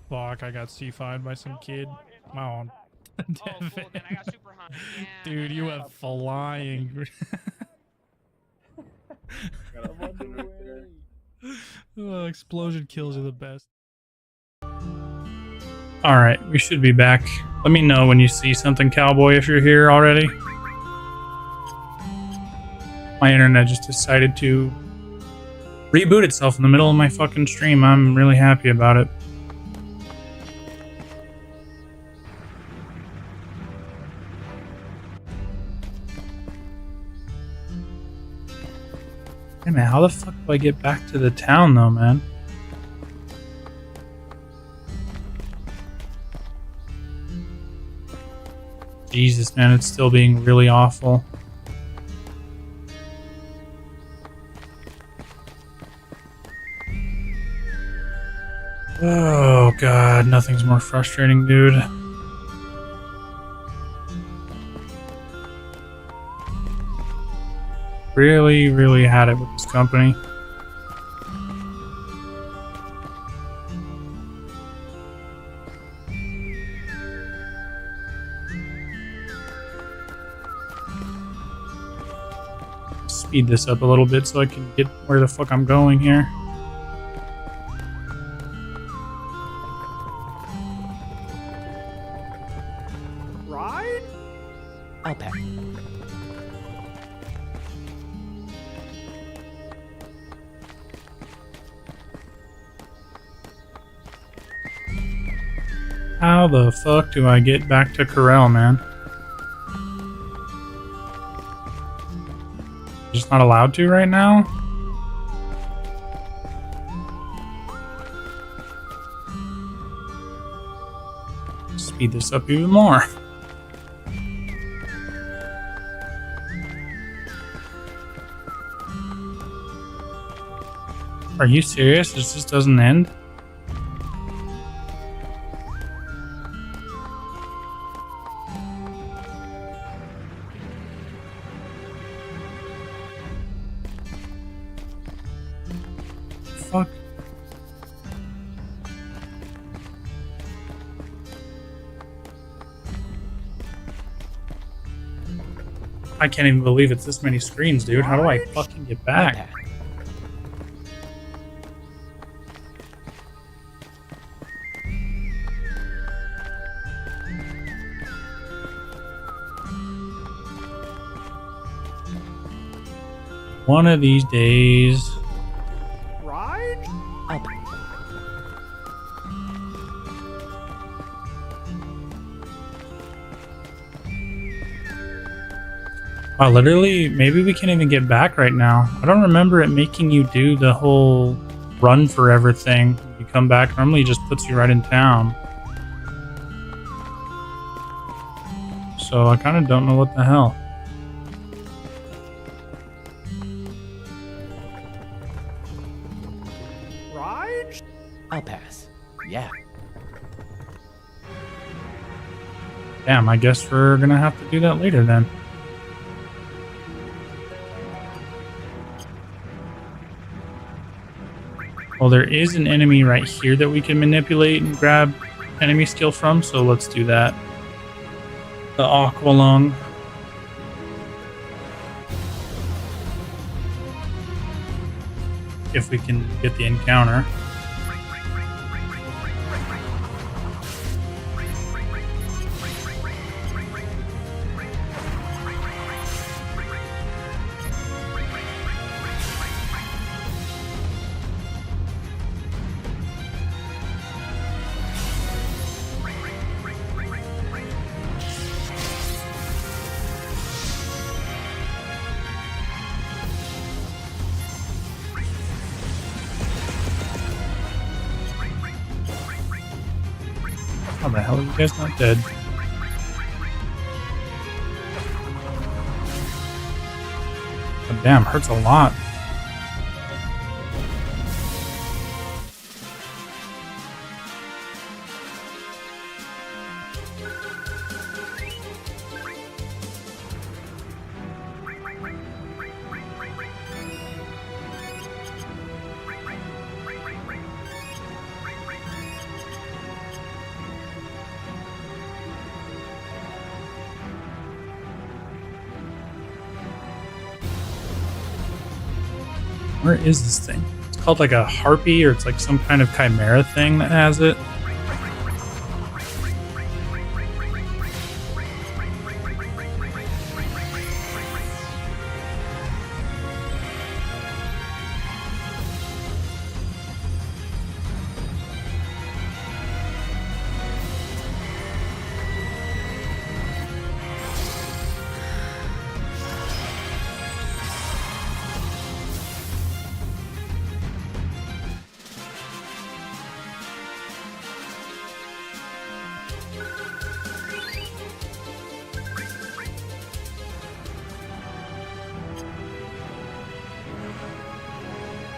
Fuck, I got C5'd by some kid. Wow. Oh, cool. Then I got super high. Yeah, Dude, you went flying. Oh, explosion kills are the best. Alright, we should be back. Let me know when you see something, Cowboy, if you're here already. My internet just decided to reboot itself in the middle of my fucking stream. I'm really happy about it. Hey man, how the fuck do I get back to the town though, man? Jesus, man, it's still being really awful. Oh god, nothing's more frustrating, dude. Really had it with this company. Speed this up a little bit so I can get where the fuck I'm going here. Ride? I'll pack. How the fuck do I get back to Corel, man? Just not allowed to right now? Speed this up even more. Are you serious? This just doesn't end? Fuck. I can't even believe it's this many screens, dude. How do I fucking get back? One of these days. Ride? I'll pack. Wow, literally, maybe we can't even get back right now. I don't remember it making you do the whole run forever thing. You come back, normally it just puts you right in town. So I kind of don't know what the hell. Ride? I'll pass. Yeah. Damn, I guess we're gonna have to do that later then. Well, there is an enemy right here that we can manipulate and grab enemy skill from, so let's do that. The Aqua Lung. If we can get the encounter. How the hell are you guys not dead? But damn, hurts a lot. Where is this thing? It's called like a harpy, or it's like some kind of chimera thing that has it.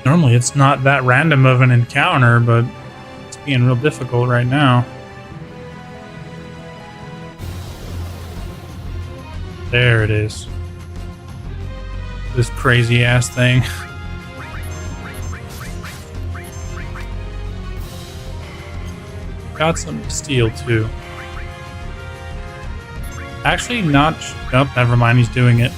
Normally it's not that random of an encounter, but it's being real difficult right now. There it is. This crazy ass thing. Got some steel too. Actually not, nope, never mind, he's doing it.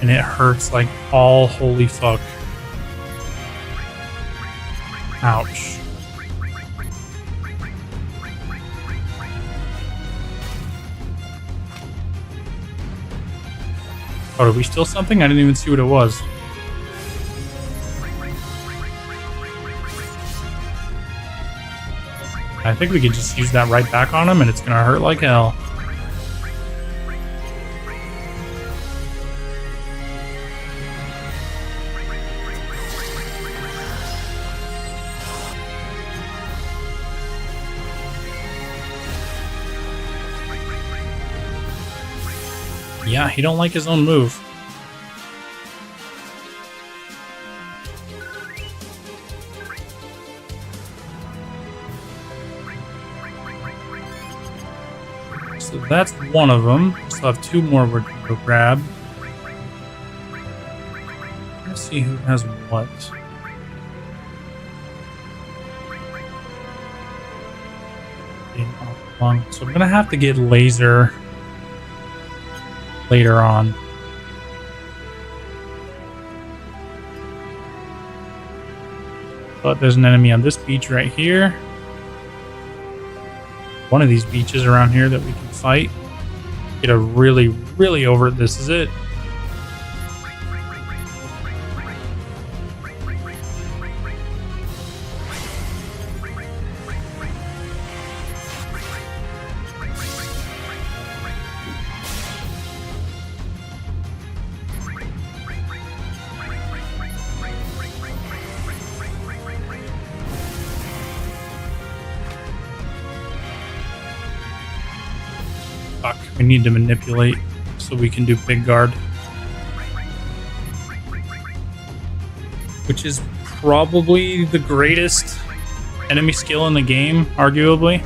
And it hurts like all holy fuck. Ouch. Oh, did we steal something? I didn't even see what it was. I think we could just use that right back on him and it's gonna hurt like hell. Yeah, he don't like his own move. So that's one of them. Still have two more we're gonna go grab. Let's see who has what. So I'm gonna have to get laser later on. But there's an enemy on this beach right here. One of these beaches around here that we can fight. Get a really, really over. This is it. Fuck, we need to manipulate so we can do big guard. Which is probably the greatest enemy skill in the game, arguably.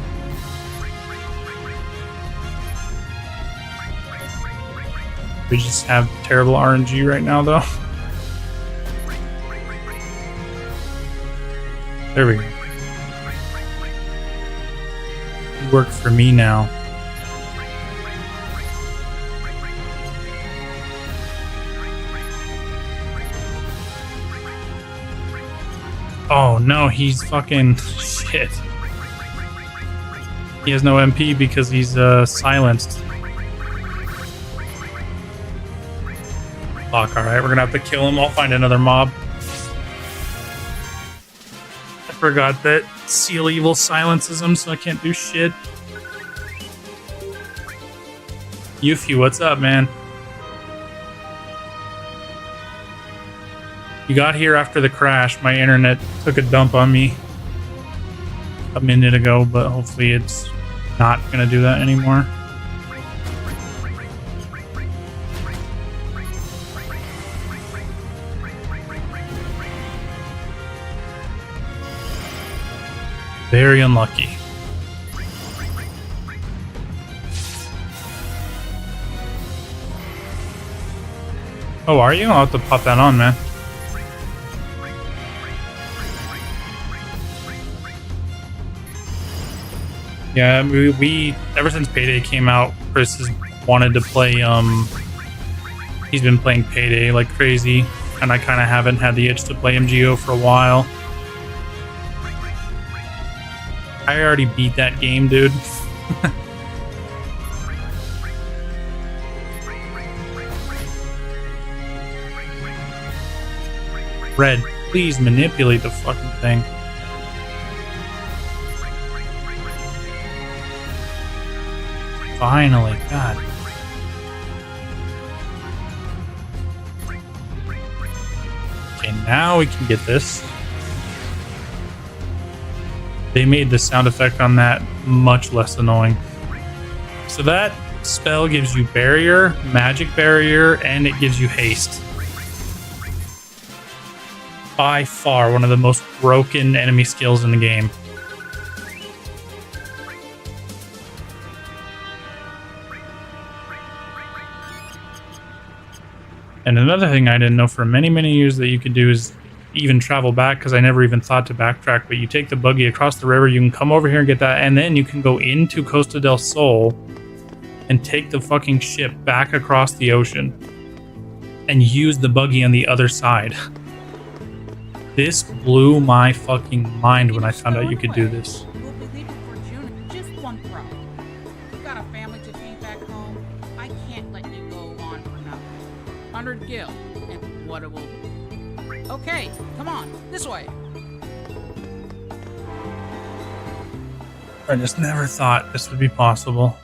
We just have terrible RNG right now, though. There we go. Work for me now. Oh no, he's fucking shit. He has no MP because he's silenced. Fuck, alright, we're gonna have to kill him. I'll find another mob. I forgot that Seal Evil silences him, so I can't do shit. Yuffie, what's up, man? You got here after the crash. My internet took a dump on me a minute ago, but hopefully it's not gonna do that anymore. Very unlucky. Oh, are you? I'll have to pop that on, man. Yeah, we ever since Payday came out, Chris has wanted to play. He's been playing Payday like crazy, and I kind of haven't had the itch to play MGO for a while. I already beat that game, dude. Red, please manipulate the fucking thing. Finally, God. Okay, now we can get this. They made the sound effect on that much less annoying. So that spell gives you barrier, magic barrier, and it gives you haste. By far one of the most broken enemy skills in the game. And another thing I didn't know for many, many years that you could do is even travel back, because I never even thought to backtrack, but you take the buggy across the river, you can come over here and get that, and then you can go into Costa del Sol and take the fucking ship back across the ocean and use the buggy on the other side. This blew my fucking mind when I found out you could do this. We'll be leaving for June. Just one problem. You've got a family to feed back home. I can't let you go on for nothing. 100 gil, and what it will be. Okay, come on, this way. I just never thought this would be possible.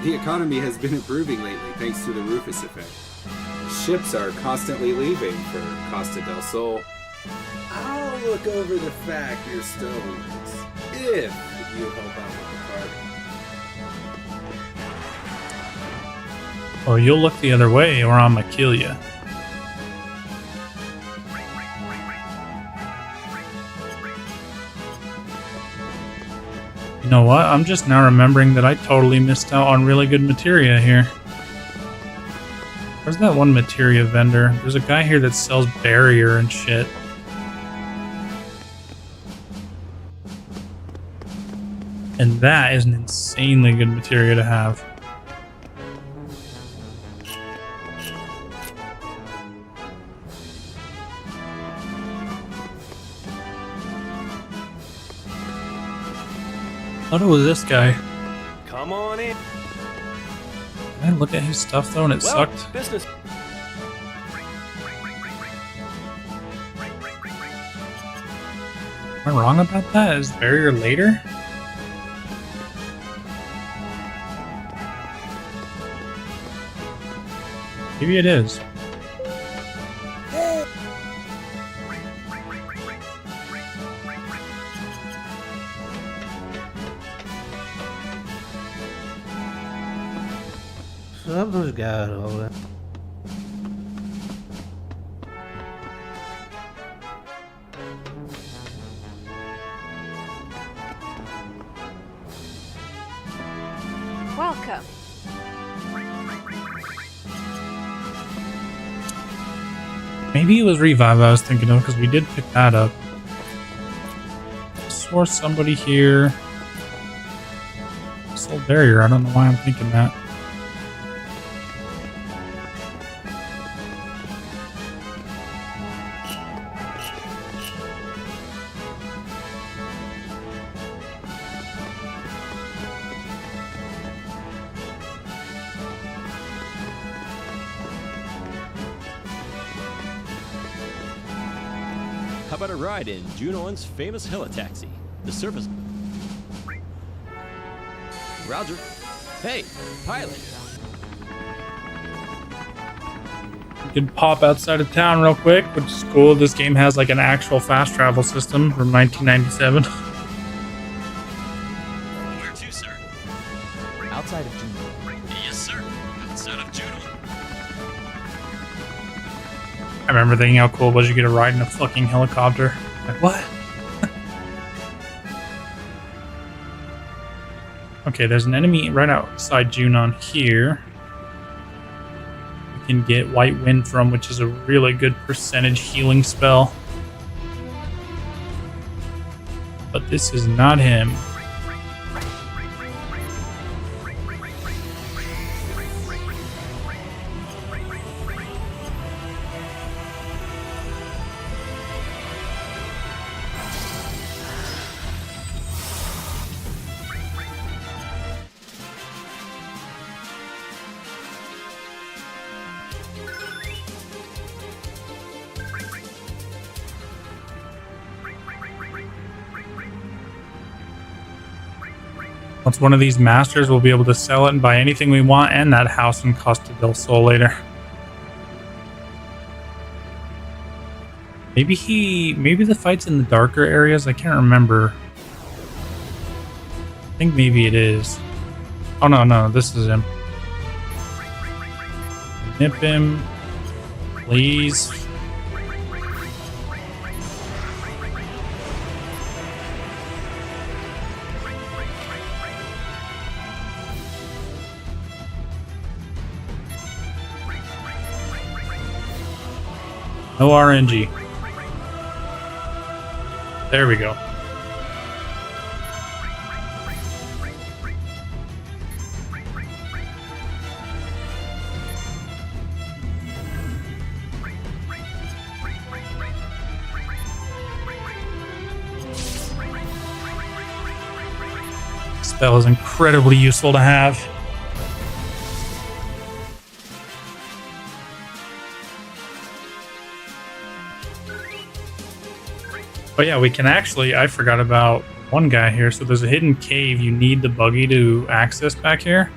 The economy has been improving lately thanks to the Rufus effect. Ships are constantly leaving for Costa del Sol. I'll look over the fact you're stones, if you help out with the party. Oh, you'll look the other way or I'ma kill ya. You know what? I'm just now remembering that I totally missed out on really good materia here. Where's that one materia vendor? There's a guy here that sells barrier and shit. And that is an insanely good materia to have. I thought it was this guy. Come on in. Did I look at his stuff though and it Well, sucked? business. Am I wrong about that? Is barrier later? Maybe it is. Something's got all that. Welcome. Maybe it was Revive I was thinking of, because we did pick that up. Source somebody here. Soul barrier, I don't know why I'm thinking that. How about a ride in Junoan's famous heli-taxi? The surface. Roger. Hey, pilot. We could pop outside of town real quick, which is cool. This game has like an actual fast travel system from 1997. Where to, sir? Outside of June. Yes, sir. Outside of Juno. I remember thinking how cool it was you get a ride in a fucking helicopter. Like, what? Okay, there's an enemy right outside Junon here. We can get White Wind from, which is a really good percentage healing spell. But this is not him. Once one of these masters, we'll be able to sell it and buy anything we want and that house in Costa del Sol later. Maybe the fight's in the darker areas. I can't remember. I think maybe it is. Oh no, this is him. Nip him, please. No RNG. There we go. Spell is incredibly useful to have. Oh yeah, we can actually, I forgot about one guy here. So there's a hidden cave you need the buggy to access back here.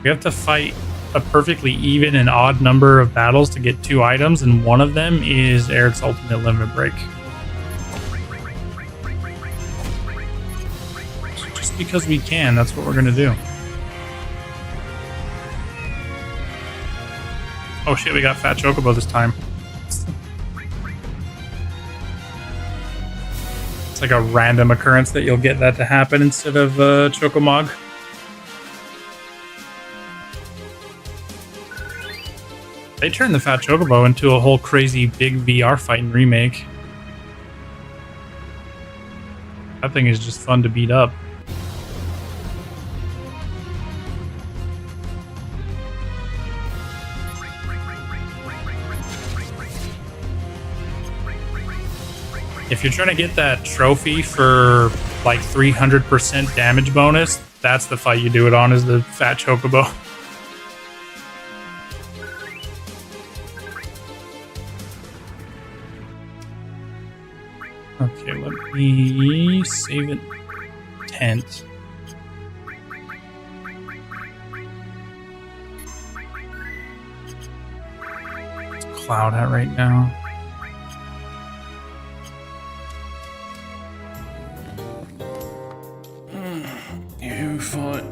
We have to fight a perfectly even and odd number of battles to get 2 items, and one of them is Eric's ultimate limit break. So just because we can, that's what we're gonna do. Oh shit, we got Fat Chocobo this time. It's like a random occurrence that you'll get that to happen instead of Chocomog. They turned the Fat Chocobo into a whole crazy big VR fighting remake. That thing is just fun to beat up. If you're trying to get that trophy for like 300% damage bonus, that's the fight you do it on, is the Fat Chocobo. Okay, let me save it. Tent. It's Cloud at right now. You fought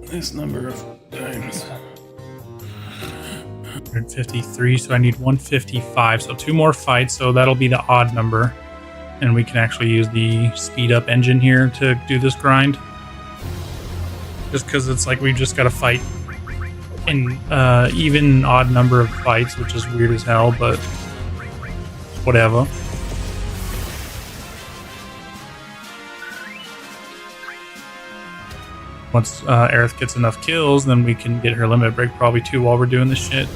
this number of times. 153, so I need 155. So 2 more fights, so that'll be the odd number. And we can actually use the speed up engine here to do this grind. Just because it's like we've just got to fight in even odd number of fights, which is weird as hell, but whatever. Once Aerith gets enough kills, then we can get her limit break probably too while we're doing this shit.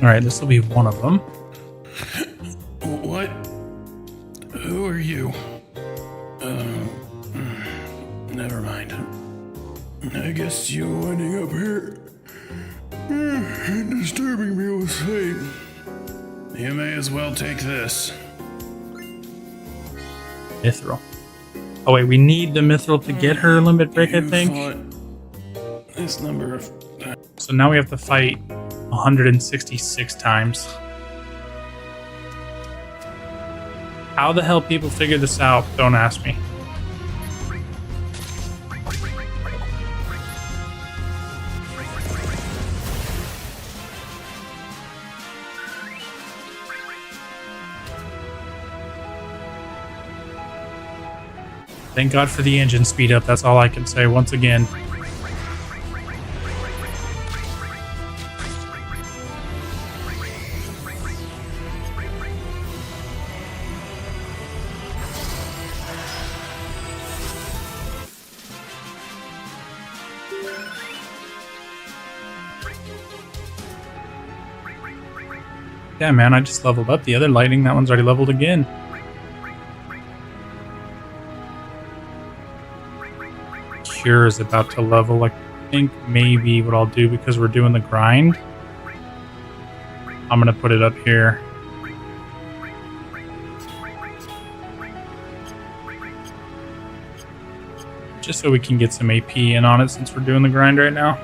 Alright, this will be one of them. What? Who are you? Never mind. I guess you winding up here and disturbing me with fate. You may as well take this. Mithril. Oh wait, we need the mithril to get her limit break, I You think. fought this number of times. So now we have to fight 166 times. How the hell people figure this out? Don't ask me. Thank God for the engine speed up. That's all I can say once again. Yeah, man, I just leveled up the other lightning. That one's already leveled again. Cure is about to level. I think maybe what I'll do, because we're doing the grind, I'm going to put it up here. Just so we can get some AP in on it since we're doing the grind right now.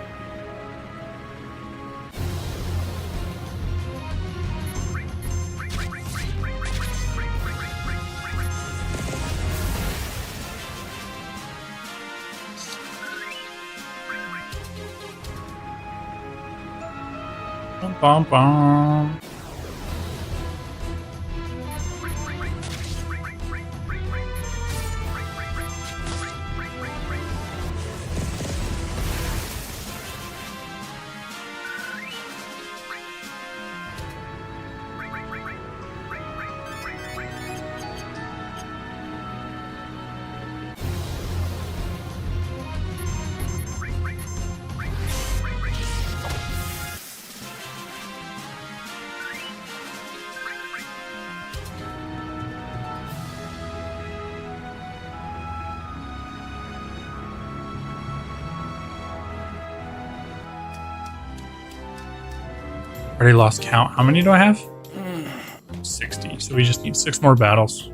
Bum, bum, bum. Already lost count. How many do I have? 60. So we just need 6 more battles.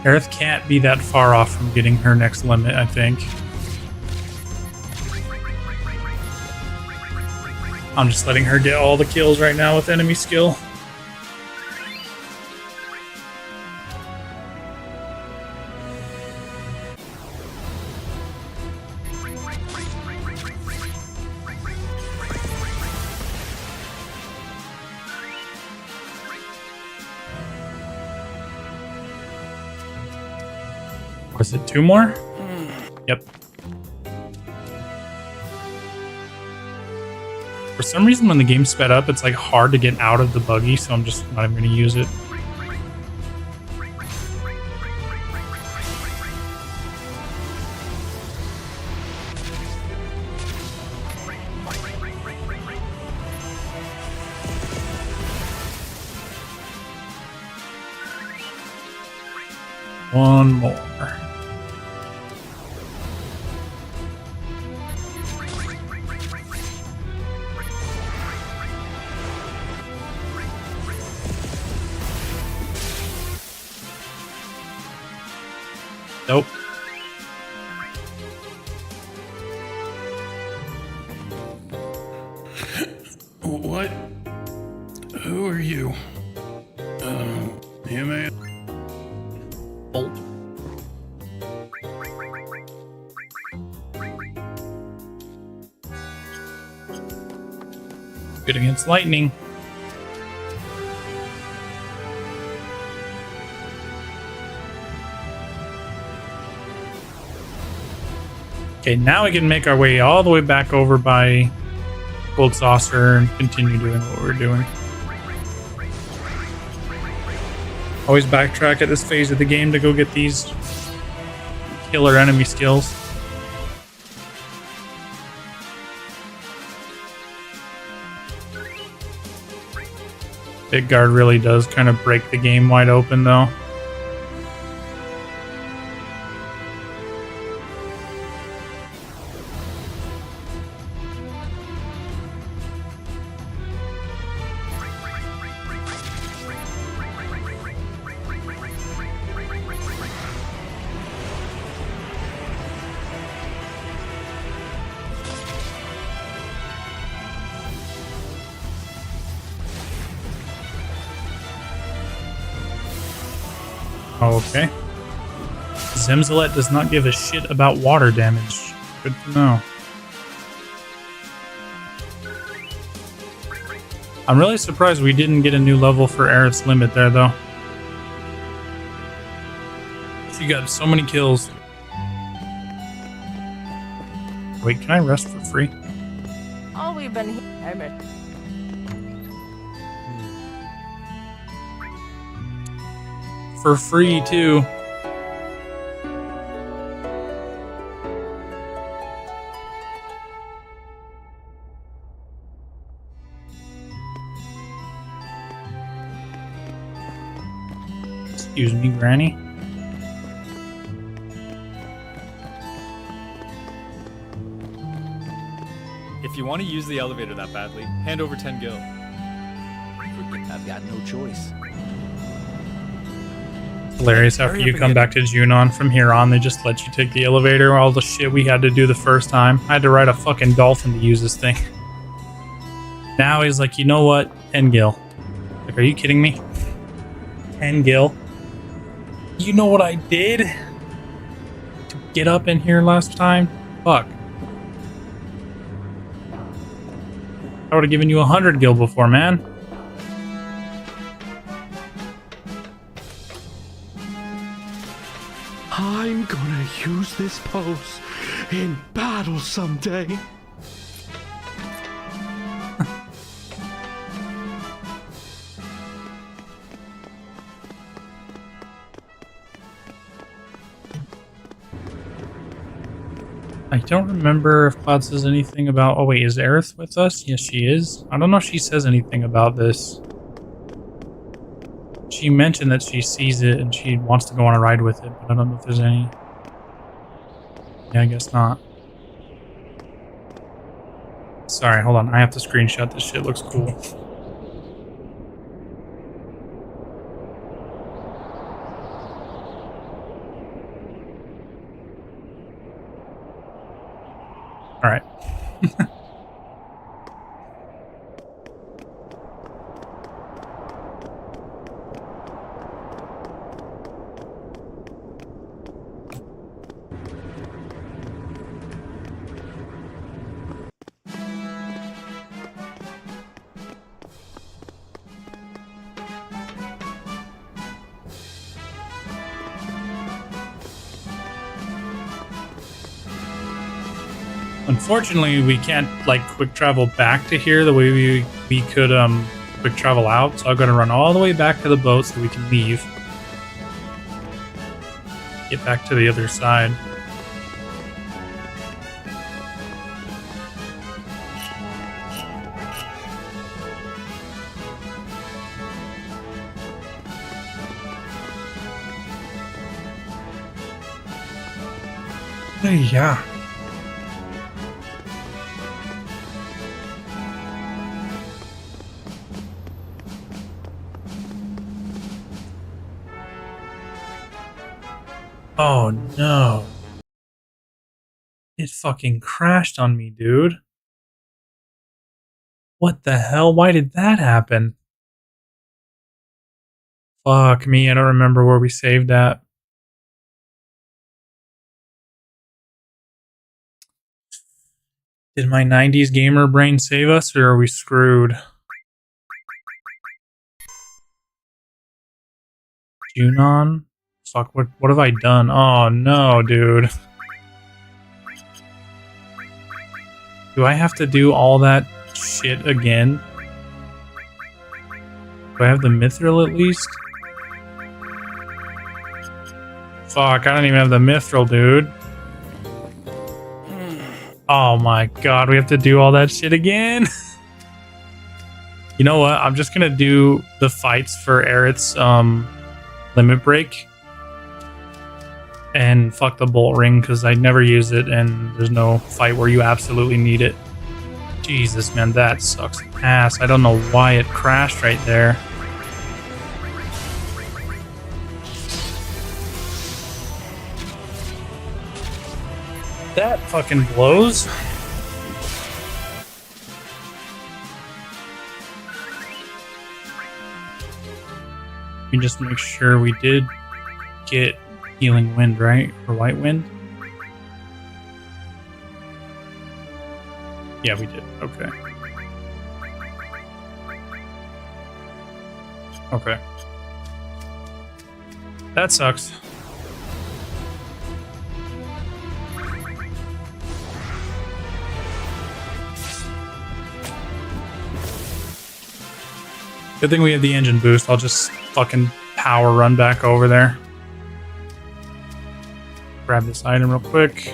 Aerith can't be that far off from getting her next limit, I think. I'm just letting her get all the kills right now with enemy skill. Was it 2 more? Yep. For some reason, when the game sped up, it's like hard to get out of the buggy, so I'm just not even going to use it. One more. Nope. What? Who are you? You man. Bolt. Good against lightning. Okay, now we can make our way all the way back over by gold saucer and continue doing what we're doing. Always backtrack at this phase of the game to go get these killer enemy skills. Big guard really does kind of break the game wide open though. Okay. Zemzalet does not give a shit about water damage. Good to know. I'm really surprised we didn't get a new level for Aerith's Limit there, though. She got so many kills. Wait, can I rest for free? Oh, we've been here. For free, too. Excuse me, Granny. If you want to use the elevator that badly, hand over 10 gil. I've got no choice. Hilarious, after you come back to Junon, from here on, they just let you take the elevator. All the shit we had to do the first time. I had to ride a fucking dolphin to use this thing. Now he's like, you know what? 10 gil. Like, are you kidding me? 10 gil? You know what I did to get up in here last time? Fuck. I would have given you 100 gil before, man. I'm gonna use this pose in battle someday. I don't remember if Cloud says anything about... Oh wait, is Aerith with us? Yes, she is. I don't know if she says anything about this. She mentioned that she sees it and she wants to go on a ride with it, but I don't know if there's any... Yeah, I guess not. Sorry, hold on. I have to screenshot this shit. Looks cool. Alright. Unfortunately, we can't like quick travel back to here the way we could quick travel out. So I'm gonna run all the way back to the boat so we can leave. Get back to the other side. Hey, yeah. Oh no. It fucking crashed on me, dude. What the hell? Why did that happen? Fuck me, I don't remember where we saved at. Did my 90s gamer brain save us, or are we screwed? Junon? Fuck, what have I done? Oh no, dude. Do I have to do all that shit again. Do I have the mithril at least? Fuck, I don't even have the mithril, dude. Oh my god, we have to do all that shit again? You know what? I'm just gonna do the fights for Aerith's limit break. And fuck the bolt ring, because I never use it, and there's no fight where you absolutely need it. Jesus, man, that sucks ass. I don't know why it crashed right there. That fucking blows. Let me just make sure we did get healing wind, right? Or white wind? Yeah, we did. Okay. Okay. That sucks. Good thing we have the engine boost. I'll just fucking power run back over there. Grab this item real quick.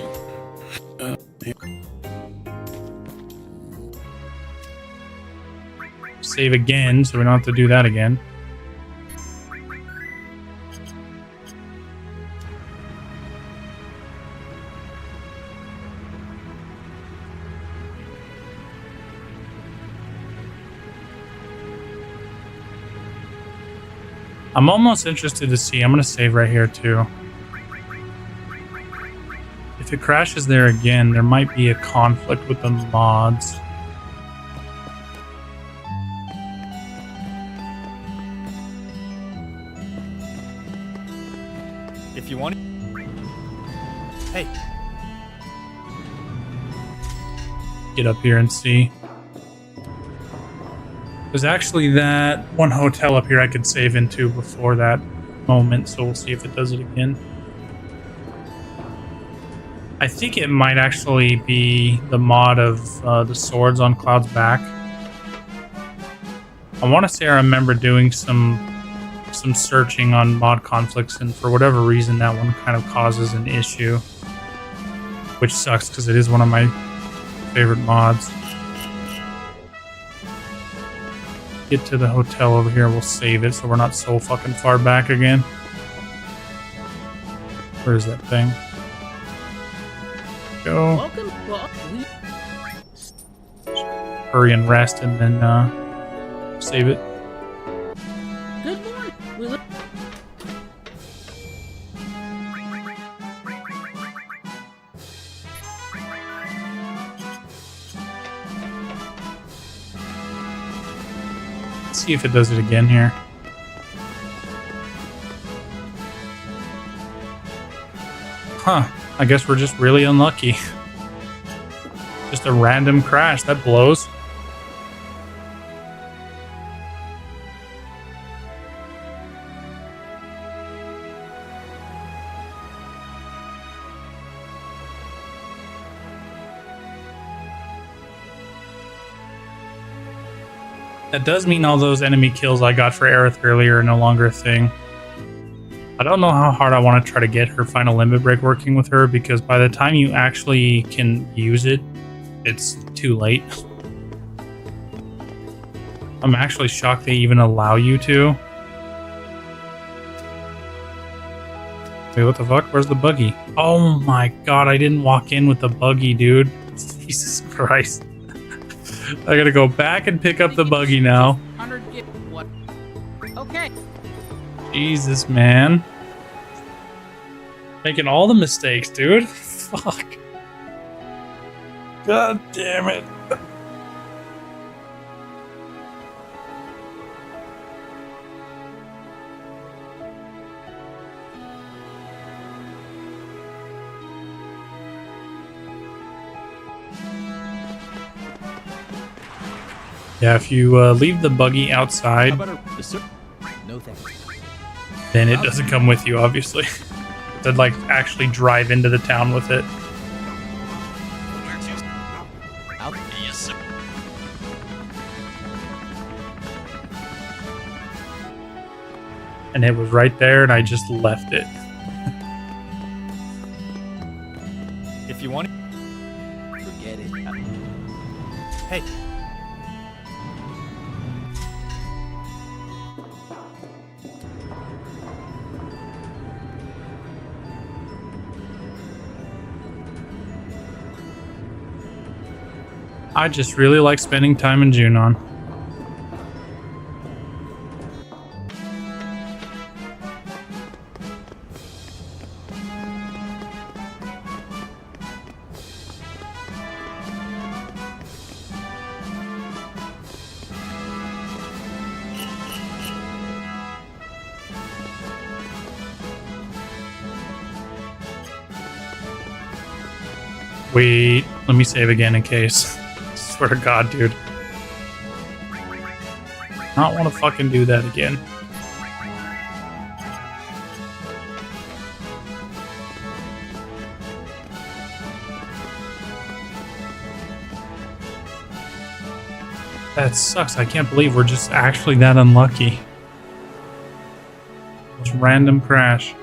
Save again, so we don't have to do that again. I'm almost interested to see. I'm going to save right here too. If it crashes there again, there might be a conflict with the mods. If you want. Hey. Get up here and see. There's actually that one hotel up here I could save into before that moment, so we'll see if it does it again. I think it might actually be the mod of the swords on Cloud's back. I want to say I remember doing some searching on mod conflicts, and for whatever reason that one kind of causes an issue, which sucks because it is one of my favorite mods. Get to the hotel over here, we'll save it so we're not so fucking far back again. Where is that thing? Go. Welcome. Hurry and rest and then save it. Good morning. Let's see if it does it again here. Huh. I guess we're just really unlucky. Just a random crash. That blows. That does mean all those enemy kills I got for Aerith earlier are no longer a thing. I don't know how hard I want to try to get her final limit break working with her, because by the time you actually can use it, it's too late. I'm actually shocked they even allow you to. Wait, what the fuck? Where's the buggy? Oh my god, I didn't walk in with the buggy, dude. Jesus Christ. I gotta go back and pick up the buggy now. 100 what? Okay. Jesus, man. Making all the mistakes, dude. Fuck. God damn it. Yeah, if you leave the buggy outside, No thanks. then it doesn't come with you, obviously. To like actually drive into the town with it. and it was right there, and I just left it. If you want, Forget it. hey, I just really like spending time in Junon. Wait, let me save again in case. Swear to God, dude. Not want to fucking do that again. That sucks. I can't believe we're just actually that unlucky. Just random crash.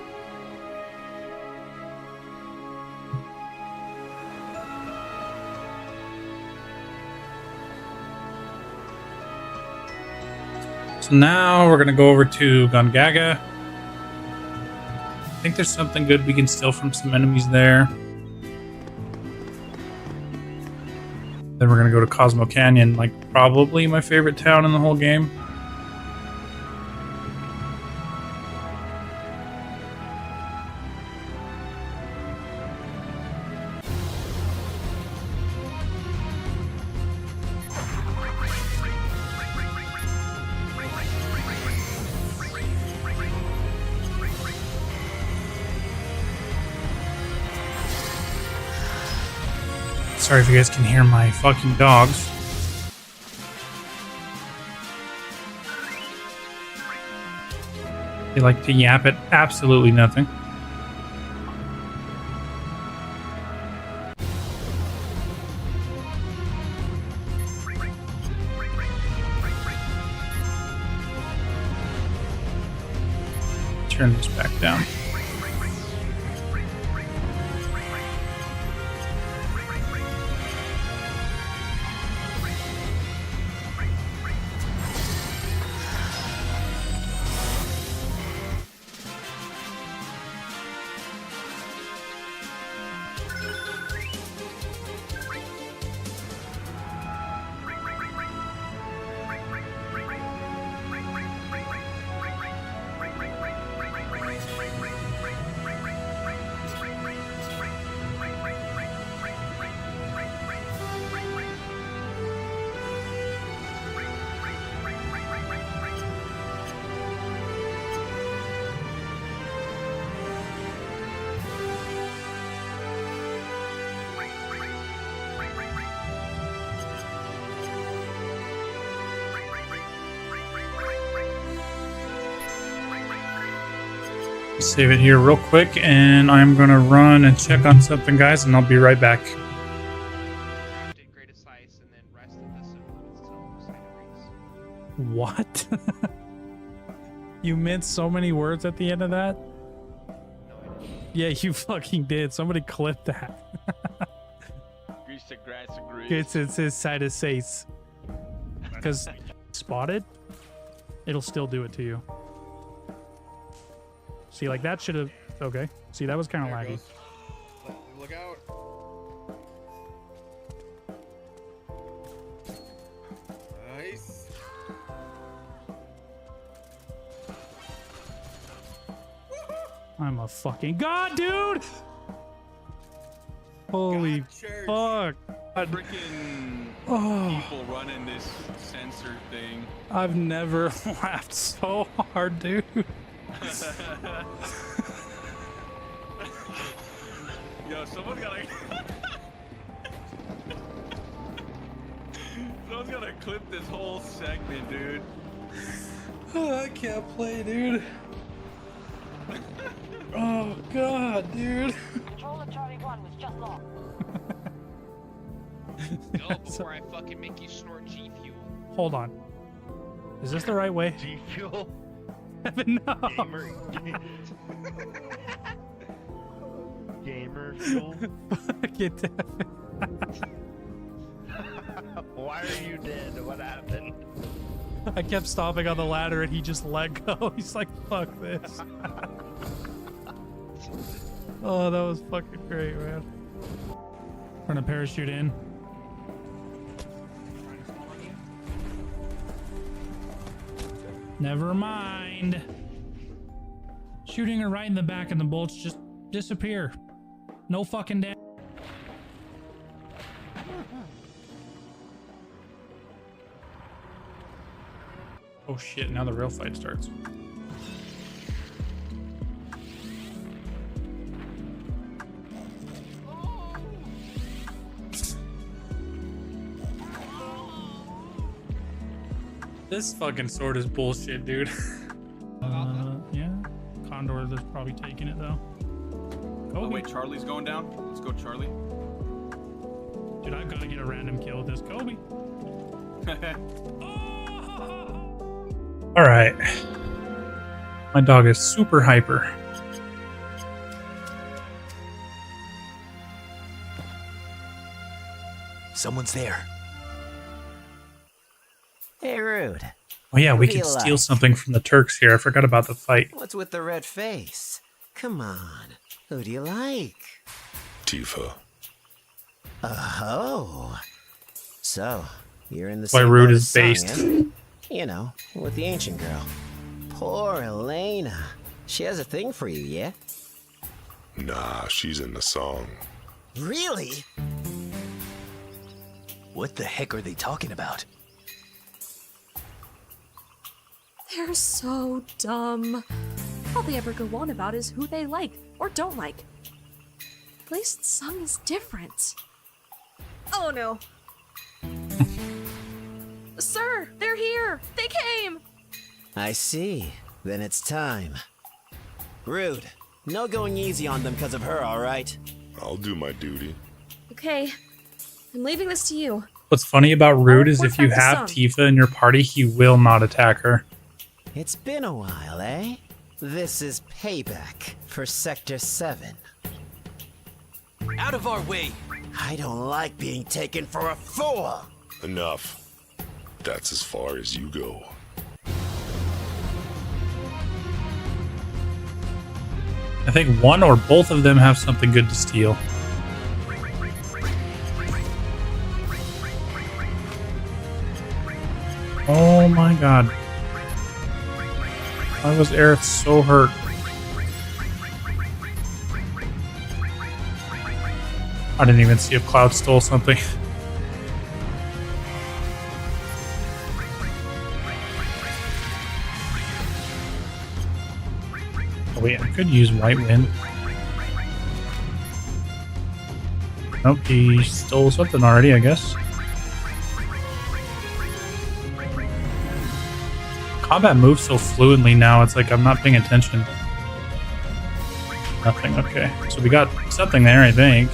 So now we're gonna go over to Gongaga. I think there's something good we can steal from some enemies there. Then we're gonna go to Cosmo Canyon, like probably my favorite town in the whole game. Sorry if you guys can hear my fucking dogs. They like to yap at absolutely nothing. Turn this back down. Save it here real quick, and I'm gonna run and check on something, guys, and I'll be right back. What? You meant so many words at the end of that? Yeah, you fucking did. Somebody clip that. It's his side of sace. Because spotted, it'll still do it to you. See, like that should have. Okay. See, that was kind of laggy. Look out. Nice. I'm a fucking god, dude! Holy fuck. Freaking people running this sensor thing. I've never laughed so hard, dude. Yo, someone's gotta someone's gotta clip this whole segment, dude. Oh, I can't play, dude. Oh god, dude. Control of Charlie 1 was just lost. Go before I fucking make you snort G Fuel. Hold on. Is this the right way? G Fuel? Evan, no. Gamer fuel. Get Evan. Why are you dead? What happened? I kept stomping on the ladder and he just let go. He's like, fuck this. Oh, that was fucking great, man. Trying to parachute in. Never mind. Shooting her right in the back and the bolts just disappear. No fucking damage. Oh shit, now the real fight starts. This fucking sword is bullshit, dude. Yeah. Condor is probably taking it though. Oh wait, Charlie's going down? Let's go, Charlie. Dude, I've got to get a random kill with this Kobe. All right. My dog is super hyper. Someone's there. Hey, Rude. Oh yeah, we Who do can you steal like? something from the Turks here. I forgot about the fight. What's with the red face? Come on. Who do you like? Tifa. Oh. So, you're in the Why same Rude boat is as Sung, based. eh? You know, with the ancient girl. Poor Elena. She has a thing for you, yeah? Nah, she's in the song. Really? What the heck are they talking about? They're so dumb. All they ever go on about is who they like or don't like. At least Sung is different. Oh no. Sir, they're here! They came! I see. Then it's time. Rude. No going easy on them because of her, alright? I'll do my duty. Okay, I'm leaving this to you. What's funny about Rude is report if you back to have Sung. Tifa in your party, he will not attack her. It's been a while, eh? This is payback for Sector 7. Out of our way! I don't like being taken for a fool! Enough. That's as far as you go. I think one or both of them have something good to steal. Oh my god. Why was Aerith so hurt? I didn't even see if Cloud stole something. Oh wait, I could use White Wind. Nope, he stole something already, I guess. Combat moves so fluently now, it's like I'm not paying attention. Nothing, okay. So we got something there, I think.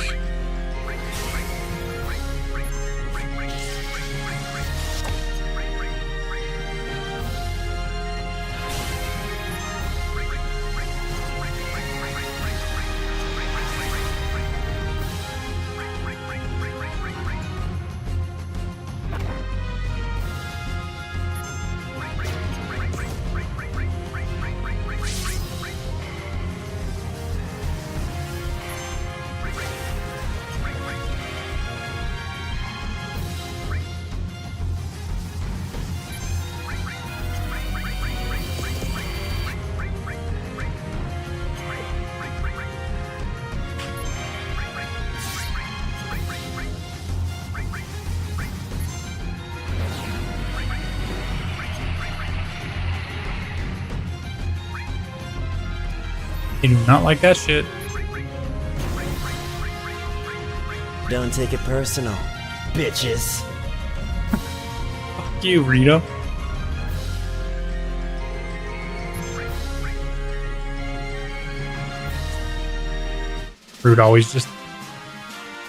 I do not like that shit. Don't take it personal, bitches. Fuck you, Rita. Rude always just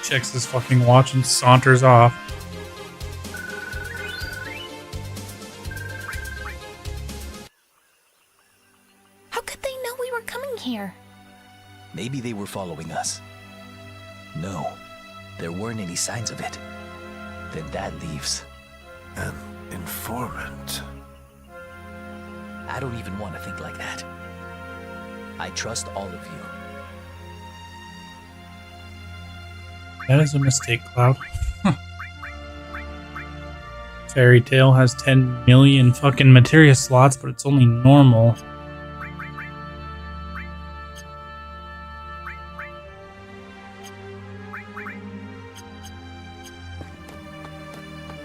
checks his fucking watch and saunters off. Maybe they were following us. No, there weren't any signs of it. Then that leaves an informant. I don't even want to think like that. I trust all of you. That is a mistake, Cloud. Fairy Tale has 10 million fucking materia slots, but it's only normal.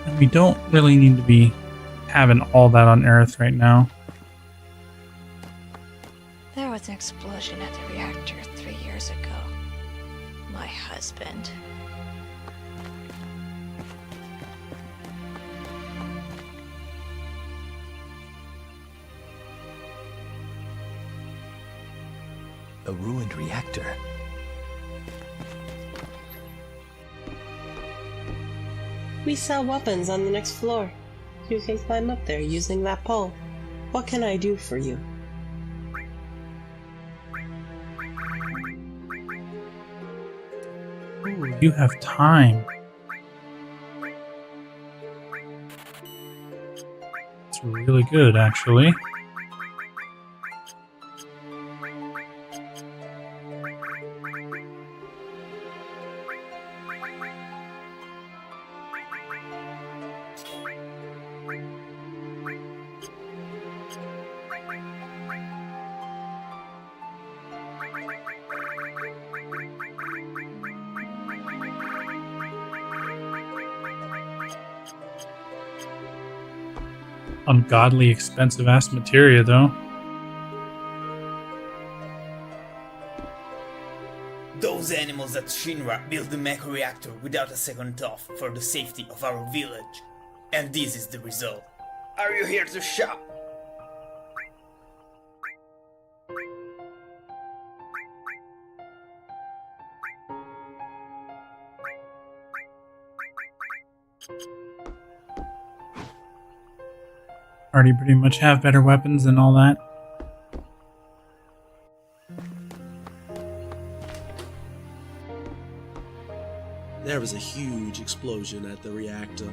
And we don't really need to be having all that on Earth right now. There was an explosion at the reactor 3 years ago. My husband. A ruined reactor. We sell weapons on the next floor. You can climb up there using that pole. What can I do for you? Ooh, you have time. It's really good, actually. Ungodly expensive ass materia, though. Those animals at Shinra built the mecha reactor without a second thought for the safety of our village. And this is the result. Are you here to shop? Already pretty much have better weapons and all that. There was a huge explosion at the reactor.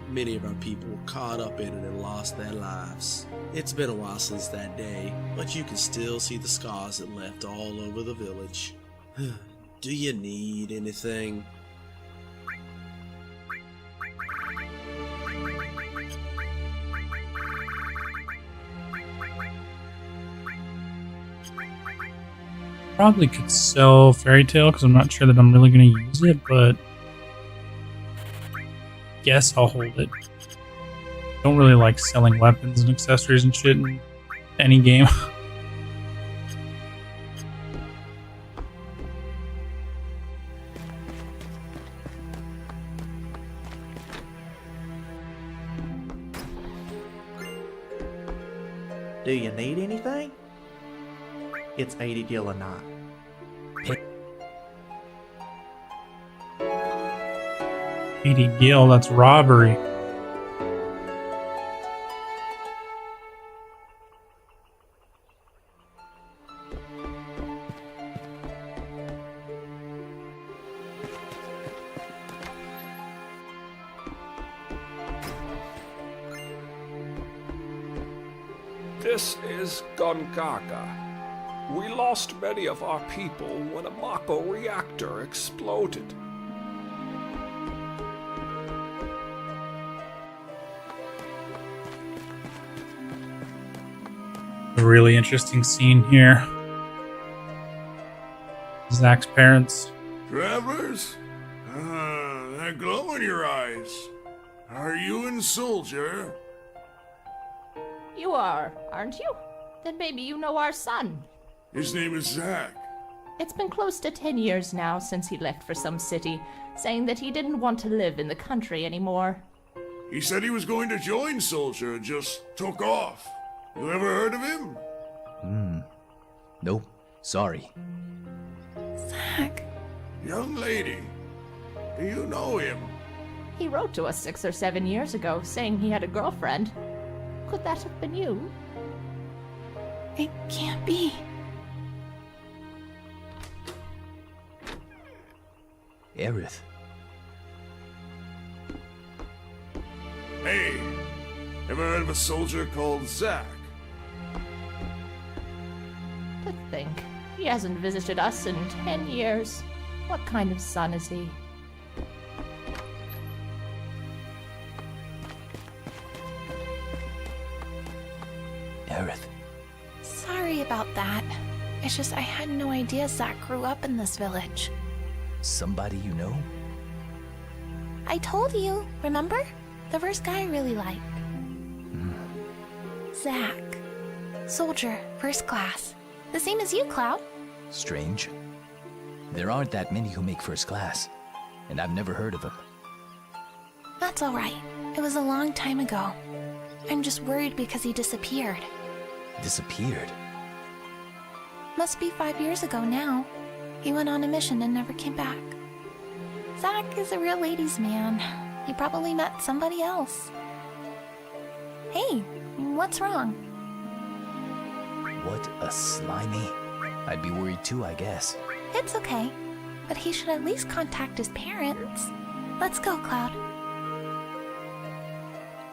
Many of our people were caught up in it and lost their lives. It's been a while since that day, but you can still see the scars it left all over the village. Do you need anything? Probably could sell Fairy Tale because I'm not sure that I'm really going to use it, but guess I'll hold it. Don't really like selling weapons and accessories and shit in any game. Do you need anything? It's 80 gil a night. 80 gil, that's robbery. This is Gongaga. We lost many of our people when a Mako reactor exploded. A really interesting scene here. Zach's parents. Travelers? That glow in your eyes. Are you in Soldier? You are, aren't you? Then maybe you know our son. His name is Zach. It's been close to 10 years now since he left for some city, saying that he didn't want to live in the country anymore. He said he was going to join Soldier and just took off. You ever heard of him? Nope. Sorry. Zach. Young lady, do you know him? He wrote to us 6 or 7 years ago, saying he had a girlfriend. Could that have been you? It can't be. Aerith. Hey, ever heard of a soldier called Zack? To think, he hasn't visited us in 10 years. What kind of son is he? Aerith. Sorry about that. It's just I had no idea Zack grew up in this village. Somebody you know? I told you, remember? The first guy I really liked. Zack. Soldier, first class. The same as you, Cloud. Strange. There aren't that many who make first class, and I've never heard of him. That's alright. It was a long time ago. I'm just worried because he disappeared. Disappeared? Must be 5 years ago now. He went on a mission and never came back. Zack is a real ladies' man. He probably met somebody else. Hey, what's wrong? What a slimy. I'd be worried too, I guess. It's okay, but he should at least contact his parents. Let's go, Cloud.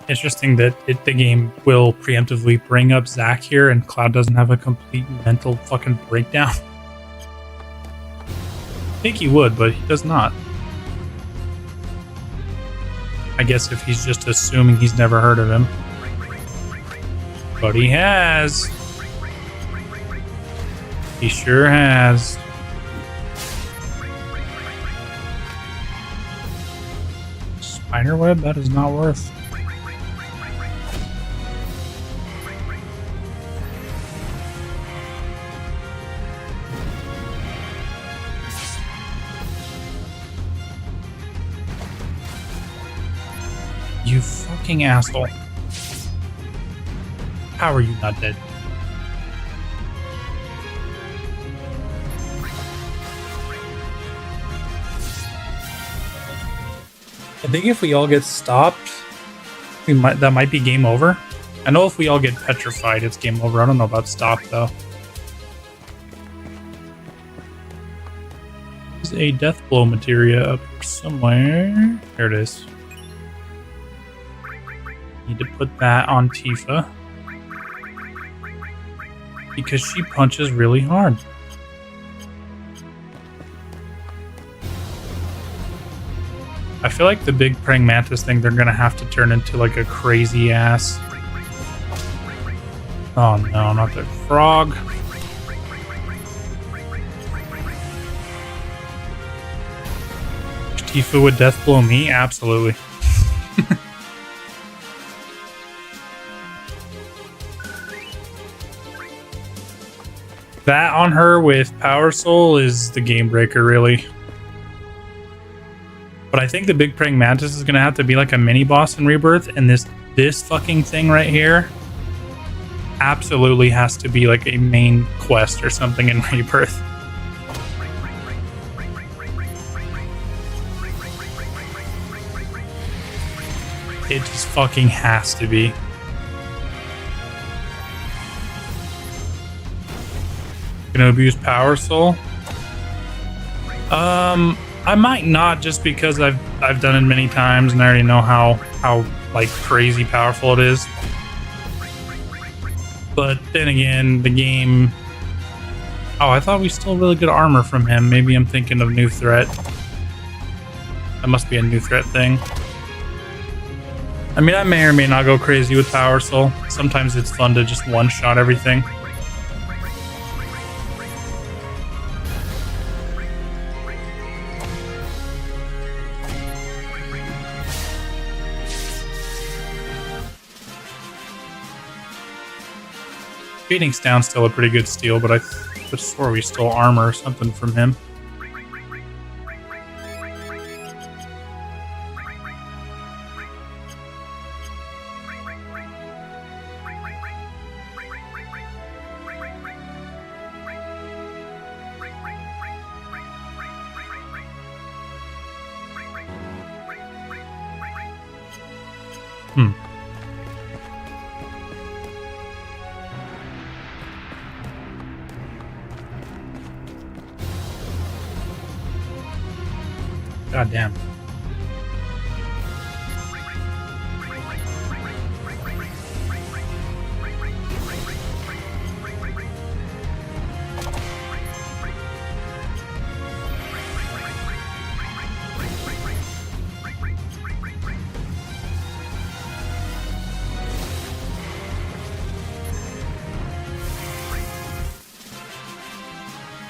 Interesting that the game will preemptively bring up Zack here and Cloud doesn't have a complete mental fucking breakdown. I think he would, but he does not. I guess if he's just assuming he's never heard of him. But he has. He sure has. Spiderweb? That is not worth. You fucking asshole. How are you not dead? I think if we all get stopped, that might be game over. I know if we all get petrified, it's game over. I don't know about stop though. There's a death blow materia up here somewhere. There it is. Need to put that on Tifa because she punches really hard. I feel like the big praying mantis thing, they're gonna have to turn into like a crazy ass. Oh no, not the frog. Tifa would death blow me? Absolutely. That on her with Power Soul is the game breaker, really. But I think the big praying mantis is gonna have to be like a mini boss in Rebirth, and this fucking thing right here absolutely has to be like a main quest or something in Rebirth. It just fucking has to be. Gonna abuse Power Soul? I might not, just because I've done it many times and I already know how like crazy powerful it is. But then again, the game. Oh, I thought we stole really good armor from him. Maybe I'm thinking of new threat. That must be a new threat thing. I mean, I may or may not go crazy with Power Soul. Sometimes it's fun to just one-shot everything. Phoenix Down's still a pretty good steal, but I could swore we stole armor or something from him. God damn.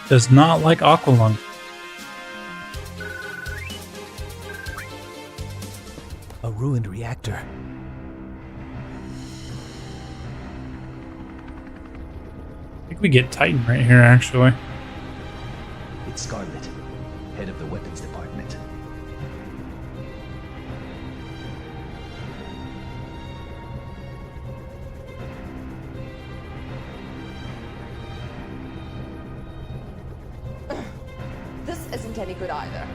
Does not like Aqualung. A ruined reactor. I think we get Titan right here, actually. It's Scarlet, head of the weapons department. This isn't any good either.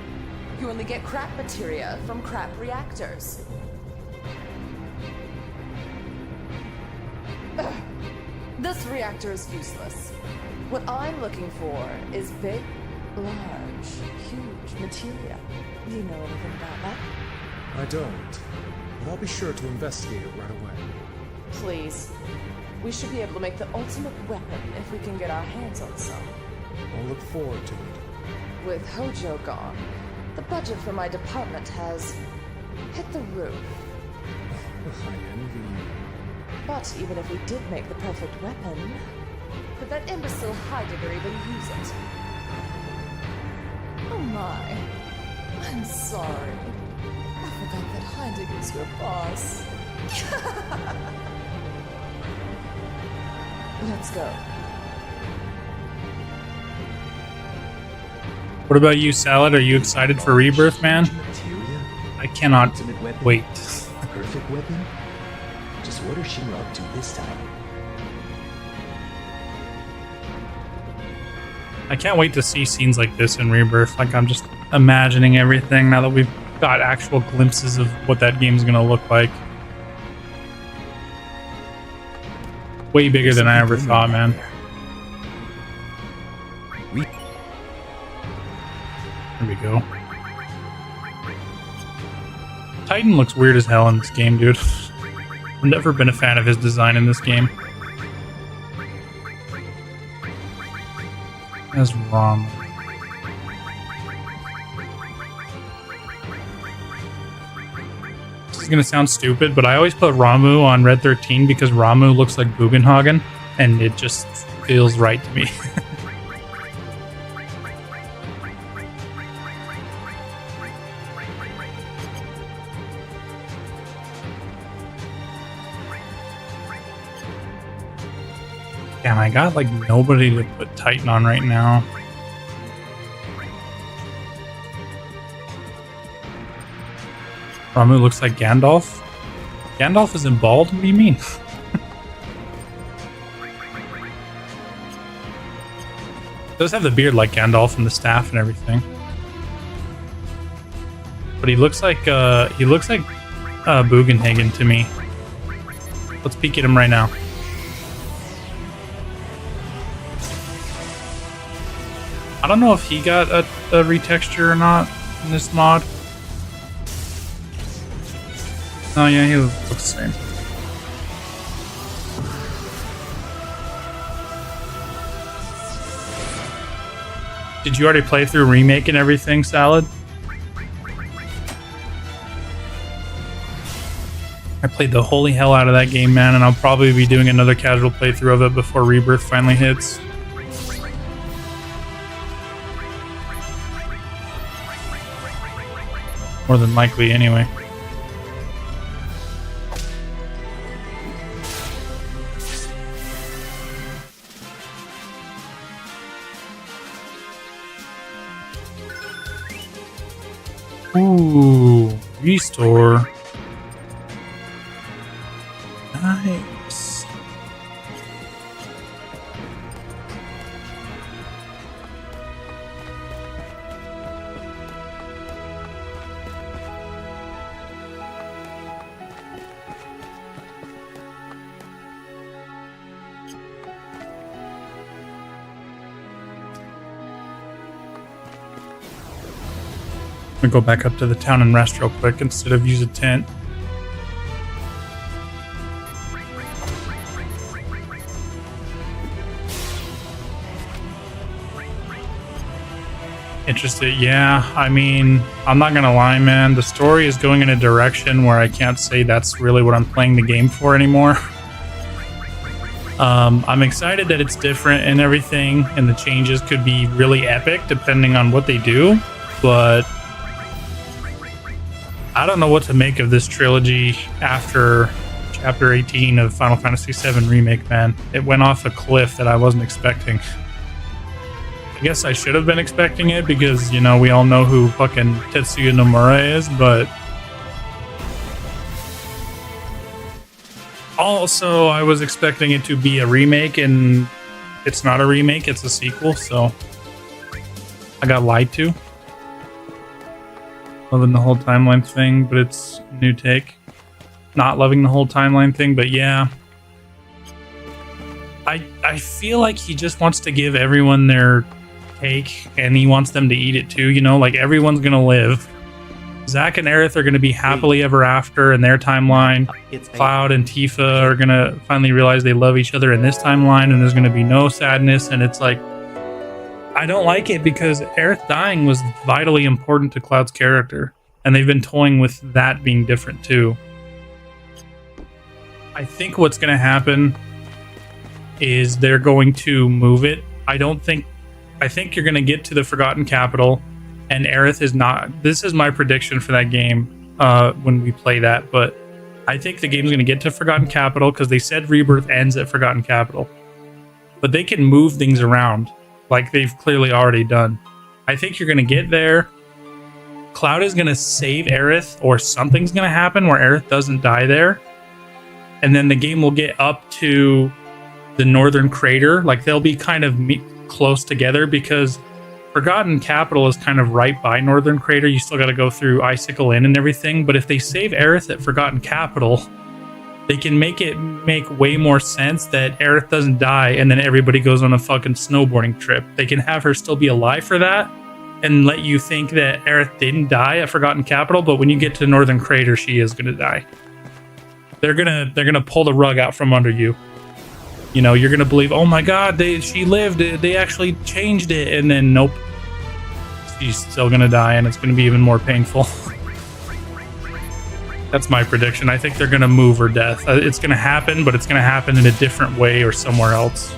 You only get crap materia from crap reactors. Ugh. This reactor is useless. What I'm looking for is big, large, huge materia. Do you know anything about that? I don't, but I'll be sure to investigate it right away. Please. We should be able to make the ultimate weapon if we can get our hands on some. I'll look forward to it. With Hojo gone, the budget for my department has hit the roof. I envy you. But even if we did make the perfect weapon, could that imbecile Heidegger even use it? Oh my. I'm sorry. I forgot that Heidegger's your boss. Let's go. What about you, Salad? Are you excited for Rebirth, man? I cannot wait. Perfect weapon? Just what are Shinra up to this time? I can't wait to see scenes like this in Rebirth. Like, I'm just imagining everything now that we've got actual glimpses of what that game's gonna look like. Way bigger than I ever thought, man. There we go. Titan looks weird as hell in this game, dude. I've never been a fan of his design in this game. That's wrong. This is gonna sound stupid, but I always put Ramu on Red 13 because Ramu looks like Bugenhagen, and it just feels right to me. Damn, I got like nobody to put Titan on right now. Ramu looks like Gandalf. Gandalf isn't bald? What do you mean? Does have the beard like Gandalf and the staff and everything. But he looks like Bugenhagen to me. Let's peek at him right now. I don't know if he got a retexture or not in this mod. Oh yeah, he looks the same. Did you already play through Remake and everything, Salad? I played the holy hell out of that game, man, and I'll probably be doing another casual playthrough of it before Rebirth finally hits. More than likely, anyway. Ooh, restore. Nice. I'm gonna go back up to the town and rest real quick instead of use a tent. Interested? Yeah, I mean, I'm not gonna lie, man. The story is going in a direction where I can't say that's really what I'm playing the game for anymore. I'm excited that it's different and everything, and the changes could be really epic depending on what they do, but I don't know what to make of this trilogy after Chapter 18 of Final Fantasy VII Remake, man. It went off a cliff that I wasn't expecting. I guess I should have been expecting it because, you know, we all know who fucking Tetsuya Nomura is, but also I was expecting it to be a remake, and it's not a remake, it's a sequel, so I got lied to. Loving the whole timeline thing, but it's a new take. Not loving the whole timeline thing, but yeah. I feel like he just wants to give everyone their take, and he wants them to eat it too, you know, like everyone's gonna live. Zack and Aerith are gonna be happily ever after in their timeline. Cloud and Tifa are gonna finally realize they love each other in this timeline, and there's gonna be no sadness, and it's like, I don't like it because Aerith dying was vitally important to Cloud's character, and they've been toying with that being different too. I think what's gonna happen is they're going to move it. I think you're going to get to the Forgotten Capital, and Aerith is not. This is my prediction for that game when we play that, but I think the game's going to get to Forgotten Capital because they said Rebirth ends at Forgotten Capital. But they can move things around like they've clearly already done. I think you're going to get there. Cloud is going to save Aerith, or something's going to happen where Aerith doesn't die there. And then the game will get up to the Northern Crater. Like they'll be kind of close together because Forgotten Capital is kind of right by Northern Crater. You still got to go through Icicle Inn and everything, but if they save Aerith at Forgotten Capital, they can make it make way more sense that Aerith doesn't die and then everybody goes on a fucking snowboarding trip. They can have her still be alive for that and let you think that Aerith didn't die at Forgotten Capital, but when you get to Northern Crater, she is gonna die. They're gonna pull the rug out from under you. You know, you're gonna believe, oh my god, she lived, they actually changed it, and then nope, she's still gonna die, and it's gonna be even more painful. That's my prediction. I think they're gonna move her death. It's gonna happen, but it's gonna happen in a different way or somewhere else.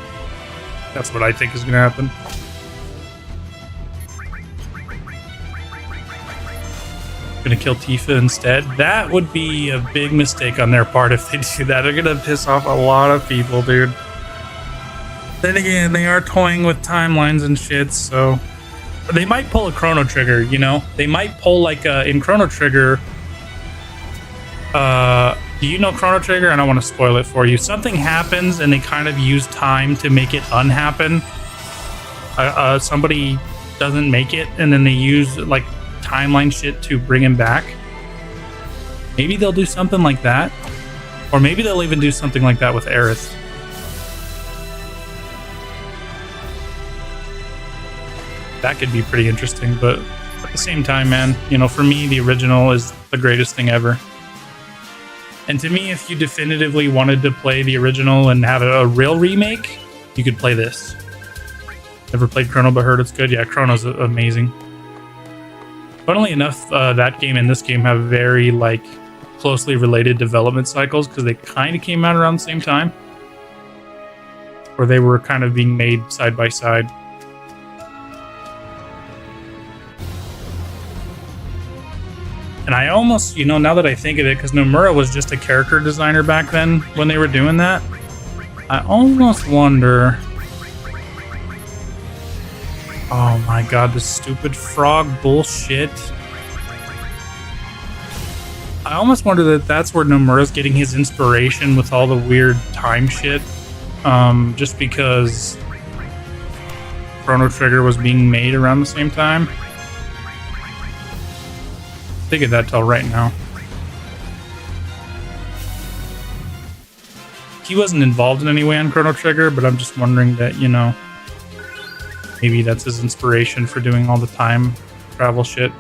That's what I think is gonna happen. Gonna kill Tifa instead. That would be a big mistake on their part if they do that. They're gonna piss off a lot of people, dude. Then again, they are toying with timelines and shit, so they might pull a Chrono Trigger, you know? They might pull like in Chrono Trigger. Do you know Chrono Trigger? I don't want to spoil it for you. Something happens and they kind of use time to make it unhappen. Somebody doesn't make it, and then they use like timeline shit to bring him back. Maybe they'll do something like that, or maybe they'll even do something like that with Aerith. That could be pretty interesting, but at the same time, man, you know, for me, the original is the greatest thing ever. And to me, if you definitively wanted to play the original and have a real remake, you could play this. Never played Chrono but heard it's good. Yeah, Chrono's amazing. Funnily enough, that game and this game have very like closely related development cycles because they kind of came out around the same time, or they were kind of being made side by side. And I almost, you know, now that I think of it, because Nomura was just a character designer back then when they were doing that, I almost wonder... Oh my god, this stupid frog bullshit. I almost wonder that that's where Nomura's getting his inspiration with all the weird time shit. Just because Chrono Trigger was being made around the same time. Figured that till right now. He wasn't involved in any way on Chrono Trigger, but I'm just wondering that, you know, maybe that's his inspiration for doing all the time travel shit.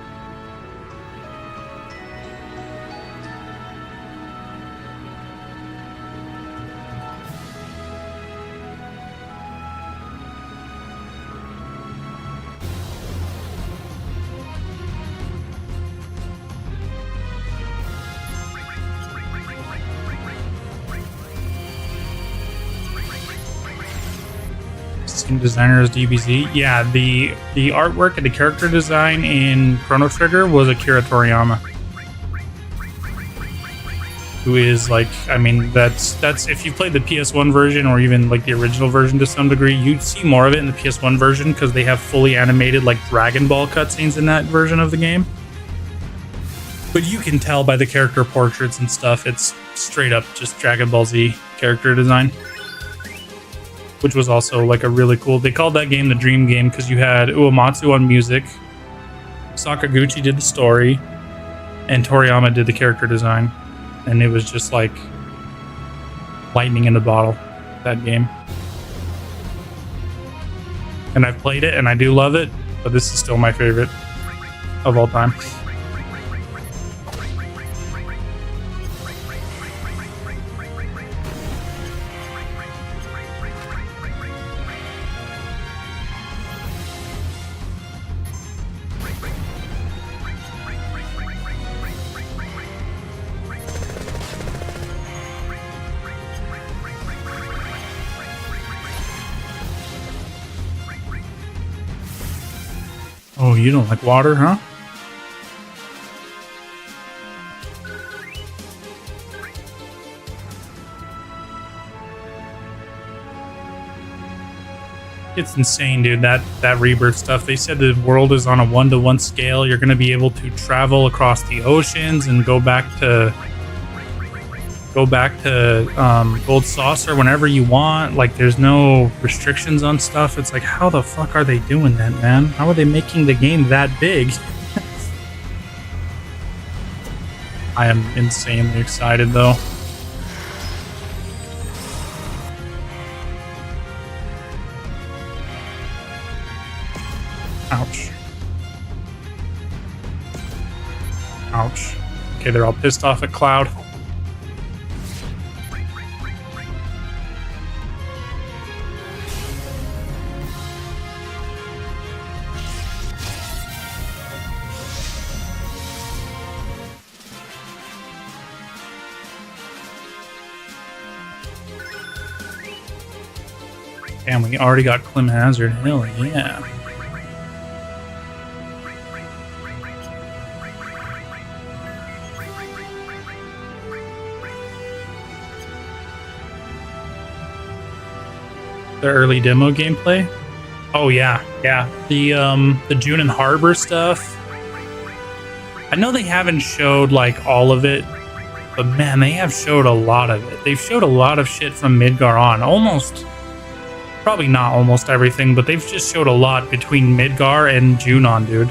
Same designer as DBZ. Yeah, the artwork and the character design in Chrono Trigger was Akira Toriyama, who is like, I mean, that's if you played the PS1 version or even like the original version to some degree, you'd see more of it in the PS1 version because they have fully animated like Dragon Ball cutscenes in that version of the game. But you can tell by the character portraits and stuff, it's straight up just Dragon Ball Z character design, which was also like a really cool. They called that game the Dream Game because you had Uematsu on music, Sakaguchi did the story, and Toriyama did the character design, and it was just like lightning in the bottle, that game. And I've played it and I do love it, but this is still my favorite of all time. Oh, you don't like water, huh? It's insane, dude. That rebirth stuff. They said the world is on a 1-to-1 scale. You're going to be able to travel across the oceans and go back to Gold Saucer whenever you want. Like, there's no restrictions on stuff. It's like, how the fuck are they doing that, man? How are they making the game that big? I am insanely excited, though. Ouch. Ouch. Okay, they're all pissed off at Cloud. Damn, we already got Clem Hazard. Hell yeah. The early demo gameplay? Oh yeah, yeah. The Junin Harbor stuff. I know they haven't showed like all of it, but man, they have showed a lot of it. They've showed a lot of shit from Midgar on. Almost, probably not almost everything, but they've just showed a lot between Midgar and Junon, dude.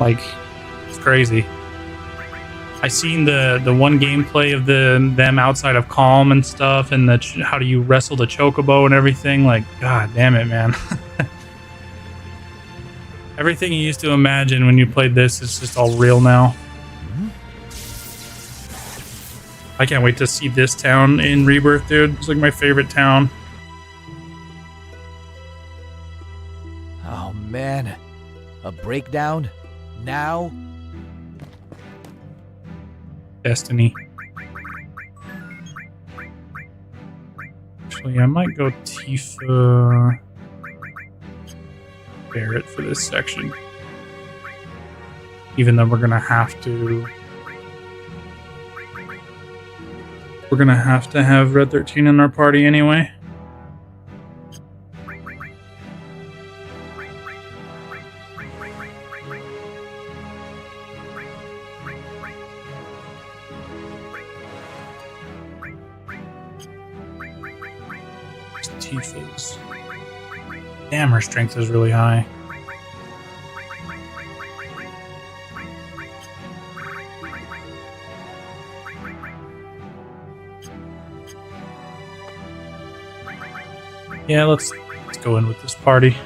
Like, it's crazy. I seen the one gameplay of them outside of Calm and stuff, and how do you wrestle the chocobo and everything. Like, god damn it, man. Everything you used to imagine when you played this is just all real now. I can't wait to see this town in Rebirth, dude. It's like my favorite town. Oh man, a breakdown now? Destiny. Actually, I might go Tifa Barrett for this section. Even though we're gonna have to have Red 13 in our party anyway. Tifa's. Damn, her strength is really high. Yeah, let's go in with this party.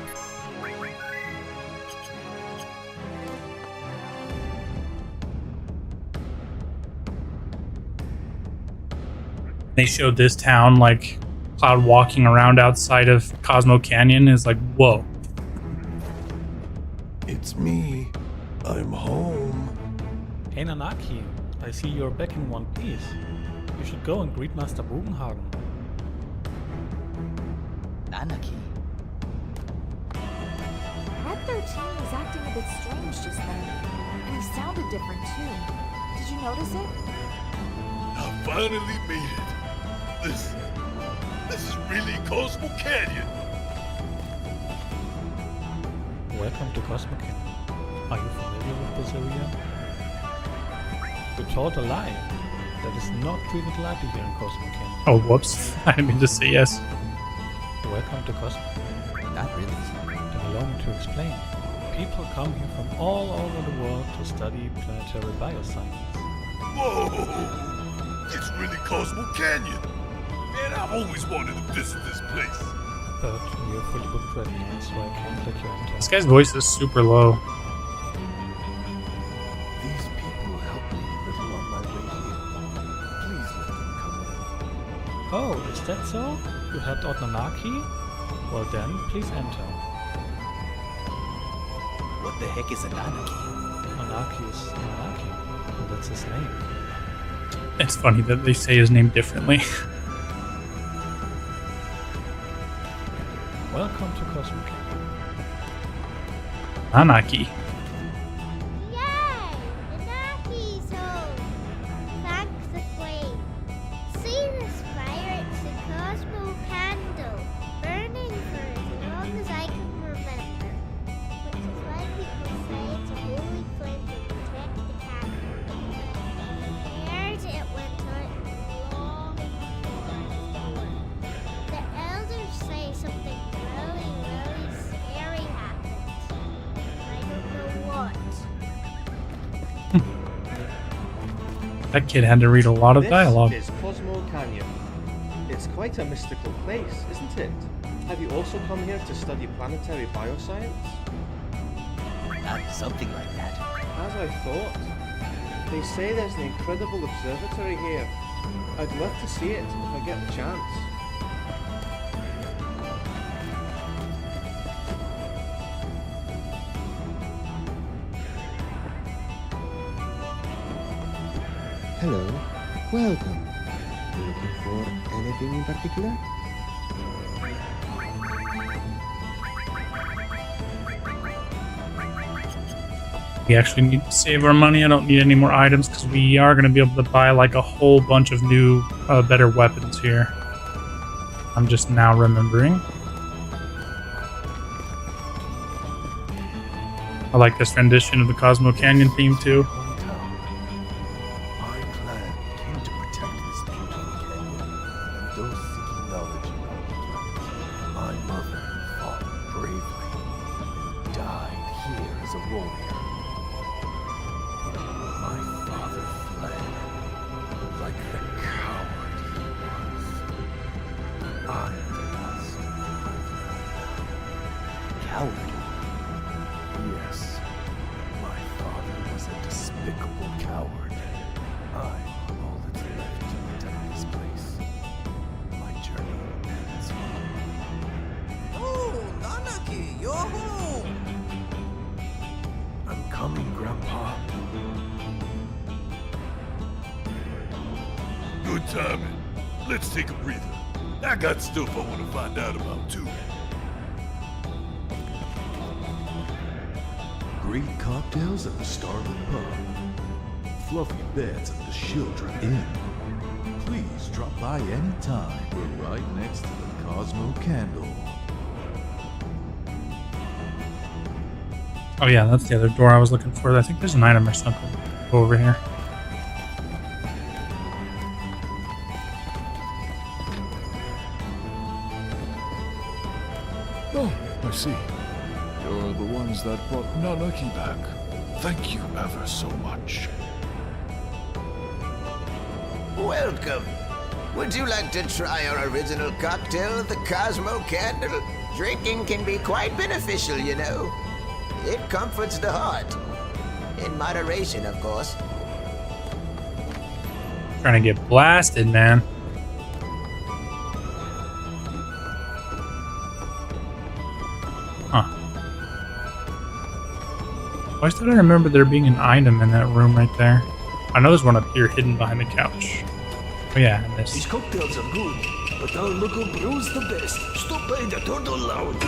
They showed this town like Cloud walking around outside of Cosmo Canyon is like, whoa. It's me. I'm home. Hey Nanaki, I see you're back in one piece. You should go and greet Master Bugenhagen. Nanaki, 13 was acting a bit strange just then, and he sounded different too. Did you notice it? I finally made it. This is really Cosmo Canyon. Welcome to Cosmo Canyon. Are you familiar with this area? You told a lie. That is not treated lightly here in Cosmo Canyon. Oh, whoops. I didn't mean to say yes. Welcome to Cosmo. Not really. Then allow me to explain. People come here from all over the world to study planetary bioscience. Whoa! It's really Cosmo Canyon. Man, I've always wanted to visit this place. But we are fully booked right now, so I can't let you enter. This guy's voice is super low. These people helped me a little on my way here. Please let them come in. Oh, is that so? You helped out Nanaki? Well then, please enter. What the heck is a Nanaki? Nanaki is Nanaki. And that's his name. It's funny that they say his name differently. Welcome to Cosmo Canyon. Nanaki. Yay! Nanaki's home! Thank the flame. See this fire? It's a Cosmo candle, burning for as long as I can remember. Which is why people say it's a holy flame to protect the candle. Years it went out long before. The elders say something really, really scary happened. I don't know what. That kid had to read a lot of dialogue. This is Cosmo Canyon. It's quite a mystical place, isn't it? Have you also come here to study planetary bioscience? Something like that. As I thought. They say there's an incredible observatory here. I'd love to see it if I get the chance. Hello, welcome. You looking for anything in particular? We actually need to save our money. I don't need any more items because we are going to be able to buy like a whole bunch of new, better weapons here. I'm just now remembering. I like this rendition of the Cosmo Canyon theme too. My clan came to protect this beautiful canyon and those seeking knowledge about the planet. My mother fought bravely and died here as a warrior. My father fled like the coward he was. I'm the last. Coward? Yes. My father was a despicable coward. I'm all that's left to protect this place. My journey ends here. Oh, Nanaki, you're home! I'm coming, Grandpa. Good timing. Let's take a breather. I got stuff I want to find out about too. Great cocktails at the Starlit Pub. Fluffy beds at the Children Inn. Please drop by any time. We're right next to the Cosmo Candle. Oh yeah, that's the other door I was looking for. I think there's an item or something. Go over here. Oh, I see. You're the ones that brought Nanaki back. Thank you ever so much. Welcome. Would you like to try our original cocktail, the Cosmo Candle? Drinking can be quite beneficial, you know. It comforts the heart. In moderation, of course. Trying to get blasted, man. Huh. Why thought I remember there being an item in that room right there? I know there's one up here hidden behind the couch. Oh yeah, and this. These cocktails are good, but our local brew's the best. Stop by the Turtle Lounge.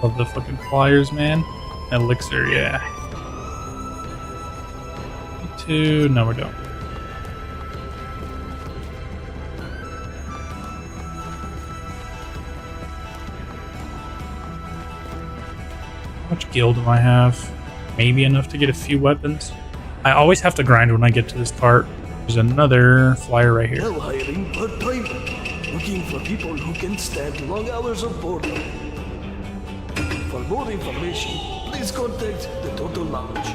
Love the fucking flyers, man. Elixir, yeah. Two, no we don't. How much gil do I have? Maybe enough to get a few weapons. I always have to grind when I get to this part. There's another flyer right here. Hell hiring part-time. Looking for people who can stand long hours of boredom. For more information, please contact the Total Lounge.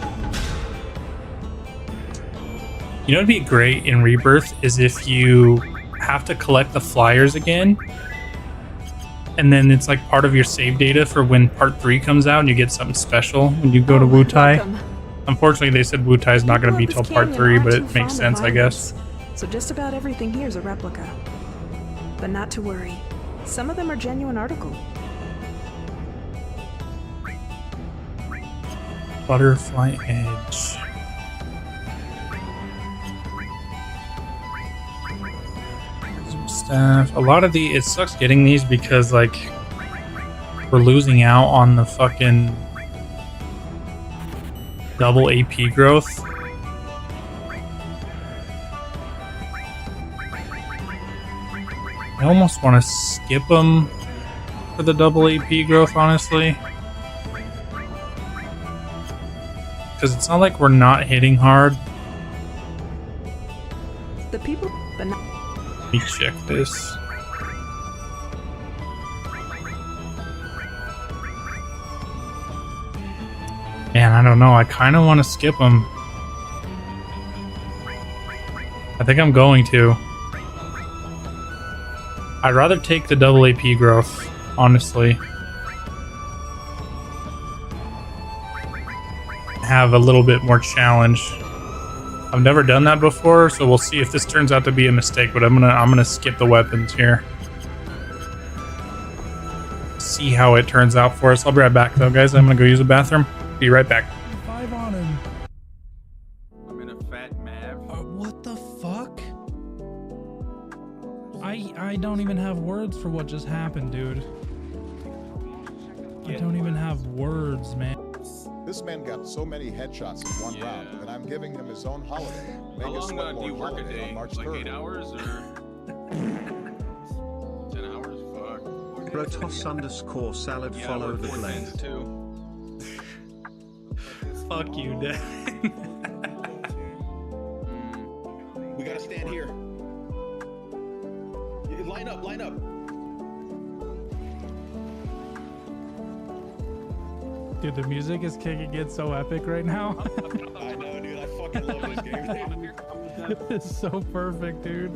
You know what'd be great in Rebirth is if you have to collect the flyers again, and then it's like part of your save data for when part 3 comes out and you get something special when you go to Wutai. Unfortunately, they said Wutai is not going to be till part 3, but it makes sense, I guess. So just about everything here is a replica. But not to worry. Some of them are genuine articles. Butterfly Edge. Staff. A lot of it sucks getting these because like we're losing out on the fucking double AP growth. I almost want to skip them for the double AP growth, honestly. Because it's not like we're not hitting hard. The people, but not. Let me check this. Man, I don't know. I kind of want to skip them. I think I'm going to. I'd rather take the double AP growth, honestly. Have a little bit more challenge. I've never done that before, so we'll see if this turns out to be a mistake, but I'm gonna skip the weapons here. See how it turns out for us. I'll be right back though, guys. I'm gonna go use the bathroom. Be right back. 5 on him. I'm in a fat mav. What the fuck? I don't even have words for what just happened, dude. I don't even have words, man. This man got so many headshots in one round that I'm giving him his own holiday. How long do you work a day? March Like 3rd. 8 hours or 10 hours? Fuck. Protoss_salad Yeah, follow the 4 blade. cents too. Fuck you, Dad. We gotta stand here. Line up, line up. Dude, the music is kicking in so epic right now. I know, dude. I fucking love this game. It's so perfect, dude.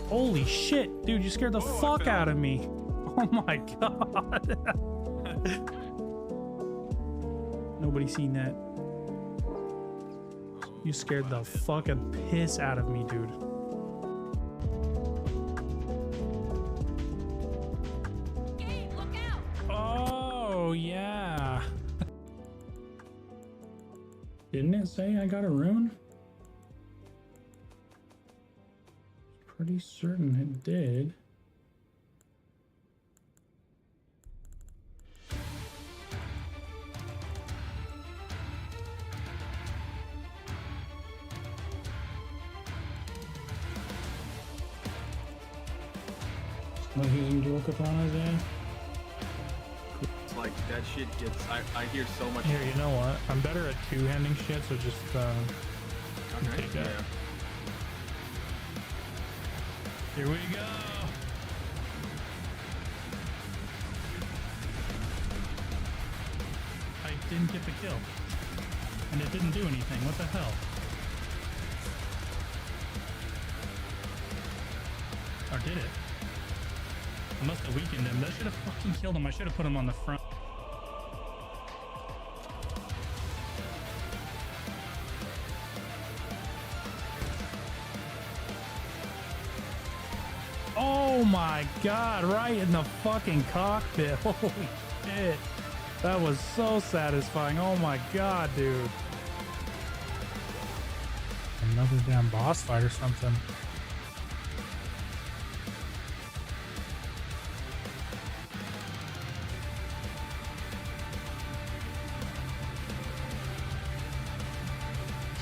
Holy shit, dude, you scared the fuck out of me. Oh my god. Nobody seen that. You scared the fucking piss out of me, dude. Oh, yeah. Didn't it say I got a rune? Pretty certain it did. Not using dual katanas, eh? It's like that shit gets. I hear so much. Here, you know what? I'm better at two-handing shit, so just Okay, take that. yeah. Here we go. I didn't get the kill, and it didn't do anything. What the hell? Or did it? I must have weakened him. That should have fucking killed him. I should have put him on the front. Oh my god, right in the fucking cockpit. Holy shit. That was so satisfying. Oh my god, dude. Another damn boss fight or something.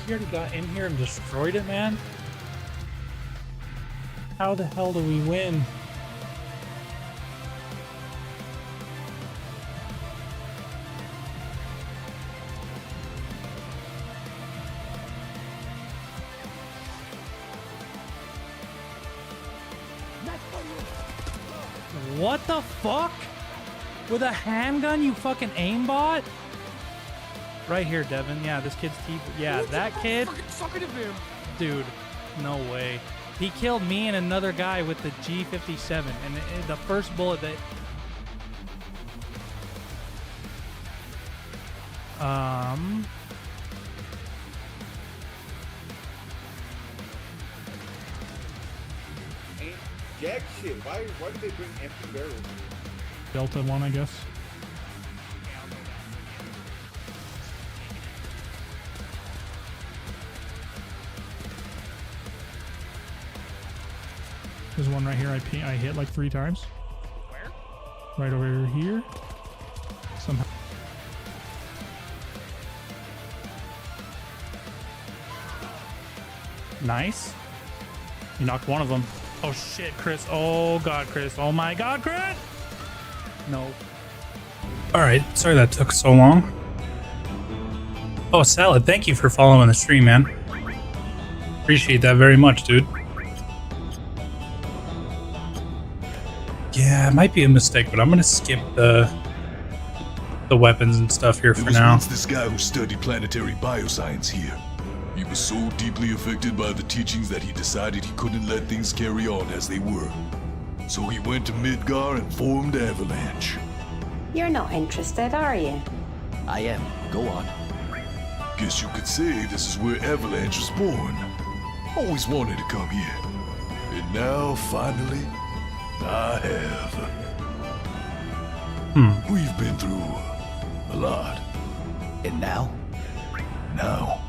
You already got in here and destroyed it, man? How the hell do we win? What the fuck? With a handgun, you fucking aimbot? Right here, Devin. Yeah, this kid's teeth. Yeah, that kid. Dude, no way. He killed me and another guy with the G57, and the first bullet that. Jack shit. Why did they bring empty barrels? Delta 1, I guess. There's one right here I hit like 3 times. Where? Right over here. Somehow. Nice. You knocked one of them. Oh shit, Chris. Oh god, Chris. Oh my god, Chris! No. Alright, sorry that took so long. Oh, Salad, thank you for following the stream, man. Appreciate that very much, dude. Yeah, it might be a mistake, but I'm gonna skip the weapons and stuff here for now. Once this guy who studied planetary bioscience here. He was so deeply affected by the teachings that he decided he couldn't let things carry on as they were. So he went to Midgar and formed Avalanche. You're not interested, are you? I am. Go on. Guess you could say this is where Avalanche was born. Always wanted to come here. And now, finally, I have. We've been through a lot. And now? Now,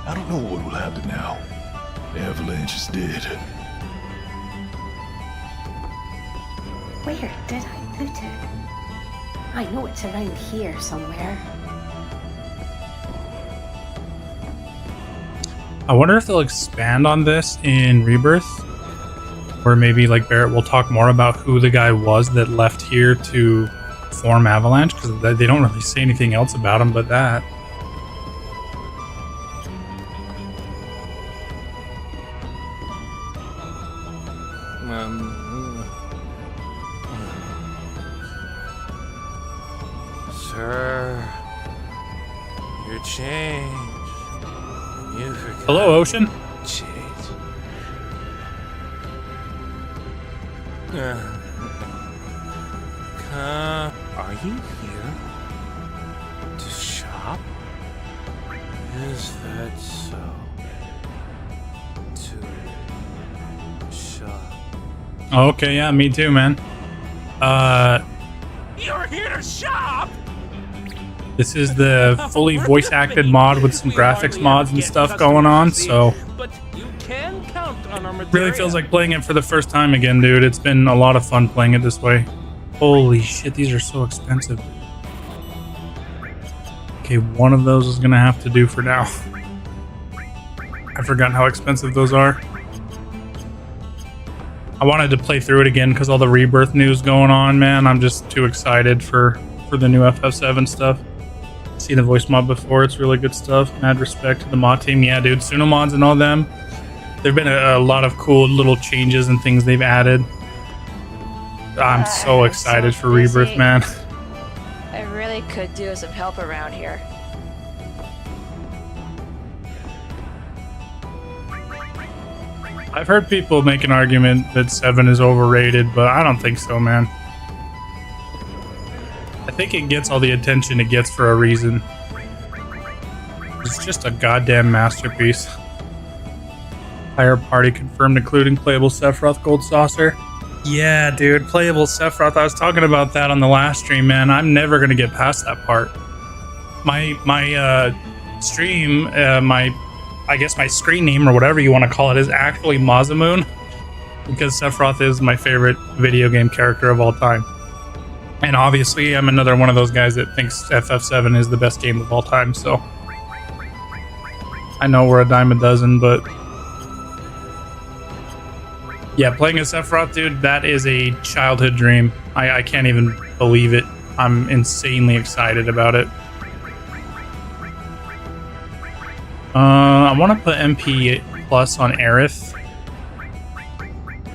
I don't know what will happen now. Avalanche is dead. Where did I put it? I know it's around here somewhere. I wonder if they'll expand on this in Rebirth. Or maybe like Barrett will talk more about who the guy was that left here to form Avalanche, because they don't really say anything else about him but that. Sir, you changed. You forgot. Hello, Ocean. Change. Are you here to shop? Is that so? To shop. Okay, yeah, me too, man. You're here to shop? This is the fully voice acted mod with some graphics mods and stuff going on, so But you can count on our material. really feels like playing it for the first time again, dude. It's been a lot of fun playing it this way. Holy shit, these are so expensive. Okay, one of those is gonna have to do for now. I forgot how expensive those are. I wanted to play through it again because all the Rebirth news going on, man. I'm just too excited for the new FF7 stuff. Seen the voice mod before, it's really good stuff. Mad respect to the mod team. Yeah, dude, Suno mods and all them. There've been a lot of cool little changes and things they've added. I'm so excited for Rebirth, man. I really could do with some help around here. I've heard people make an argument that 7 is overrated, but I don't think so, man. I think it gets all the attention it gets for a reason. It's just a goddamn masterpiece. Entire party confirmed, including playable Sephiroth Gold Saucer. Yeah, dude, playable Sephiroth. I was talking about that on the last stream, man. I'm never gonna get past that part. My stream, I guess my screen name or whatever you want to call it is actually Mazamoon, because Sephiroth is my favorite video game character of all time. And obviously, I'm another one of those guys that thinks FF7 is the best game of all time, so I know we're a dime a dozen, but yeah, playing as Sephiroth, dude, that is a childhood dream. I can't even believe it. I'm insanely excited about it. I want to put MP plus on Aerith.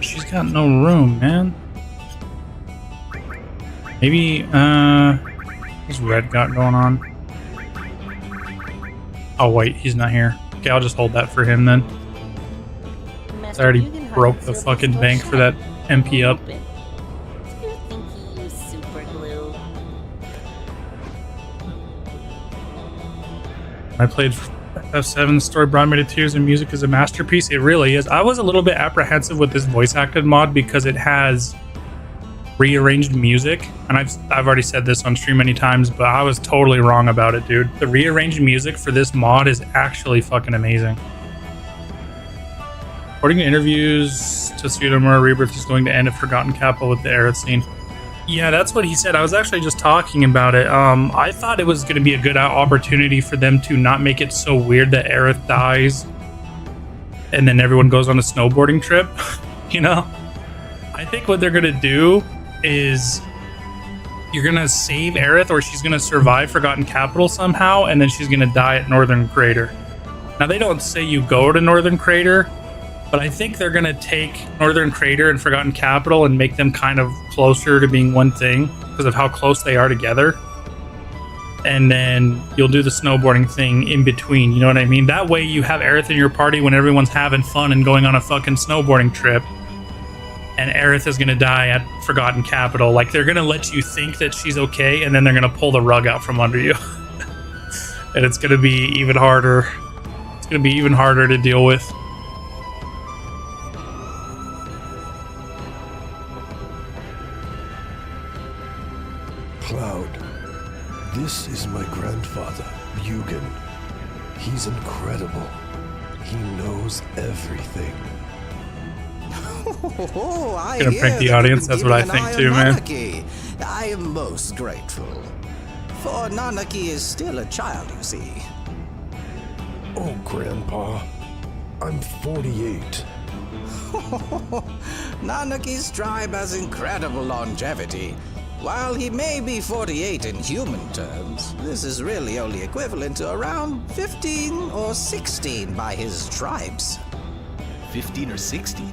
She's got no room, man. Maybe, what's Red got going on? Oh, wait, he's not here. Okay, I'll just hold that for him then. I already broke the fucking bank for that MP up. I played F7. The story brought me to tears, and music is a masterpiece. It really is. I was a little bit apprehensive with this voice acted mod because it has rearranged music, and I've already said this on stream many times, but I was totally wrong about it, dude. The rearranged music for this mod is actually fucking amazing. According to interviews, Tsushima Rebirth is going to end at Forgotten Capital with the Aerith scene. Yeah, that's what he said. I was actually just talking about it. I thought it was going to be a good opportunity for them to not make it so weird that Aerith dies and then everyone goes on a snowboarding trip, you know? I think what they're going to do is you're going to save Aerith, or she's going to survive Forgotten Capital somehow, and then she's going to die at Northern Crater. Now, they don't say you go to Northern Crater, but I think they're going to take Northern Crater and Forgotten Capital and make them kind of closer to being one thing because of how close they are together. And then you'll do the snowboarding thing in between, you know what I mean? That way you have Aerith in your party when everyone's having fun and going on a fucking snowboarding trip. And Aerith is going to die at Forgotten Capital. Like, they're going to let you think that she's okay, and then they're going to pull the rug out from under you. And it's going to be even harder. It's going to be even harder to deal with. Cloud, this is my grandfather, Bugan. He's incredible. He knows everything. I Gonna prank the audience, that's what I think too, man. I am most grateful. For Nanaki is still a child, you see. Oh, Grandpa, I'm 48. Nanaki's tribe has incredible longevity. While he may be 48 in human terms, this is really only equivalent to around 15 or 16 by his tribes. 15 or 16?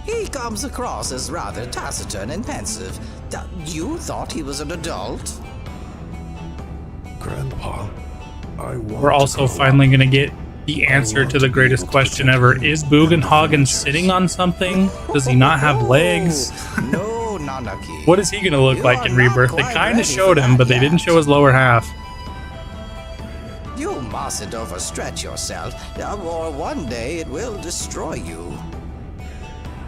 He comes across as rather taciturn and pensive. You thought he was an adult? Grandpa, We're also finally going to get the answer to the greatest question ever. Is Bugenhagen sitting on something? Does he not have legs? No, Nanaki. What is he going to look like in Rebirth? They kind of showed him, but they didn't show his lower half. You mustn't overstretch yourself, or one day it will destroy you.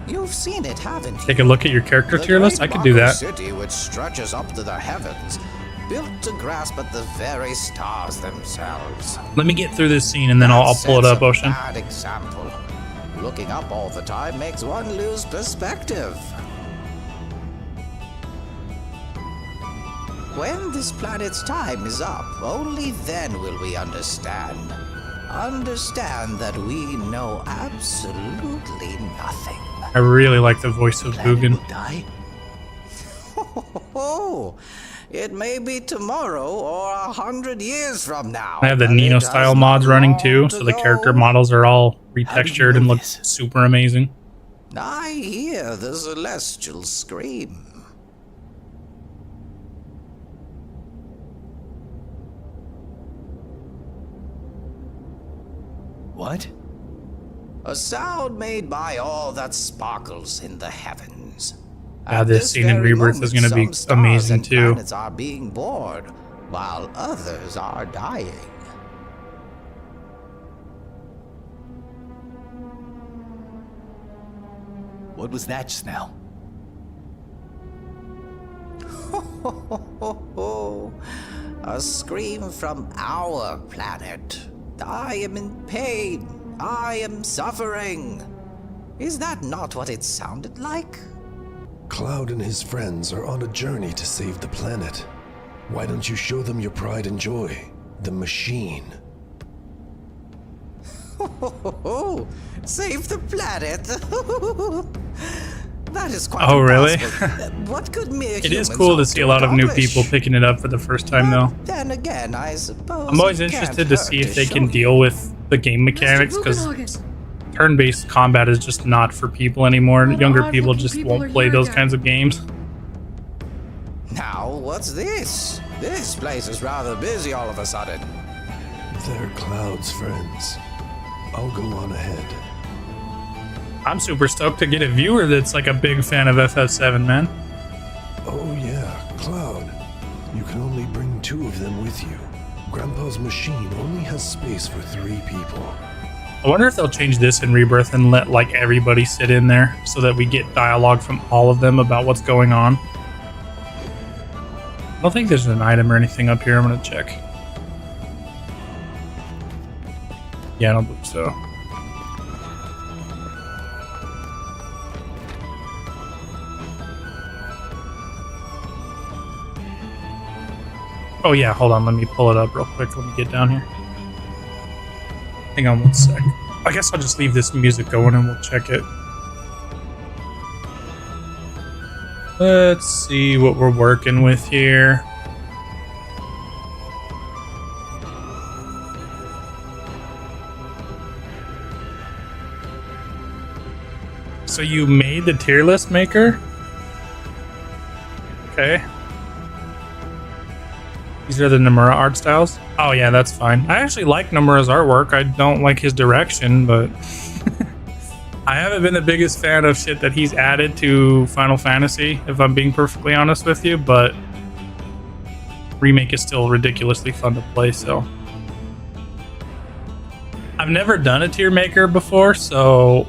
You've seen it, haven't you? Take a look at your character tier list. I could do that. City which stretches up to the heavens, built to grasp at the very stars themselves. Let me get through this scene and then I'll pull it up, Ocean. Bad example. Looking up all the time makes one lose perspective. When this planet's time is up, only then will we understand. Understand that we know absolutely nothing. I really like the voice of Bugen. Oh, it may be tomorrow or 100 years from now. I have the Nino style mods running too, so the character models are all retextured and look super amazing. I hear the celestial scream. What? A sound made by all that sparkles in the heavens. Yeah, this scene in Rebirth is going to be amazing too. Planets are being born, while others are dying. What was that just now? A scream from our planet. I am in pain. I am suffering. Is that not what it sounded like? Cloud and his friends are on a journey to save the planet. Why don't you show them your pride and joy? The machine. Save the planet. That is quite Oh, really? What could mere It is humans cool to hope see a lot of new accomplish? people picking it up for the first time, though. Then again, I suppose I'm always it can't interested to hurt see if they show can deal with the game mechanics, because turn-based combat is just not for people anymore. Younger people just won't play those kinds of games. Now, what's this? This place is rather busy all of a sudden. They're Cloud's friends. I'll go on ahead. I'm super stoked to get a viewer that's like a big fan of FF7, man. Oh yeah, Cloud. You can only bring 2 of them with you. Grandpa's machine only has space for 3 people. I wonder if they'll change this in Rebirth and let like everybody sit in there so that we get dialogue from all of them about what's going on. I don't think there's an item or anything up here. I'm gonna check. Yeah, I don't believe so. Oh yeah, hold on, let me pull it up real quick. Let me get down here. Hang on one sec. I guess I'll just leave this music going and we'll check it. Let's see what we're working with here. So you made the tier list maker? Okay. These are the Nomura art styles? Oh yeah, that's fine. I actually like Nomura's artwork. I don't like his direction, but I haven't been the biggest fan of shit that he's added to Final Fantasy, if I'm being perfectly honest with you, but Remake is still ridiculously fun to play, so. I've never done a tier maker before, so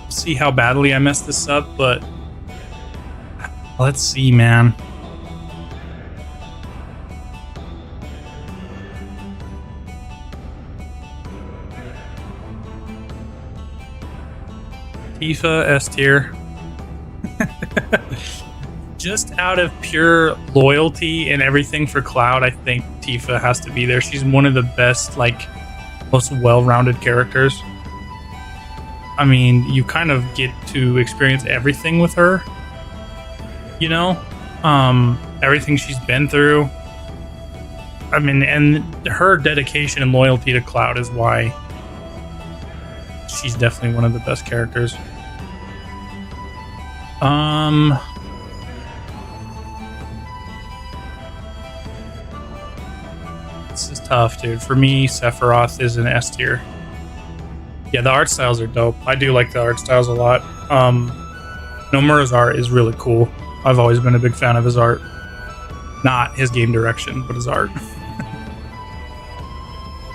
see how badly I messed this up, but let's see, man. Tifa S tier. Just out of pure loyalty and everything for Cloud, I think Tifa has to be there. She's one of the best, like, most well-rounded characters. I mean, you kind of get to experience everything with her. You know? Everything she's been through. I mean, and her dedication and loyalty to Cloud is why she's definitely one of the best characters. This is tough, dude. For me, Sephiroth is an S tier. Yeah, the art styles are dope. I do like the art styles a lot. Nomura's art is really cool. I've always been a big fan of his art. Not his game direction, but his art.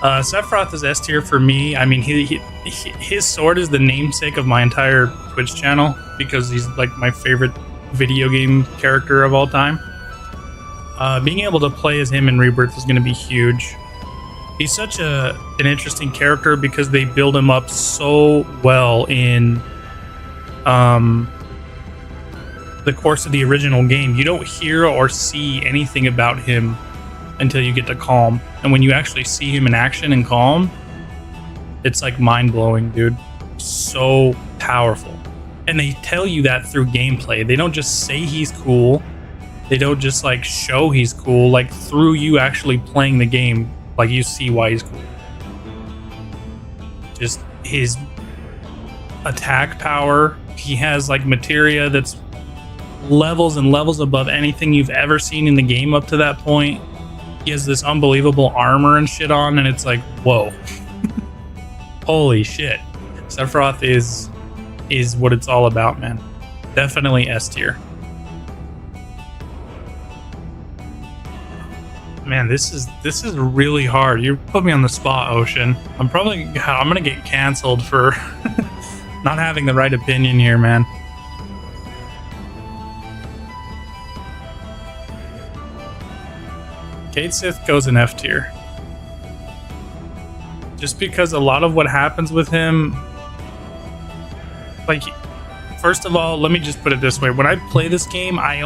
Sephiroth is S tier for me. I mean, his sword is the namesake of my entire Twitch channel because he's like my favorite video game character of all time. Being able to play as him in Rebirth is going to be huge. He's such an interesting character because they build him up so well in the course of the original game. You don't hear or see anything about him until you get to Calm, and when you actually see him in action in Calm, it's like mind-blowing, dude. So powerful. And they tell you that through gameplay. They don't just say he's cool, they don't just like show he's cool. Like through you actually playing the game, like you see why he's cool. Just his attack power, he has like materia that's levels and levels above anything you've ever seen in the game up to that point. He has this unbelievable armor and shit on, and it's like, whoa. Holy shit. Sephiroth is what it's all about, man. Definitely S tier. Man, this is really hard. You put me on the spot, Ocean. I'm gonna get canceled for not having the right opinion here, man. Cait Sith goes in F tier. Just because a lot of what happens with him, like, first of all, let me just put it this way. When I play this game, I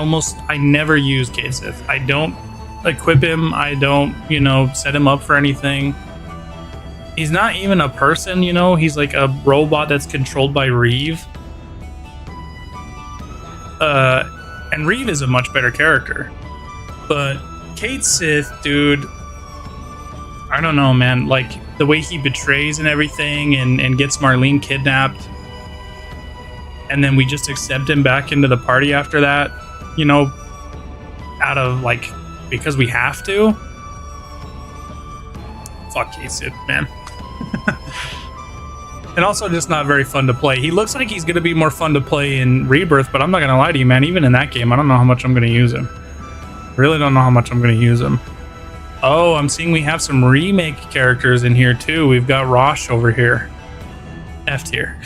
never use Cait Sith. I don't equip him. I don't, set him up for anything. He's not even a person, you know? He's like a robot that's controlled by Reeve. And Reeve is a much better character. But Cait Sith, dude, I don't know, man. Like, the way he betrays and everything and gets Marlene kidnapped. And then we just accept him back into the party after that, you know, out of, like, because we have to. Fuck Cait Sith, man. And also just not very fun to play. He looks like he's going to be more fun to play in Rebirth, but I'm not going to lie to you, man. Even in that game, I don't know how much I'm going to use him. Really don't know how much I'm going to use him. Oh, I'm seeing we have some remake characters in here, too. We've got Rosh over here. F tier.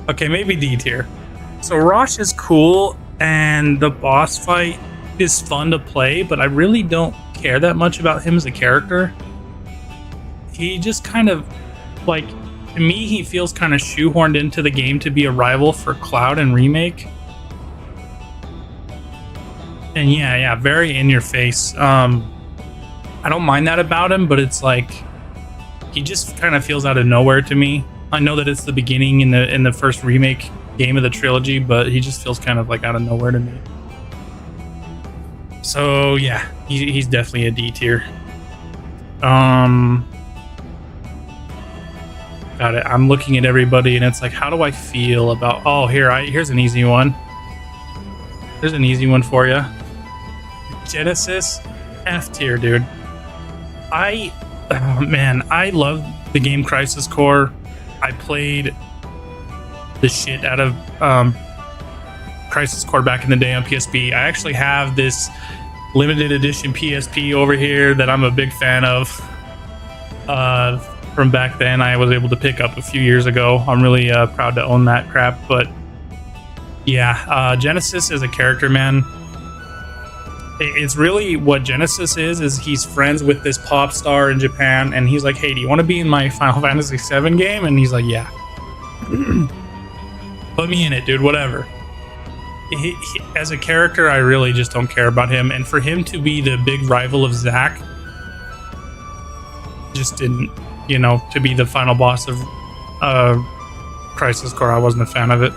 Okay, maybe D tier. So Rosh is cool, and the boss fight is fun to play, but I really don't care that much about him as a character. He just kind of, like, to me, he feels kind of shoehorned into the game to be a rival for Cloud and Remake. And yeah, very in your face. I don't mind that about him, but it's like, he just kind of feels out of nowhere to me. I know that it's the beginning in the first Remake game of the trilogy, but he just feels kind of like out of nowhere to me. So yeah, he's definitely a D tier. Got it. I'm looking at everybody, and it's like, how do I feel about? Oh, here's an easy one. There's an easy one for you. Genesis, F tier, dude. I love the game Crisis Core. I played the shit out of Crisis Core back in the day on PSP. I actually have this limited edition PSP over here that I'm a big fan of. From back then, I was able to pick up a few years ago. I'm really proud to own that crap. But yeah, Genesis as a character, man. It's really what Genesis is he's friends with this pop star in Japan, and he's like, hey, do you want to be in my Final Fantasy VII game? And he's like, yeah. Put me in it, dude, whatever. As a character, I really just don't care about him. And for him to be the big rival of Zack, just didn't, you know, to be the final boss of Crisis Core, I wasn't a fan of it.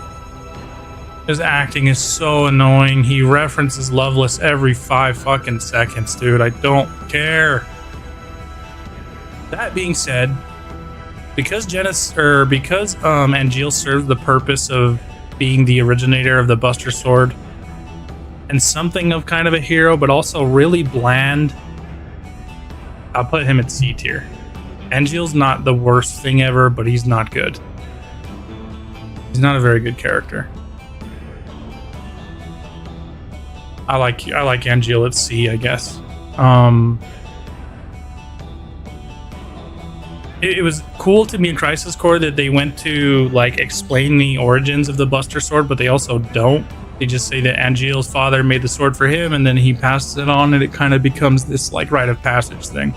His acting is so annoying. He references Loveless every 5 fucking seconds, dude. I don't care. That being said, because Angeal serves the purpose of being the originator of the Buster Sword and something of kind of a hero, but also really bland, I'll put him at C tier. Angeal's not the worst thing ever, but he's not good. He's not a very good character. I like Angeal at C, I guess. It was cool to me in Crisis Core that they went to like explain the origins of the Buster Sword, but they also don't. They just say that Angeal's father made the sword for him, and then he passes it on, and it kind of becomes this like rite of passage thing.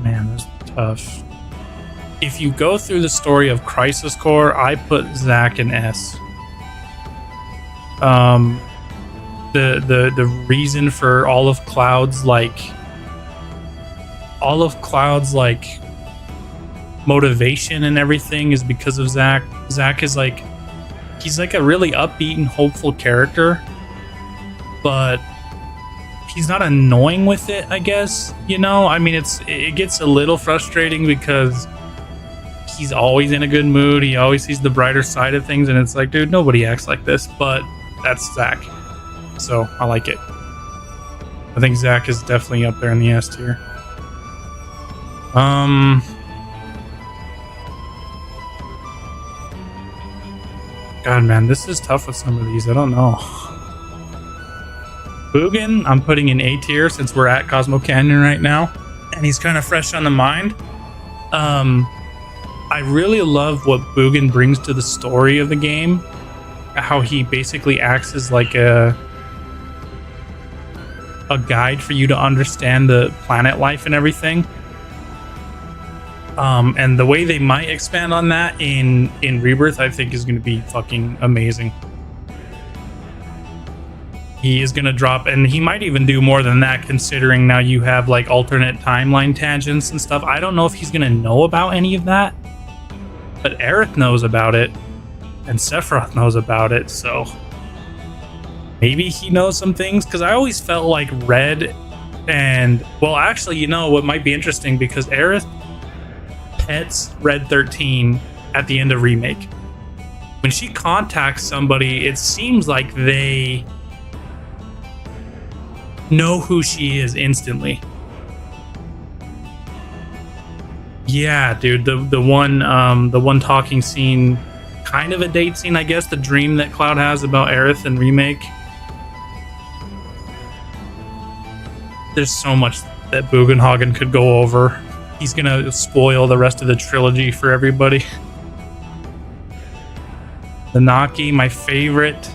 Man, that's tough. If you go through the story of Crisis Core, I put Zack in S. The reason for all of Cloud's motivation and everything is because of Zack. Zack is like, he's like a really upbeat and hopeful character, but he's not annoying with it, I guess. You know, I mean, it gets a little frustrating because he's always in a good mood. He always sees the brighter side of things, and it's like, dude, nobody acts like this, but that's Zack. So I like it. I think Zack is definitely up there in the S tier. God, man, this is tough with some of these. I don't know. Bugin, I'm putting in A tier since we're at Cosmo Canyon right now, and he's kind of fresh on the mind. I really love what Bugin brings to the story of the game. How he basically acts as like a guide for you to understand the planet life and everything. And the way they might expand on that in Rebirth, I think is going to be fucking amazing. he is going to drop, and he might even do more than that, considering now you have like alternate timeline tangents and stuff. I don't know if he's going to know about any of that, but Aerith knows about it and Sephiroth knows about it, so maybe he knows some things, because I always felt like Red and, well, actually, you know what might be interesting, because Aerith pets Red 13 at the end of Remake. When she contacts somebody, it seems like they know who she is instantly. Yeah, dude, the one talking scene, kind of a date scene, I guess, the dream that Cloud has about Aerith in Remake. There's so much that Bugenhagen could go over. He's gonna spoil the rest of the trilogy for everybody. The Naki, my favorite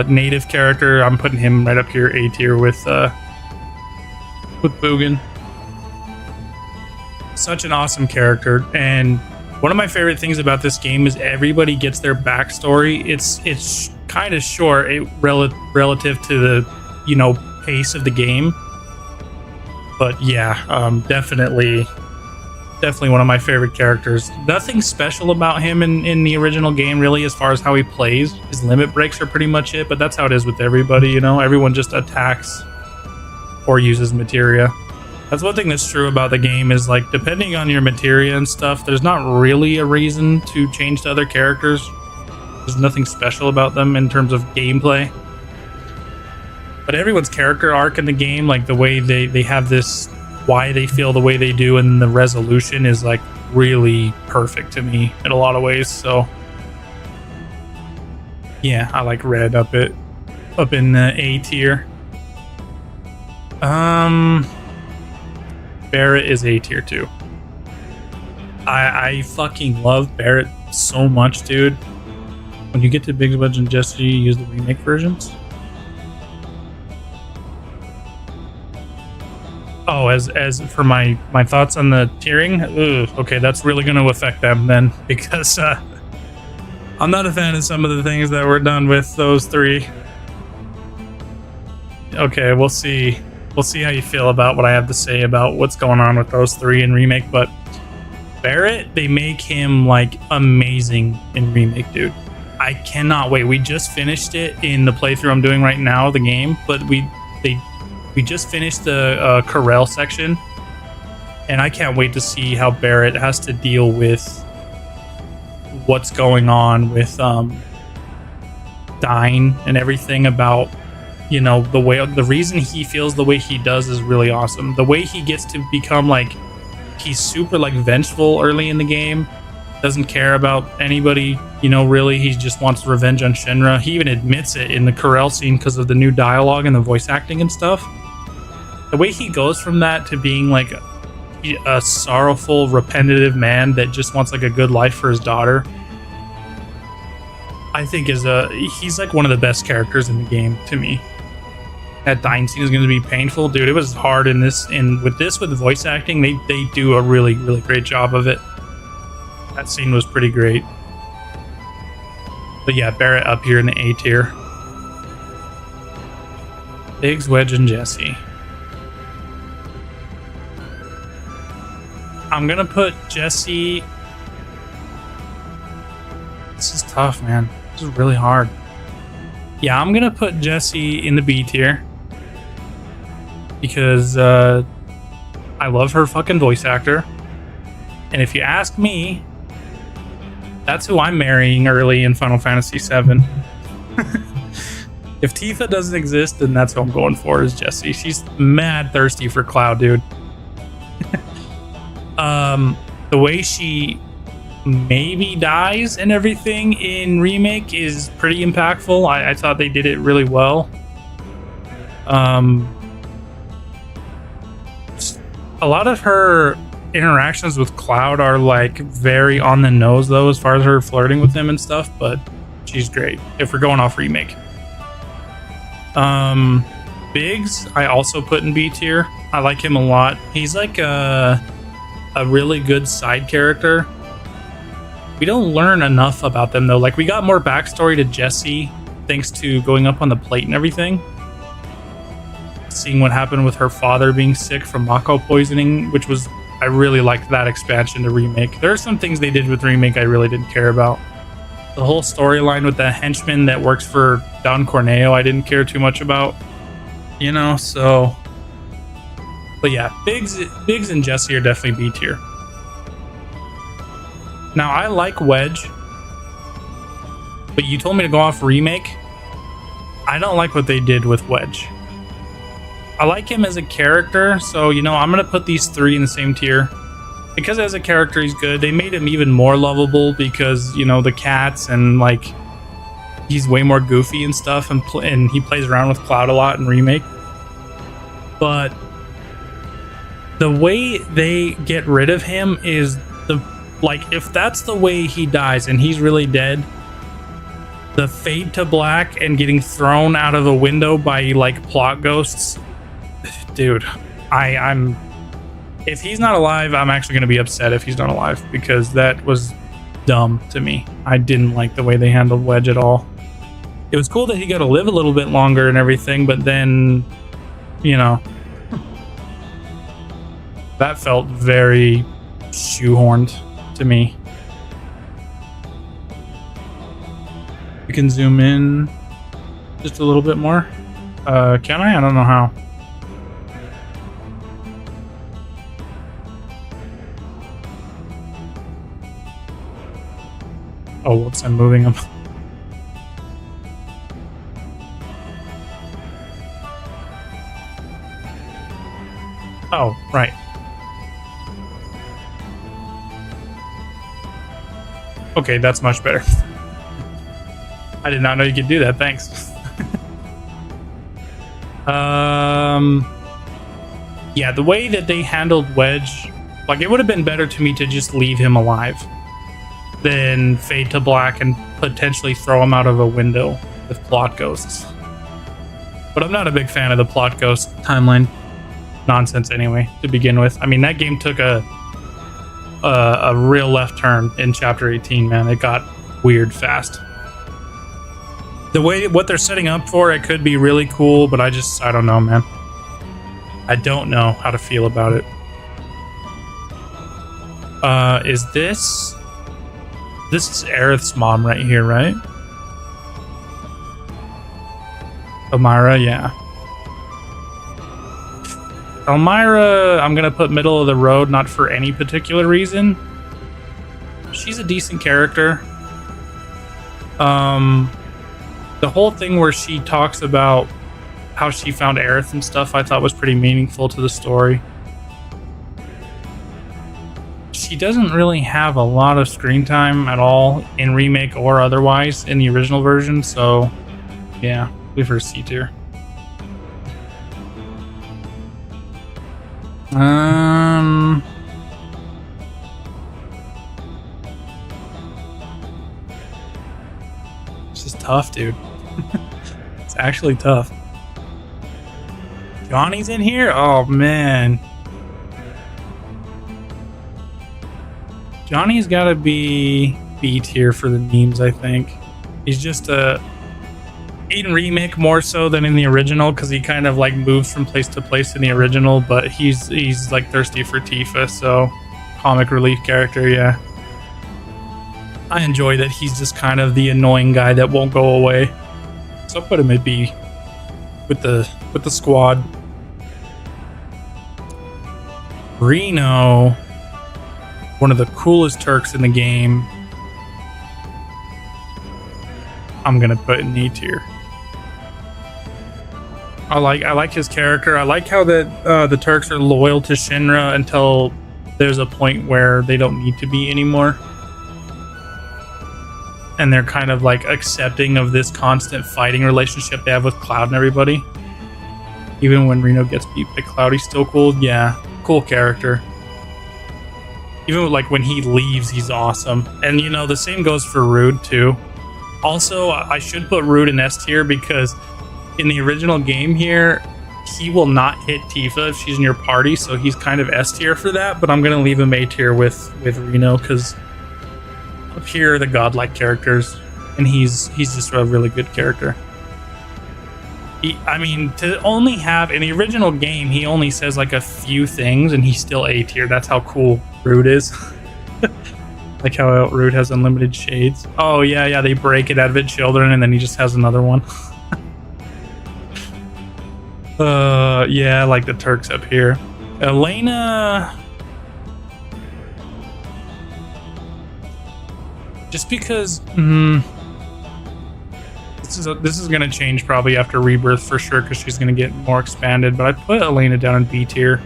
native character. I'm putting him right up here, A tier with Bugen. Such an awesome character, and one of my favorite things about this game is everybody gets their backstory. It's kind of short relative to the, you know, pace of the game, but yeah, definitely one of my favorite characters. Nothing special about him in the original game, really, as far as how he plays. His limit breaks are pretty much it, but that's how it is with everybody, you know? Everyone just attacks or uses materia. That's one thing that's true about the game, is like, depending on your materia and stuff, there's not really a reason to change to other characters. There's nothing special about them in terms of gameplay. But everyone's character arc in the game, like the way they have this, why they feel the way they do, and the resolution is like really perfect to me in a lot of ways. So yeah, I like Red up in the A tier. Barrett is A tier too. I fucking love Barrett so much, dude. When you get to Big Wedge and Jesse, you use the remake versions. Oh, as for my thoughts on the tiering, okay, that's really going to affect them then, because I'm not a fan of some of the things that were done with those three. Okay, we'll see how you feel about what I have to say about what's going on with those three in Remake. But Barrett, they make him like amazing in Remake, dude. I cannot wait. We just finished it in the playthrough I'm doing right now, the game, but we just finished the Corel section, and I can't wait to see how Barrett has to deal with what's going on with Dyne and everything about, you know, the reason he feels the way he does is really awesome. The way he gets to become like, he's super like vengeful early in the game, doesn't care about anybody, you know, really. He just wants revenge on Shinra. He even admits it in the Corel scene because of the new dialogue and the voice acting and stuff. The way he goes from that to being like a sorrowful, repetitive man that just wants like a good life for his daughter, I think he's like one of the best characters in the game to me. That Dyne scene is going to be painful, dude. It was hard in this, and with voice acting, they do a really, really great job of it. That scene was pretty great. But yeah, Barrett up here in the A tier. Biggs, Wedge, and Jesse. I'm gonna put Jesse. This is tough, man. This is really hard. Yeah, I'm gonna put Jesse in the B tier because I love her fucking voice actor. And if you ask me, that's who I'm marrying early in Final Fantasy VII. If Tifa doesn't exist, then that's who I'm going for, is Jessie. She's mad thirsty for Cloud, dude. The way she maybe dies and everything in Remake is pretty impactful. I thought they did it really well. A lot of her interactions with Cloud are like very on the nose though, as far as her flirting with him and stuff, but she's great if we're going off Remake. Biggs, I also put in B tier. I like him a lot. He's like a really good side character. We don't learn enough about them though. Like, we got more backstory to Jesse thanks to going up on the plate and everything. Seeing what happened with her father being sick from Mako poisoning, which was, I really liked that expansion to Remake. There are some things they did with Remake I really didn't care about. The whole storyline with the henchman that works for Don Corneo, I didn't care too much about. You know, so... But yeah, Biggs and Jesse are definitely B tier. Now, I like Wedge, but you told me to go off Remake. I don't like what they did with Wedge. I like him as a character, so, you know, I'm going to put these three in the same tier. Because as a character, he's good. They made him even more lovable because, you know, the cats and, like, he's way more goofy and stuff, and he plays around with Cloud a lot in Remake. But the way they get rid of him is like, if that's the way he dies and he's really dead, the fade to black and getting thrown out of a window by, like, plot ghosts, dude, I'm if he's not alive, I'm actually going to be upset if he's not alive, because that was dumb to me. I didn't like the way they handled Wedge at all. It was cool that he got to live a little bit longer and everything, but then, you know, that felt very shoehorned to me. You can zoom in just a little bit more. Can I? I don't know how. Oh, whoops, I'm moving them. Oh, right. Okay, that's much better. I did not know you could do that, thanks. Yeah, the way that they handled Wedge, like, it would have been better to me to just leave him alive than fade to black and potentially throw him out of a window with plot ghosts. But I'm not a big fan of the plot ghost timeline nonsense anyway, to begin with. I mean, that game took a real left turn in chapter 18, man. It got weird fast. The way what they're setting up for it could be really cool, but I don't know, man. I don't know how to feel about it. Is this is Aerith's mom right here, right? Elmira, yeah. Elmira, I'm gonna put middle of the road, not for any particular reason. She's a decent character. The whole thing where she talks about how she found Aerith and stuff, I thought was pretty meaningful to the story. She doesn't really have a lot of screen time at all in Remake or otherwise in the original version, so yeah, leave her C tier. This is tough, dude. It's actually tough. Johnny's in here? Oh, man. Johnny's gotta be B tier for the memes, I think. He's just in Remake more so than in the original, because he kind of like moves from place to place in the original, but he's like thirsty for Tifa, so comic relief character, yeah. I enjoy that he's just kind of the annoying guy that won't go away. So I'll put him at B with the squad. Reno, one of the coolest Turks in the game. I'm gonna put in E tier. I like his character. I like how that the Turks are loyal to Shinra until there's a point where they don't need to be anymore. And they're kind of like accepting of this constant fighting relationship they have with Cloud and everybody. Even when Reno gets beat by Cloud, he's still cool. Yeah, cool character. Even like when he leaves, he's awesome. And you know, the same goes for Rude too. Also, I should put Rude in S tier because in the original game here, he will not hit Tifa if she's in your party, so he's kind of S tier for that, but I'm gonna leave him A tier with Reno because up here are the godlike characters. and he's just a really good character. I mean, to only have in the original game, he only says like a few things, and he's still A tier. That's how cool Rude is. Like how Rude has unlimited shades. Oh yeah, they break it out of its children, and then he just has another one. Yeah, like the Turks up here. Elena, just because. This is gonna change probably after Rebirth for sure, because she's gonna get more expanded. But I put Elena down in B tier.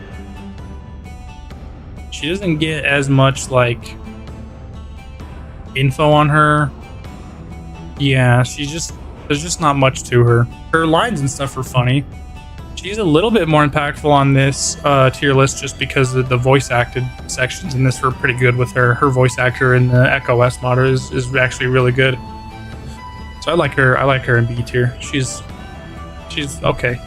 She doesn't get as much like info on her. Yeah, there's just not much to her. Her lines and stuff are funny. She's a little bit more impactful on this tier list just because the voice acted sections in this were pretty good with her. Her voice actor in the ECHO-S mod is actually really good. So I like her in B tier. She's okay.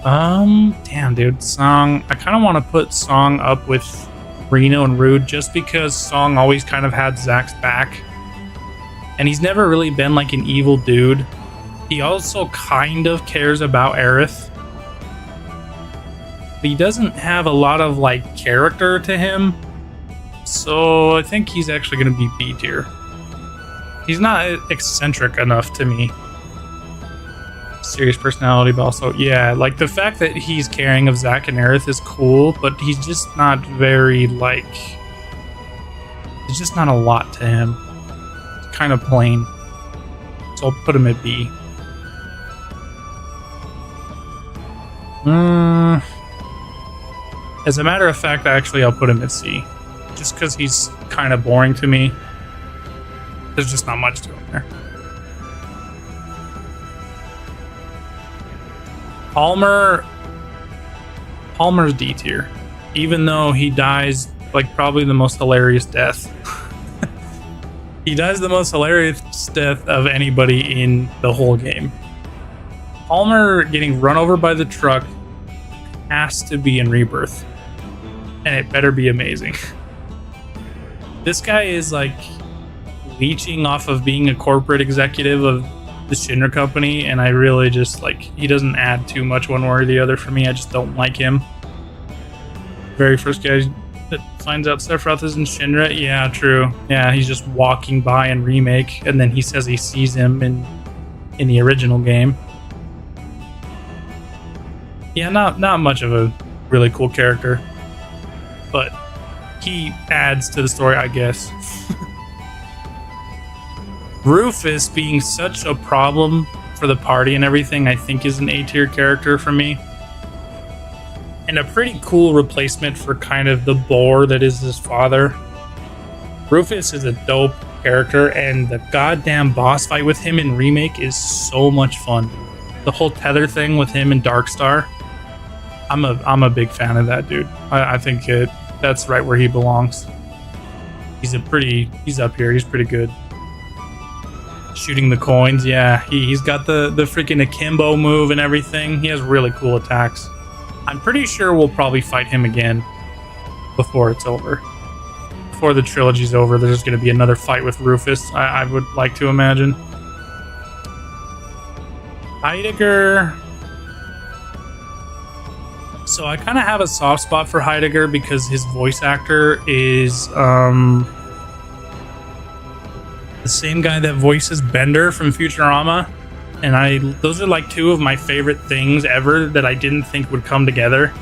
Damn, dude, Song. I kind of want to put Song up with Reno and Rude just because Song always kind of had Zack's back, and he's never really been like an evil dude. He also kind of cares about Aerith, but he doesn't have a lot of like character to him. So I think he's actually going to be B tier. He's not eccentric enough to me. Serious personality, but also, yeah, like the fact that he's caring of Zack and Aerith is cool, but he's just not very, like, there's just not a lot to him. It's kind of plain. So I'll put him at B. As a matter of fact, actually, I'll put him at C. Just because he's kind of boring to me. There's just not much to him there. Palmer's D tier, even though he dies like probably the most hilarious death. He dies the most hilarious death of anybody in the whole game. Palmer getting run over by the truck has to be in Rebirth, and it better be amazing. This guy is like leeching off of being a corporate executive of the Shinra company, and I really just like, he doesn't add too much one way or the other for me. I just don't like him. Very first guy that finds out Sephiroth is in Shinra. Yeah, true. Yeah, he's just walking by in Remake, and then he says he sees him in the original game. Yeah, not much of a really cool character, but he adds to the story, I guess. Rufus being such a problem for the party and everything, I think is an A tier character for me. And a pretty cool replacement for kind of the bore that is his father. Rufus is a dope character, and the goddamn boss fight with him in Remake is so much fun. The whole tether thing with him and Darkstar. I'm a big fan of that dude. I think that's right where he belongs. He's up here. He's pretty good. Shooting the coins, yeah. He's got the freaking akimbo move and everything. He has really cool attacks. I'm pretty sure we'll probably fight him again before it's over. Before the trilogy's over, there's going to be another fight with Rufus, I would like to imagine. Heidegger. So I kind of have a soft spot for Heidegger because his voice actor is the same guy that voices Bender from Futurama, and those are like two of my favorite things ever that I didn't think would come together.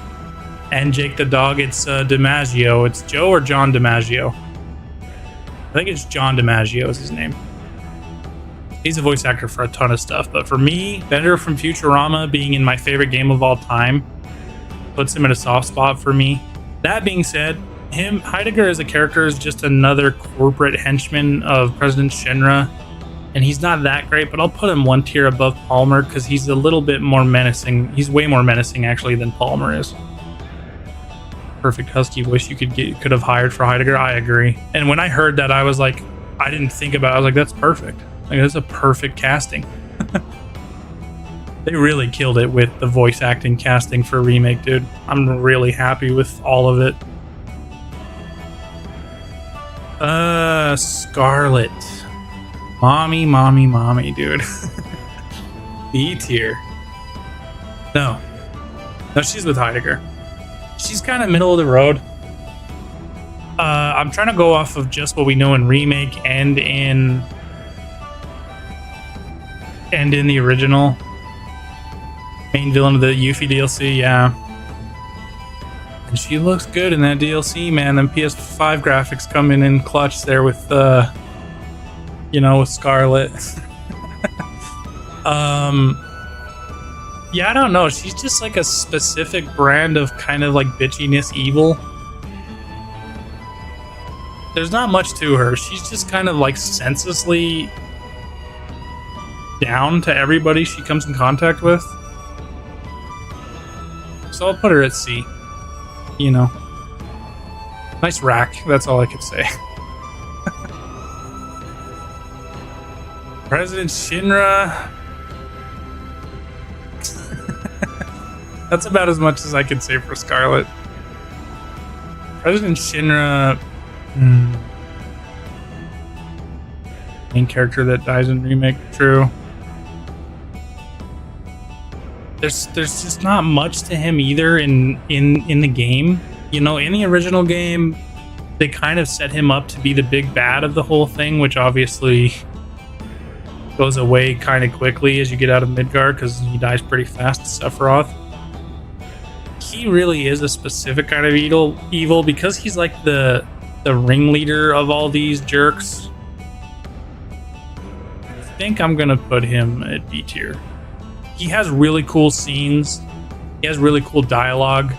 And Jake the dog, it's DiMaggio. It's Joe or John DiMaggio. I think it's John DiMaggio is his name. He's a voice actor for a ton of stuff, but for me, Bender from Futurama being in my favorite game of all time puts him in a soft spot for me. That being said, Heidegger as a character is just another corporate henchman of President Shinra, and he's not that great, but I'll put him one tier above Palmer because he's a little bit more menacing. He's way more menacing actually than Palmer is. Perfect husky voice you could have hired for Heidegger. I agree. And when I heard that, I was like, I didn't think about it. I was like, that's perfect. Like, that's a perfect casting. They really killed it with the voice acting casting for Remake, dude. I'm really happy with all of it. Scarlet. Mommy, dude. B tier. No, she's with Heidegger. She's kind of middle of the road. I'm trying to go off of just what we know in remake and in the original. Main villain of the Yuffie DLC, yeah. And she looks good in that DLC, man. Them PS5 graphics coming in clutch there with with Scarlet. Yeah, I don't know. She's just like a specific brand of kind of like bitchiness evil. There's not much to her. She's just kind of like senselessly down to everybody she comes in contact with. So I'll put her at C. Nice rack. That's all I could say. President Shinra. That's about as much as I could say for Scarlet. President Shinra. Main character that dies in remake. True. There's just not much to him either in the game. In the original game, they kind of set him up to be the big bad of the whole thing, which obviously goes away kind of quickly as you get out of Midgard because he dies pretty fast to Sephiroth. He really is a specific kind of evil because he's like the ringleader of all these jerks. I think I'm gonna put him at B tier. He has really cool scenes. He has really cool dialogue.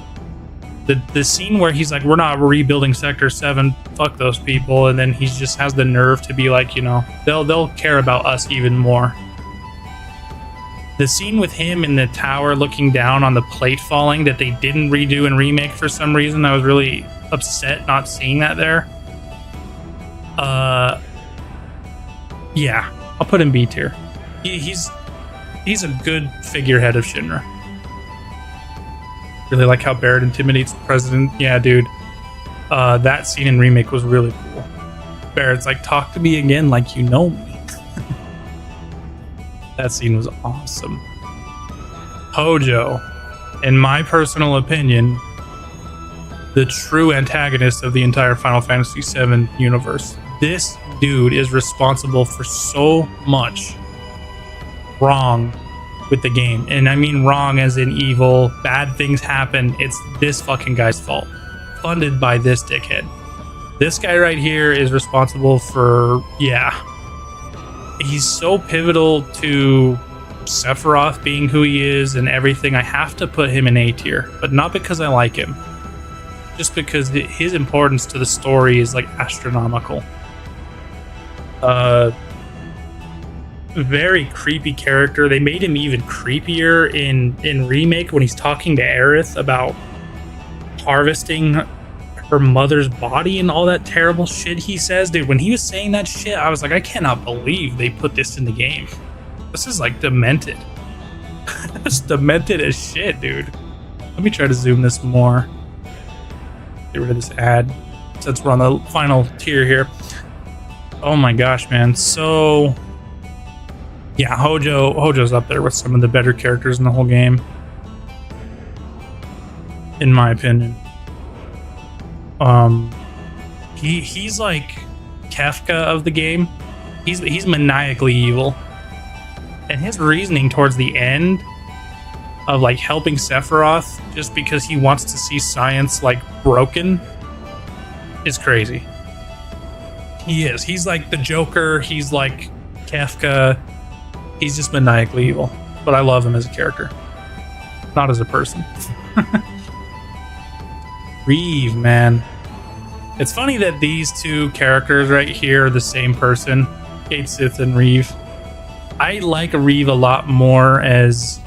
The scene where he's like, we're not rebuilding Sector 7, fuck those people, and then he just has the nerve to be like, they'll care about us even more. The scene with him in the tower looking down on the plate falling that they didn't redo in remake for some reason, I was really upset not seeing that there. Yeah, I'll put him B tier. He's a good figurehead of Shinra. Really like how Barrett intimidates the president. Yeah, dude. That scene in remake was really cool. Barrett's like, talk to me again like you know me. That scene was awesome. Hojo, in my personal opinion, the true antagonist of the entire Final Fantasy VII universe. This dude is responsible for so much wrong with the game, and I mean wrong as in evil, bad things happen. It's this fucking guy's fault, funded by this dickhead. This guy right here is responsible for, he's so pivotal to Sephiroth being who he is and everything. I have to put him in A tier, but not because I like him, just because his importance to the story is like astronomical. Very creepy character. They made him even creepier in remake when he's talking to Aerith about harvesting her mother's body and all that terrible shit he says. Dude, when he was saying that shit, I was like, I cannot believe they put this in the game. This is like demented. It's demented as shit, dude. Let me try to zoom this more. Get rid of this ad since we're on the final tier here. Oh my gosh, man. So yeah, Hojo's up there with some of the better characters in the whole game, in my opinion. He's like Kefka of the game. He's maniacally evil, and his reasoning towards the end of like helping Sephiroth just because he wants to see science like broken is crazy. He is. He's like the Joker. He's like Kefka. He's just maniacally evil, but I love him as a character, not as a person. Reeve, man. It's funny that these two characters right here are the same person, Kate Sith and Reeve. I like Reeve a lot more as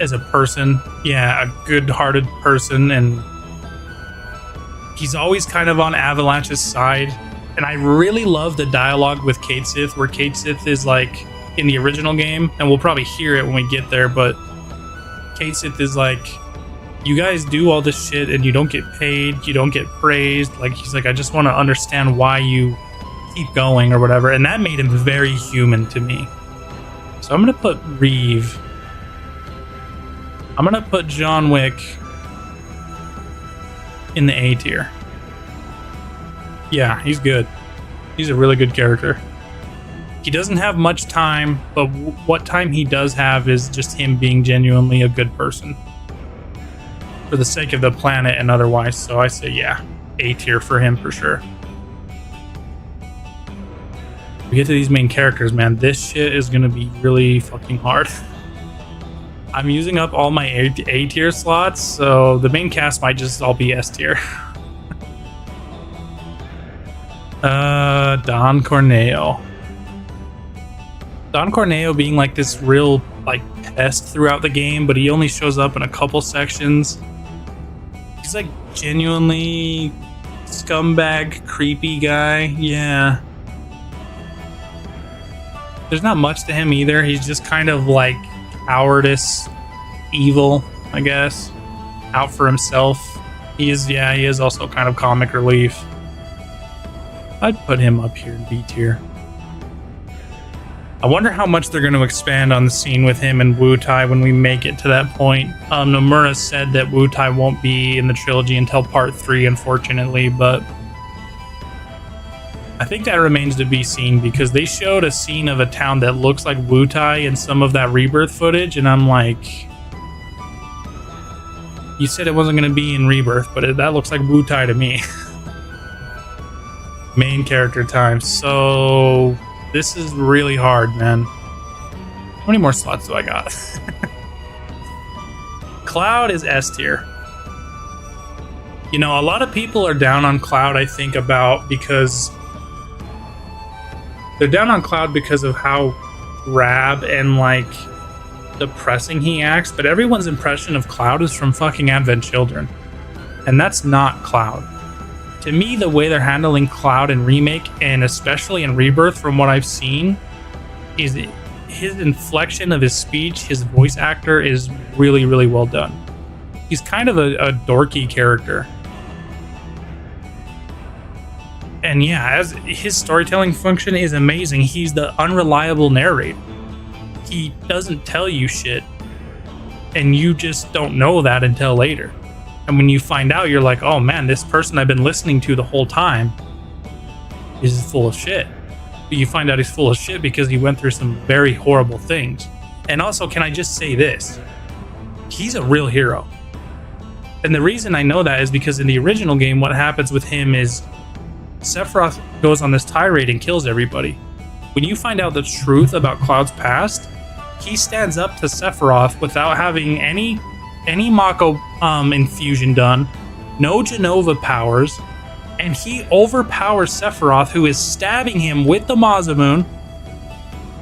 a person. Yeah, a good-hearted person, and he's always kind of on Avalanche's side. And I really love the dialogue with Kate Sith, where Kate Sith is like in the original game, and we'll probably hear it when we get there, but Kate Sith is like, you guys do all this shit and you don't get paid, you don't get praised. Like, he's like, I just want to understand why you keep going or whatever, and that made him very human to me. So I'm gonna put Reeve. I'm gonna put John Wick in the A tier. Yeah, he's good. He's a really good character. He doesn't have much time, but what time he does have is just him being genuinely a good person for the sake of the planet and otherwise. So I say, yeah, A tier for him for sure. We get to these main characters, man. This shit is gonna be really fucking hard. I'm using up all my A tier slots, so the main cast might just all be S tier. Don Corneo. Don Corneo being like this real like pest throughout the game, but he only shows up in a couple sections. He's like genuinely scumbag, creepy guy. Yeah. There's not much to him either. He's just kind of like cowardice, evil, I guess. Out for himself. He is also kind of comic relief. I'd put him up here in B tier. I wonder how much they're going to expand on the scene with him and Wu Tai when we make it to that point. Nomura said that Wu Tai won't be in the trilogy until part 3, unfortunately, but I think that remains to be seen because they showed a scene of a town that looks like Wu Tai in some of that Rebirth footage, and I'm like, you said it wasn't going to be in Rebirth, but that looks like Wu Tai to me. Main character time. So this is really hard, man. How many more slots do I got? Cloud is S tier. You know, a lot of people are down on Cloud, I think, because they're down on Cloud because of how drab and like depressing he acts, but everyone's impression of Cloud is from fucking Advent Children. And that's not Cloud. To me, the way they're handling Cloud in Remake, and especially in Rebirth from what I've seen, is his inflection of his speech, his voice actor is really, really well done. He's kind of a dorky character. And yeah, as his storytelling function is amazing. He's the unreliable narrator. He doesn't tell you shit, and you just don't know that until later. And when you find out, you're like, oh man, this person I've been listening to the whole time is full of shit. But you find out he's full of shit because he went through some very horrible things. And also, can I just say this? He's a real hero. And the reason I know that is because in the original game, what happens with him is Sephiroth goes on this tirade and kills everybody. When you find out the truth about Cloud's past, he stands up to Sephiroth without having any Mako infusion done, no Genova powers, and he overpowers Sephiroth, who is stabbing him with the Masamune,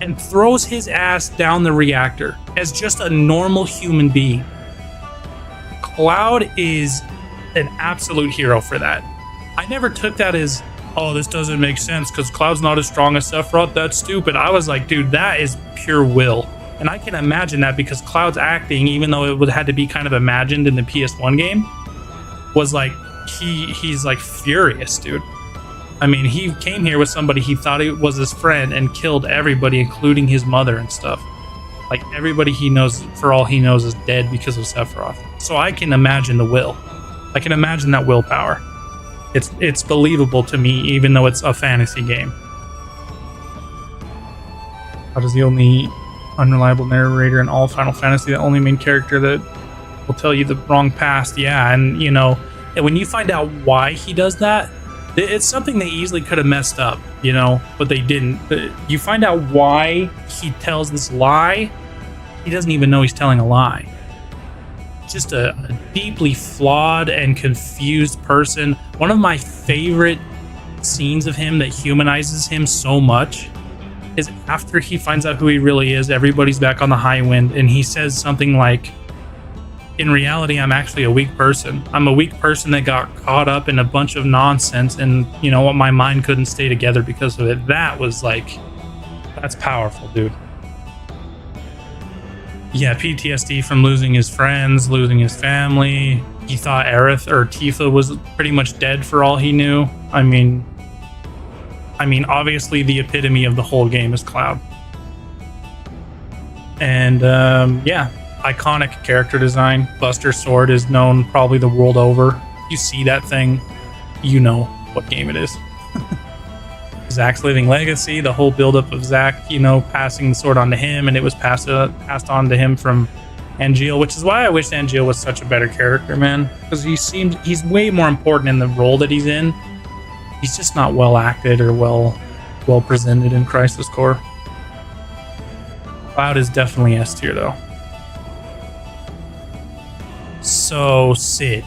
and throws his ass down the reactor as just a normal human being. Cloud is an absolute hero for that. I never took that as, oh, this doesn't make sense because Cloud's not as strong as Sephiroth. That's stupid. I was like, dude, that is pure will. And I can imagine that because Cloud's acting, even though it had to be kind of imagined in the PS1 game, was like, he's like furious, dude. I mean, he came here with somebody he thought he was his friend and killed everybody, including his mother and stuff. Like, everybody he knows, for all he knows, is dead because of Sephiroth. So I can imagine the will. I can imagine that willpower. It's believable to me, even though it's a fantasy game. How does the only unreliable narrator in all Final Fantasy, the only main character that will tell you the wrong past? Yeah, and you know, and when you find out why he does that, it's something they easily could have messed up, you know, but they didn't. But you find out why he tells this lie. He doesn't even know he's telling a lie. Just a deeply flawed and confused person. One of my favorite scenes of him that humanizes him so much is after he finds out who he really is, everybody's back on the high wind, and he says something like, in reality, I'm actually a weak person. I'm a weak person that got caught up in a bunch of nonsense, and you know what, my mind couldn't stay together because of it. That was like, that's powerful, dude. Yeah, PTSD from losing his friends, losing his family. He thought Aerith or Tifa was pretty much dead for all he knew. I mean, I mean, obviously the epitome of the whole game is Cloud. And yeah, iconic character design. Buster Sword is known probably the world over. You see that thing, you know what game it is. Zack's living legacy, the whole buildup of Zack, you know, passing the sword on to him, and it was passed on to him from Angeal, which is why I wish Angeal was such a better character, man. Because he's way more important in the role that he's in. He's just not well acted or well presented in Crisis Core. Cloud is definitely S tier though. So Sid.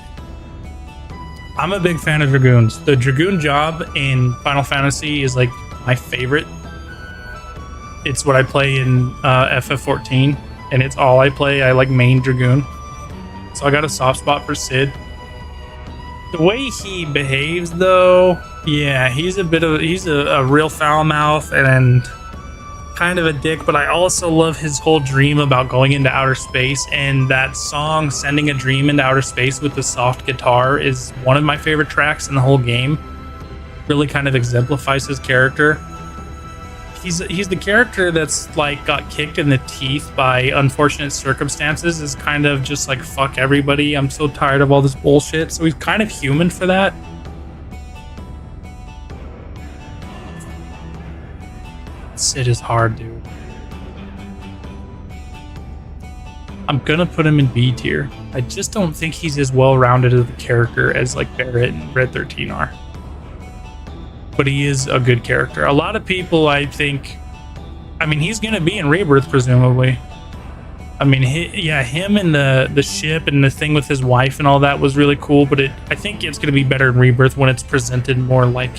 I'm a big fan of Dragoons. The Dragoon job in Final Fantasy is like my favorite. It's what I play in FF14, and it's all I play. I like main Dragoon. So I got a soft spot for Sid. The way he behaves though, yeah, he's a real foul mouth and kind of a dick, but I also love his whole dream about going into outer space, and that song Sending a Dream into Outer Space with the soft guitar is one of my favorite tracks in the whole game. Really kind of exemplifies his character. He's the character that's like got kicked in the teeth by unfortunate circumstances, is kind of just like, fuck everybody, I'm so tired of all this bullshit. So he's kind of human for that. Sid is hard, dude. I'm gonna put him in B tier. I just don't think he's as well-rounded of a character as like Barret and Red 13 are. But he is a good character. A lot of people, I think, I mean, he's gonna be in Rebirth presumably. I mean, him and the ship and the thing with his wife and all that was really cool, but I think it's gonna be better in Rebirth when it's presented more like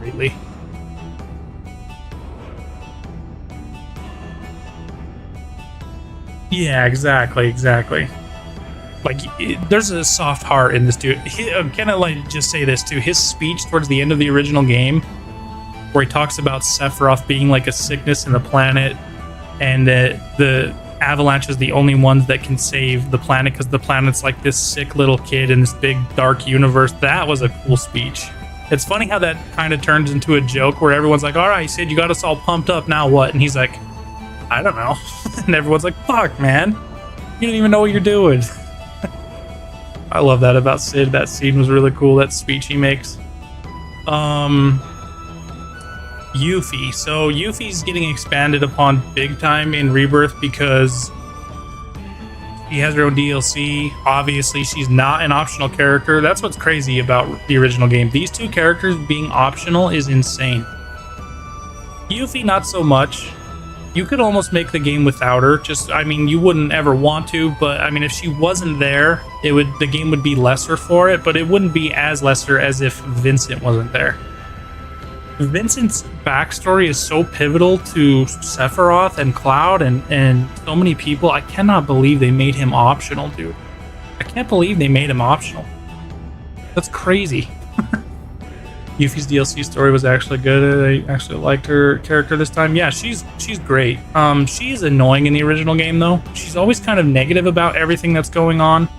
greatly. Yeah, exactly. Like, there's a soft heart in this dude. Can I like just say this too? His speech towards the end of the original game, where he talks about Sephiroth being like a sickness in the planet, and that the Avalanche is the only ones that can save the planet because the planet's like this sick little kid in this big dark universe. That was a cool speech. It's funny how that kind of turns into a joke where everyone's like, all right, Sid, you got us all pumped up, now what? And he's like, I don't know. And everyone's like, fuck, man. You don't even know what you're doing. I love that about Sid. That scene was really cool. That speech he makes. Yuffie. So Yuffie's getting expanded upon big time in Rebirth because she has her own DLC. Obviously, she's not an optional character. That's what's crazy about the original game. These two characters being optional is insane. Yuffie, not so much. You could almost make the game without her. Just, I mean, you wouldn't ever want to, but I mean, if she wasn't there, the game would be lesser for it, but it wouldn't be as lesser as if Vincent wasn't there. Vincent's backstory is so pivotal to Sephiroth and Cloud and so many people. I cannot believe they made him optional, dude. I can't believe they made him optional. That's crazy. Yuffie's DLC story was actually good. I actually liked her character this time. Yeah, she's great. She's annoying in the original game though. She's always kind of negative about everything that's going on.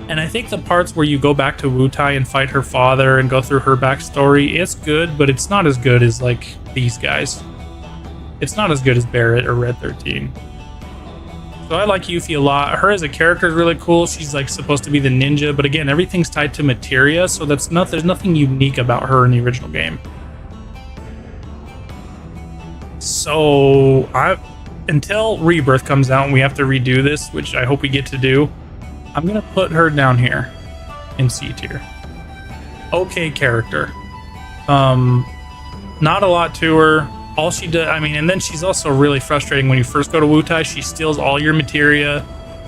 And I think the parts where you go back to Wutai and fight her father and go through her backstory, it's good, but it's not as good as like these guys. It's not as good as Barret or Red 13. So I like Yuffie a lot. Her as a character is really cool. She's like supposed to be the ninja, but again, everything's tied to materia, so there's nothing unique about her in the original game. So until Rebirth comes out and we have to redo this, which I hope we get to do, I'm gonna put her down here in C tier. Okay character. Not a lot to her. All she does, I mean, and then she's also really frustrating when you first go to Wutai. She steals all your materia.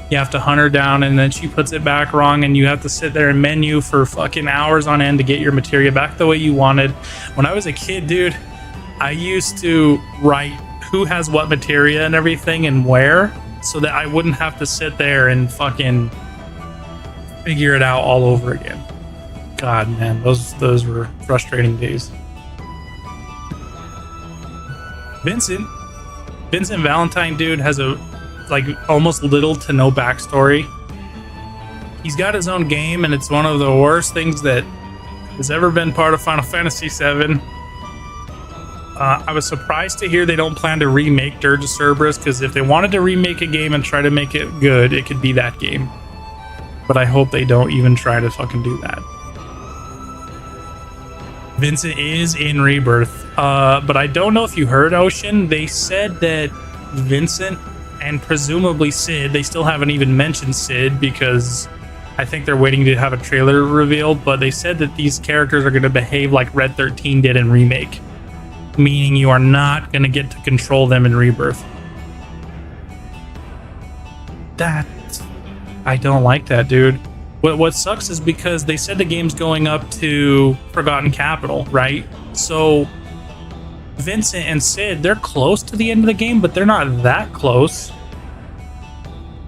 You have to hunt her down, and then she puts it back wrong, and you have to sit there and menu for fucking hours on end to get your materia back the way you wanted. When I was a kid, dude, I used to write who has what materia and everything and where, so that I wouldn't have to sit there and fucking figure it out all over again. God, man, those were frustrating days. Vincent Valentine, dude, has a like almost little to no backstory. He's got his own game, and it's one of the worst things that has ever been part of Final Fantasy VII. I was surprised to hear they don't plan to remake Dirge of Cerberus, because if they wanted to remake a game and try to make it good, it could be that game. But I hope they don't even try to fucking do that. Vincent is in Rebirth, but I don't know if you heard, Ocean. They said that Vincent and presumably Sid, they still haven't even mentioned Sid because I think they're waiting to have a trailer revealed, but they said that these characters are going to behave like Red 13 did in Remake. Meaning you are not going to get to control them in Rebirth. I don't like that, dude. What sucks is because they said the game's going up to Forgotten Capital, right? So Vincent and Sid, they're close to the end of the game, but they're not that close.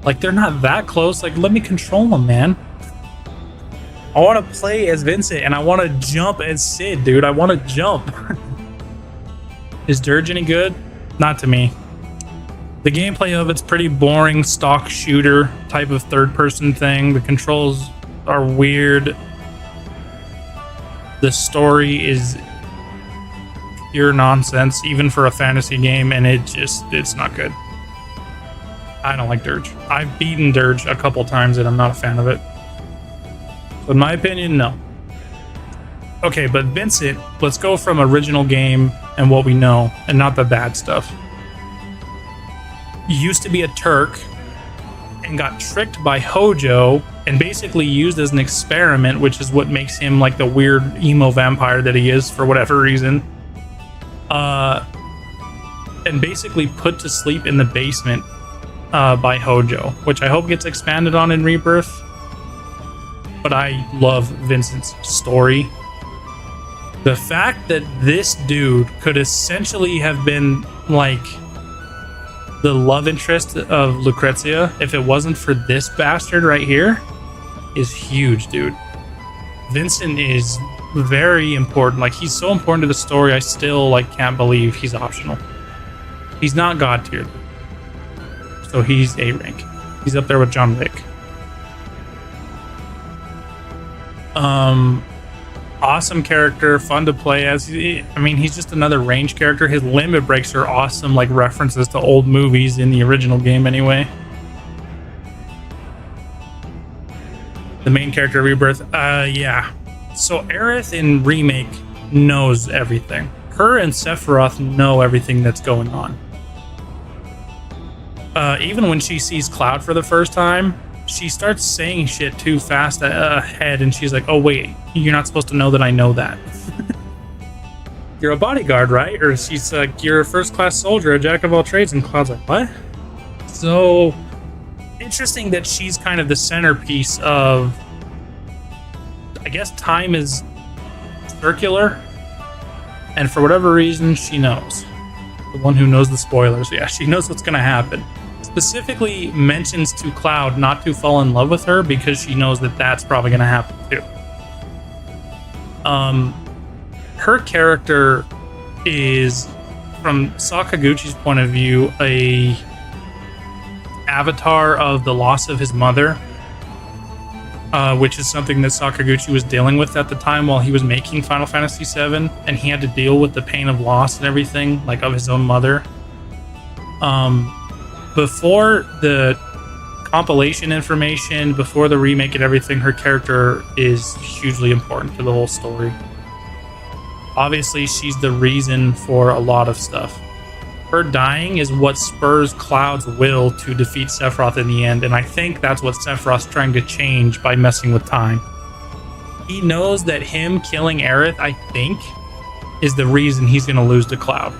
Like, they're not that close. Like, let me control them, man. I want to play as Vincent, and I want to jump as Sid, dude. I want to jump. Is Dirge any good? Not to me. The gameplay of it's pretty boring, stock shooter type of third-person thing. The controls are weird. The story is pure nonsense, even for a fantasy game, and it's not good. I don't like Dirge. I've beaten Dirge a couple times, and I'm not a fan of it. So in my opinion, no. Okay, but Vincent, let's go from original game and what we know, and not the bad stuff. He used to be a Turk and got tricked by Hojo and basically used as an experiment, which is what makes him like the weird emo vampire that he is for whatever reason. And basically put to sleep in the basement by Hojo, which I hope gets expanded on in Rebirth. But I love Vincent's story. The fact that this dude could essentially have been like the love interest of Lucrezia if it wasn't for this bastard right here is huge, dude. Vincent is very important. Like, he's so important to the story, I still like can't believe he's optional. He's not god tier, so he's A rank. He's up there with John Wick. Awesome character, fun to play as. I mean, he's just another range character. His limit breaks are awesome, like references to old movies in the original game anyway. The main character of Rebirth, yeah. So Aerith in Remake knows everything. Her and Sephiroth know everything that's going on. Even when she sees Cloud for the first time, she starts saying shit too fast ahead, and she's like, oh wait, you're not supposed to know that I know that. You're a bodyguard, right? Or she's like, you're a first-class soldier, a jack of all trades, and Cloud's like, what? So interesting that she's kind of the centerpiece of, I guess time is circular, and for whatever reason, she knows. The one who knows the spoilers. Yeah, she knows what's gonna happen. Specifically mentions to Cloud not to fall in love with her because she knows that that's probably going to happen too. Her character is, from Sakaguchi's point of view, a avatar of the loss of his mother, which is something that Sakaguchi was dealing with at the time while he was making Final Fantasy VII, and he had to deal with the pain of loss and everything, like of his own mother. Before the compilation information, before the remake and everything, her character is hugely important to the whole story. Obviously, she's the reason for a lot of stuff. Her dying is what spurs Cloud's will to defeat Sephiroth in the end, and I think that's what Sephiroth's trying to change by messing with time. He knows that him killing Aerith, I think, is the reason he's going to lose to Cloud.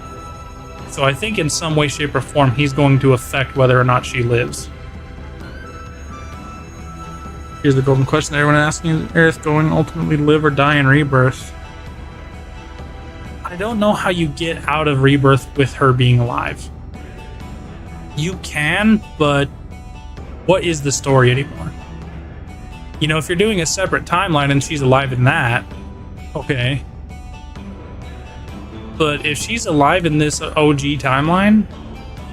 So I think in some way, shape, or form, he's going to affect whether or not she lives. Here's the golden question everyone asking: is Aerith going to ultimately live or die in Rebirth? I don't know how you get out of Rebirth with her being alive. You can, but what is the story anymore? You know, if you're doing a separate timeline and she's alive in that, okay. But if she's alive in this OG timeline,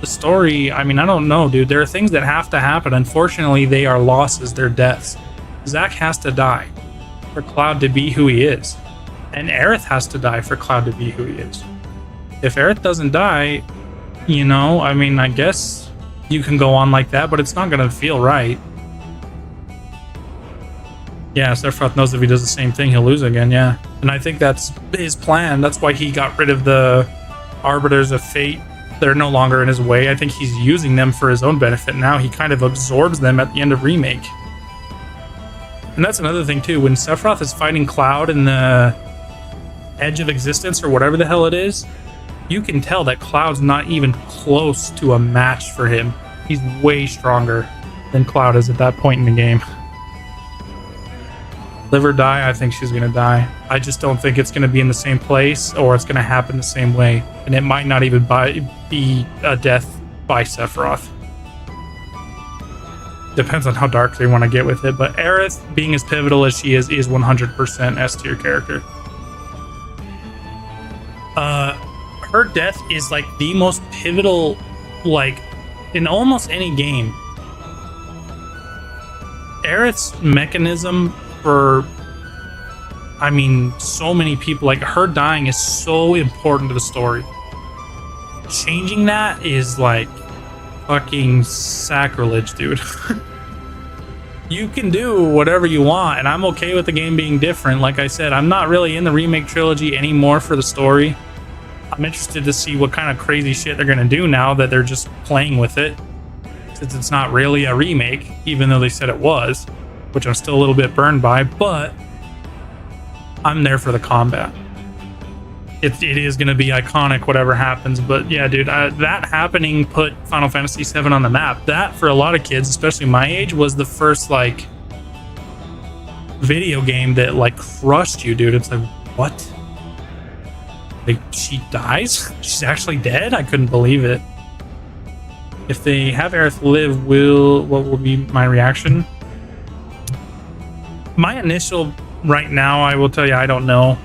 the story, I mean, I don't know, dude. There are things that have to happen. Unfortunately, they are losses, they're deaths. Zack has to die for Cloud to be who he is. And Aerith has to die for Cloud to be who he is. if Aerith doesn't die, you know, I mean, I guess you can go on like that, but it's not gonna feel right. Yeah, Sephiroth knows if he does the same thing, he'll lose again, yeah. And I think that's his plan. That's why he got rid of the Arbiters of Fate. They're no longer in his way. I think he's using them for his own benefit now. He kind of absorbs them at the end of Remake. And that's another thing, too. When Sephiroth is fighting Cloud in the Edge of Existence, or whatever the hell it is, you can tell that Cloud's not even close to a match for him. He's way stronger than Cloud is at that point in the game. Live or die, I think she's gonna die. I just don't think it's gonna be in the same place, or it's gonna happen the same way. And it might not even be a death by Sephiroth. Depends on how dark they want to get with it, but Aerith, being as pivotal as she is 100% S tier character. Her death is like the most pivotal, like, in almost any game. Aerith's mechanism for, I mean, so many people, like, her dying is so important to the story. Changing that is like fucking sacrilege, dude. You can do whatever you want, and I'm okay with the game being different. Like I said, I'm not really in the remake trilogy anymore for the story. I'm interested to see what kind of crazy shit they're gonna do now that they're just playing with it, since it's not really a remake, even though they said it was, which I'm still a little bit burned by, but I'm there for the combat. It is going to be iconic, whatever happens. But yeah, dude, that happening put Final Fantasy VII on the map. That, for a lot of kids, especially my age, was the first, like, video game that, like, crushed you, dude. It's like, what? Like, she dies? She's actually dead? I couldn't believe it. If they have Aerith live, what will be my reaction? My initial, right now, I will tell you, I don't know.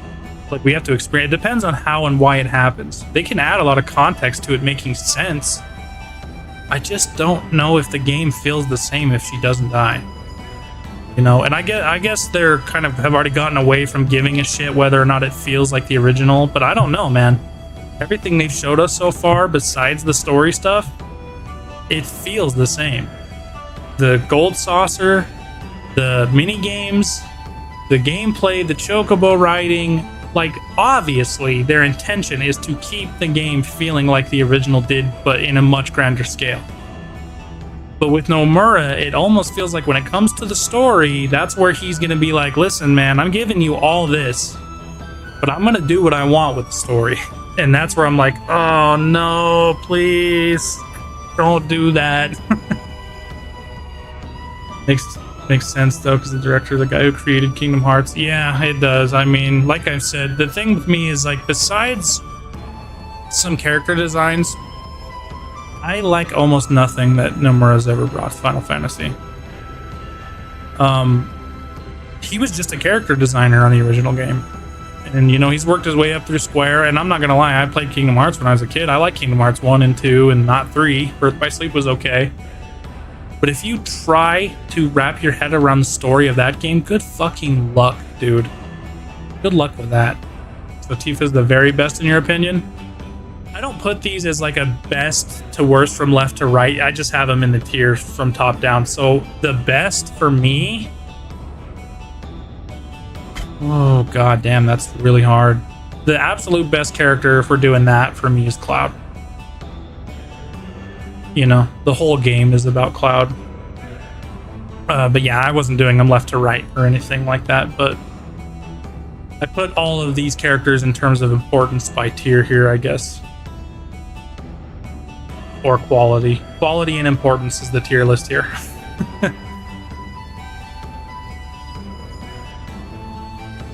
Like, we have to experience. It depends on how and why it happens. They can add a lot of context to it making sense. I just don't know if the game feels the same if she doesn't die. You know, and I guess they're kind of have already gotten away from giving a shit whether or not it feels like the original, but I don't know, man. Everything they've showed us so far, besides the story stuff, it feels the same. The gold saucer, the mini games, the gameplay, the chocobo riding, like, obviously their intention is to keep the game feeling like the original did, but in a much grander scale. But with Nomura, it almost feels like when it comes to the story, that's where he's gonna be like, listen, man, I'm giving you all this, but I'm gonna do what I want with the story. And that's where I'm like, oh no, please don't do that. Makes sense though, because the director, the guy who created Kingdom Hearts. Yeah, it does. I mean, like I've said, the thing with me is, like, besides some character designs, I like almost nothing that Nomura's ever brought to Final Fantasy. He was just a character designer on the original game. And, you know, he's worked his way up through Square, and I'm not gonna lie, I played Kingdom Hearts when I was a kid. I like Kingdom Hearts 1 and 2, and not 3. Birth by Sleep was okay. But if you try to wrap your head around the story of that game, good fucking luck, dude. Good luck with that. So Tifa's the very best in your opinion? I don't put these as like a best to worst from left to right. I just have them in the tiers from top down. So the best for me... Oh, god damn, that's really hard. The absolute best character, if we're doing that, for me is Cloud. You know, the whole game is about Cloud. But yeah, I wasn't doing them left to right or anything like that, but I put all of these characters in terms of importance by tier here, I guess. Or quality. Quality and importance is the tier list here.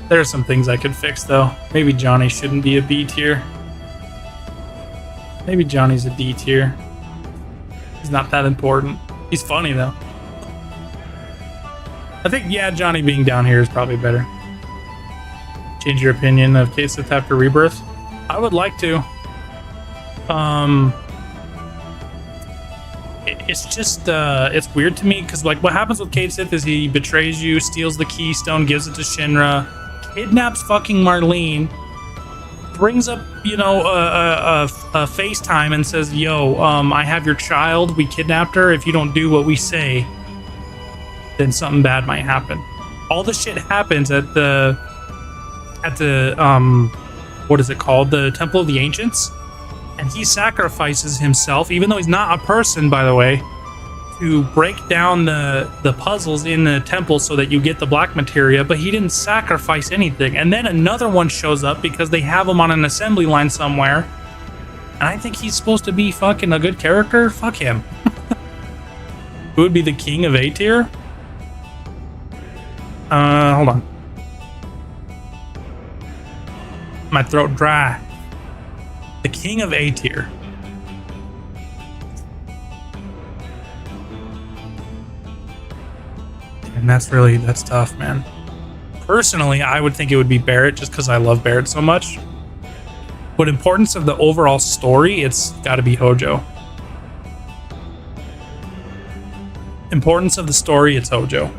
There are some things I could fix, though. Maybe Johnny shouldn't be a B tier. Maybe Johnny's a D tier. He's not that important. He's funny, though. I think, yeah, Johnny being down here is probably better. Change your opinion of Case Sith after Rebirth? I would like to. It's just, it's weird to me, because, like, what happens with Cade Sith is he betrays you, steals the keystone, gives it to Shinra, kidnaps fucking Marlene, brings up, you know, a FaceTime and says, yo, I have your child, we kidnapped her, if you don't do what we say, then something bad might happen. All the shit happens at the what is it called, the Temple of the Ancients, and he sacrifices himself, even though he's not a person, by the way, to break down the puzzles in the temple so that you get the black materia, but he didn't sacrifice anything. And then another one shows up because they have him on an assembly line somewhere, and I think he's supposed to be fucking a good character. Fuck him. Who would be the king of A tier? Hold on. My throat dry. The king of A tier. And that's tough, man. Personally, I would think it would be Barrett just because I love Barrett so much. But importance of the overall story, it's got to be Hojo. Importance of the story, it's Hojo.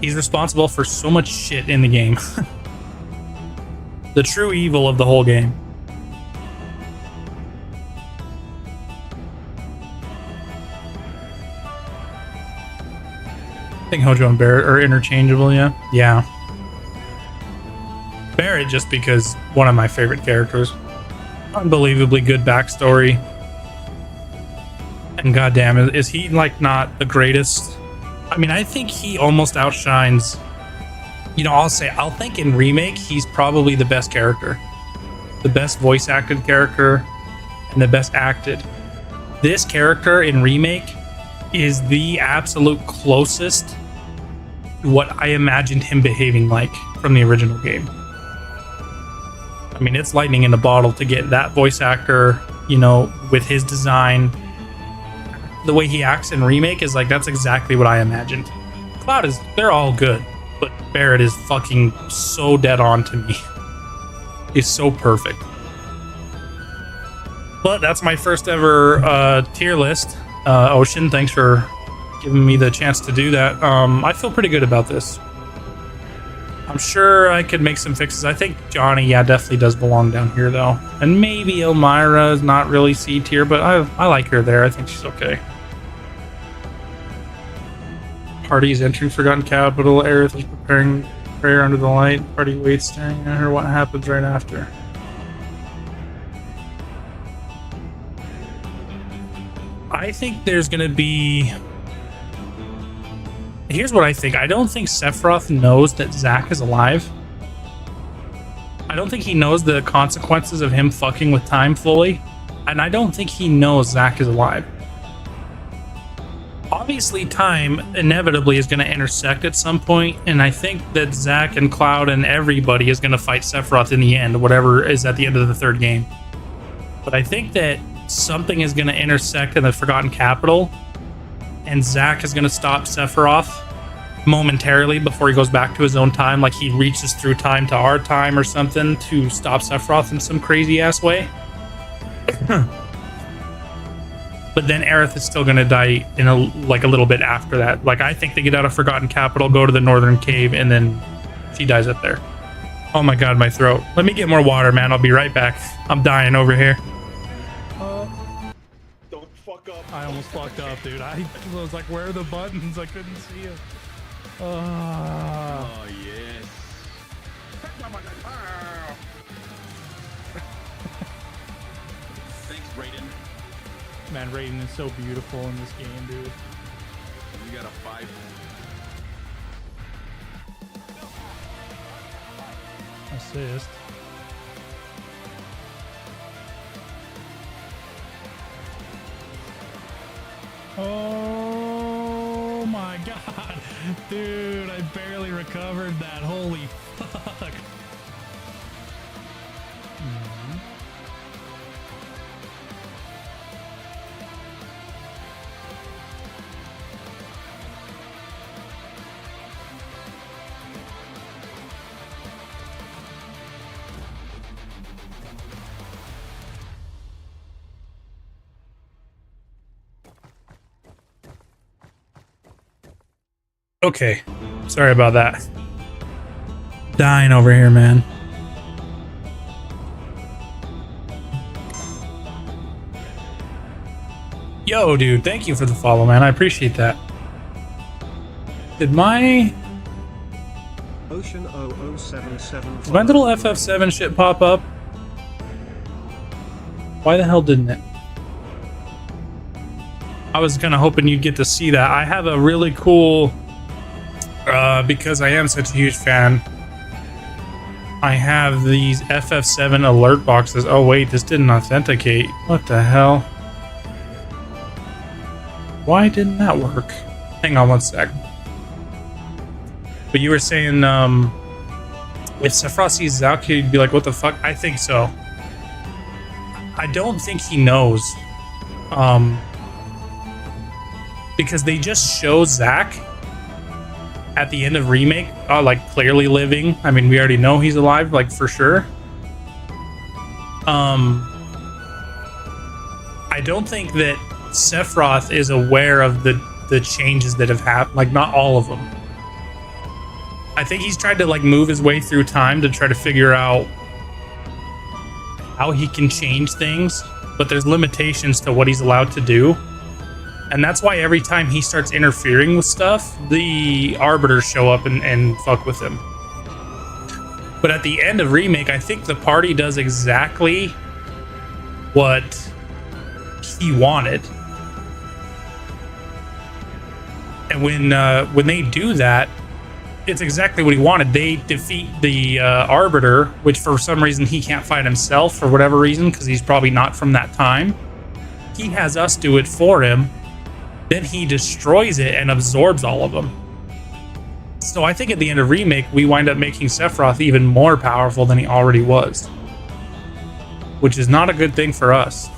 He's responsible for so much shit in the game. The true evil of the whole game. I think Hojo and Barrett are interchangeable, yeah. Yeah. Barrett just because one of my favorite characters. Unbelievably good backstory. And goddamn, is he like not the greatest? I mean, I think he almost outshines, you know, I'll think in Remake, he's probably the best character. The best voice acted character and the best acted. This character in Remake is the absolute closest to what I imagined him behaving like from the original game. I mean, it's lightning in a bottle to get that voice actor, you know, with his design. The way he acts in Remake is like, that's exactly what I imagined. Cloud is, they're all good, but Barrett is fucking so dead on to me. He's so perfect. But that's my first ever tier list. Ocean, thanks for giving me the chance to do that. I feel pretty good about this. I'm sure I could make some fixes. I think Johnny, yeah, definitely does belong down here, though. And maybe Elmira is not really C tier, but I like her there. I think she's okay. Party is entering Forgotten Capital. Aerith is preparing prayer under the light. Party waits, staring at her. What happens right after? I think there's going to be... Here's what I think. I don't think Sephiroth knows that Zack is alive. I don't think he knows the consequences of him fucking with time fully. And I don't think he knows Zack is alive. Obviously, time inevitably is going to intersect at some point, and I think that Zack and Cloud and everybody is going to fight Sephiroth in the end, whatever is at the end of the third game. But I think that something is going to intersect in the Forgotten Capital, and Zack is going to stop Sephiroth momentarily before he goes back to his own time, like he reaches through time to our time or something to stop Sephiroth in some crazy ass way. But then Aerith is still going to die in a little bit after that. Like, I think they get out of Forgotten Capital, go to the Northern Cave, and then she dies up there. Oh my god, my throat. Let me get more water, man. I'll be right back. I'm dying over here. Don't fuck up. I almost fucked up, dude. I was like, where are the buttons? I couldn't see it. Oh, yes. Thanks, Raiden. Man, Raiden is so beautiful in this game, dude. You got a 5. Assist. Oh my god. Dude, I barely recovered that. Holy fuck. Okay, sorry about that. Dying over here, man. Yo, dude, thank you for the follow, man. I appreciate that. Did my Ocean 0077. Did my little FF7 shit pop up? Why the hell didn't it? I was kind of hoping you'd get to see that. I have a really cool, because I am such a huge fan, I have these FF7 alert boxes. Oh wait, this didn't authenticate. What the hell? Why didn't that work? Hang on one sec. But you were saying, if Sephiroth sees Zauk, he'd be like, what the fuck? I think so. I don't think he knows. Because they just show Zack at the end of Remake, like clearly living. I mean, we already know he's alive, like for sure. I don't think that Sephiroth is aware of the changes that have happened. Like, not all of them. I think he's tried to like move his way through time to try to figure out how he can change things, but there's limitations to what he's allowed to do. And that's why every time he starts interfering with stuff, the Arbiters show up and fuck with him. But at the end of Remake, I think the party does exactly what he wanted. And when they do that, it's exactly what he wanted. They defeat the Arbiter, which for some reason he can't fight himself for whatever reason, because he's probably not from that time. He has us do it for him. Then he destroys it and absorbs all of them. So I think at the end of Remake, we wind up making Sephiroth even more powerful than he already was. Which is not a good thing for us.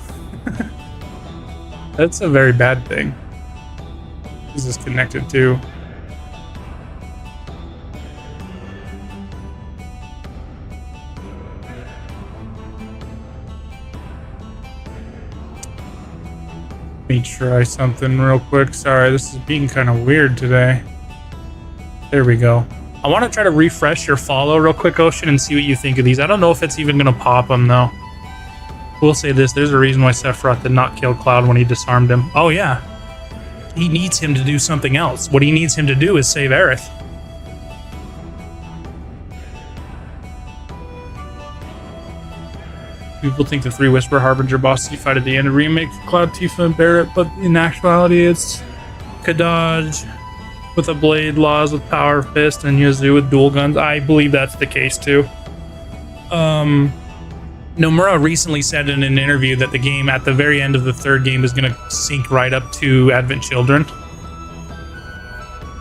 That's a very bad thing. This is connected to. Let me try something real quick. Sorry, this is being kind of weird today. There we go. I want to try to refresh your follow real quick, Ocean, and see what you think of these. I don't know if it's even going to pop them, though. We'll say this. There's a reason why Sephiroth did not kill Cloud when he disarmed him. Oh, yeah. He needs him to do something else. What he needs him to do is save Aerith. People think the 3 Whisper Harbinger bosses you fight at the end of Remake, Cloud, Tifa, and Barret, but in actuality it's Kadaj with a blade, Laws with Power Fist, and Yazoo with dual guns. I believe that's the case too. Nomura recently said in an interview that the game at the very end of the 3rd game is going to sync right up to Advent Children.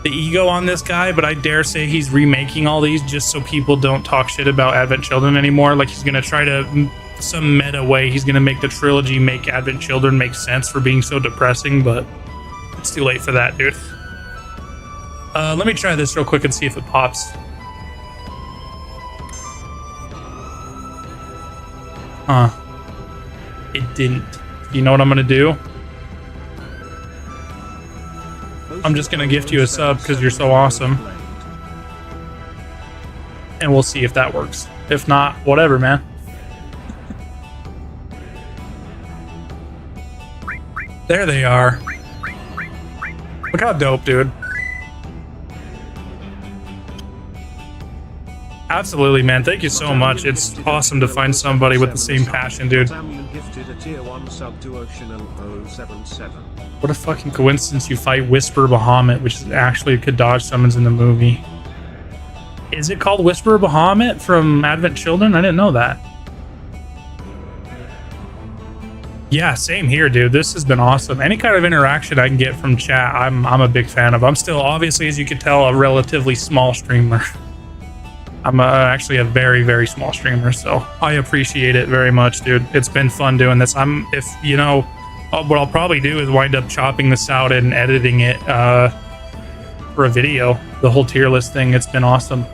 The ego on this guy, but I dare say he's remaking all these just so people don't talk shit about Advent Children anymore. Like, he's going to try to, some meta way, he's going to make the trilogy make Advent Children make sense for being so depressing, but it's too late for that, dude. Let me try this real quick and see if it pops. Huh. It didn't. You know what I'm going to do? I'm just going to gift you a sub because you're so awesome. And we'll see if that works. If not, whatever, man. There they are. Look how dope, dude. Absolutely, man. Thank you so much. It's awesome to find somebody with the same passion, dude. What a fucking coincidence you fight Whisper Bahamut, which is actually Kadaj summons in the movie. Is it called Whisper Bahamut from Advent Children? I didn't know that. Yeah, same here, dude. This has been awesome. Any kind of interaction I can get from chat, I'm a big fan of. I'm still, obviously, as you can tell, a relatively small streamer. I'm actually a very, very small streamer, so I appreciate it very much, dude. It's been fun doing this. What I'll probably do is wind up chopping this out and editing it for a video. The whole tier list thing, it's been awesome.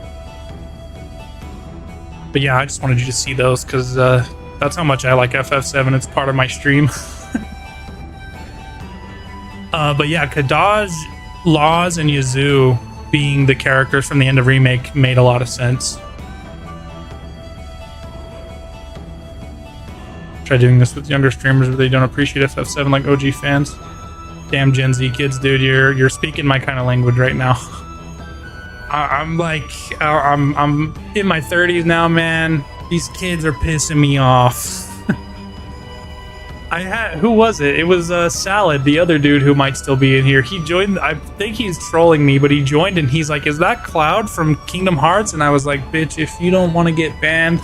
But yeah, I just wanted you to see those because that's how much I like FF7. It's part of my stream. But yeah, Kadaj, Laws, and Yazoo being the characters from the end of Remake made a lot of sense. Try doing this with younger streamers where they don't appreciate FF7 like OG fans. Damn Gen Z kids, dude, you're speaking my kind of language right now. I'm in my 30s now, man. These kids are pissing me off. Who was it? It was Salad, the other dude who might still be in here. He joined. I think he's trolling me, but he joined and he's like, "Is that Cloud from Kingdom Hearts?" And I was like, "Bitch, if you don't want to get banned."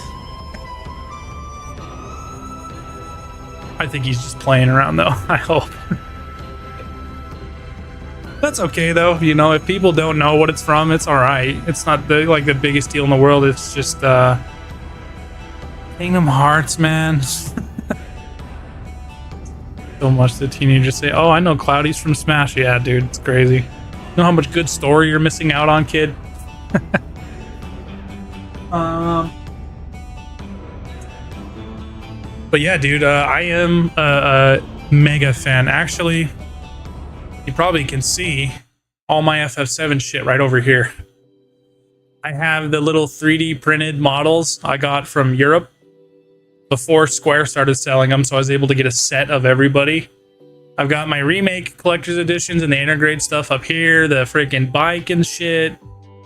I think he's just playing around though. I hope. That's okay though. You know, if people don't know what it's from, it's all right. It's not the biggest deal in the world. It's just Kingdom Hearts, man. So much the teenagers say, "Oh, I know Cloudy's from Smash." Yeah, dude, it's crazy. You know how much good story you're missing out on, kid? But yeah, dude, I am a mega fan. Actually, you probably can see all my FF7 shit right over here. I have the little 3D printed models I got from Europe before Square started selling them, so I was able to get a set of everybody. I've got my remake collector's editions and the integrate stuff up here, the freaking bike and shit.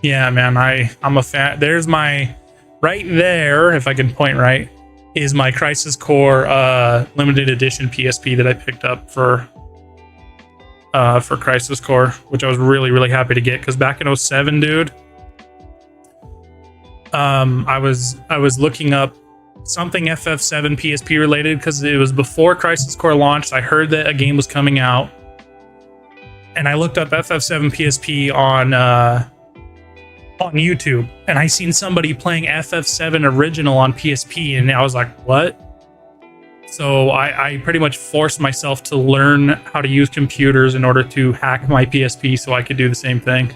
Yeah, man, I'm a fan. There's my, right there, if I can point right, is my Crisis Core limited edition PSP that I picked up for Crisis Core, which I was really, really happy to get, because back in 07, dude, I was looking up something FF7 PSP related because it was before Crisis Core launched. I heard that a game was coming out, and I looked up FF7 PSP on YouTube, and I seen somebody playing FF7 original on PSP, and I was like, what? So I pretty much forced myself to learn how to use computers in order to hack my PSP so I could do the same thing.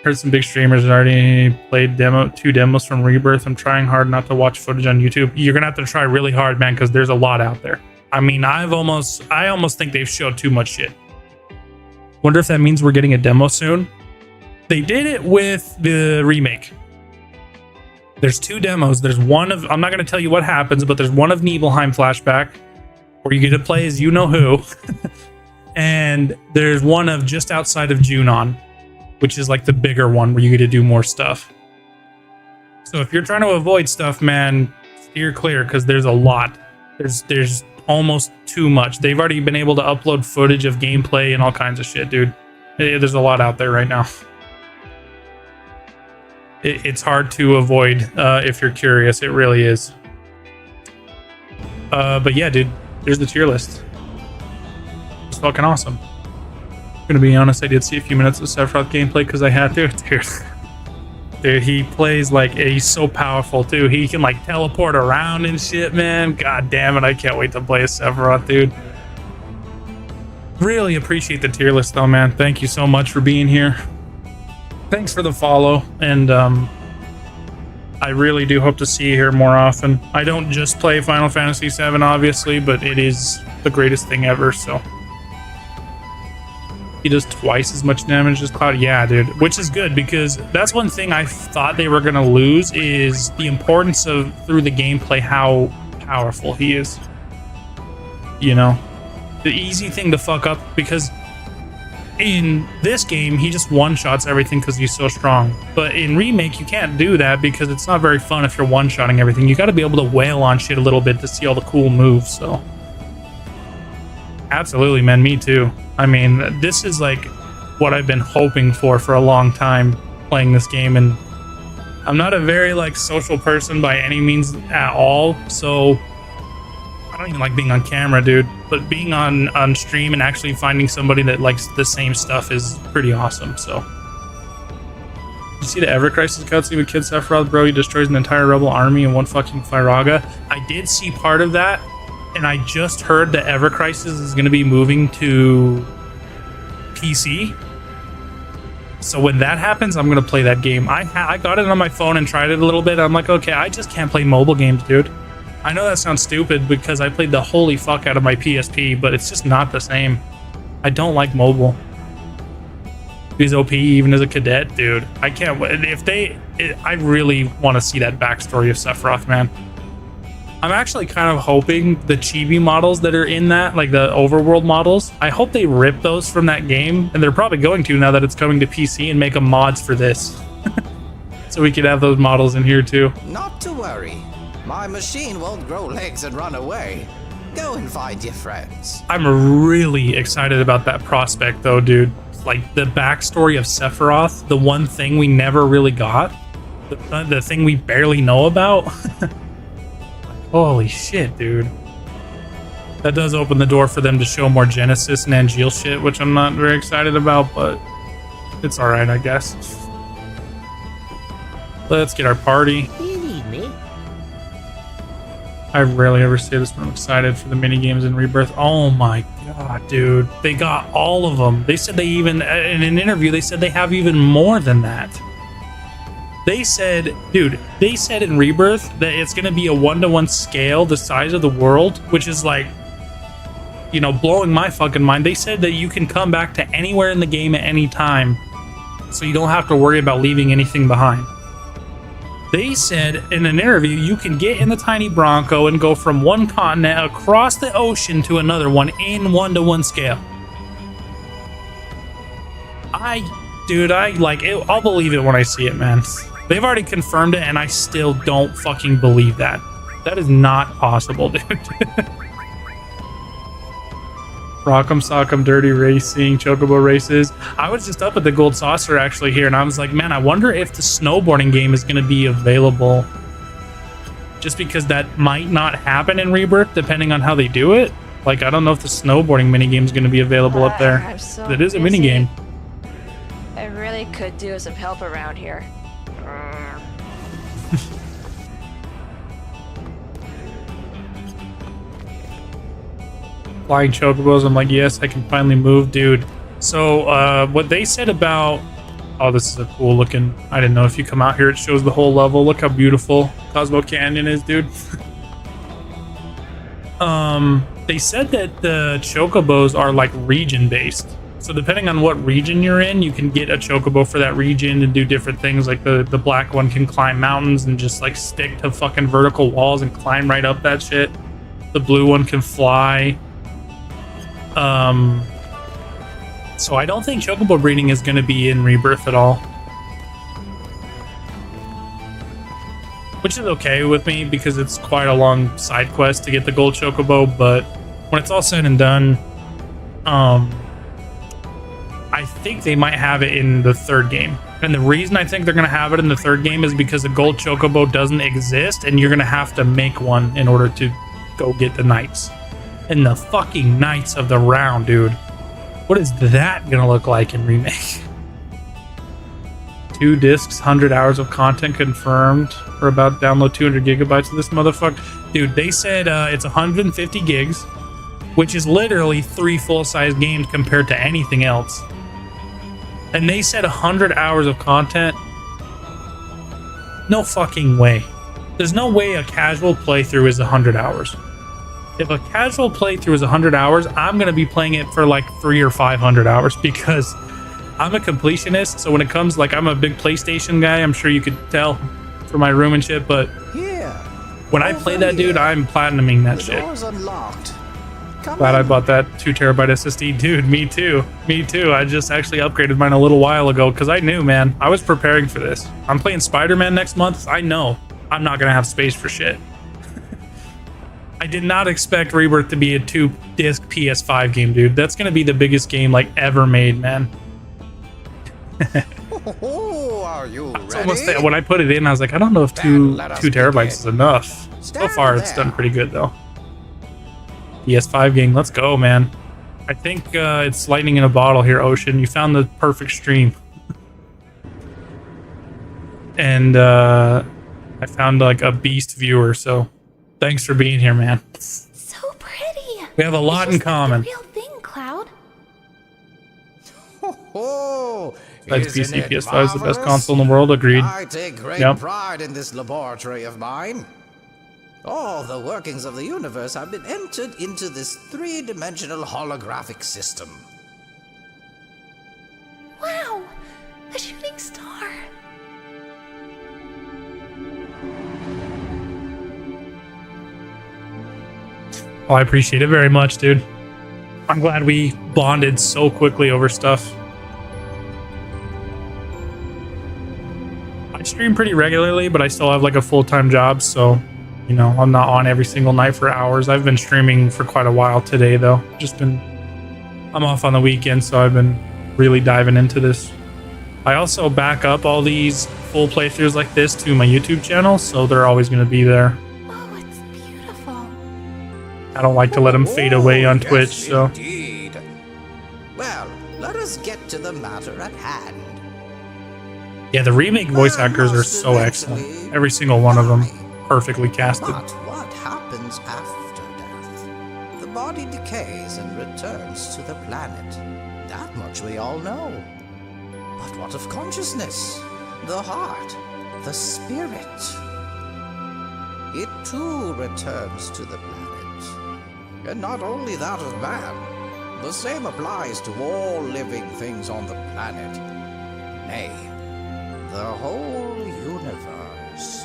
Heard some big streamers already played two demos from Rebirth. I'm trying hard not to watch footage on YouTube. You're gonna have to try really hard, man, because there's a lot out there. I mean, I almost think they've showed too much shit. Wonder if that means we're getting a demo soon. They did it with the remake. There's two demos. There's one of, I'm not gonna tell you what happens, but there's one of Nibelheim flashback where you get to play as you know who, and there's one of just outside of Junon, which is like the bigger one where you get to do more stuff. So if you're trying to avoid stuff, man, steer clear, because there's a lot. There's almost too much. They've already been able to upload footage of gameplay and all kinds of shit, dude. There's a lot out there right now. It's hard to avoid if you're curious. It really is. But yeah, dude, there's the tier list. It's fucking awesome. Gonna be honest, I did see a few minutes of Sephiroth gameplay because I had to. Dude, he plays like, he's so powerful too. He can like teleport around and shit, man. God damn it, I can't wait to play as Sephiroth, dude. Really appreciate the tier list though, man. Thank you so much for being here. Thanks for the follow, and I really do hope to see you here more often. I don't just play Final Fantasy VII, obviously, but it is the greatest thing ever, so. He does twice as much damage as Cloud. Yeah, dude, which is good, because that's one thing I thought they were going to lose, is the importance of, through the gameplay, how powerful he is. You know? The easy thing to fuck up, because in this game, he just one-shots everything because he's so strong. But in Remake, you can't do that because it's not very fun if you're one-shotting everything. You got to be able to wail on shit a little bit to see all the cool moves, so. Absolutely, man, me too. I mean, this is like what I've been hoping for a long time playing this game, and I'm not a very like social person by any means at all, so I don't even like being on camera, dude, but being on stream and actually finding somebody that likes the same stuff is pretty awesome. So you see the Ever Crisis cutscene with Kid Sephiroth, bro? He destroys an entire rebel army in one fucking Firaga. I did see part of that, and I just heard that Ever Crisis is going to be moving to PC. So when that happens, I'm going to play that game. I got it on my phone and tried it a little bit. I'm like, okay, I just can't play mobile games, dude. I know that sounds stupid because I played the holy fuck out of my PSP, but it's just not the same. I don't like mobile. He's OP even as a cadet, dude. I can't wait. I really want to see that backstory of Sephiroth, man. I'm actually kind of hoping the chibi models that are in that, like the overworld models, I hope they rip those from that game, and they're probably going to now that it's coming to PC, and make them mods for this. So we could have those models in here too. Not to worry. My machine won't grow legs and run away. Go and find your friends. I'm really excited about that prospect though, dude. Like the backstory of Sephiroth, the one thing we never really got, the thing we barely know about. Holy shit, dude. That does open the door for them to show more Genesis and Angeal shit, which I'm not very excited about, but it's alright, I guess. Let's get our party. You need me? I rarely ever say this when I'm excited for the mini games in Rebirth. Oh my god, dude. They got all of them. They said they even, in an interview, they said they have even more than that. They said, dude, they said in Rebirth that it's going to be a 1-to-1 scale, the size of the world, which is like, you know, blowing my fucking mind. They said that you can come back to anywhere in the game at any time, so you don't have to worry about leaving anything behind. They said in an interview you can get in the tiny Bronco and go from one continent across the ocean to another one in 1-to-1 scale. Dude, I like it. I'll believe it when I see it, man. They've already confirmed it, and I still don't fucking believe that. That is not possible, dude. Rock'em Sock'em Dirty Racing, Chocobo Races. I was just up at the Gold Saucer actually here, and I was like, man, I wonder if the snowboarding game is going to be available. Just because that might not happen in Rebirth, depending on how they do it. Like, I don't know if the snowboarding minigame is going to be available up there. I'm so It is a busy. minigame. I really could do with some help around here. Flying chocobos, I'm like, yes, I can finally move, dude. So what they said about, oh, this is a cool looking, I didn't know if you come out here it shows the whole level. Look how beautiful Cosmo Canyon is, dude. They said that the chocobos are like region based, so depending on what region you're in, you can get a chocobo for that region and do different things. Like the black one can climb mountains and just like stick to fucking vertical walls and climb right up that shit. The blue one can fly. So I don't think chocobo breeding is going to be in Rebirth at all, which is okay with me because it's quite a long side quest to get the gold chocobo. But when it's all said and done, I think they might have it in the third game. And the reason I think they're going to have it in the third game is because the gold chocobo doesn't exist, and you're going to have to make one in order to go get the knights. And the fucking Knights of the Round, dude. What is that gonna look like in Remake? 2 discs, 100 hours of content confirmed. We're about to download 200 gigabytes of this motherfucker. Dude, they said it's 150 gigs, which is literally 3 full-size games compared to anything else. And they said 100 hours of content. No fucking way. There's no way a casual playthrough is 100 hours. If a casual playthrough is 100 hours, I'm going to be playing it for like 300 or 500 hours because I'm a completionist. So when it comes, like, I'm a big PlayStation guy. I'm sure you could tell from my room and shit. But when I play that, dude, I'm platinuming that shit. Door's unlocked. Glad I bought that 2 terabyte SSD. Dude, me too. Me too. I just actually upgraded mine a little while ago because I knew, man, I was preparing for this. I'm playing Spider-Man next month. I know I'm not going to have space for shit. I did not expect Rebirth to be a 2-disc PS5 game, dude. That's going to be the biggest game like ever made, man. Are you ready? Almost when I put it in, I was like, I don't know if 2 terabytes is enough. So far, it's done pretty good, though. PS5 game, let's go, man. I think it's lightning in a bottle here, Ocean. You found the perfect stream. And I found like a beast viewer, so thanks for being here, man. So pretty. We have a lot in common. Real thing, Cloud. Besides PC, PS5 is the best console in the world. Agreed. I take great pride in this laboratory of mine. All the workings of the universe have been entered into this 3-dimensional holographic system. Wow, a shooting star. Well, I appreciate it very much, dude. I'm glad we bonded so quickly over stuff. I stream pretty regularly, but I still have like a full-time job, so you know, I'm not on every single night for hours. I've been streaming for quite a while today, though. I'm off on the weekend, so I've been really diving into this. I also back up all these full playthroughs like this to my YouTube channel, so they're always going to be there. Oh, it's beautiful. I don't like to let them fade away on Twitch, so. Indeed. Well, let us get to the matter at hand. Yeah, the remake voice actors are so excellent. Every single one of them perfectly casted. But what happens after death? The body decays and returns to the planet. That much we all know. But what of consciousness? The heart? The spirit? It too returns to the planet. And not only that of man, the same applies to all living things on the planet. Nay, the whole universe.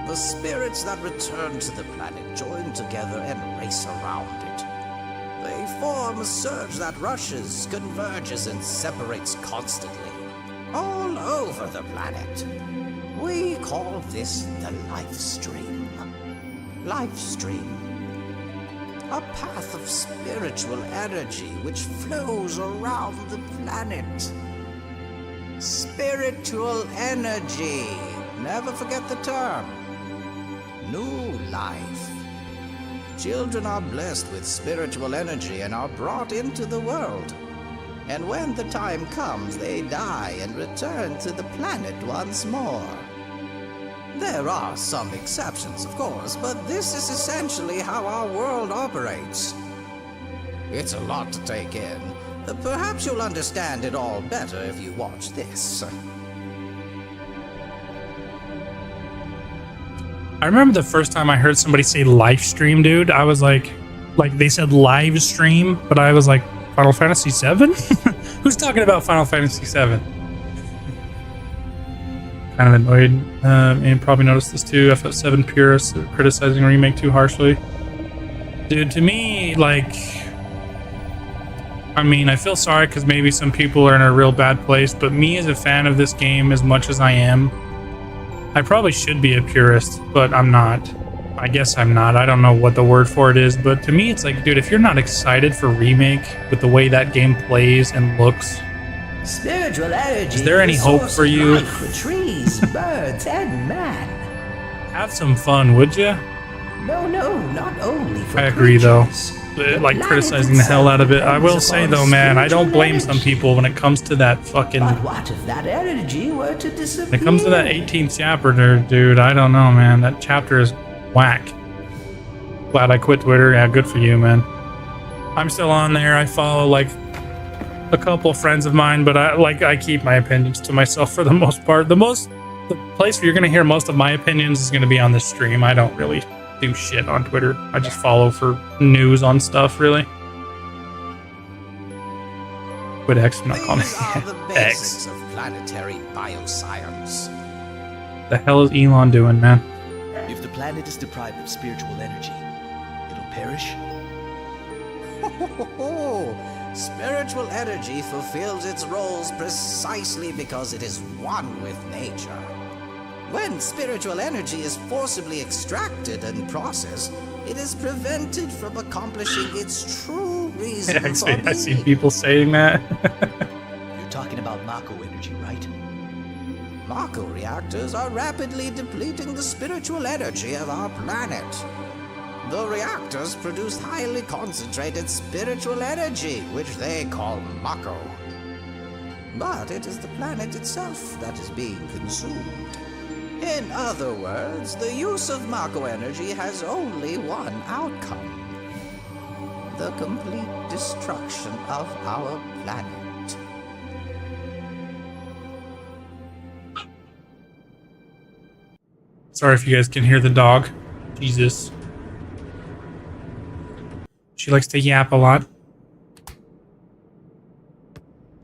The spirits that return to the planet join together and race around it. They form a surge that rushes, converges, and separates constantly, all over the planet. We call this the life stream. Life stream. A path of spiritual energy which flows around the planet. Spiritual energy. Never forget the term. New life. Children are blessed with spiritual energy and are brought into the world. And when the time comes, they die and return to the planet once more. There are some exceptions, of course, but this is essentially how our world operates. It's a lot to take in. Perhaps you'll understand it all better if you watch this. I remember the first time I heard somebody say live stream, dude. I was like they said live stream, but I was like, Final Fantasy VII? Who's talking about Final Fantasy VII? Kind of annoyed. And probably noticed this too. FF7 purists criticizing remake too harshly. Dude, to me, like, I mean, I feel sorry because maybe some people are in a real bad place, but me as a fan of this game, as much as I am, I probably should be a purist, but I'm not. I guess I'm not. I don't know what the word for it is, but to me, it's like, dude, if you're not excited for remake with the way that game plays and looks, spiritual energy is there any hope for you? Life for trees, birds, and man. Have some fun, would you? No, not only for I agree, though. creatures. Like criticizing the hell out of it. I will say though, man, I don't blame some people when it comes to that fucking. But what if that energy were to disappear? When it comes to that 18th chapter, dude, I don't know, man. That chapter is whack. Glad I quit Twitter. Yeah, good for you, man. I'm still on there. I follow like a couple friends of mine, but I keep my opinions to myself for the most part. The place where you're gonna hear most of my opinions is gonna be on this stream. I don't really do shit on Twitter. I just follow for news on stuff, really. Quit X, I'm not calling These are it the X. basics of planetary bioscience. The hell is Elon doing, man? If the planet is deprived of spiritual energy, it'll perish. Spiritual energy fulfills its roles precisely because it is one with nature. When spiritual energy is forcibly extracted and processed, it is prevented from accomplishing its true reason for being. I see people saying that. You're talking about Mako energy, right? Mako reactors are rapidly depleting the spiritual energy of our planet. The reactors produce highly concentrated spiritual energy, which they call Mako. But it is the planet itself that is being consumed. In other words, the use of Mako energy has only one outcome. The complete destruction of our planet. Sorry if you guys can hear the dog. Jesus. She likes to yap a lot.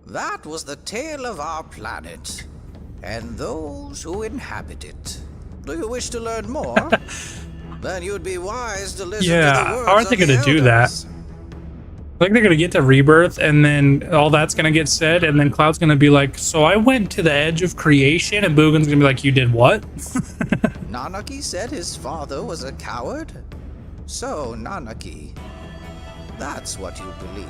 That was the tale of our planet, and those who inhabit it. Do you wish to learn more? Then you'd be wise to listen to the Yeah, words how are they of the gonna do that? elders. I think they're gonna get to Rebirth, and then all that's gonna get said, and then Cloud's gonna be like, "So I went to the edge of creation," and Boogan's gonna be like, "You did what?" Nanaki said his father was a coward? So, Nanaki, that's what you believe.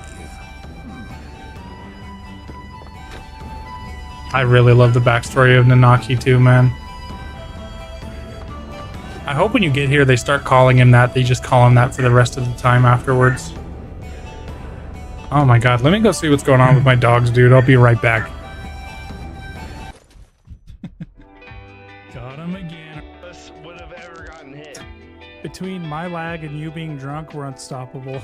I really love the backstory of Nanaki too, man. I hope when you get here, they start calling him that. They just call him that for the rest of the time afterwards. Oh my god, let me go see what's going on with my dogs, dude. I'll be right back. Got him again. Would have ever gotten hit. Between my lag and you being drunk, we're unstoppable.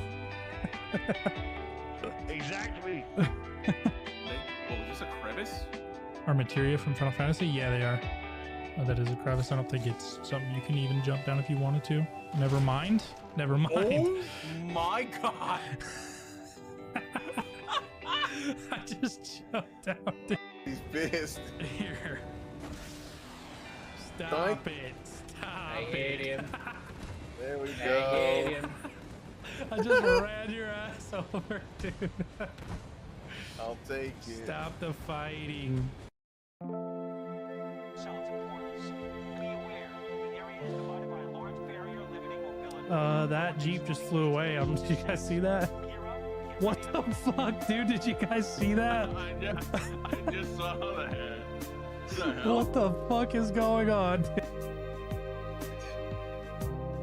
Exactly. Oh, is this a crevice? Are materia from Final Fantasy? Yeah, they are. Oh, that is a crevice. I don't think it's something you can even jump down if you wanted to. Never mind. Never mind. Oh my god. I just jumped out. He's pissed. Here. Stop it. Stop I hate him. There we I go. hate him. I just ran your ass over, dude. I'll take it. Stop the fighting. That Jeep just flew away. Did you guys see that? What the fuck, dude? Did you guys see that? I just saw that. What the fuck is going on?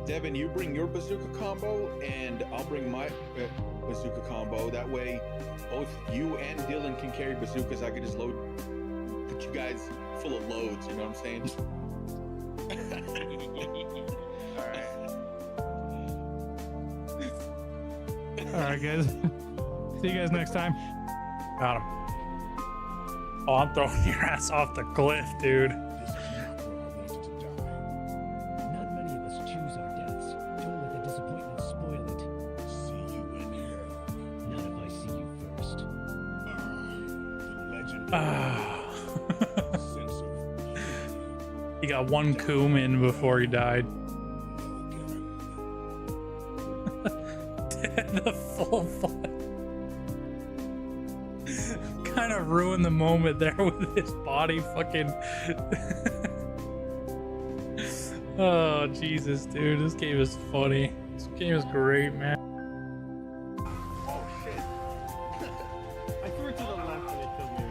Devin, you bring your bazooka combo, and I'll bring my bazooka combo. That way, both you and Dylan can carry bazookas. I could just put you guys full of loads. You know what I'm saying? All right, guys. See you guys next time. Got him. Oh, I'm throwing your ass off the cliff, dude. Not many of us choose our deaths. Don't let the disappointment spoil it. See you in hell. Not if I see you first. He got one coom in before he died. The full fight. Kind of ruined the moment there with his body fucking. Oh, Jesus, dude. This game is funny. This game is great, man. Oh shit! I threw it to the left and it killed me.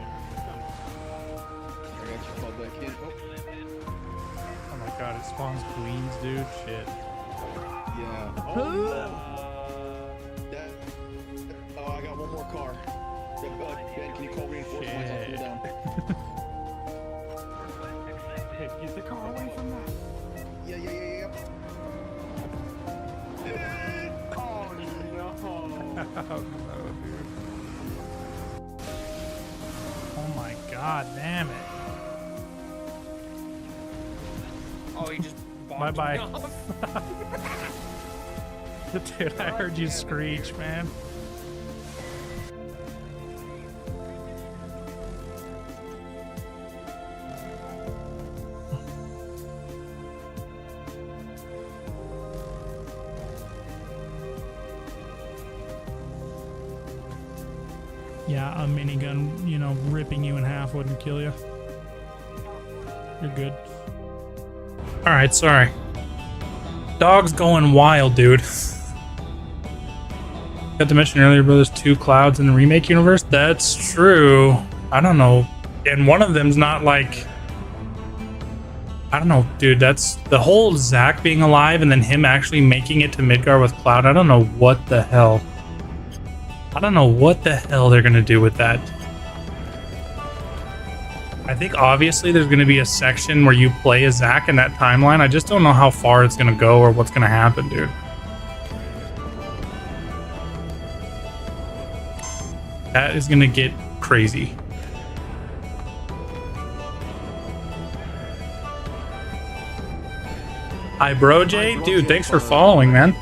I got you called back in. Oh my god, it spawns queens, dude. Shit. Yeah. Oh, I got one more car. Ben, can you call reinforcements? I'll cool down. Hey, get the car away from that. Yeah. Oh no. Oh my god, damn it. Oh, he just Bye bye. Dude, I heard you screech, man. Yeah, a minigun, you know, ripping you in half wouldn't kill you. You're good. Alright, sorry. Dog's going wild, dude. Got to mention earlier, but there's 2 Clouds in the remake universe. That's true. I don't know. And one of them's not like... I don't know, dude. That's the whole Zack being alive and then him actually making it to Midgar with Cloud. I don't know what the hell. I don't know what the hell they're gonna do with that. I think obviously there's gonna be a section where you play as Zack in that timeline. I just don't know how far it's gonna go or what's gonna happen, dude. That is gonna get crazy. Hi, Bro J. Dude, thanks for following, man.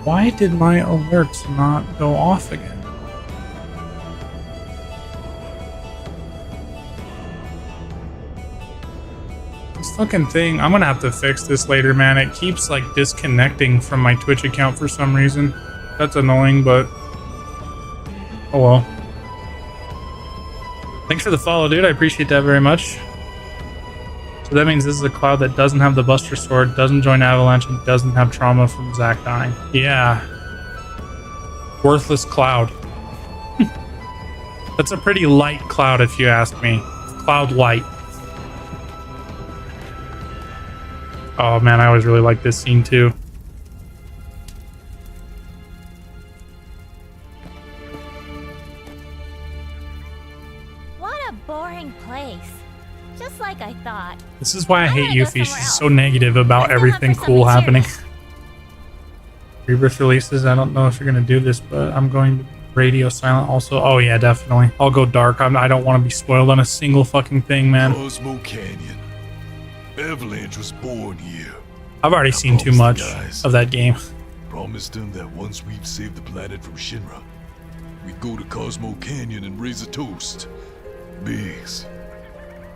Why did my alerts not go off again? What's fucking thing, I'm gonna have to fix this later, man. It keeps like disconnecting from my Twitch account for some reason. That's annoying, but oh well. Thanks for the follow, dude. I appreciate that very much. So that means this is a Cloud that doesn't have the Buster Sword, doesn't join Avalanche, and doesn't have trauma from Zack dying. Yeah. Worthless Cloud. That's a pretty light Cloud if you ask me. Cloud light. Oh man, I always really like this scene too. What a boring place. Just like I thought. This is why I hate Yuffie. She's so negative about everything cool happening. Rebirth releases. I don't know if you're gonna do this, but I'm going to radio silent also. Oh yeah, definitely. I'll go dark. I don't want to be spoiled on a single fucking thing, man. Cosmo Canyon. Avalanche was born here. I've already seen too much of that game. Promised them that once we'd saved the planet from Shinra, we'd go to Cosmo Canyon and raise a toast. Biggs,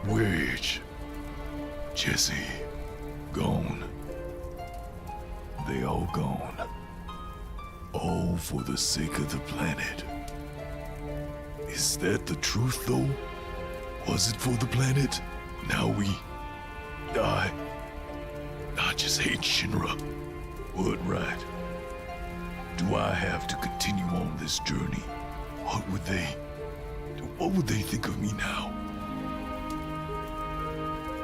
Wedge, Jesse, gone. They all gone. All for the sake of the planet. Is that the truth, though? Was it for the planet? Now we die. I just hate Shinra. What right? Do I have to continue on this journey? What would they think of me now?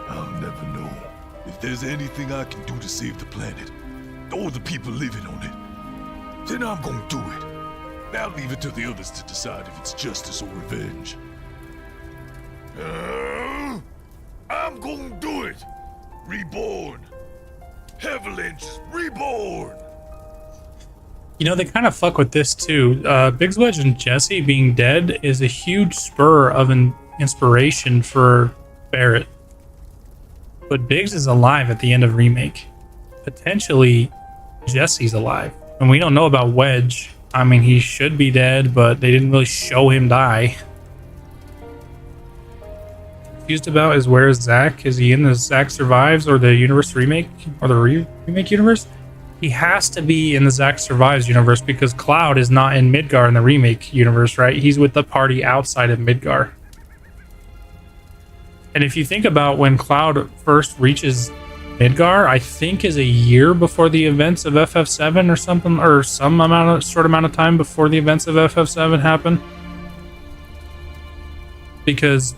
I'll never know. If there's anything I can do to save the planet, or the people living on it, then I'm gonna do it. Now leave it to the others to decide if it's justice or revenge. I'm gonna do it! Reborn! Avalanche reborn! You know, they kind of fuck with this too. Biggs, Wedge, and Jesse being dead is a huge spur of an inspiration for Barrett. But Biggs is alive at the end of Remake. Potentially, Jesse's alive. And we don't know about Wedge. I mean, he should be dead, but they didn't really show him die. Confused about is where is Zack? Is he in the Zack Survives or the Universe Remake? Or the Remake universe? He has to be in the Zack Survives universe because Cloud is not in Midgar in the Remake universe, right? He's with the party outside of Midgar. And if you think about when Cloud first reaches Midgar, I think is a year before the events of FF7 or something, or some short amount of time before the events of FF7 happen. Because,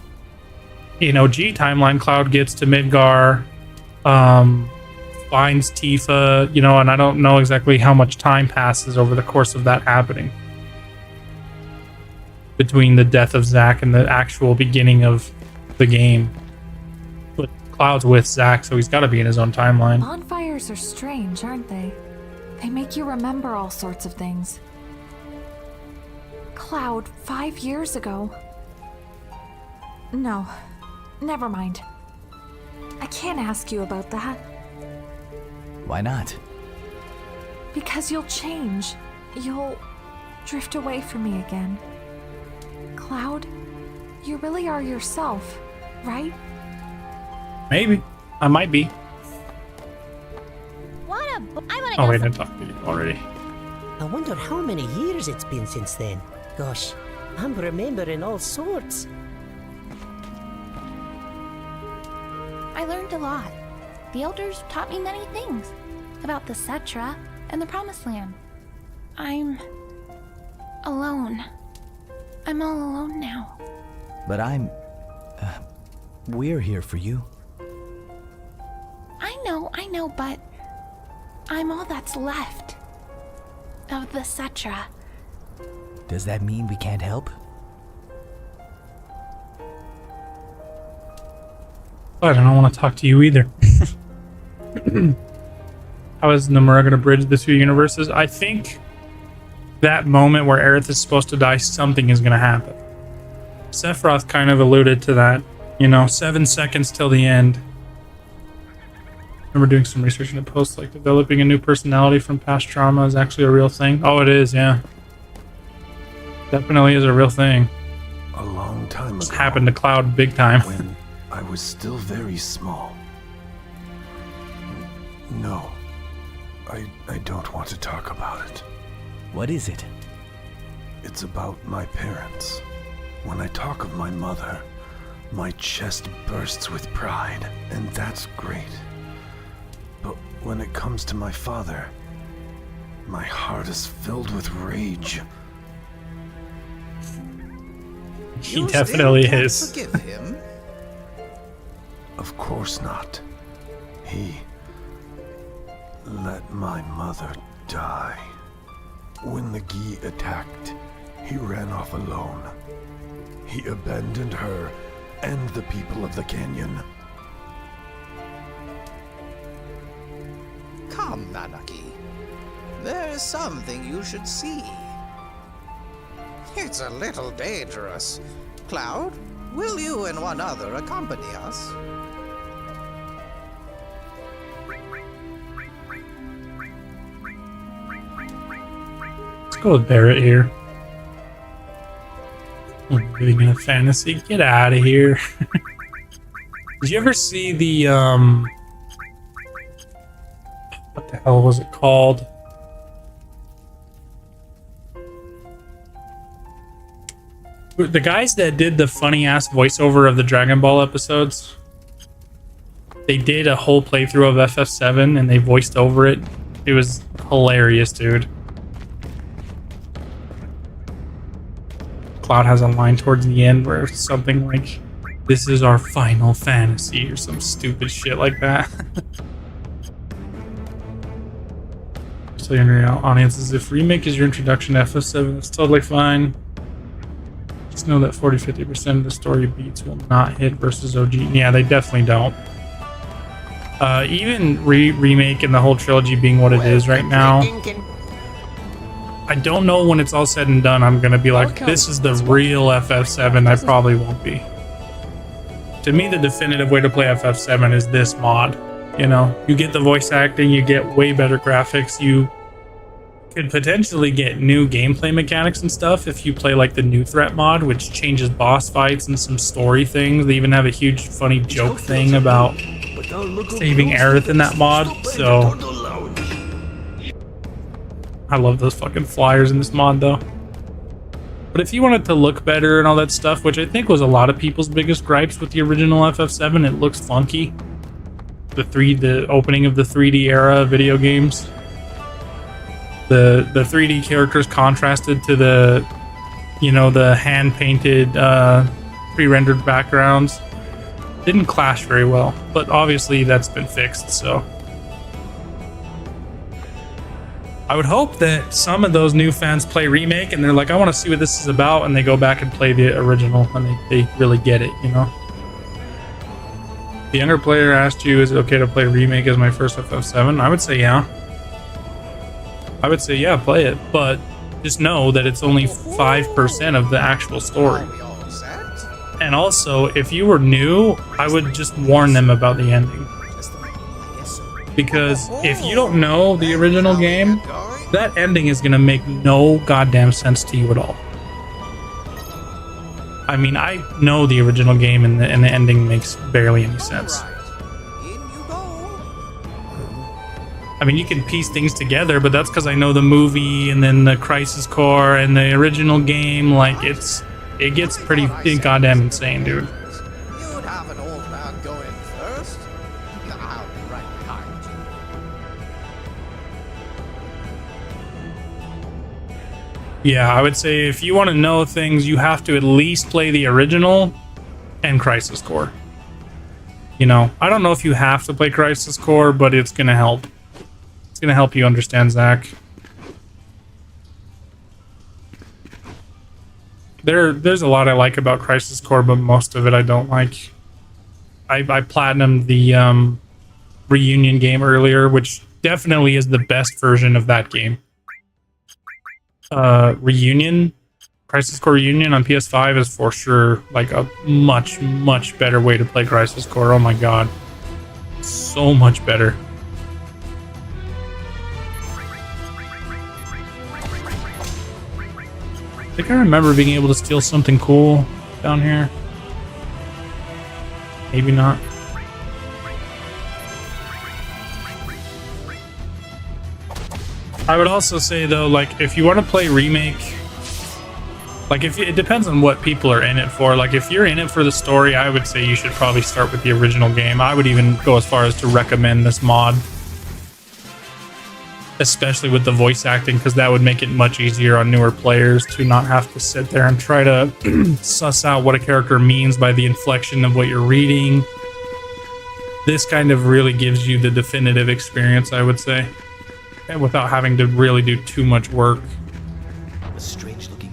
you know, G timeline, Cloud gets to Midgar, finds Tifa, you know, and I don't know exactly how much time passes over the course of that happening between the death of Zack and the actual beginning of the game. But Cloud's with Zack, so he's got to be in his own timeline. Bonfires are strange, aren't they? They make you remember all sorts of things. Cloud, 5 years ago. No, never mind. I can't ask you about that. Why not? Because you'll change. You'll drift away from me again. Cloud, you really are yourself, right? Maybe. I might be. Oh wait, I talked to you already. I wonder how many years it's been since then. Gosh, I'm remembering all sorts. I learned a lot. The elders taught me many things about the Cetra and the Promised Land. I'm alone. I'm all alone now. But we're here for you. I know, but I'm all that's left of the Cetra. Does that mean we can't help? I don't want to talk to you either. How is Nomura going to bridge the two universes? I think that moment where Aerith is supposed to die, something is going to happen. Sephiroth kind of alluded to that. You know, 7 seconds till the end. Remember doing some research in a post, like developing a new personality from past trauma is actually a real thing. Oh, it is, yeah. Definitely is a real thing. A long time ago. It's happened to Cloud big time. When I was still very small, No. I don't want to talk about it. What is it? It's about my parents. When I talk of my mother, my chest bursts with pride, and that's great. But when it comes to my father, my heart is filled with rage. He definitely is. Forgive him? Of course not. He let my mother die. When the Gi attacked, he ran off alone. He abandoned her and the people of the canyon. Come, Nanaki. There is something you should see. It's a little dangerous. Cloud, will you and one other accompany us? Let's go with Barrett here. Living in a fantasy. Get out of here. Did you ever see the what the hell was it called? The guys that did the funny ass voiceover of the Dragon Ball episodes, they did a whole playthrough of FF7 and they voiced over it. It was hilarious, dude. Cloud has a line towards the end where it's something like, "This is our final fantasy," or some stupid shit like that. So your audiences, if remake is your introduction to FF7, that's totally fine. Just know that 40-50% of the story beats will not hit versus OG. Yeah, they definitely don't. Even remake and the whole trilogy being what it is right now, I don't know when it's all said and done I'm gonna be like, this is the real FF7. I probably won't be. To me, the definitive way to play FF7 is this mod. You know, you get the voice acting, you get way better graphics, you could potentially get new gameplay mechanics and stuff if you play like the new threat mod, which changes boss fights and some story things. They even have a huge funny joke thing about saving Aerith in that mod, so I love those fucking flyers in this mod though. But if you want it to look better and all that stuff, which I think was a lot of people's biggest gripes with the original FF7, it looks funky. The opening of the 3D era video games. The 3D characters contrasted to the, you know, the hand-painted pre-rendered backgrounds. Didn't clash very well, but obviously that's been fixed, so I would hope that some of those new fans play remake and they're like, I want to see what this is about, and they go back and play the original and they really get it, you know. The younger player asked you, is it okay to play remake as my first FF7? I would say yeah. I would say yeah, play it, but just know that it's only 5% of the actual story. And also, if you were new, I would just warn them about the ending. Because if you don't know the original game, that ending is going to make no goddamn sense to you at all. I mean, I know the original game and the ending makes barely any sense. I mean, you can piece things together, but that's because I know the movie and then the Crisis Core and the original game. Like, it gets pretty goddamn insane, dude. You'd have an old man go in first. I'll be right behind you. Yeah, I would say if you want to know things, you have to at least play the original and Crisis Core. You know, I don't know if you have to play Crisis Core, but it's going to help. It's going to help you understand Zach. There's a lot I like about Crisis Core, but most of it I don't like. I platinumed the Reunion game earlier, which definitely is the best version of that game. Reunion, Crisis Core Reunion on PS5 is for sure like a much, much better way to play Crisis Core. Oh my god. So much better. I think I remember being able to steal something cool down here. Maybe not. I would also say though, like if you want to play remake, like if it depends on what people are in it for. Like if you're in it for the story, I would say you should probably start with the original game. I would even go as far as to recommend this mod, especially with the voice acting, because that would make it much easier on newer players to not have to sit there and try to suss out what a character means by the inflection of what you're reading. This kind of really gives you the definitive experience, I would say, and without having to really do too much work. Strange looking.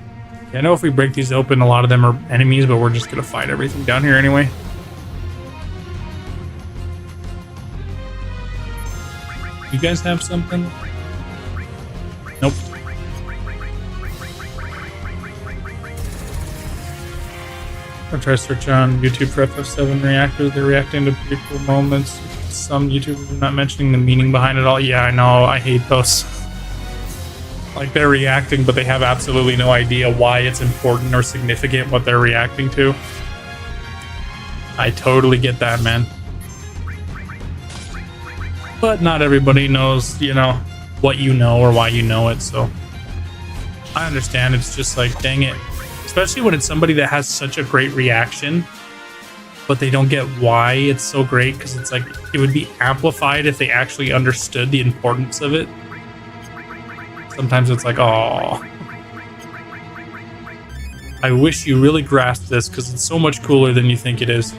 I know if we break these open, a lot of them are enemies, but we're just gonna fight everything down here anyway. You guys have something? Nope. I'll try to search on YouTube for FF7 reactors. They're reacting to pretty cool moments. Some YouTubers are not mentioning the meaning behind it all. Yeah, I know. I hate those. Like, they're reacting, but they have absolutely no idea why it's important or significant what they're reacting to. I totally get that, man. But not everybody knows, you know, what you know or why you know it, so I understand. It's just like, dang it. Especially when it's somebody that has such a great reaction, but they don't get why it's so great, because it's like, it would be amplified if they actually understood the importance of it. Sometimes it's like, oh, I wish you really grasped this, because it's so much cooler than you think it is.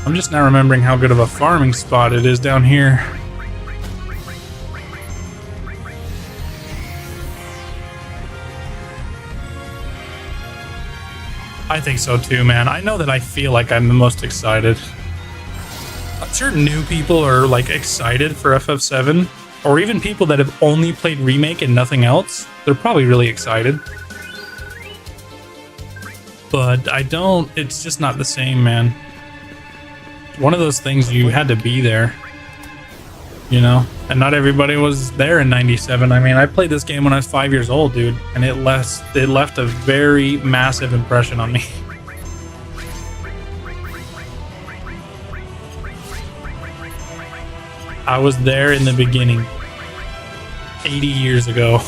I'm just now remembering how good of a farming spot it is down here. I think so too, man. I know that I feel like I'm the most excited. I'm sure new people are like excited for FF7, or even people that have only played Remake and nothing else. They're probably really excited. But I don't, it's just not the same, man. One of those things, you had to be there, you know, and not everybody was there in '97. I mean, I played this game when I was 5 years old, dude, and it left a very massive impression on me. I was there in the beginning 80 years ago.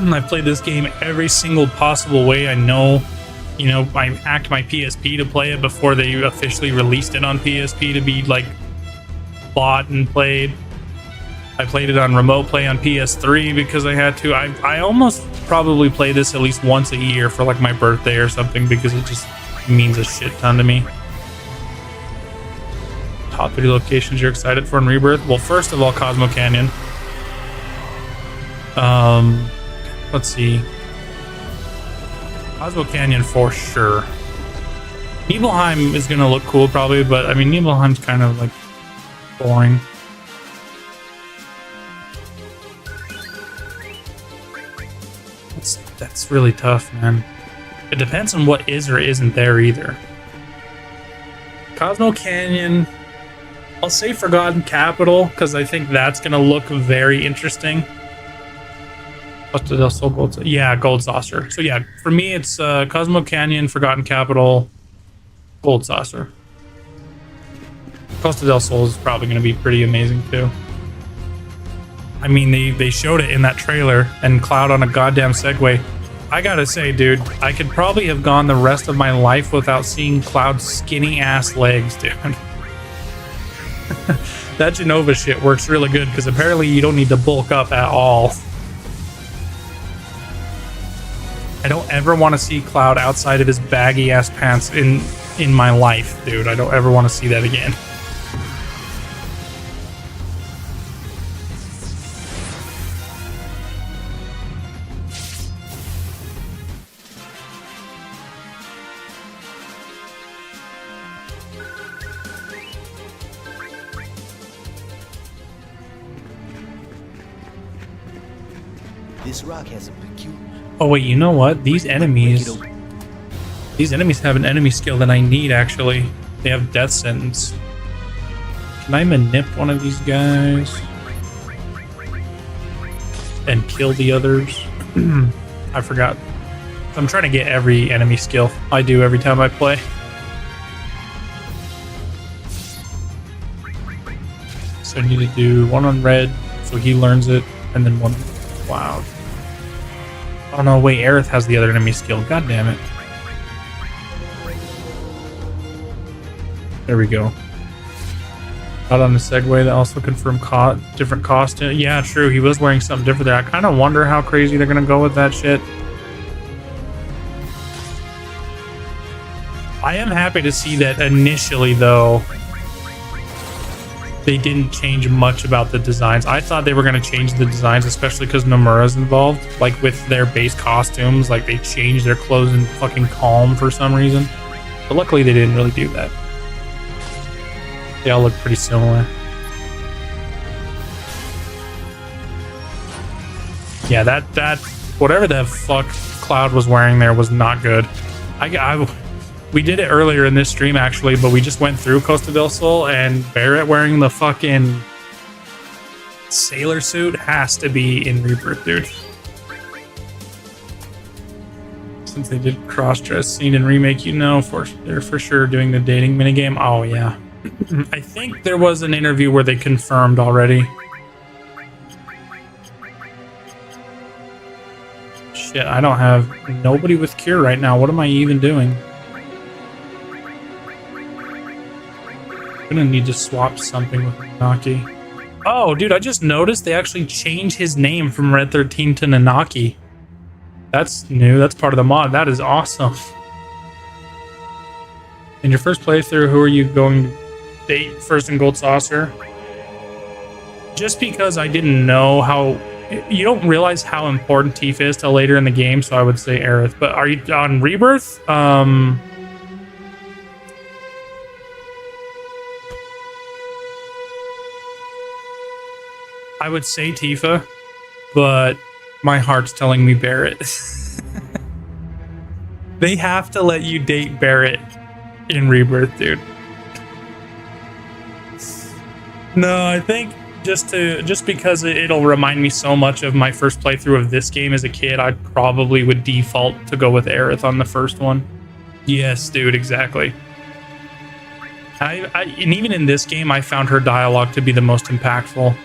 I played this game every single possible way I know. You know, I hacked my PSP to play it before they officially released it on PSP to be like bought and played. I played it on remote play on PS3 because I had to. I almost probably play this at least once a year for like my birthday or something, because it just means a shit ton to me. Top 3 locations you're excited for in Rebirth? Well, first of all, Cosmo Canyon. Let's see. Cosmo Canyon for sure. Nibelheim is gonna look cool probably, but I mean Nibelheim's kind of like boring. That's really tough, man. It depends on what is or isn't there either. Cosmo Canyon, I'll say Forgotten Capital, because I think that's gonna look very interesting. Costa del Sol Gold, yeah, Gold Saucer. So yeah, for me it's Cosmo Canyon, Forgotten Capital, Gold Saucer. Costa del Sol is probably going to be pretty amazing too. I mean, they showed it in that trailer, and Cloud on a goddamn Segway. I gotta say, dude, I could probably have gone the rest of my life without seeing Cloud's skinny ass legs, dude. That Genova shit works really good, because apparently you don't need to bulk up at all. I don't ever want to see Cloud outside of his baggy ass pants in my life, dude. I don't ever want to see that again. This rock has a peculiar... Oh wait, you know what? These enemies have an enemy skill that I need, actually. They have death sentence. Can I manip one of these guys? and kill the others. I forgot. I'm trying to get every enemy skill. I do every time I play. So I need to do one on red, so he learns it, and then one on cloud. Oh no, wait, Aerith has the other enemy skill. God damn it. There we go. Out on the Segway that also confirmed different costume. Yeah, true. He was wearing something different there. I kind of wonder how crazy they're gonna go with that shit. I am happy to see that initially, though, they didn't change much about the designs. I thought they were going to change the designs, especially because Nomura's involved. Like, with their base costumes, like, they changed their clothes in fucking Calm for some reason. But luckily, they didn't really do that. They all look pretty similar. Yeah, that whatever the fuck Cloud was wearing there was not good. We did it earlier in this stream, actually, but we just went through Costa del Sol, and Barrett wearing the fucking sailor suit has to be in Rebirth, dude. Since they did cross-dress scene in Remake, you know, they're for sure doing the dating minigame. Oh, yeah. I think there was an interview where they confirmed already. Shit, I don't have nobody with Cure right now. What am I even doing? I'm gonna need to swap something with Nanaki. Oh, dude, I just noticed they actually changed his name from Red 13 to Nanaki. That's new. That's part of the mod. That is awesome. In your first playthrough, who are you going to date first in Gold Saucer? Just because I didn't know how... You don't realize how important Tifa is till later in the game, so I would say Aerith. But are you on Rebirth? I would say Tifa, but my heart's telling me Barrett. They have to let you date Barrett in Rebirth, dude. No, I think just because it'll remind me so much of my first playthrough of this game as a kid, I probably would default to go with Aerith on the first one. Yes, dude, exactly. And even in this game, I found her dialogue to be the most impactful.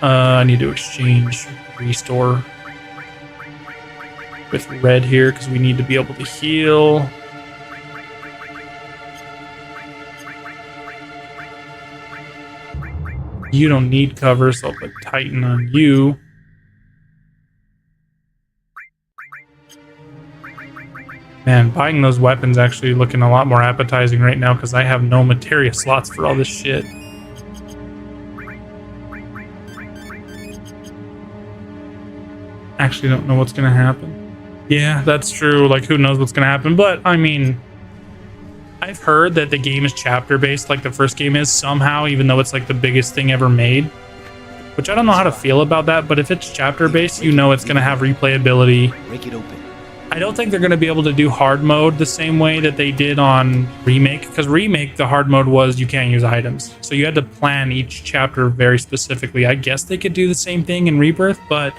I need to exchange Restore with Red here because we need to be able to heal. You don't need cover, so I'll put Titan on you. Man, buying those weapons actually looking a lot more appetizing right now because I have no materia slots for all this shit. Actually don't know what's gonna happen. Yeah, that's true. Like, who knows what's gonna happen? But I mean, I've heard that the game is chapter based, like the first game is somehow, even though it's like the biggest thing ever made. Which I don't know how to feel about that, but if it's chapter based, you know it's gonna have replayability. Break it open. I don't think they're gonna be able to do hard mode the same way that they did on Remake, because Remake, the hard mode was you can't use items. So you had to plan each chapter very specifically. I guess they could do the same thing in Rebirth, but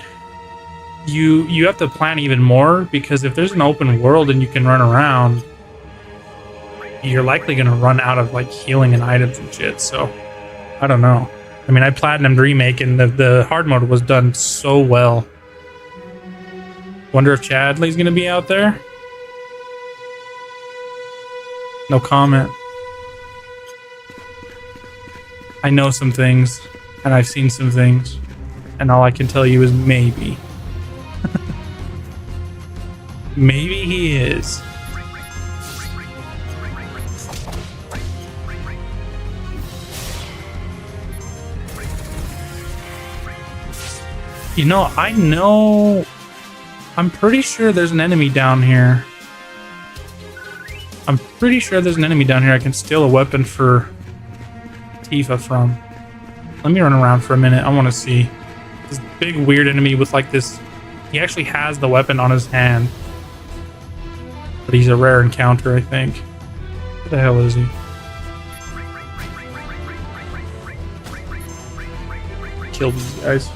you have to plan even more, because if there's an open world and you can run around, you're likely going to run out of like healing and items and shit. So I don't know. I mean, I platinumed Remake and the hard mode was done so well. Wonder if Chadley's going to be out there. No comment. I know some things and I've seen some things, and all I can tell you is maybe. Maybe he is. You know, I'm pretty sure there's an enemy down here. I can steal a weapon for Tifa from. Let me run around for a minute. I want to see. This big weird enemy with like this. He actually has the weapon on his hand. But he's a rare encounter, I think. Where the hell is he? Kill these guys.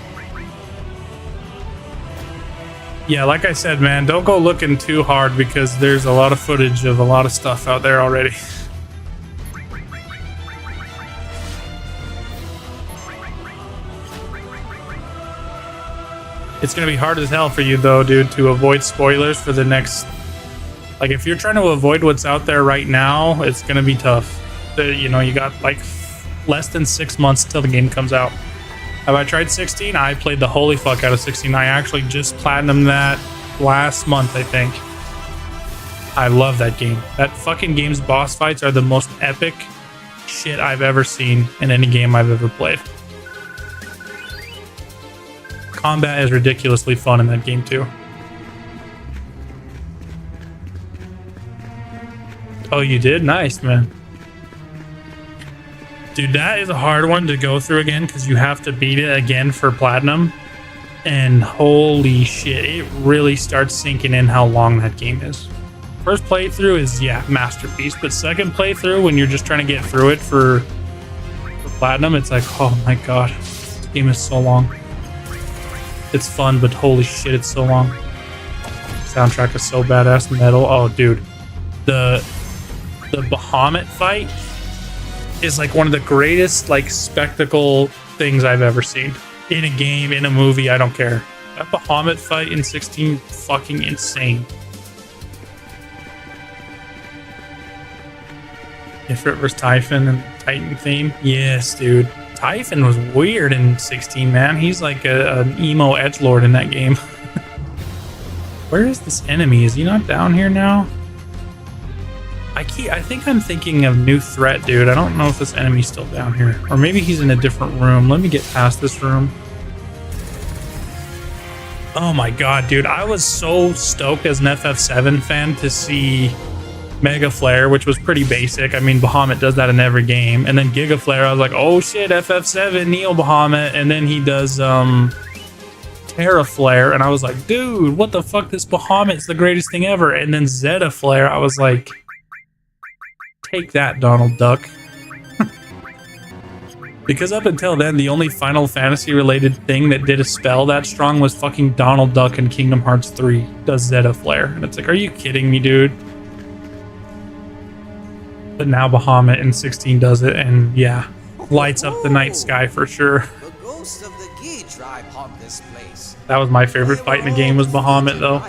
Yeah, like I said, man, don't go looking too hard because there's a lot of footage of a lot of stuff out there already. It's gonna be hard as hell for you though, dude, to avoid spoilers for the next... Like, if you're trying to avoid what's out there right now, it's gonna be tough. You know, you got like less than 6 months till the game comes out. Have I tried 16? I played the holy fuck out of 16. I actually just platinumed that last month, I think. I love that game. That fucking game's boss fights are the most epic shit I've ever seen in any game I've ever played. Combat is ridiculously fun in that game too. Oh, you did? Nice, man. Dude, that is a hard one to go through again because you have to beat it again for platinum. And holy shit, it really starts sinking in how long that game is. First playthrough is, yeah, masterpiece. But second playthrough, when you're just trying to get through it for platinum, it's like, oh my god, this game is so long. It's fun, but holy shit, it's so long. Soundtrack is so badass. Metal. Oh, dude. The Bahamut fight is like one of the greatest like spectacle things I've ever seen. In a game, in a movie, I don't care. That Bahamut fight in 16, fucking insane. Ifrit vs. Typhon and Titan theme. Yes, dude. Typhon was weird in 16, man. He's like an emo edgelord in that game. Where is this enemy? Is he not down here now? I think I'm thinking of New Threat, dude. I don't know if this enemy's still down here. Or maybe he's in a different room. Let me get past this room. Oh my god, dude. I was so stoked as an FF7 fan to see Mega Flare, which was pretty basic. I mean, Bahamut does that in every game. And then Giga Flare, I was like, oh shit, FF7, Neo Bahamut. And then he does Terra Flare. And I was like, dude, what the fuck? This Bahamut's the greatest thing ever. And then Zeta Flare, I was like... Take that, Donald Duck. Because up until then, the only Final Fantasy related thing that did a spell that strong was fucking Donald Duck in Kingdom Hearts 3 does Zeta Flare. And it's like, are you kidding me, dude? But now Bahamut in 16 does it, and yeah, lights up the night sky for sure. The ghost of the Gi tribe haunt this place. That was my favorite fight in the game was Bahamut, though.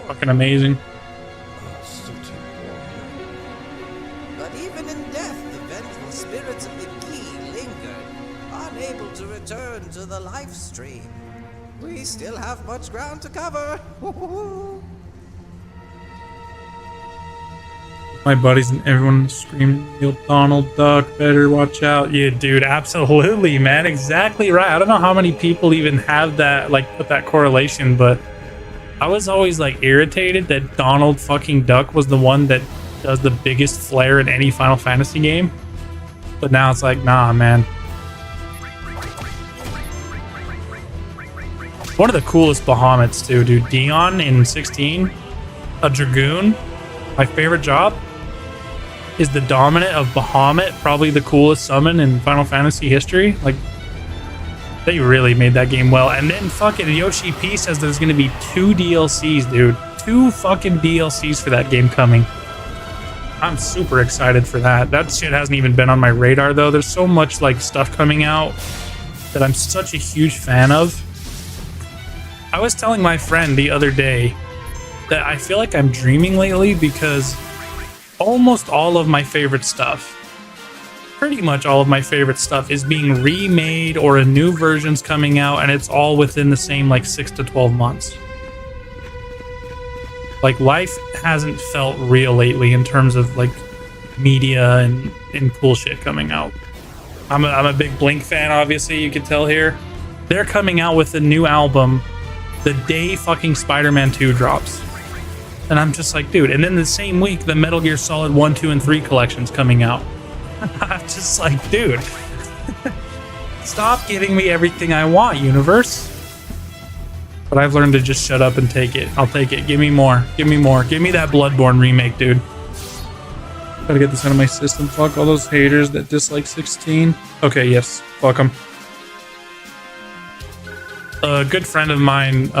Fucking amazing. To the live stream. We still have much ground to cover. My buddies and everyone screaming, Donald Duck, better watch out. Yeah, dude, absolutely, man. Exactly right. I don't know how many people even have that, like, put that correlation, but I was always, like, irritated that Donald fucking Duck was the one that does the biggest flare in any Final Fantasy game. But now it's like, nah, man. One of the coolest Bahamuts too, dude. Dion in 16, a Dragoon. My favorite job is the Dominant of Bahamut, probably the coolest summon in Final Fantasy history. Like, they really made that game well. And then fucking Yoshi P says there's gonna be 2 DLCs, dude. 2 fucking DLCs for that game coming. I'm super excited for that. That shit hasn't even been on my radar though. There's so much like stuff coming out that I'm such a huge fan of. I was telling my friend the other day that I feel like I'm dreaming lately because almost all of my favorite stuff, pretty much all of my favorite stuff is being remade or a new version's coming out, and it's all within the same like 6 to 12 months. Like, life hasn't felt real lately in terms of like media and cool shit coming out. I'm a big Blink fan, obviously, you can tell here. They're coming out with a new album the day fucking Spider-Man 2 drops. And I'm just like, dude. And then the same week, the Metal Gear Solid 1, 2, and 3 collection's coming out. I'm just like, dude. Stop giving me everything I want, universe. But I've learned to just shut up and take it. I'll take it. Give me more. Give me more. Give me that Bloodborne remake, dude. Gotta get this out of my system. Fuck all those haters that dislike 16. Okay, yes. Fuck them. A good friend of mine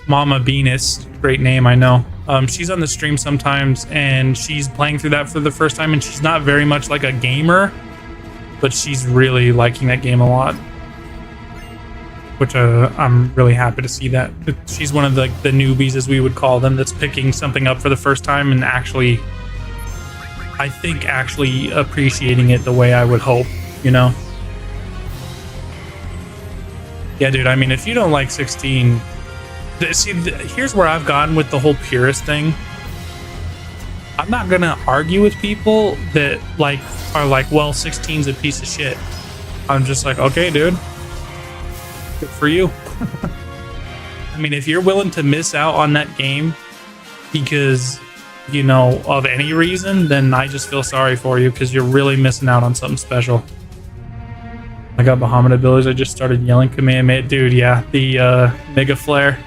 Mama Venus, great name, I know. She's on the stream sometimes, and she's playing through that for the first time, and she's not very much like a gamer, but she's really liking that game a lot, which I'm really happy to see that. She's one of the newbies, as we would call them, that's picking something up for the first time and actually, I think, actually appreciating it the way I would hope, you know? Yeah, dude, I mean, if you don't like 16... See, here's where I've gotten with the whole purist thing. I'm not gonna argue with people that like are like, well, 16's a piece of shit. I'm just like, okay, dude, good for you. I mean, if you're willing to miss out on that game because, you know, of any reason, then I just feel sorry for you, because you're really missing out on something special. I got Bahamut abilities. I just started yelling Kamehameha. Dude, yeah, the Mega Flare.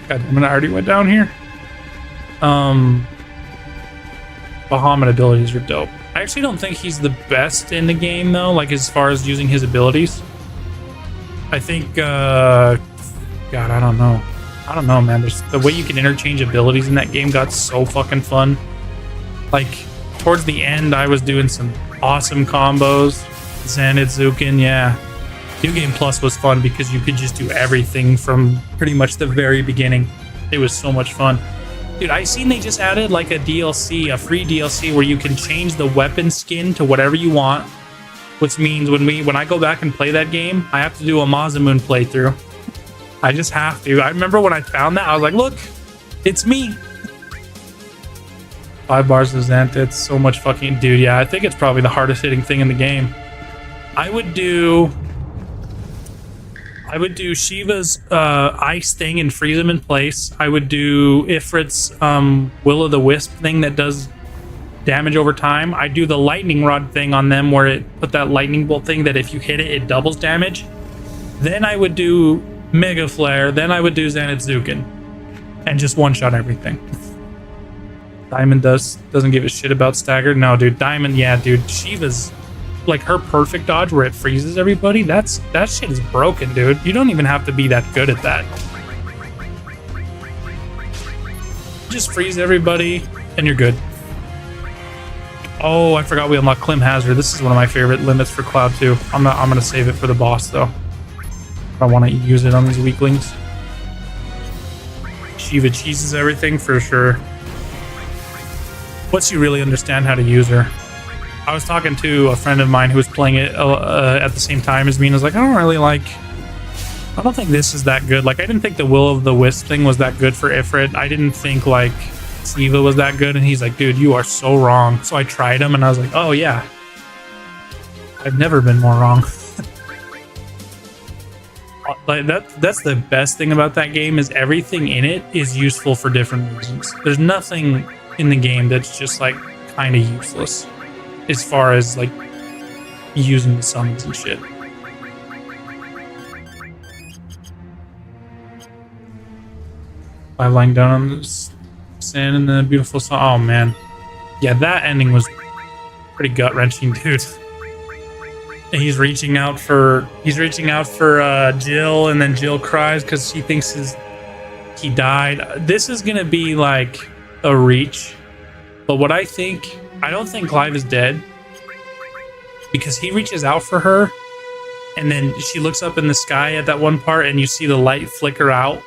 God damn it, I already went down here. Bahamut abilities are dope. I actually don't think he's the best in the game, though, like as far as using his abilities. I think, God, I don't know. I don't know, man. There's the way you can interchange abilities in that game got so fucking fun. Like, towards the end, I was doing some awesome combos. Xanadu, yeah. New Game Plus was fun because you could just do everything from pretty much the very beginning. It was so much fun. Dude, I seen they just added like a DLC, a free DLC, where you can change the weapon skin to whatever you want. Which means when I go back and play that game, I have to do a Masamune playthrough. I just have to. I remember when I found that, I was like, look, it's me. 5 bars of Xanta, it's so much fucking... Dude, yeah, I think it's probably the hardest hitting thing in the game. I would do Shiva's ice thing and freeze him in place. I would do Ifrit's Will-o'-the-Wisp thing that does damage over time. I do the lightning rod thing on them where it put that lightning bolt thing that if you hit it, it doubles damage. Then I would do Mega Flare. Then I would do Xanadu and just one-shot everything. Diamond doesn't give a shit about staggered. No, dude, Diamond, yeah, dude, Shiva's like her perfect dodge where it freezes everybody. That shit is broken, dude. You don't even have to be that good at that. Just freeze everybody and you're good. Oh, I forgot we unlocked Clim Hazard. This is one of my favorite limits for Cloud 2. I'm gonna save it for the boss though. I want to use it on these weaklings. Shiva cheeses everything for sure. Once you really understand how to use her. I was talking to a friend of mine who was playing it at the same time as me, and was like, I don't think this is that good. Like, I didn't think the Will-o'-the-Wisp thing was that good for Ifrit. I didn't think, like, Siva was that good. And he's like, dude, you are so wrong. So I tried him, and I was like, oh, yeah. I've never been more wrong. Like, that's the best thing about that game, is everything in it is useful for different reasons. There's nothing in the game that's just, like, kind of useless. As far as, like, using the summons and shit. By lying down on the sand in the beautiful song. Oh, man. Yeah, that ending was pretty gut-wrenching, dude. And he's reaching out for Jill, and then Jill cries because she thinks he died. This is gonna be, like, a reach. But what I don't think Clive is dead, because he reaches out for her and then she looks up in the sky at that one part and you see the light flicker out,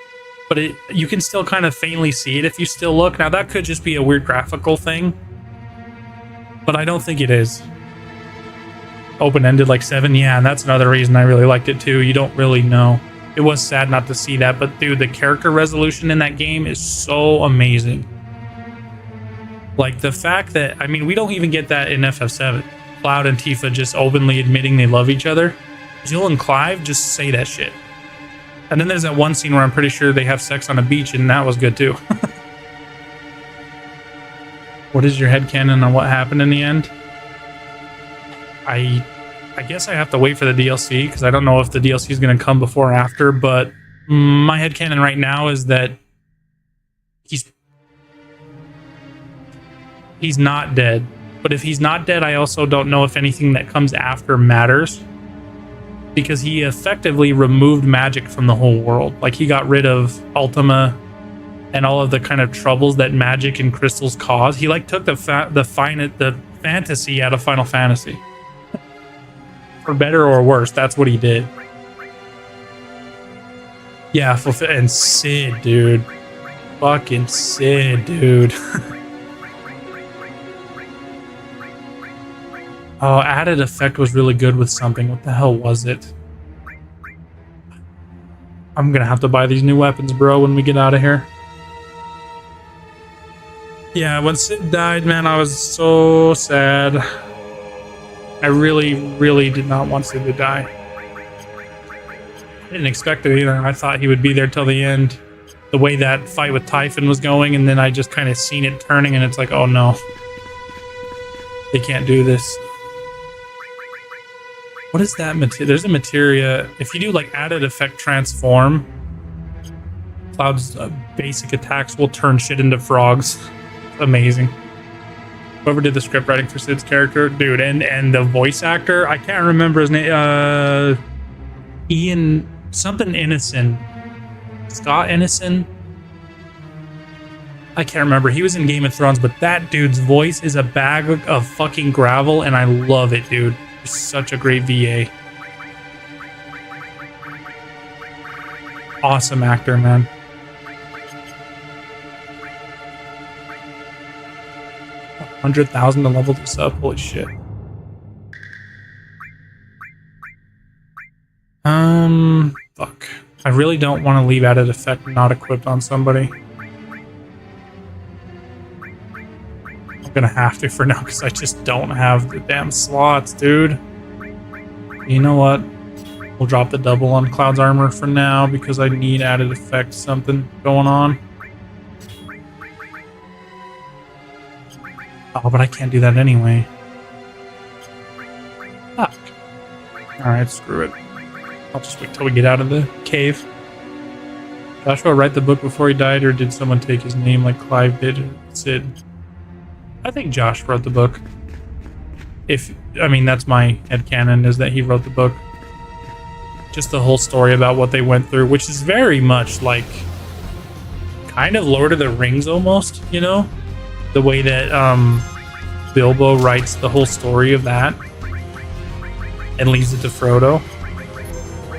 but you can still kind of faintly see it if you still look. Now that could just be a weird graphical thing, but I don't think it is. Open-ended like 7, yeah, and that's another reason I really liked it too. You don't really know. It was sad not to see that, but dude, the character resolution in that game is so amazing. Like, the fact that, I mean, we don't even get that in FF7. Cloud and Tifa just openly admitting they love each other. Jill and Clive just say that shit. And then there's that one scene where I'm pretty sure they have sex on a beach, and that was good too. What is your headcanon on what happened in the end? I guess I have to wait for the DLC, because I don't know if the DLC is going to come before or after, but my headcanon right now is that he's not dead. But if he's not dead, I also don't know if anything that comes after matters. because he effectively removed magic from the whole world. Like, he got rid of Ultima and all of the kind of troubles that magic and crystals cause. He like took the fantasy out of Final Fantasy. For better or worse, that's what he did. Yeah, and Sid, dude. Fucking Sid, dude. Oh, added effect was really good with something. What the hell was it? I'm gonna have to buy these new weapons, bro, when we get out of here. Yeah, when Sid died, man, I was so sad. I really, really did not want Sid to die. I didn't expect it either. I thought he would be there till the end. The way that fight with Typhon was going, and then I just kind of seen it turning, and it's like, oh no. They can't do this. What is that materia? There's a materia. If you do like added effect transform, Cloud's basic attacks will turn shit into frogs. Amazing. Whoever did the script writing for Sid's character, dude, and the voice actor, I can't remember his name. Ian something Innocent. Scott Innocent. I can't remember. He was in Game of Thrones, but that dude's voice is a bag of fucking gravel, and I love it, dude. He's such a great VA. Awesome actor, man. $100,000 to level this up. Holy shit. Fuck. I really don't want to leave added effect not equipped on somebody. I'm gonna have to for now because I just don't have the damn slots, dude. You know what? We'll drop the double on Cloud's armor for now because I need added effect something going on. Oh, but I can't do that anyway. Fuck. Alright, screw it. I'll just wait till we get out of the cave. Joshua write the book before he died, or did someone take his name like Clive did Sid? I think Josh wrote the book. I mean, that's my headcanon, is that he wrote the book. Just the whole story about what they went through, which is very much like kind of Lord of the Rings almost, you know? The way that Bilbo writes the whole story of that and leaves it to Frodo.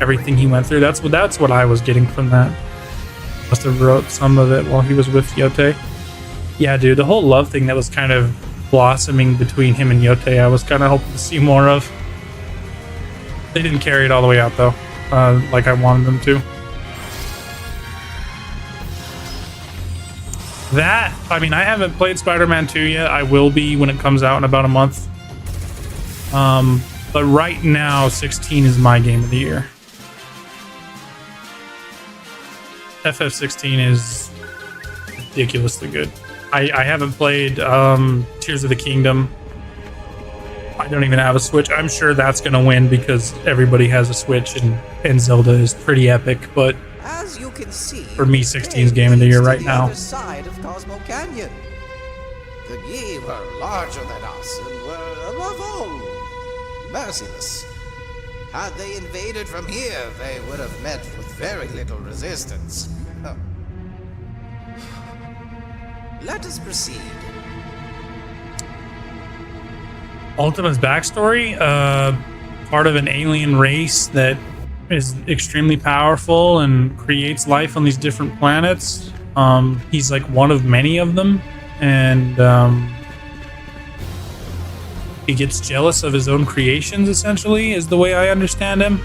Everything he went through. That's what I was getting from that. Must have wrote some of it while he was with Yote. Yeah, dude, the whole love thing that was kind of blossoming between him and Yote, I was kind of hoping to see more of. They didn't carry it all the way out, though, like I wanted them to. That, I mean, I haven't played Spider-Man 2 yet. I will be when it comes out in about a month. But right now, 16 is my game of the year. FF16 is ridiculously good. I haven't played Tears of the Kingdom. I don't even have a Switch. I'm sure that's going to win because everybody has a Switch, and Zelda is pretty epic. But as you can see, for me, 16's game of the year right now. Other side of Cosmo Canyon. The Yi were larger than us and were, above all, merciless. Had they invaded from here, they would have met with very little resistance. Let us proceed. Ultima's backstory, part of an alien race that is extremely powerful and creates life on these different planets. He's like one of many of them, and he gets jealous of his own creations, essentially, is the way I understand him.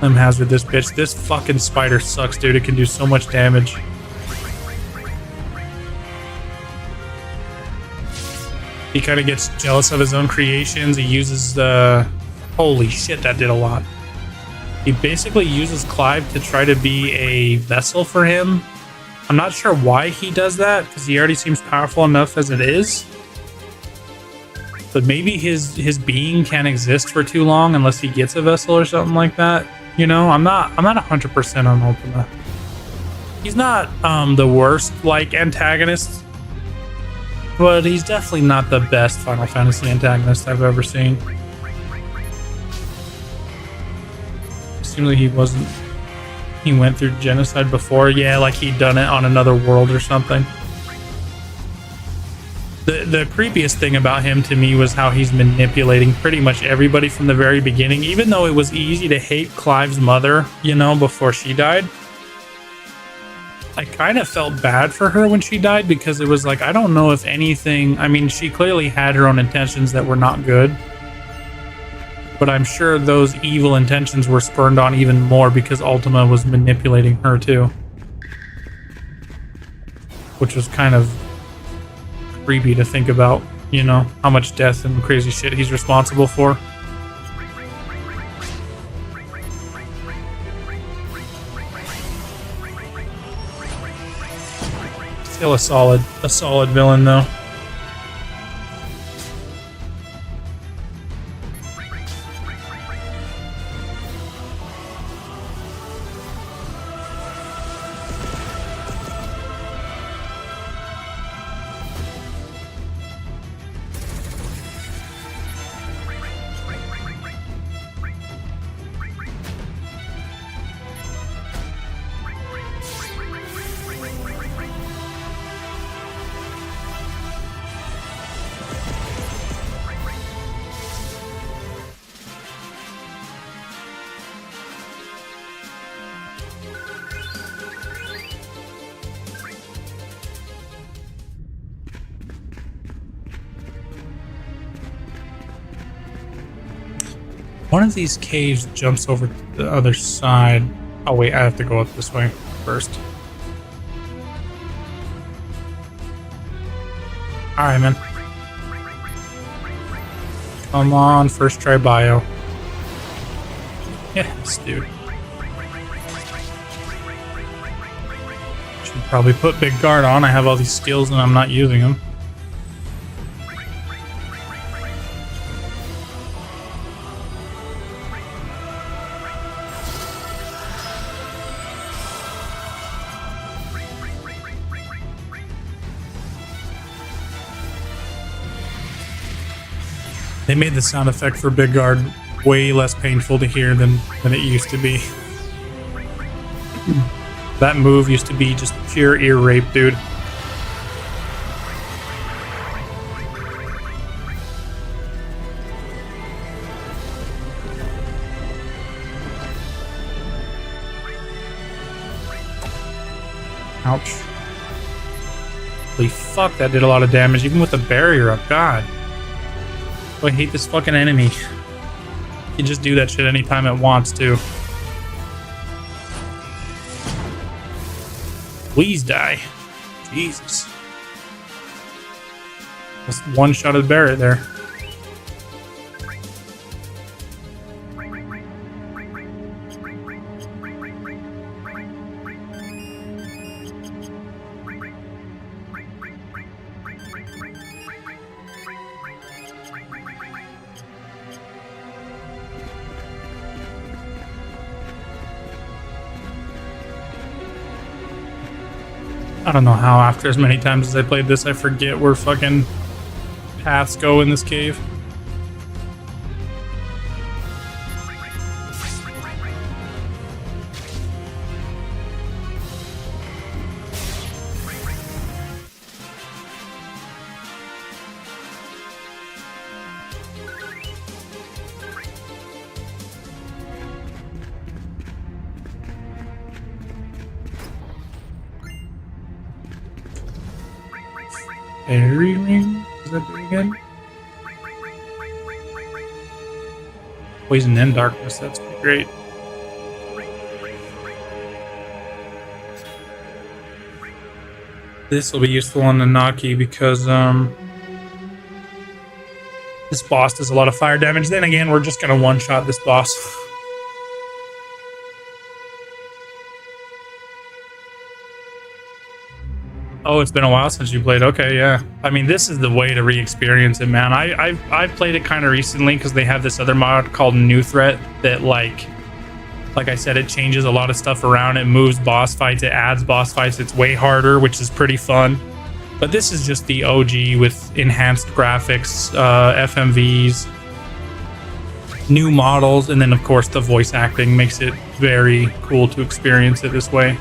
I'm hazard this bitch. This fucking spider sucks, dude. It can do so much damage. He kind of gets jealous of his own creations. He uses the... Holy shit, that did a lot. He basically uses Clive to try to be a vessel for him. I'm not sure why he does that, because he already seems powerful enough as it is. But maybe his being can't exist for too long unless he gets a vessel or something like that. You know, I'm not 100% on Ultima. He's not the worst like antagonist, but he's definitely not the best Final Fantasy antagonist I've ever seen. seems like he wasn't. He went through genocide before. Yeah, like he'd done it on another world or something. The creepiest thing about him to me was how he's manipulating pretty much everybody from the very beginning, even though it was easy to hate Clive's mother, you know, before she died. I kind of felt bad for her when she died because it was like, I don't know if anything, I mean, she clearly had her own intentions that were not good, but I'm sure those evil intentions were spurned on even more because Ultima was manipulating her too, which was kind of creepy to think about, you know, how much death and crazy shit he's responsible for. Still a solid villain though. One of these caves jumps over to the other side. Oh wait, I have to go up this way first. Alright, man. Come on, first try bio. Yes, dude. Should probably put big guard on. I have all these skills and I'm not using them. They made the sound effect for Big Guard way less painful to hear than it used to be. That move used to be just pure ear rape, dude. Ouch. Holy fuck, that did a lot of damage, even with the barrier up, god. I hate this fucking enemy. You can just do that shit anytime it wants to. Please die. Jesus. Just one shot of the barrier there. I don't know how after as many times as I played this, I forget where fucking paths go in this cave. Fairy ring? Is that big again? Poison and darkness, that's pretty great. This will be useful on the Naki because this boss does a lot of fire damage. Then again, we're just gonna one-shot this boss. Oh, it's been a while since you played. Okay, yeah. I mean, this is the way to re-experience it, man. I've played it kind of recently because they have this other mod called New Threat that, like I said, it changes a lot of stuff around. It moves boss fights. It adds boss fights. It's way harder, which is pretty fun. But this is just the OG with enhanced graphics, FMVs, new models, and then of course the voice acting makes it very cool to experience it this way.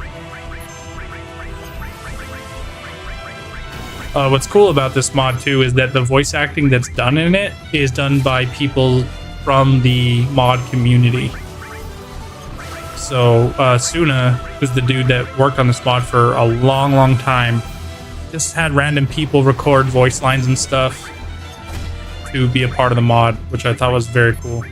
What's cool about this mod too is that the voice acting that's done in it is done by people from the mod community. So Suna, who's the dude that worked on this mod for a long time, just had random people record voice lines and stuff to be a part of the mod, which I thought was very cool.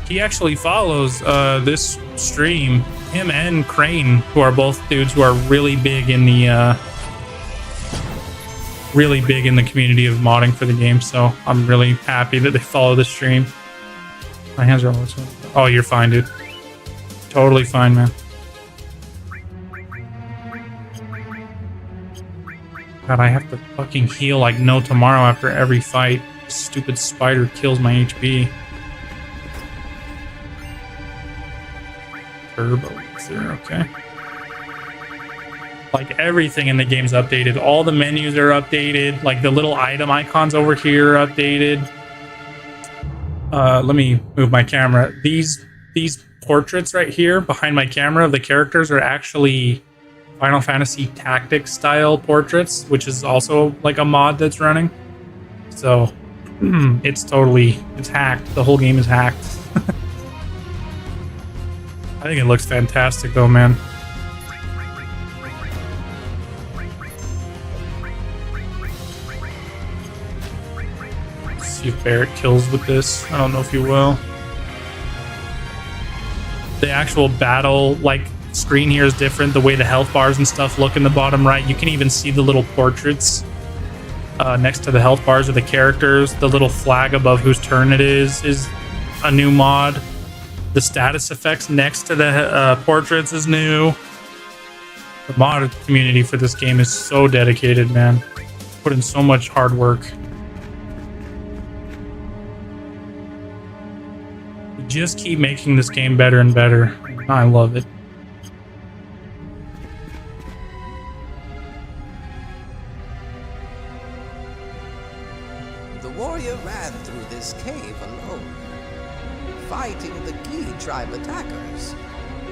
He actually follows this stream, him and Crane, who are both dudes who are really big in the community of modding for the game. So I'm really happy that they follow the stream. My hands are almost. Oh, you're fine, dude. Totally fine, man. God, I have to fucking heal like no tomorrow after every fight. Stupid spider kills my HP. Turbo there, okay. Like everything in the game's updated. All the menus are updated. Like the little item icons over here are updated. Let me move my camera. These portraits right here behind my camera of the characters are actually Final Fantasy Tactics style portraits, which is also like a mod that's running. So it's hacked. The whole game is hacked. I think it looks fantastic though, man. Let's see if Barrett kills with this. I don't know if you will. The actual battle like screen here is different. The way the health bars and stuff look in the bottom right. You can even see the little portraits next to the health bars of the characters. The little flag above whose turn it is a new mod. The status effects next to the portraits is new. The mod community for this game is so dedicated, man. Put in so much hard work. We just keep making this game better and better. I love it. The warrior ran through this cave alone, fighting the Gi tribe attackers,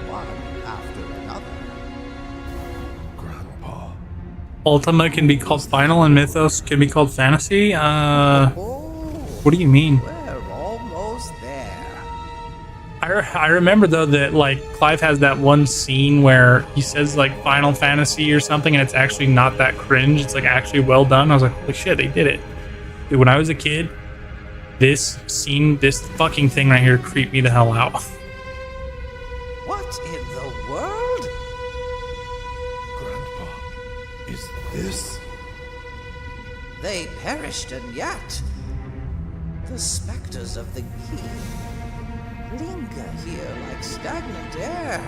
one after another. Ultima can be called Final and Mythos can be called Fantasy? What do you mean? We're almost there. I remember though that like Clive has that one scene where he says like Final Fantasy or something and it's actually not that cringe. It's like actually well done. I was like, holy shit, they did it. Dude, when I was a kid, this scene, this fucking thing right here creeped me the hell out. What in the world? Grandpa, is this? They perished, and yet the specters of the Gi linger here like stagnant air.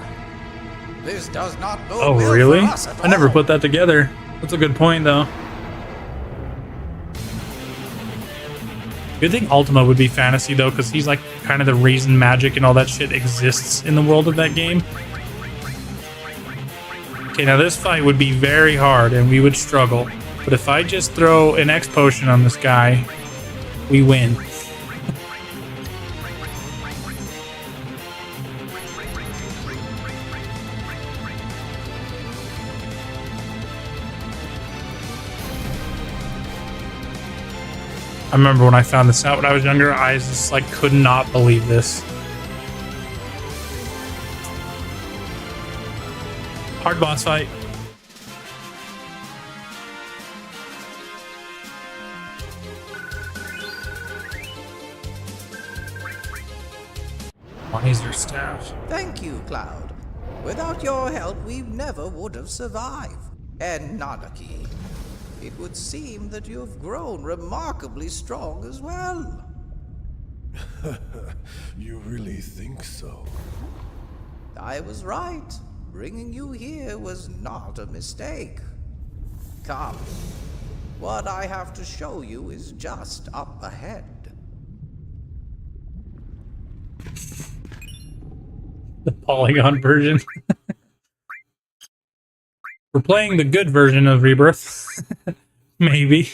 This does not bode Oh, well really? for us at I never all. put that together. That's a good point, though. You'd think Ultima would be fantasy, though, because he's like kind of the reason magic and all that shit exists in the world of that game. Okay, now this fight would be very hard and we would struggle. But if I just throw an X potion on this guy, we win. I remember when I found this out when I was younger, I just like could not believe this. Hard boss fight. Laser staff. Thank you, Cloud. Without your help, we never would have survived. And Nanaki, it would seem that you have grown remarkably strong as well. You really think so? I was right. Bringing you here was not a mistake. Come. What I have to show you is just up ahead. The polygon version. We're playing the good version of Rebirth. Maybe.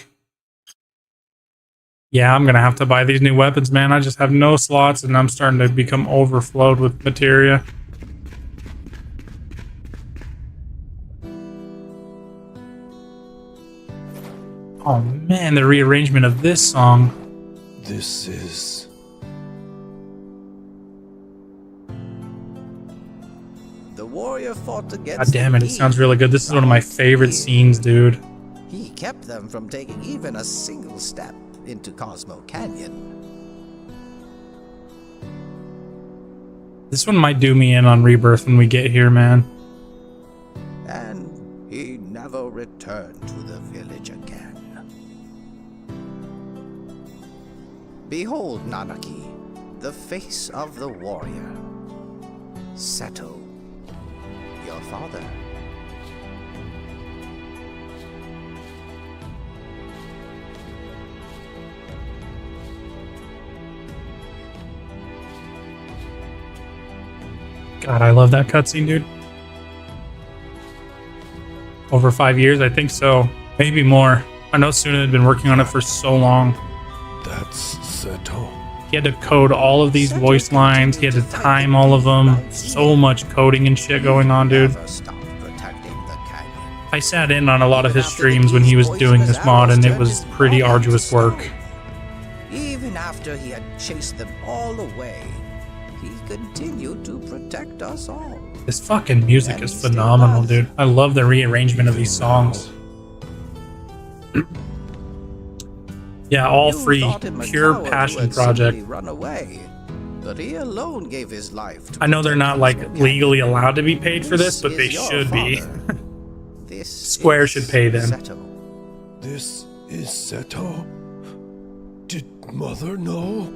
Yeah, I'm gonna have to buy these new weapons, man. I just have no slots, and I'm starting to become overflowed with materia. Oh man, the rearrangement of this song. This is... The warrior fought against God damn it, the it sounds really good. This is one of my favorite scenes, dude. He kept them from taking even a single step into Cosmo Canyon. This one might do me in on Rebirth when we get here, man. And he never returned to the village again. Behold, Nanaki, the face of the warrior. Seto, your father. God, I love that cutscene, dude. Over 5 years, I think so. Maybe more. I know Suna had been working on it for so long. That's Seto. He had to code all of these voice lines. He had to time all of them. So much coding and shit going on, dude. I sat in on a lot of his streams when he was doing this mod, and it was pretty arduous work. Even after he had chased them all away, he continued to protect us all. This fucking music is phenomenal, dude. I love the rearrangement of these songs. Yeah, all free, pure passion project. Run away, but he alone gave his life to I know they're not like legally allowed to be paid for this, but they should be. Square should pay them. This is Seto? Did Mother know?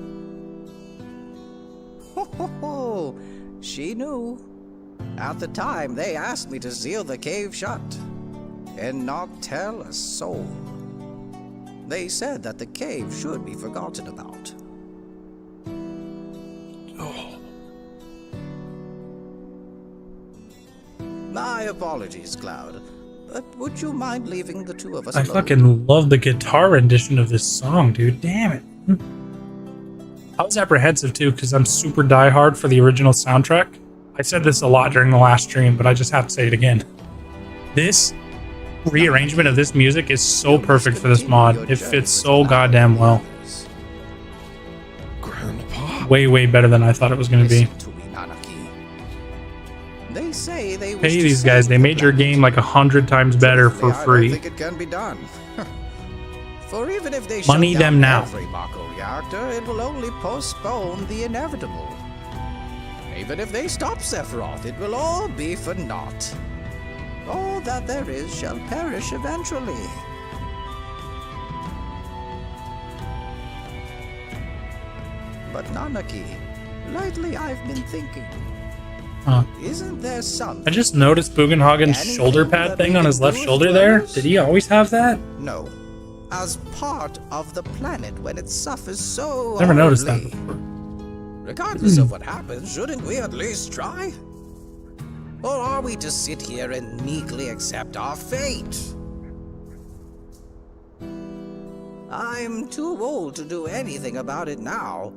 Ho, she knew. At the time, they asked me to seal the cave shut and not tell a soul. They said that the cave should be forgotten about. Oh. My apologies, Cloud, but would you mind leaving the two of us I alone? fucking love the guitar rendition of this song, dude. Damn it. I was apprehensive too, because I'm super diehard for the original soundtrack. I said this a lot during the last stream, but I just have to say it again. This rearrangement of this music is so perfect for this mod. It fits so goddamn well. Grandpa? Way, way better than I thought it was going to be. They say they wish Pay to these guys. save They the made your planet. game like 100 times better for I don't free. think it can be done. For even if they Money shut them down now. every Mako reactor, it will only postpone the inevitable. Even if they stop Sephiroth, it will all be for naught. All that there is shall perish eventually. But Nanaki, lately I've been thinking, Huh. isn't there something? I just noticed Bugenhagen's shoulder pad thing on his left shoulder there. Did he always have that? No. As part of the planet when it suffers so Never noticed that horribly. before. Regardless of what happens, shouldn't we at least try? Or are we to sit here and meekly accept our fate? I'm too old to do anything about it now.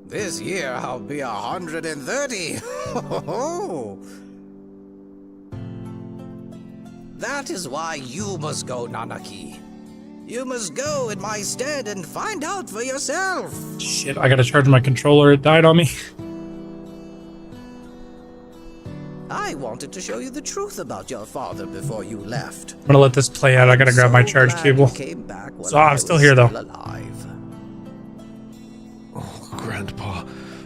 This year I'll be 130. That is why you must go, Nanaki. You must go in my stead and find out for yourself. Shit, I gotta charge my controller. It died on me. I wanted to show you the truth about your father before you left. I'm gonna let this play out. I gotta grab my charge cable. So I'm still here though. Oh, Grandpa,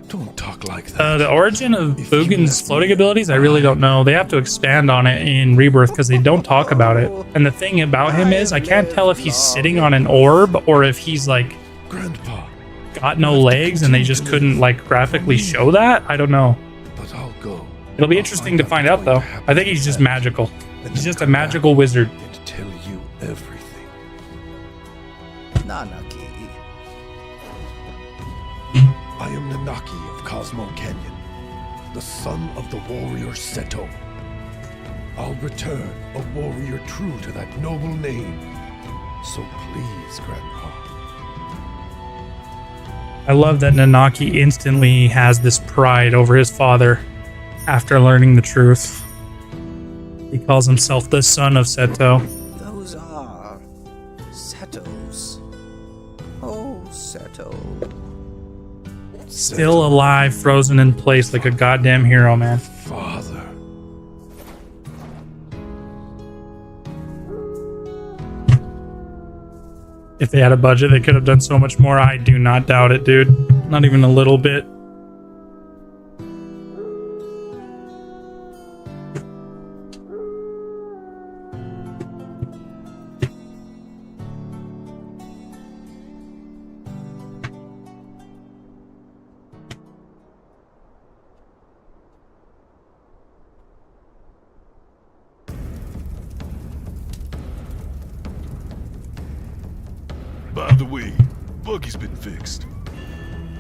don't talk like that. The origin of Bugen's floating abilities, I really don't know. They have to expand on it in Rebirth because they don't talk about it. And the thing about him is, I can't tell if he's sitting on an orb or if he's like Grandpa, got no legs and they just couldn't like graphically show that. I don't know. But I'll go. It'll be interesting to find out though. I think he's just magical. He's just a magical wizard. And tell you everything. Nanaki. I am Nanaki of Cosmo Canyon, the son of the warrior Seto. I'll return a warrior true to that noble name. So please, Grandpa, I love that Nanaki instantly has this pride over his father after learning the truth. He calls himself the son of Seto. Those are Setos. Oh, Seto. Still alive, frozen in place like a goddamn hero, man. Father. If they had a budget, they could have done so much more. I do not doubt it, dude. Not even a little bit. By the way, buggy's been fixed.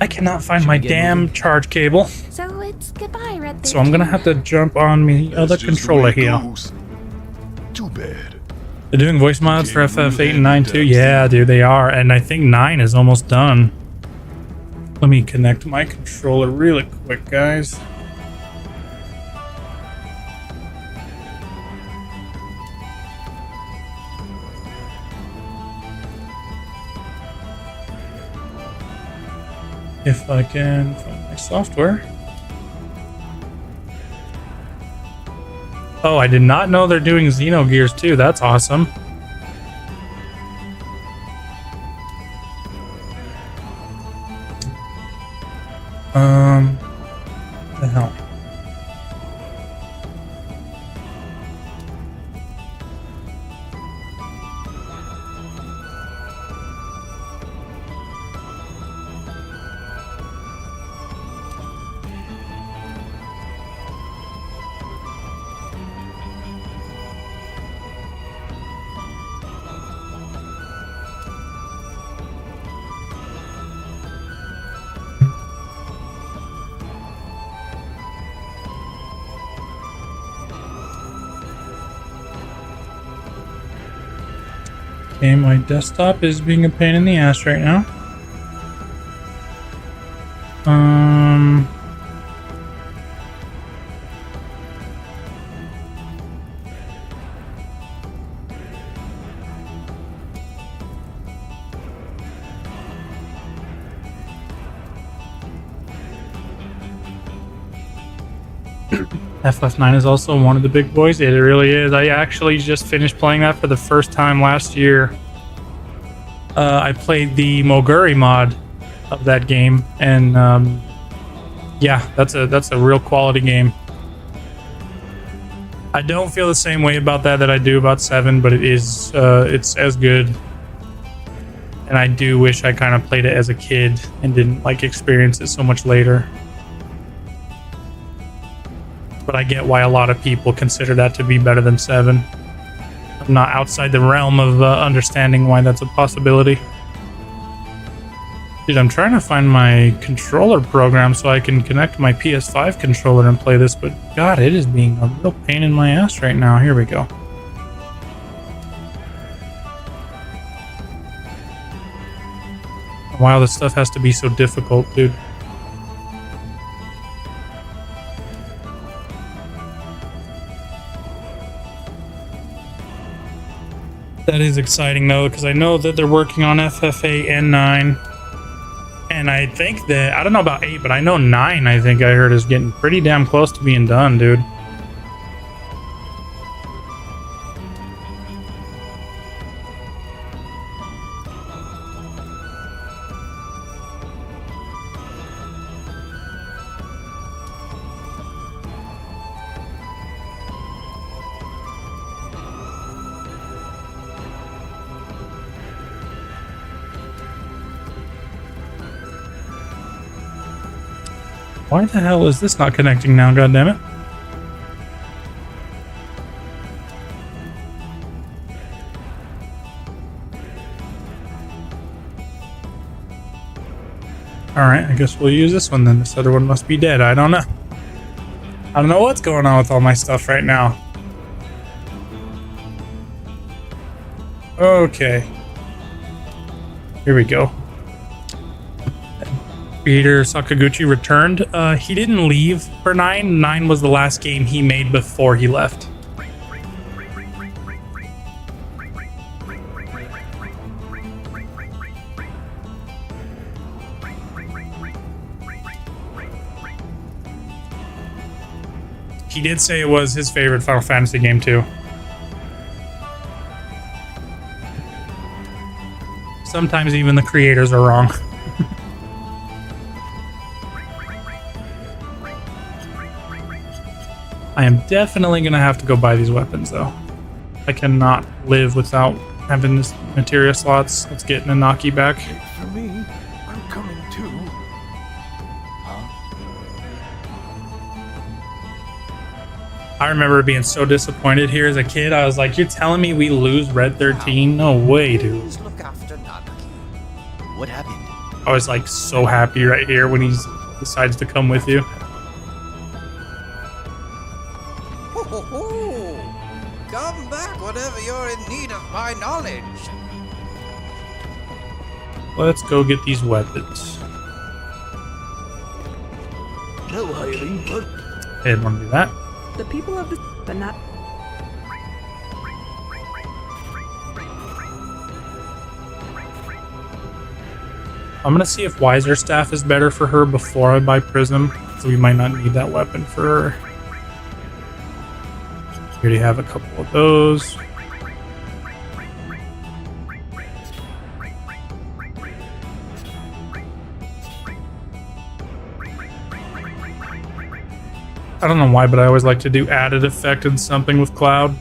I cannot find my damn charge cable. So it's goodbye, Red. So I'm gonna have to jump on the other controller here. Too bad. They're doing voice mods for FF8 and 9 too? Yeah, dude, they are. And I think 9 is almost done. Let me connect my controller really quick, guys. If I can find my software. Oh, I did not know they're doing Xenogears too. That's awesome. What the hell? Okay, my desktop is being a pain in the ass right now. FF9 is also one of the big boys. It really is. I actually just finished playing that for the first time last year. I played the Moguri mod of that game, and yeah, that's a real quality game. I don't feel the same way about that I do about 7, but it is it's as good. And I do wish I kind of played it as a kid and didn't like experience it so much later. But I get why a lot of people consider that to be better than 7. I'm not outside the realm of understanding why that's a possibility. Dude, I'm trying to find my controller program so I can connect my PS5 controller and play this, but God, it is being a real pain in my ass right now. Here we go. Wow, this stuff has to be so difficult, dude. That is exciting though, because I know that they're working on FF8 and 9. And I think that, I don't know about 8, but I know 9, I think I heard, is getting pretty damn close to being done, dude. Why the hell is this not connecting now, goddammit? Alright, I guess we'll use this one then. This other one must be dead. I don't know. I don't know what's going on with all my stuff right now. Okay. Here we go. creator Sakaguchi returned. He didn't leave for 9. 9 was the last game he made before he left. He did say it was his favorite Final Fantasy game too. Sometimes even the creators are wrong. I am definitely gonna have to go buy these weapons though. I cannot live without having this materia slots. Let's get Nanaki back. For me, I'm coming too. I remember being so disappointed here as a kid. I was like, you're telling me we lose Red 13? No way, dude. Look after Nanaki. What happened? I was like so happy right here when he decides to come with you. Come back whenever you're in need of my knowledge. Let's go get these weapons. No hiring, but I didn't want to do that. The people of the but not. I'm gonna see if Wiser Staff is better for her before I buy Prism, so we might not need that weapon for her. We already have a couple of those. I don't know why, but I always like to do added effect and something with Cloud.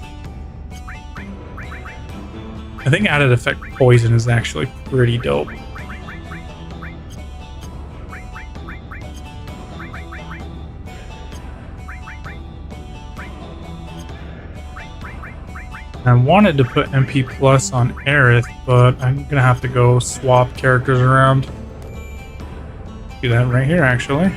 I think added effect poison is actually pretty dope. I wanted to put MP Plus on Aerith, but I'm gonna have to go swap characters around. Do that right here, actually.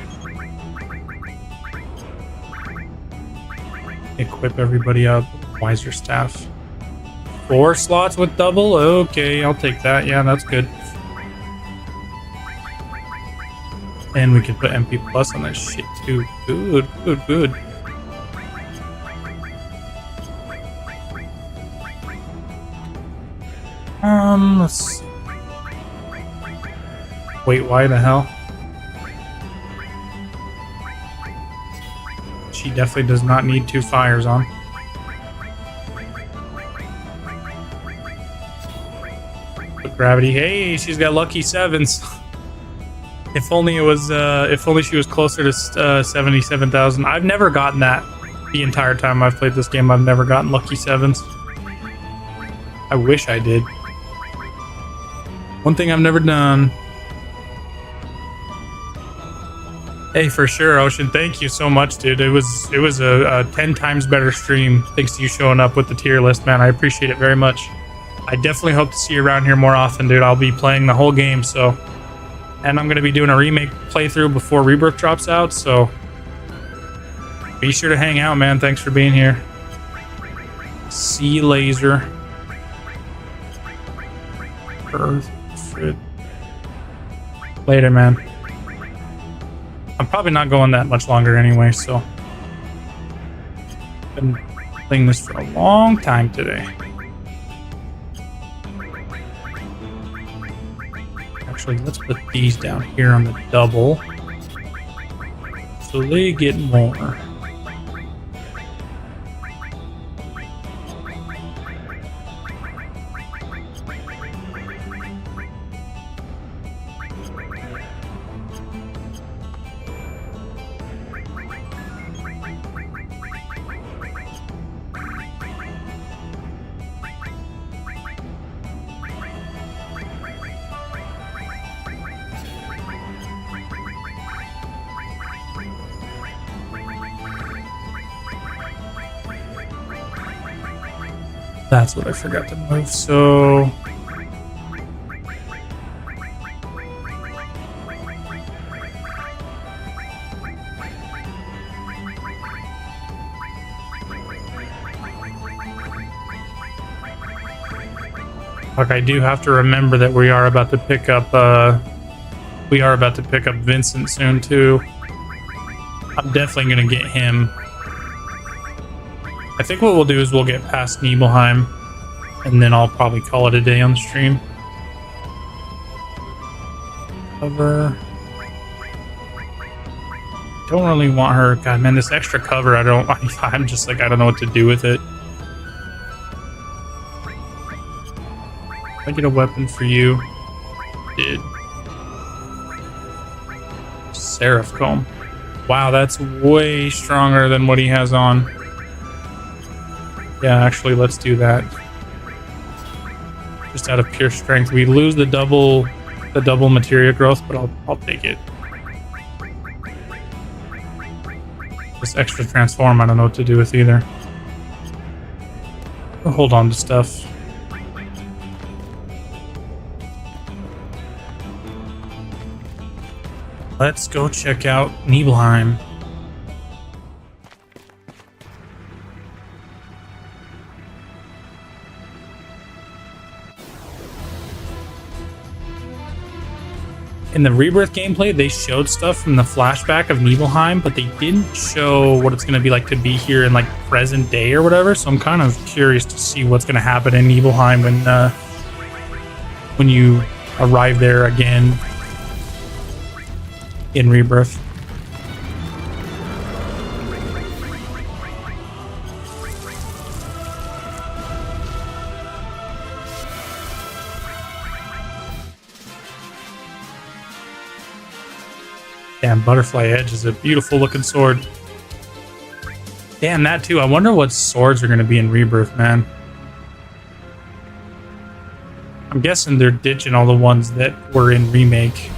Equip everybody up. Wiser Staff. 4 slots with double? Okay, I'll take that. Yeah, that's good. And we can put MP Plus on that shit too. Good, good, good. Let's see. Wait, why the hell? She definitely does not need 2 fires on. But gravity, hey, she's got lucky 7s. If only it was, if only she was closer to 77,000. I've never gotten that the entire time I've played this game. I've never gotten lucky 7s. I wish I did. One thing I've never done. Hey, for sure, Ocean. Thank you so much, dude. It was a 10 times better stream thanks to you showing up with the tier list, man. I appreciate it very much. I definitely hope to see you around here more often, dude. I'll be playing the whole game, so. And I'm going to be doing a remake playthrough before Rebirth drops out, so. Be sure to hang out, man. Thanks for being here. Sea Laser. Earth. Later, man. I'm probably not going that much longer anyway, so. Been playing this for a long time today. Actually, let's put these down here on the double. So they get more. That's what I forgot to move, so... Like, I do have to remember that we are about to pick up We are about to pick up Vincent soon too. I'm definitely gonna get him. I think what we'll do is we'll get past Nibelheim, and then I'll probably call it a day on the stream. Cover. Don't really want her. God, man, this extra cover. I'm just like, I don't know what to do with it. I get a weapon for you. Did. Seraph Comb. Wow, that's way stronger than what he has on. Yeah, actually, let's do that. Just out of pure strength. We lose the double materia growth, but I'll take it. This extra transform, I don't know what to do with either. I'll hold on to stuff. Let's go check out Nibelheim. In the Rebirth gameplay, they showed stuff from the flashback of Nibelheim, but they didn't show what it's going to be like to be here in like present day or whatever. So I'm kind of curious to see what's going to happen in Nibelheim when you arrive there again in Rebirth. Damn, Butterfly Edge is a beautiful looking sword. Damn, that too. I wonder what swords are going to be in Rebirth, man. I'm guessing they're ditching all the ones that were in Remake.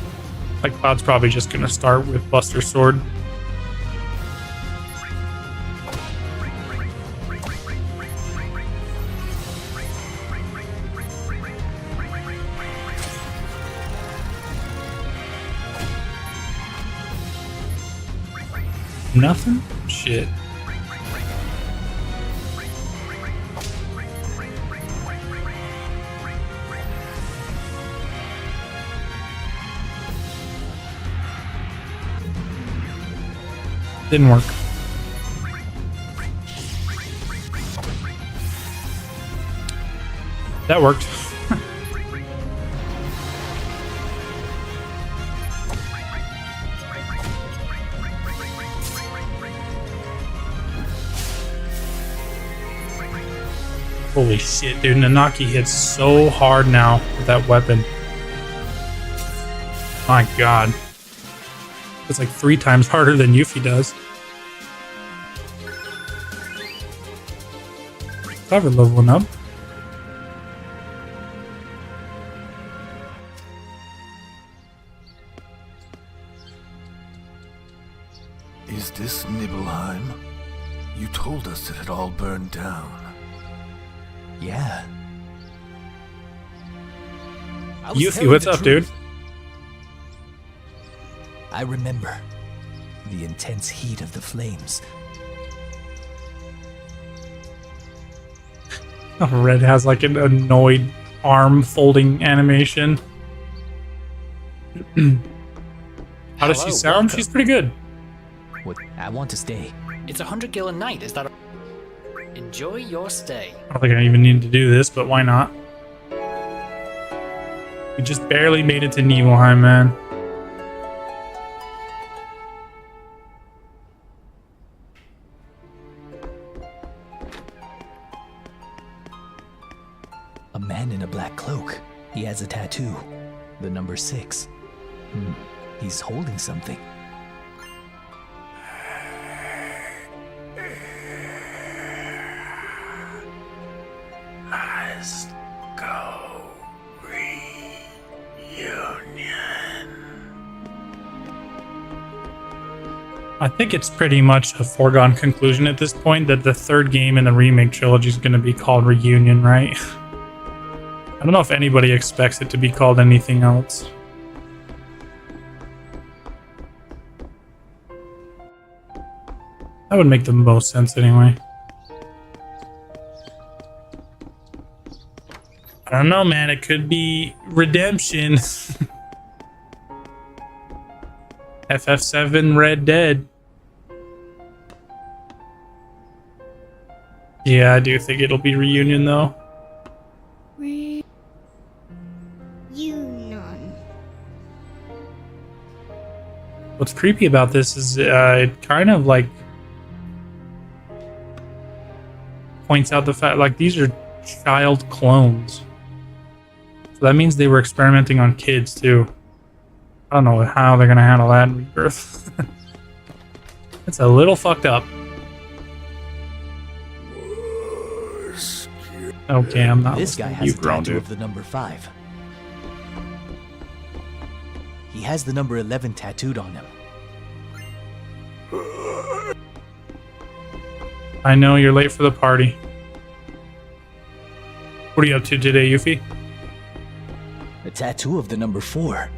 Like, Cloud's probably just going to start with Buster Sword. Nothing? Shit. Didn't work. That worked. Holy shit, dude. Nanaki hits so hard now with that weapon. My god. It's like 3 times harder than Yuffie does. Cover leveling up. Is this Nibelheim? You told us it had all burned down. Yeah. Yuffie, what's up, dude? I remember the intense heat of the flames. Red has like an annoyed arm folding animation. How does she sound? Welcome. She's pretty good. What? I want to stay. It's 100 gil a night, is that Enjoy your stay. I don't think I even need to do this, but why not? We just barely made it to Nibelheim, man. A man in a black cloak. He has a tattoo. The number 6. He's holding something. Let's go reunion. I think it's pretty much a foregone conclusion at this point that the 3rd game in the remake trilogy is going to be called Reunion, right? I don't know if anybody expects it to be called anything else. That would make the most sense anyway. I don't know, man. It could be redemption. FF7 Red Dead. Yeah, I do think it'll be Reunion though. Union. What's creepy about this is it kind of like points out the fact like these are child clones. So that means they were experimenting on kids too. I don't know how they're gonna handle that in Rebirth. It's a little fucked up. Okay, I'm not. This guy has You've a grown, tattoo dude. of the number 5. He has the number 11 tattooed on him. I know you're late for the party. What are you up to today, Yuffie? A tattoo of the number 4.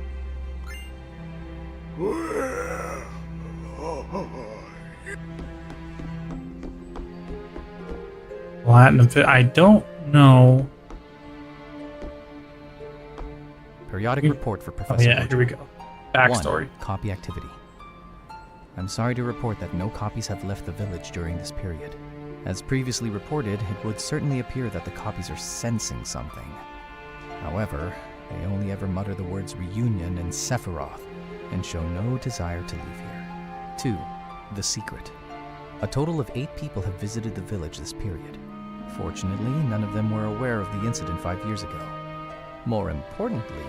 Platinum fit. I don't know. Periodic report for Oh Professor. yeah, here we go. Backstory. 1. Copy activity. I'm sorry to report that no copies have left the village during this period. As previously reported, it would certainly appear that the copies are sensing something. However, they only ever mutter the words reunion and Sephiroth, and show no desire to leave here. 2. The secret. A total of 8 people have visited the village this period. Fortunately, none of them were aware of the incident 5 years ago. More importantly,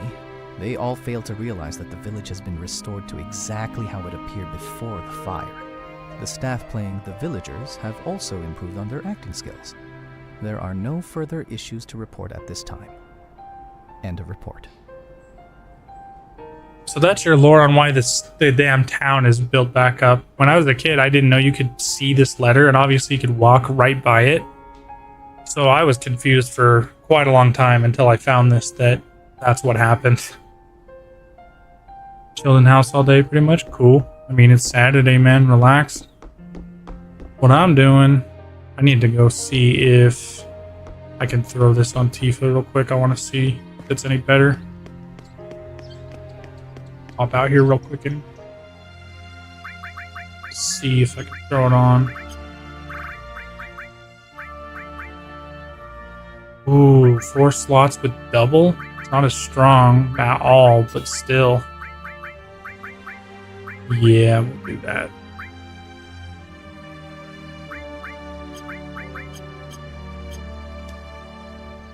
they all failed to realize that the village has been restored to exactly how it appeared before the fire. The staff playing the villagers have also improved on their acting skills. There are no further issues to report at this time. End of report. So that's your lore on why the damn town is built back up. When I was a kid, I didn't know you could see this letter, and obviously you could walk right by it. So I was confused for quite a long time until I found this, that's what happened. Chilled in house all day, pretty much. Cool. I mean, it's Saturday, man. Relax. What I'm doing, I need to go see if I can throw this on Tifa real quick. I want to see if it's any better. Hop out here real quick and see if I can throw it on. Ooh, 4 slots with double. It's not as strong at all, but still. Yeah, we'll do that.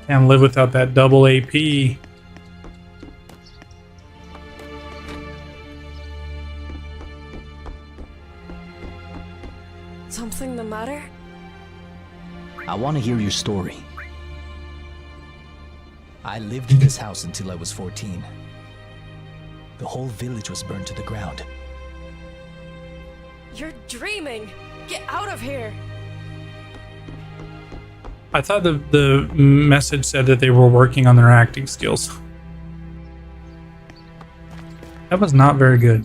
Can't live without that double AP. Something the matter? I want to hear your story. I lived in this house until I was 14. The whole village was burned to the ground. You're dreaming! Get out of here! I thought the message said that they were working on their acting skills. That was not very good.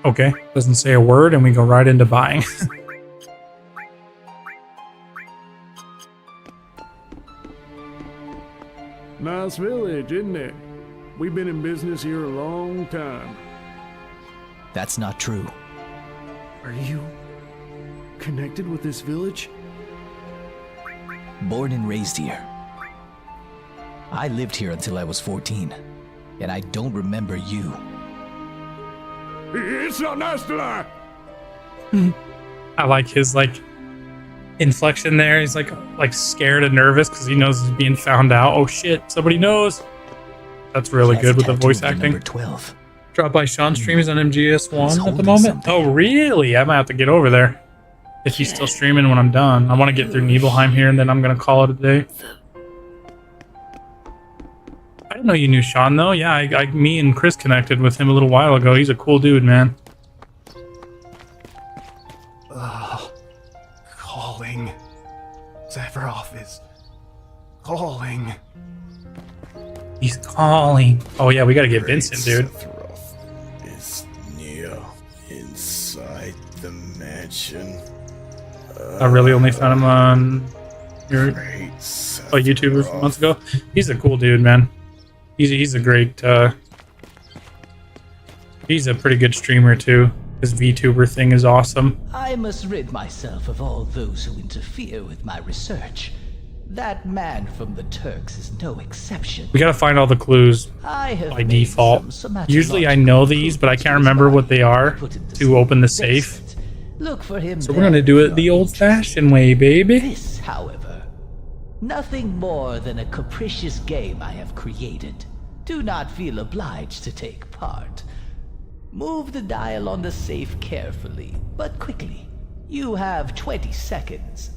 Okay, doesn't say a word and we go right into buying. Nice village, isn't it? We've been in business here a long time. That's not true. Are you connected with this village? Born and raised here. I lived here until I was 14, and I don't remember you. It's not nice to lie. I like his inflection there. He's like scared and nervous because he knows he's being found out. Oh shit, somebody knows. That's really good with the voice acting. Number 12. Dropped by Sean streams on MGS1 at the moment. Oh really? I might have to get over there. If he's still streaming when I'm done. I want to get through Nibelheim here and then I'm gonna call it a day. I didn't know you knew Sean though. Yeah, me and Chris connected with him a little while ago. He's a cool dude, man. Calling. Sephiroth is calling. He's calling. Oh yeah, we gotta get Vincent, dude. Sephiroth is near inside the mansion. I really only found him on YouTube a few months ago. He's a cool dude, man. He's a great he's a pretty good streamer too. His VTuber thing is awesome. I must rid myself of all those who interfere with my research. That man from the Turks is no exception. We gotta find all the clues by default. Usually I know these, but I can't remember what they are to open the safe. Look for him. So we're gonna do it the old-fashioned way, baby. This, however, nothing more than a capricious game I have created. Do not feel obliged to take part. Move the dial on the safe carefully, but quickly. You have 20 seconds.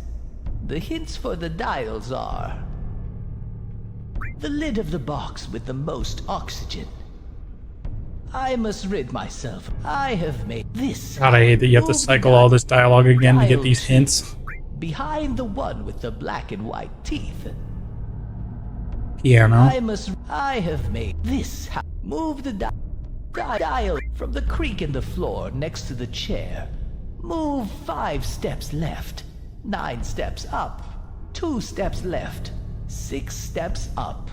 The hints for the dials are the lid of the box with the most oxygen. I must rid myself. I have made this. God, I hate that you have to cycle all this dialogue again to get these hints. Behind the one with the black and white teeth. Piano. I have made this. Move the dial from the creak in the floor next to the chair. Move 5 steps left. 9 steps up, 2 steps left, 6 steps up.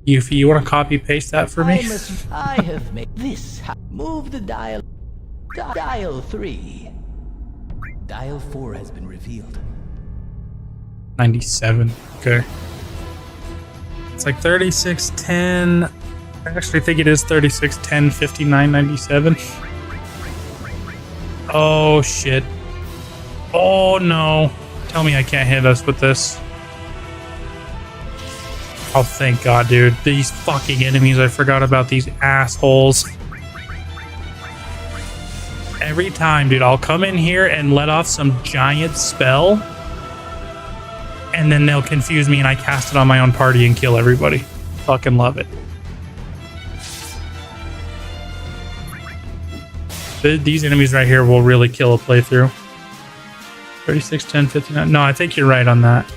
Yuffie, you want to copy paste that for me? I have made this. Move the dial. Dial 3. Dial 4 has been revealed. 97. Okay. It's like 3610. I actually think it is 3610 5997. Oh shit. Oh no. Tell me I can't hit us with this. Oh thank God, dude. These fucking enemies, I forgot about these assholes. Every time, dude, I'll come in here and let off some giant spell. And then they'll confuse me and I cast it on my own party and kill everybody. Fucking love it. These enemies right here will really kill a playthrough. 36, 10, 59. No, I think you're right on that.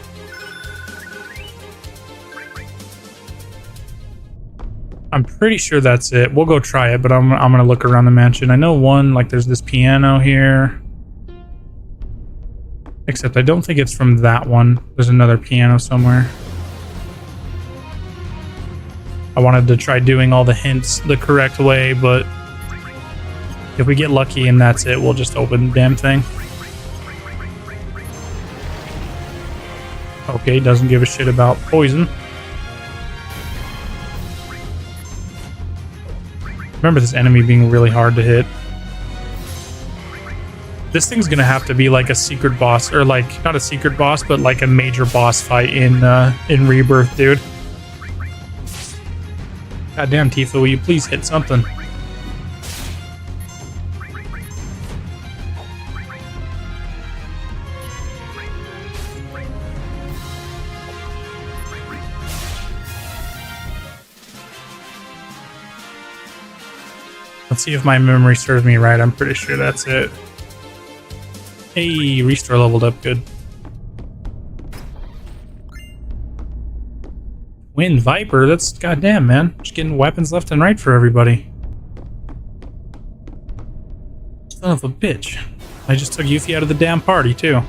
I'm pretty sure that's it. We'll go try it, but I'm gonna look around the mansion. I know one, like there's this piano here. Except I don't think it's from that one. There's another piano somewhere. I wanted to try doing all the hints the correct way, but if we get lucky and that's it, we'll just open the damn thing. Okay, doesn't give a shit about poison. Remember this enemy being really hard to hit. This thing's gonna have to be like a secret boss, or like, not a secret boss, but like a major boss fight in Rebirth, dude. Goddamn, Tifa, will you please hit something? Let's see if my memory serves me right. I'm pretty sure that's it. Hey, Restore leveled up good. Wind Viper, that's goddamn, man. Just getting weapons left and right for everybody. Son of a bitch. I just took Yuffie out of the damn party, too.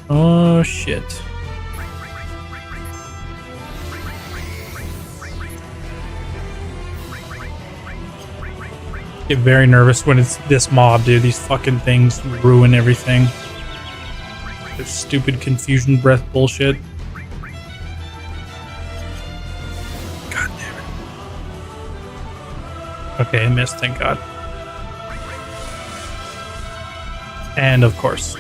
Oh, shit. Get very nervous when it's this mob, dude. These fucking things ruin everything. Their stupid confusion breath bullshit. God damn it. Okay, I missed, thank God. And of course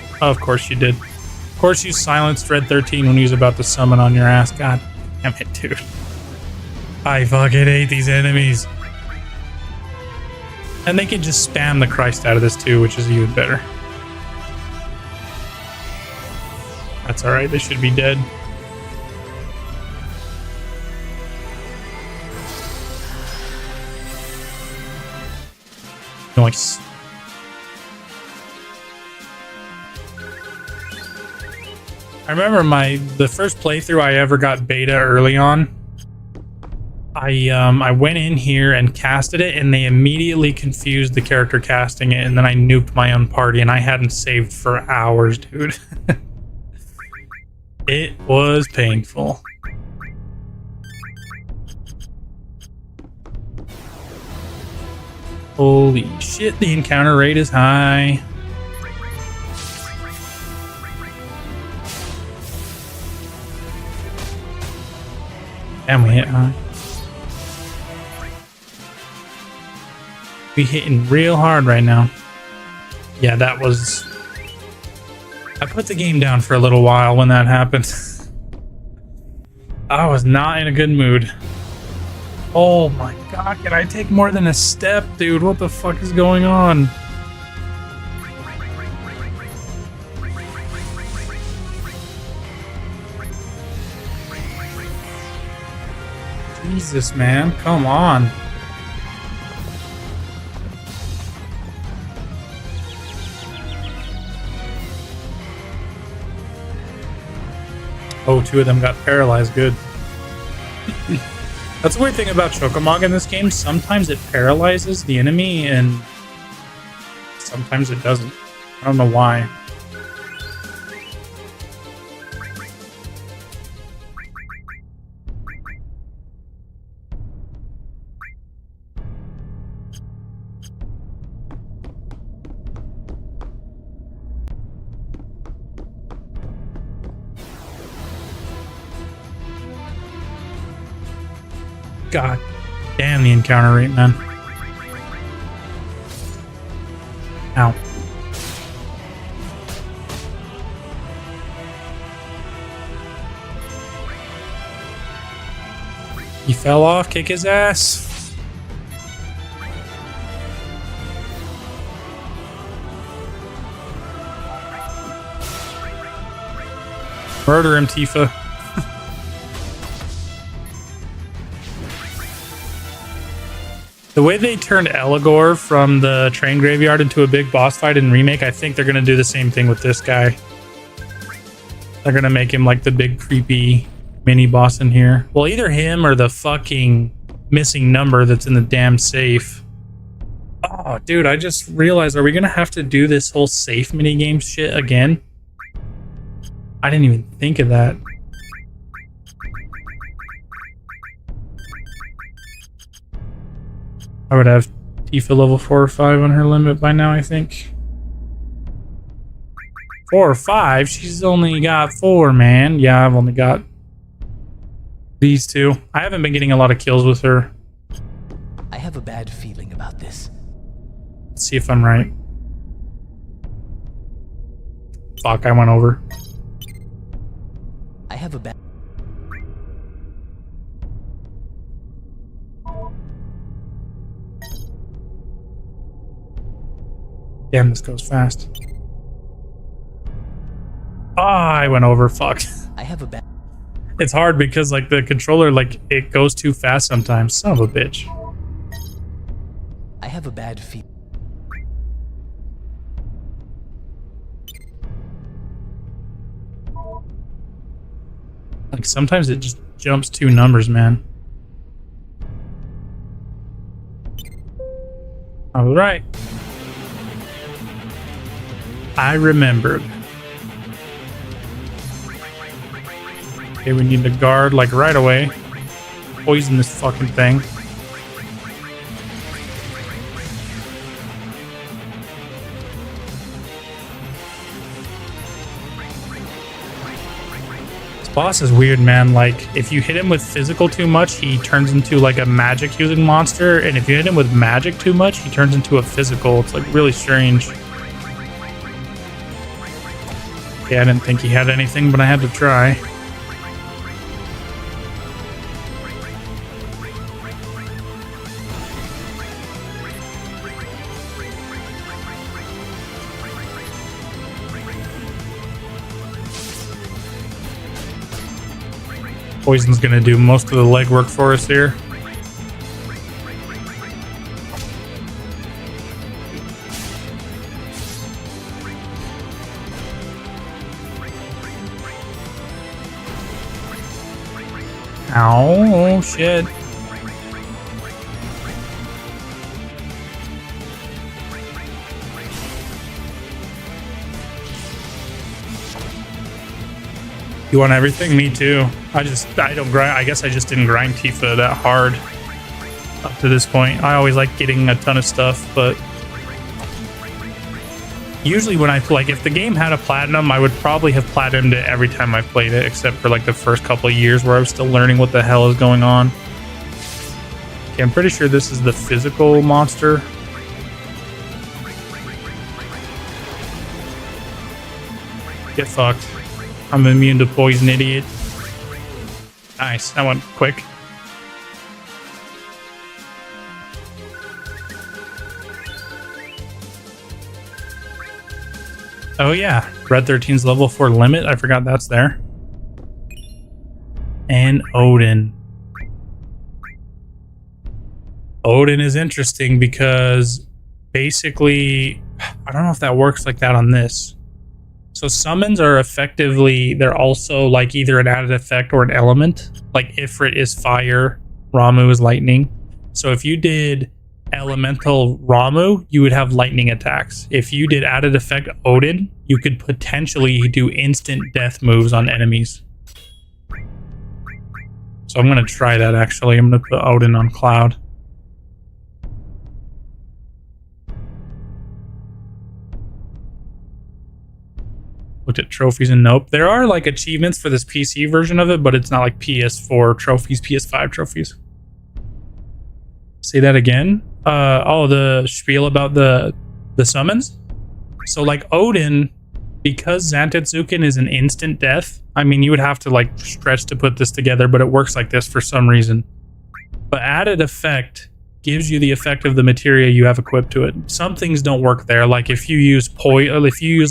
you did. Of course you silenced Red 13 when he was about to summon on your ass. God damn it, dude. I fucking hate these enemies. And they can just spam the Christ out of this too, which is even better. That's alright, they should be dead. Nice. I remember the first playthrough I ever got beta early on. I went in here and casted it, and they immediately confused the character casting it, and then I nuked my own party, and I hadn't saved for hours, dude. It was painful. Holy shit, the encounter rate is high. And we hit high. We hitting real hard right now. Yeah, that was... I put the game down for a little while when that happened. I was not in a good mood. Oh my god, can I take more than a step, dude? What the fuck is going on? Jesus, man, come on. Oh, two of them got paralyzed. Good. That's the weird thing about Chocomog in this game. Sometimes it paralyzes the enemy, and sometimes it doesn't. I don't know why. God damn the encounter rate, man. Ow. He fell off, kick his ass. Murder him, Tifa. The way they turned Eligor from the train graveyard into a big boss fight in Remake, I think they're going to do the same thing with this guy. They're going to make him like the big creepy mini boss in here. Well, either him or the fucking missing number that's in the damn safe. Oh, dude, I just realized, are we going to have to do this whole safe minigame shit again? I didn't even think of that. I would have Tifa level 4 or 5 on her limit by now, I think. 4 or 5? She's only got 4, man. Yeah, I've only got these two. I haven't been getting a lot of kills with her. I have a bad feeling about this. Let's see if I'm right. Fuck, I went over. I have a bad... Damn, this goes fast. Ah, I went over. Fuck. I have a bad... It's hard because, like, the controller, like, it goes too fast sometimes. Son of a bitch. I have a bad feeling. Like, sometimes it just jumps 2 numbers, man. I was right. I remembered. Okay, we need to guard, like, right away. Poison this fucking thing. This boss is weird, man. Like, if you hit him with physical too much, he turns into, like, a magic-using monster. And if you hit him with magic too much, he turns into a physical. It's, like, really strange. Yeah, I didn't think he had anything, but I had to try. Poison's gonna do most of the legwork for us here. Ow, oh shit. You want everything? Me too. I don't grind. I guess I just didn't grind Tifa that hard up to this point. I always like getting a ton of stuff, but usually when I play, if the game had a platinum, I would probably have platinumed it every time I played it, except for like the first couple of years where I was still learning what the hell is going on. Okay, I'm pretty sure this is the physical monster. Get fucked. I'm immune to poison, idiot. Nice, that went quick. Oh yeah, Red 13's level 4 limit. I forgot that's there. And Odin. Odin is interesting because basically, I don't know if that works like that on this. So summons are effectively, they're also like either an added effect or an element. Like Ifrit is fire, Ramu is lightning. So if you did elemental Ramu, you would have lightning attacks. If you did added effect Odin, you could potentially do instant death moves on enemies. So I'm going to try that actually. I'm going to put Odin on Cloud. Looked at trophies and nope. There are like achievements for this PC version of it, but it's not like PS4 trophies, PS5 trophies. Say that again. Oh, the spiel about the summons. So like Odin, because Zantetsuken is an instant death. I mean, you would have to like stretch to put this together, but it works like this for some reason. But added effect gives you the effect of the materia you have equipped to it. Some things don't work there. Like if you use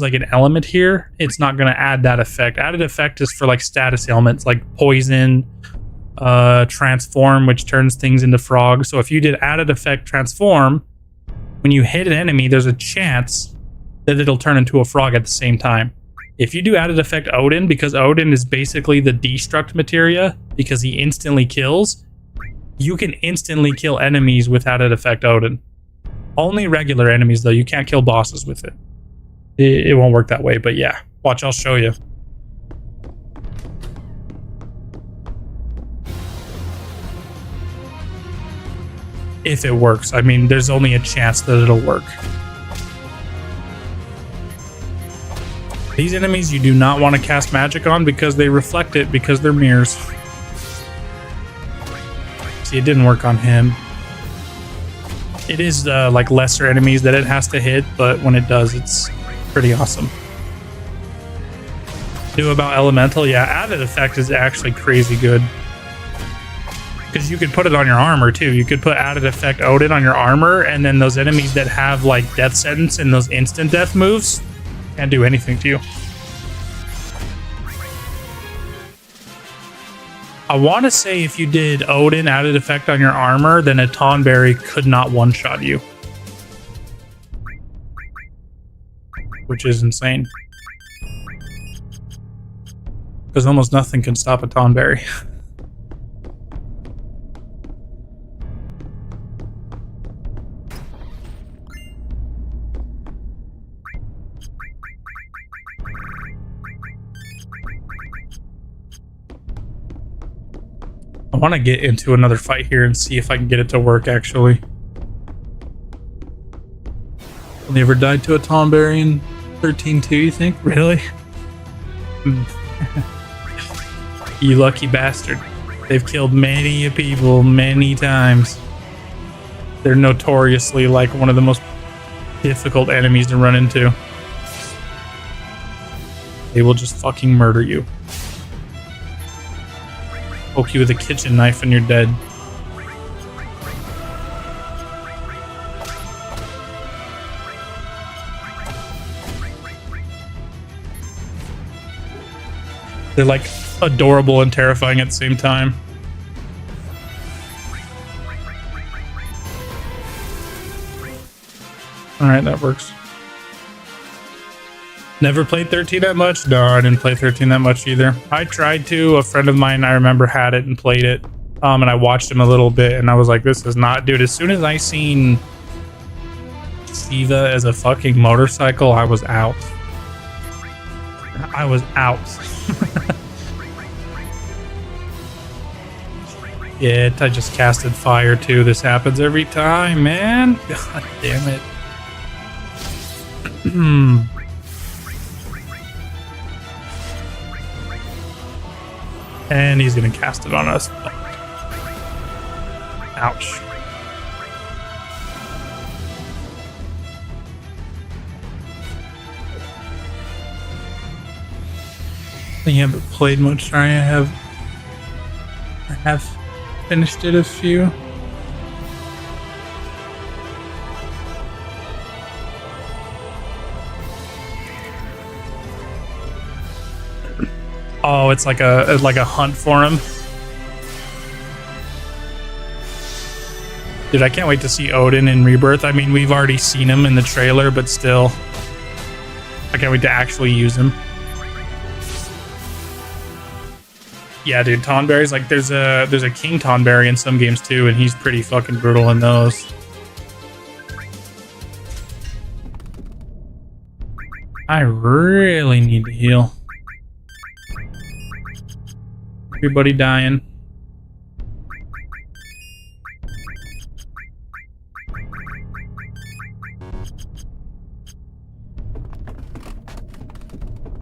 like an element here, it's not going to add that effect. Added effect is for like status ailments like poison, transform, which turns things into frogs. So if you did added effect transform, when you hit an enemy, there's a chance that it'll turn into a frog at the same time. If you do added effect Odin, because Odin is basically the destruct materia, because he instantly kills, you can instantly kill enemies with added effect Odin. Only regular enemies though, you can't kill bosses with it. It won't work that way, but yeah. Watch, I'll show you. If it works. I mean, there's only a chance that it'll work. These enemies you do not want to cast magic on because they reflect it because they're mirrors. See, it didn't work on him. It is like lesser enemies that it has to hit, but when it does, it's pretty awesome. Do about elemental, yeah, added effect is actually crazy good. Because you could put it on your armor too. You could put added effect Odin on your armor, and then those enemies that have like death sentence and those instant death moves can't do anything to you. I want to say if you did Odin added effect on your armor, then a Tonberry could not one-shot you. Which is insane. Because almost nothing can stop a Tonberry. I want to get into another fight here and see if I can get it to work, actually. Only ever died to a Tonberry in 13-2, you think? Really? You lucky bastard. They've killed many people many times. They're notoriously like one of the most difficult enemies to run into. They will just fucking murder you. Poke you with a kitchen knife and you're dead. They're like adorable and terrifying at the same time. Alright, that works. Never played 13 that much? No, I didn't play 13 that much either. I tried to. A friend of mine, I remember, had it and played it. And I watched him a little bit and I was like, this is not... Dude, as soon as I seen Siva as a fucking motorcycle, I was out. I was out. Shit, I just casted fire too. This happens every time, man. God damn it. And he's gonna cast it on us. Ouch. You haven't played much. Sorry, I have finished it a few. Oh, it's like a hunt for him. Dude, I can't wait to see Odin in Rebirth. I mean, we've already seen him in the trailer, but still, I can't wait to actually use him. Yeah, dude, Tonberry's like there's a King Tonberry in some games too, and he's pretty fucking brutal in those. I really need to heal. Everybody dying.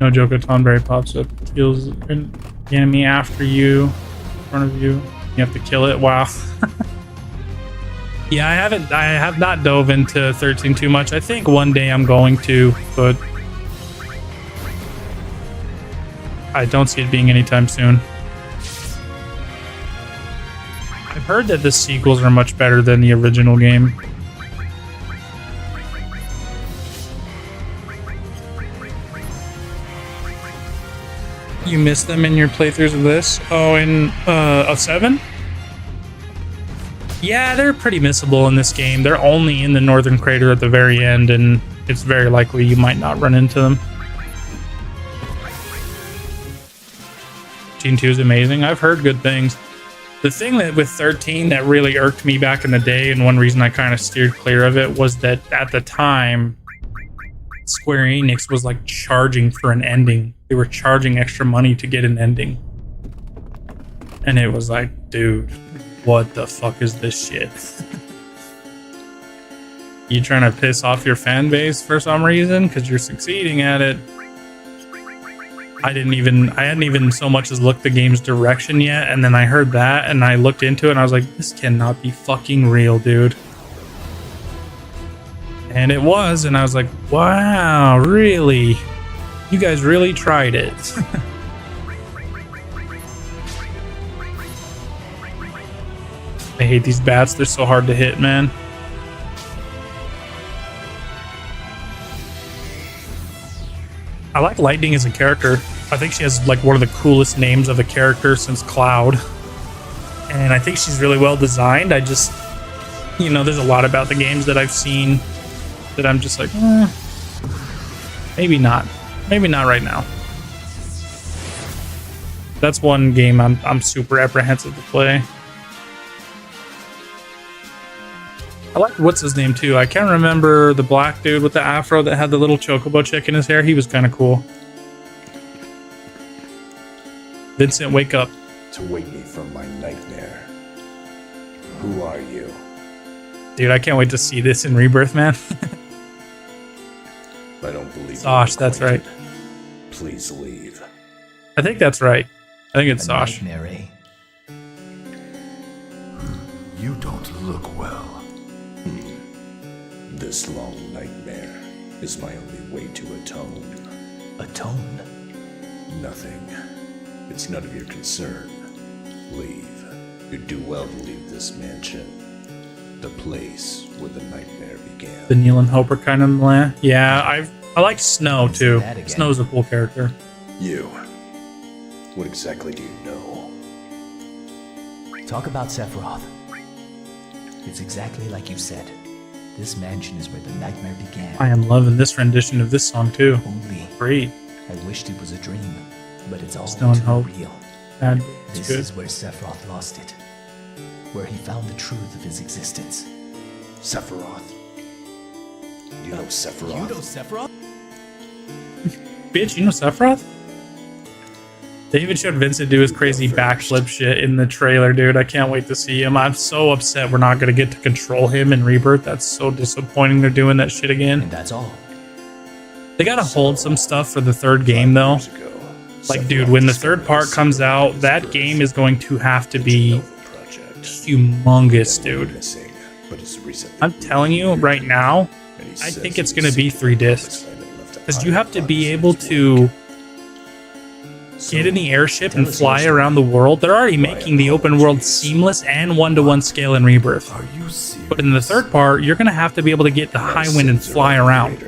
No joke, a Tonberry pops up, kills an enemy after you, in front of you. You have to kill it. Wow. Yeah, I have not dove into 13 too much. I think one day I'm going to, but I don't see it being anytime soon. I've heard that the sequels are much better than the original game. You missed them in your playthroughs of this? Oh, in VII? Yeah, they're pretty missable in this game. They're only in the northern crater at the very end, and it's very likely you might not run into them. 13-2 is amazing. I've heard good things. The thing that with 13 that really irked me back in the day, and one reason I kind of steered clear of it, was that at the time, Square Enix was like charging for an ending. They were charging extra money to get an ending. And it was like, dude, what the fuck is this shit? You trying to piss off your fan base for some reason? Because you're succeeding at it. I hadn't even so much as looked the game's direction yet, and then I heard that and I looked into it and I was like, this cannot be fucking real, dude. And it was, and I was like, wow, really? You guys really tried it. I hate these bats, they're so hard to hit, man. I like Lightning as a character. I think she has like one of the coolest names of a character since Cloud. And I think she's really well designed. I just, you know, there's a lot about the games that I've seen that I'm just like, maybe not. Maybe not right now. That's one game I'm super apprehensive to play. I like what's his name too. I can't remember the black dude with the afro that had the little chocobo chick in his hair. He was kind of cool. Vincent, wake up. To wake me from my nightmare. Who are you? Dude, I can't wait to see this in Rebirth, man. I don't believe Sosh, that's right. Please leave. I think that's right. I think it's Sosh. Nightmare, eh? You don't look well. This long nightmare is my only way to atone. Atone? Nothing. It's none of your concern. Leave. You'd do well to leave this mansion. The place where the nightmare began. The Neil and Hope are kind of blah. Yeah, I like Snow too. Snow's a cool character. You. What exactly do you know? Talk about Sephiroth. It's exactly like you said. This mansion is where the nightmare began. I am loving this rendition of this song too. Only. Great. I wished it was a dream, but it's all Snow and too Hope. real. This is where Sephiroth lost it. Where he found the truth of his existence. Sephiroth. You know Sephiroth? You know Sephiroth? Bitch, you know Sephiroth? They even showed Vincent do his crazy backflip shit in the trailer, dude. I can't wait to see him. I'm so upset we're not going to get to control him in Rebirth. That's so disappointing they're doing that shit again. And that's all. They got to hold some stuff for the third game, though. Like, dude, when the third part comes out, that game is going to have to be humongous, dude. I'm telling you right now, I think it's going to be 3 discs. Because you have to be able to get in the airship and fly around the world. They're already making the open world seamless and 1-to-1 scale in Rebirth. But in the third part, you're going to have to be able to get the high wind and fly around.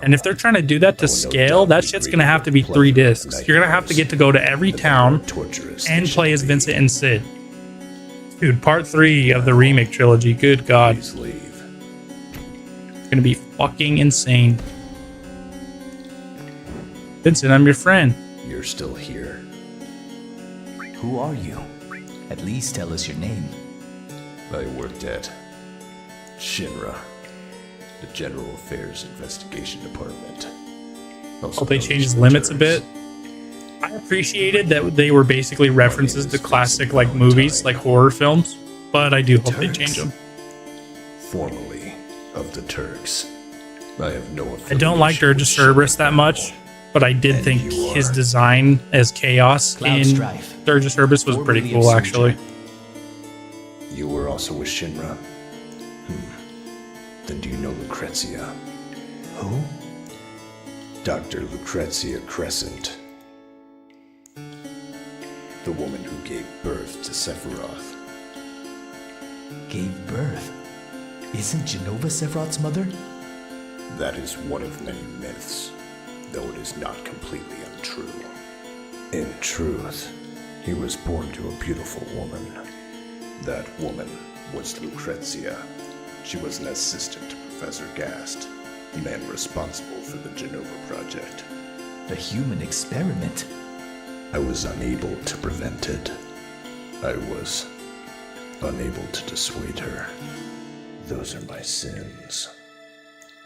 And if they're trying to do that to scale, that shit's going to have to be 3 discs. You're going to have to get to go to every town and play as Vincent and Sid. Dude, part 3 of the remake trilogy. Good God. It's going to be fucking insane. Vincent, I'm your friend. You're still here. Who are you? At least tell us your name. I worked at Shinra, the General Affairs Investigation Department. Oh, they changed limits a bit. I appreciated that they were basically references to classic like movies, like horror films, but I do hope they change them. Formerly of the Turks. I have no I don't like Dirge Cerberus that much, but I did think his design as Chaos in Dirge Cerberus was pretty cool, actually. You were also with Shinra? Then do you know Lucrezia? Who? Dr. Lucrezia Crescent. The woman who gave birth to Sephiroth. Gave birth? Isn't Genova Sephiroth's mother? That is one of many myths, though it is not completely untrue. In truth, he was born to a beautiful woman. That woman was Lucrezia. She was an assistant to Professor Gast, the man responsible for the Genova project. A human experiment? I was unable to prevent it. I was unable to dissuade her. Those are my sins.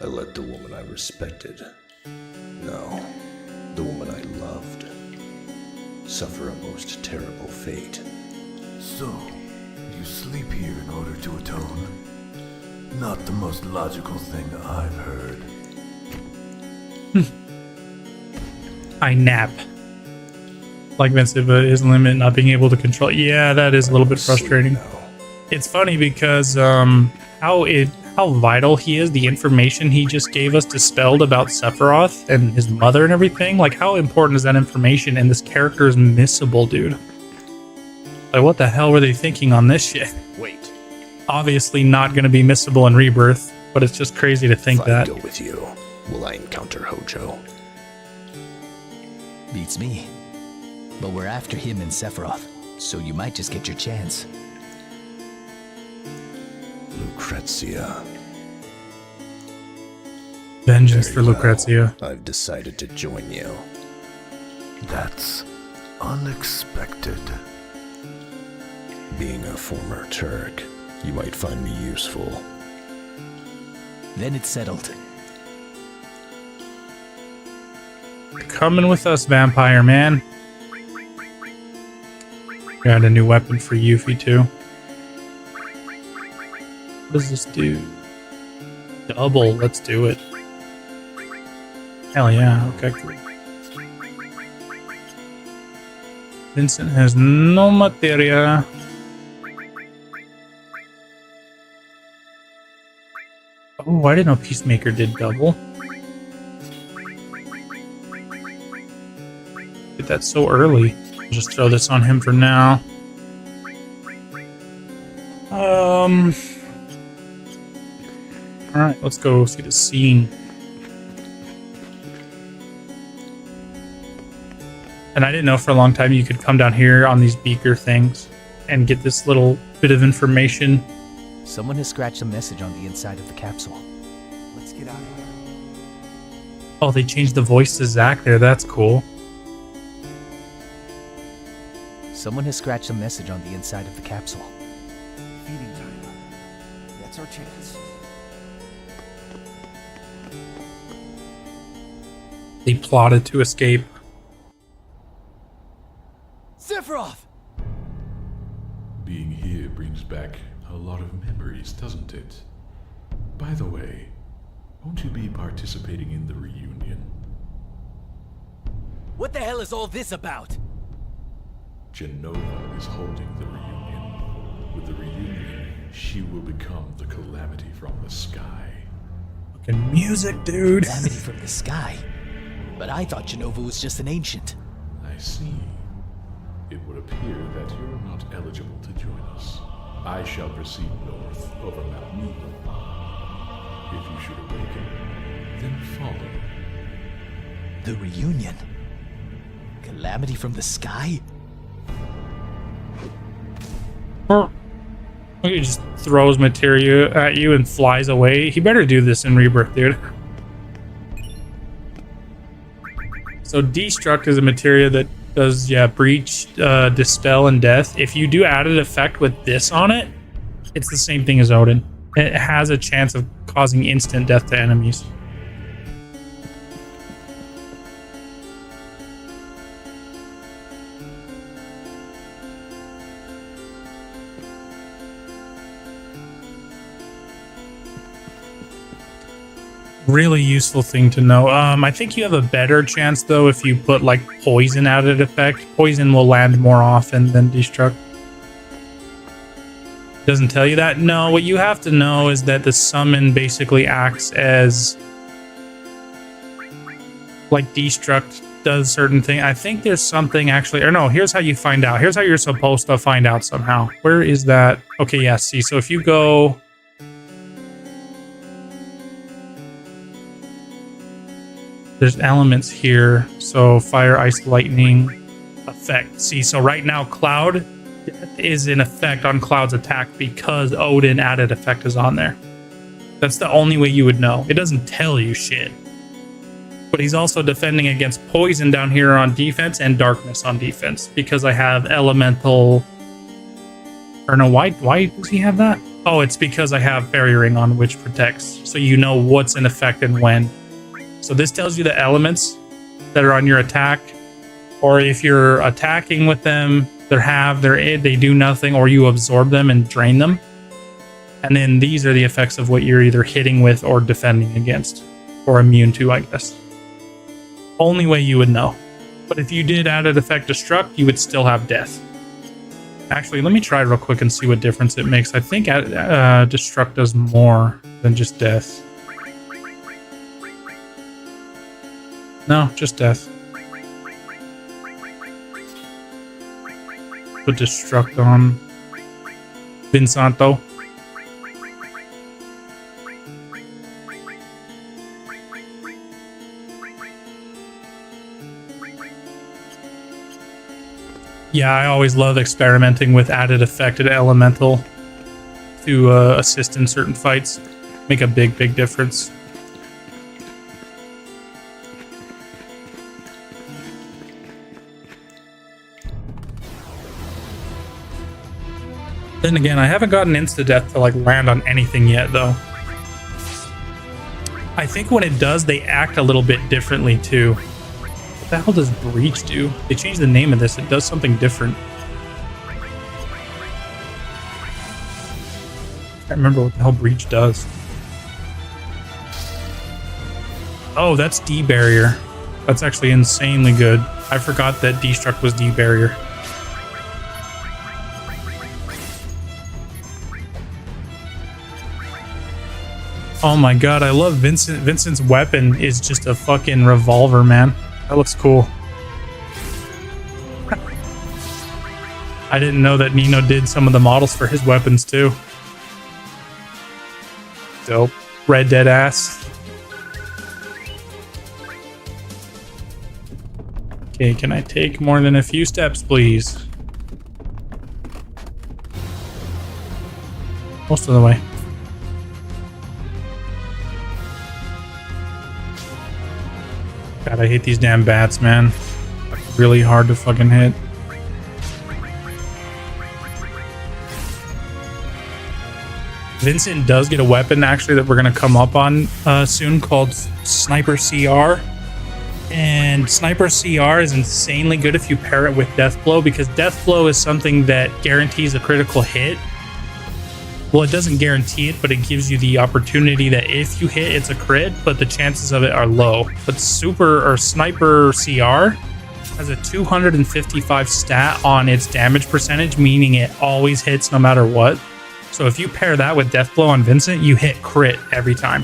I let the woman I respected, no, the woman I loved, suffer a most terrible fate. So, you sleep here in order to atone? Not the most logical thing I've heard. I nap. Like Vincent, but his limit not being able to control. Yeah, that is a little bit frustrating. It's funny because how vital he is, the information he just gave us dispelled about Sephiroth and his mother and everything. Like, how important is that information? And this character is missable, dude. Like, what the hell were they thinking on this shit? Wait. Obviously not going to be missable in Rebirth, but it's just crazy to think that. If I go with you, will I encounter Hojo? Beats me. But we're after him and Sephiroth, so you might just get your chance. Lucrezia. Vengeance for Lucrezia. I've decided to join you. That's unexpected. Being a former Turk, you might find me useful. Then it's settled. Coming with us, vampire man. Got a new weapon for Yuffie too. What does this do? Double, let's do it. Hell yeah, okay, cool. Vincent has no materia. Oh, I didn't know Peacemaker did double. Did that so early. I'll just throw this on him for now. Alright, let's go see the scene. And I didn't know for a long time you could come down here on these beaker things and get this little bit of information. Someone has scratched a message on the inside of the capsule. Let's get out of here. Oh, they changed the voice to Zack there. That's cool. Someone has scratched a message on the inside of the capsule. Feeding time. That's our chance. They plotted to escape. Being here brings back a lot of memories, doesn't it? By the way, won't you be participating in the reunion? What the hell is all this about? Genova is holding the reunion. With the reunion, she will become the calamity from the sky. Fucking music, dude. Calamity from the sky? But I thought Genova was just an ancient. I see. It would appear that you're not eligible to join us. I shall proceed north over Mount Newell. If you should awaken, then follow. The reunion? Calamity from the sky? He just throws materia at you and flies away. He better do this in Rebirth, dude. So Destruct is a materia that does, breach, dispel, and death. If you do added effect with this on it, it's the same thing as Odin. It has a chance of causing instant death to enemies. Really useful thing to know. I think you have a better chance though if you put like poison added effect. Poison will land more often than Destruct. Doesn't tell you that? No, what you have to know is that the summon basically acts as like Destruct does certain thing. I think there's something actually, or no, here's how you find out. Here's how you're supposed to find out somehow. Where is that? Okay, yeah, see, so if you go there's elements here, so fire, ice, lightning, effect. See, so right now Cloud Death is in effect on Cloud's attack because Odin added effect is on there. That's the only way you would know. It doesn't tell you shit. But he's also defending against poison down here on defense and darkness on defense because I have elemental. Or no, why does he have that? Oh, it's because I have Fairy Ring on, which protects, so you know what's in effect and when. So this tells you the elements that are on your attack, or if you're attacking with them, they do nothing, or you absorb them and drain them. And then these are the effects of what you're either hitting with or defending against, or immune to, I guess. Only way you would know. But if you did add an effect Destruct, you would still have death. Actually, let me try real quick and see what difference it makes. I think Destruct does more than just death. No, just death. Put Destruct on Vinsanto. Yeah, I always love experimenting with added affected elemental to assist in certain fights. Make a big difference. Then again, I haven't gotten insta-death to like land on anything yet, though. I think when it does, they act a little bit differently, too. What the hell does Breach do? They changed the name of this. It does something different. I can't remember what the hell Breach does. Oh, that's D-Barrier. That's actually insanely good. I forgot that Destruct was D-Barrier. Oh my god, I love Vincent. Vincent's weapon is just a fucking revolver, man. That looks cool. I didn't know that Nino did some of the models for his weapons too. Dope. Red Dead ass. Okay, can I take more than a few steps, please? Most of the way. God, I hate these damn bats, man. Really hard to fucking hit. Vincent does get a weapon, actually, that we're going to come up on soon called Sniper CR. And Sniper CR is insanely good if you pair it with Death Blow, because Death Blow is something that guarantees a critical hit. Well, it doesn't guarantee it, but it gives you the opportunity that if you hit, it's a crit, but the chances of it are low. But Sniper CR has a 255 stat on its damage percentage, meaning it always hits no matter what. So if you pair that with Death Blow on Vincent, you hit crit every time,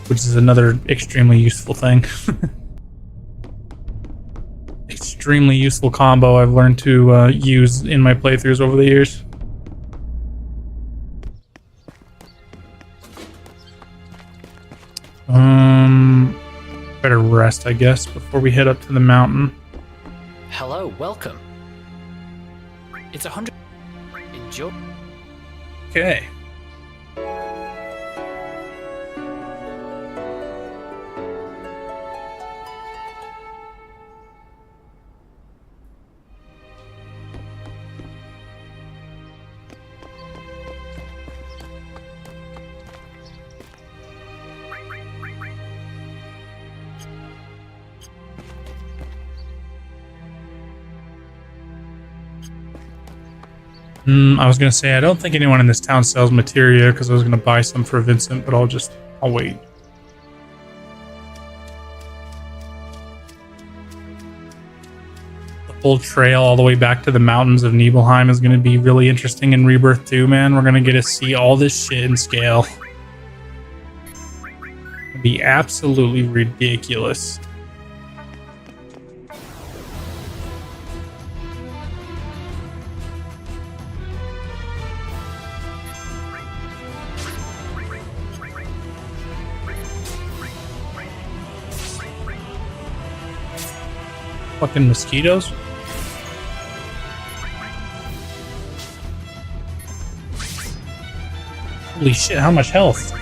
which is another extremely useful thing. Extremely useful combo I've learned to use in my playthroughs over the years. Better rest, I guess, before we head up to the mountain. Hello, welcome. It's 100. Enjoy. Okay. I was going to say, I don't think anyone in this town sells materia, because I was going to buy some for Vincent, but I'll wait. The whole trail all the way back to the mountains of Nibelheim is going to be really interesting in Rebirth 2, man. We're going to get to see all this shit in scale. It'll be absolutely ridiculous. Fucking mosquitoes. Holy shit, how much health?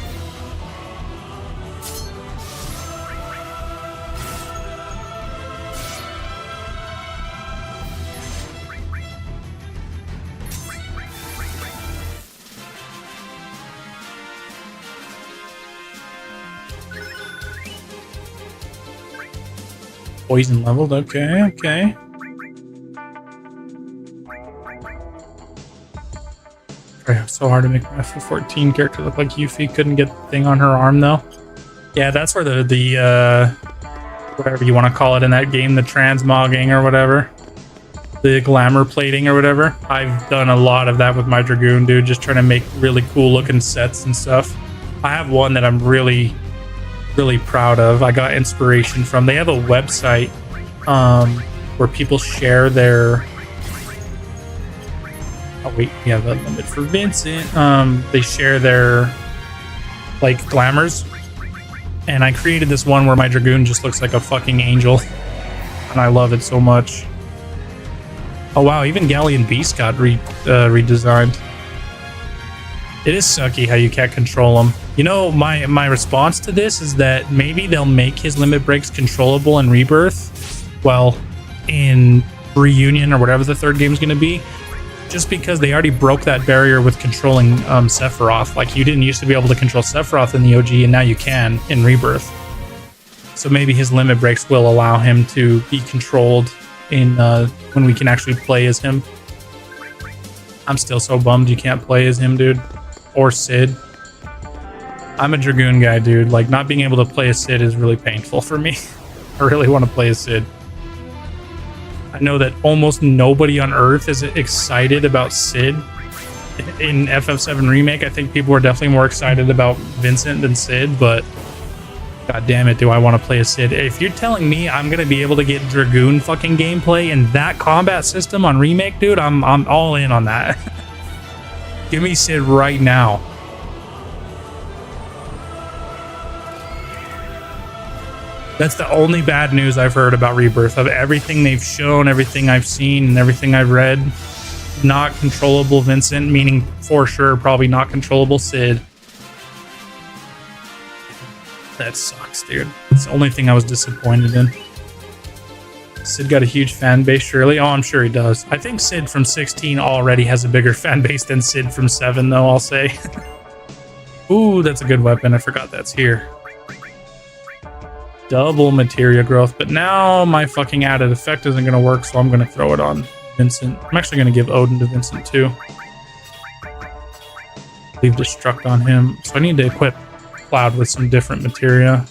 Poison leveled, okay. Try so hard to make my F14 character look like Yuffie. Couldn't get the thing on her arm though. Yeah, that's where the whatever you want to call it in that game, the transmogging or whatever, the glamour plating or whatever. I've done a lot of that with my Dragoon, dude, just trying to make really cool looking sets and stuff. I have one that I'm really proud of. I got inspiration from. They have a website where people share their the limit for Vincent. They share their like glamours, and I created this one where my Dragoon just looks like a fucking angel, and I love it so much. Oh wow, even Galleon Beast got redesigned. It is sucky how you can't control him. You know, my response to this is that maybe they'll make his limit breaks controllable in Rebirth, well, in Reunion or whatever the third game's going to be, just because they already broke that barrier with controlling Sephiroth. Like, you didn't used to be able to control Sephiroth in the OG, and now you can in Rebirth. So maybe his limit breaks will allow him to be controlled in when we can actually play as him. I'm still so bummed you can't play as him, dude. Or Sid. I'm a Dragoon guy, dude. Like, not being able to play as Sid is really painful for me. I really want to play as Sid. I know that almost nobody on Earth is excited about Sid in FF7 Remake. I think people are definitely more excited about Vincent than Sid, but god damn it, do I want to play as Sid. If you're telling me I'm going to be able to get Dragoon fucking gameplay in that combat system on Remake, dude, I'm all in on that. Give me Sid right now. That's the only bad news I've heard about Rebirth. Of everything they've shown, everything I've seen, and everything I've read, not controllable Vincent, meaning for sure probably not controllable Sid. That sucks, dude. It's the only thing I was disappointed in. Sid got a huge fan base, surely. Oh, I'm sure he does. I think Sid from 16 already has a bigger fan base than Sid from 7, though, I'll say. Ooh, that's a good weapon. I forgot that's here. double materia growth, but now my fucking added effect isn't going to work, so I'm going to throw it on Vincent. I'm actually going to give Odin to Vincent too. Leave Destruct on him. So I need to equip Cloud with some different materia.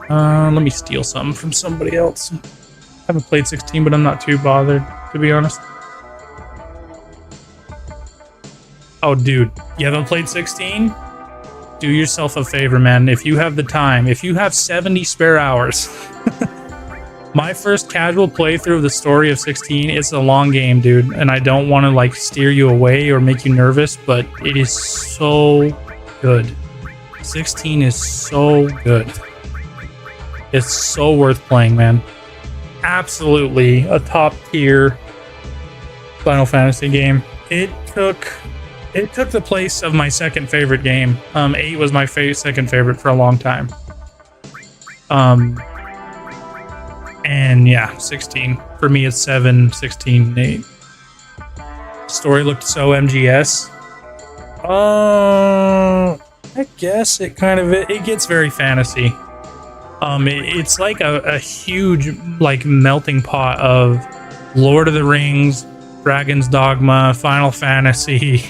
Let me steal something from somebody else. I haven't played 16, but I'm not too bothered, to be honest. Oh, dude, you haven't played 16? Do yourself a favor, man. If you have the time, if you have 70 spare hours. My first casual playthrough of the story of 16, it's a long game, dude. And I don't want to like steer you away or make you nervous, but it is so good. 16 is so good. It's so worth playing, man. Absolutely a top tier Final Fantasy game. It took the place of my second favorite game. 8 was my second favorite for a long time. And yeah, 16. For me, it's 7, 16, and 8. Story looked so MGS. I guess it kind of it gets very fantasy. It's like a huge like melting pot of Lord of the Rings, Dragon's Dogma, Final Fantasy.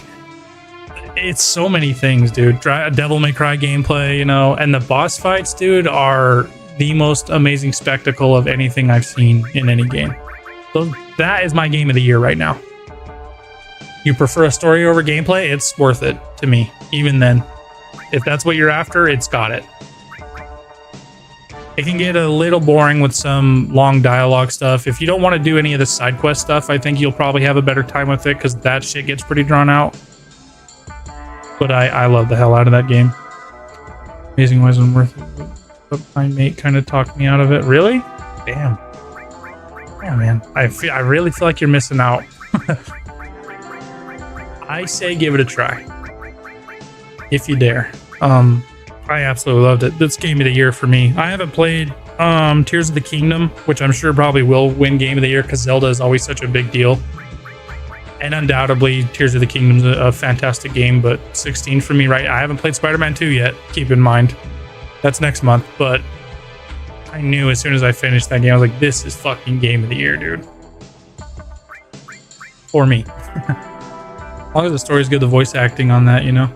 It's so many things, dude. Devil May Cry gameplay, you know, and the boss fights, dude, are the most amazing spectacle of anything I've seen in any game. So that is my game of the year right now. You prefer a story over gameplay? It's worth it to me. Even then, if that's what you're after, it's got it. It can get a little boring with some long dialogue stuff. If you don't want to do any of the side quest stuff, I think you'll probably have a better time with it because that shit gets pretty drawn out. But I love the hell out of that game. Amazing wasn't worth it. But my mate kind of talked me out of it. Really? Damn. Yeah, man. I really feel like you're missing out. I say give it a try. If you dare. I absolutely loved it. This game of the year for me. I haven't played Tears of the Kingdom, which I'm sure probably will win game of the year because Zelda is always such a big deal. And undoubtedly, Tears of the Kingdom is a fantastic game, but 16 for me, right? I haven't played Spider-Man 2 yet, keep in mind. That's next month, but I knew as soon as I finished that game, I was like, this is fucking game of the year, dude. For me. As long as the story's good, the voice acting on that, you know?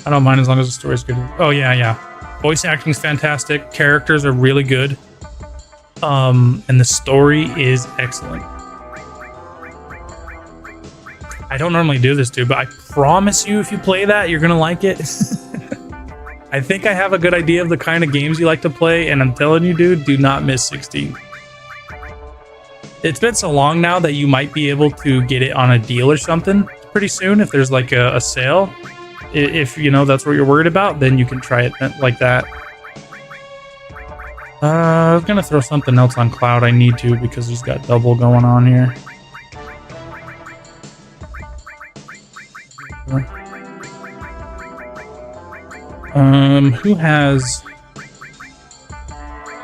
I don't mind as long as the story's good. Oh, yeah. Voice acting's fantastic. Characters are really good. And the story is excellent. I don't normally do this, dude, but I promise you if you play that, you're going to like it. I think I have a good idea of the kind of games you like to play, and I'm telling you, dude, do not miss 16. It's been so long now that you might be able to get it on a deal or something pretty soon if there's like a sale. If you know that's what you're worried about, then you can try it like that. I was gonna throw something else on Cloud. I need to because he's got double going on here. Who has?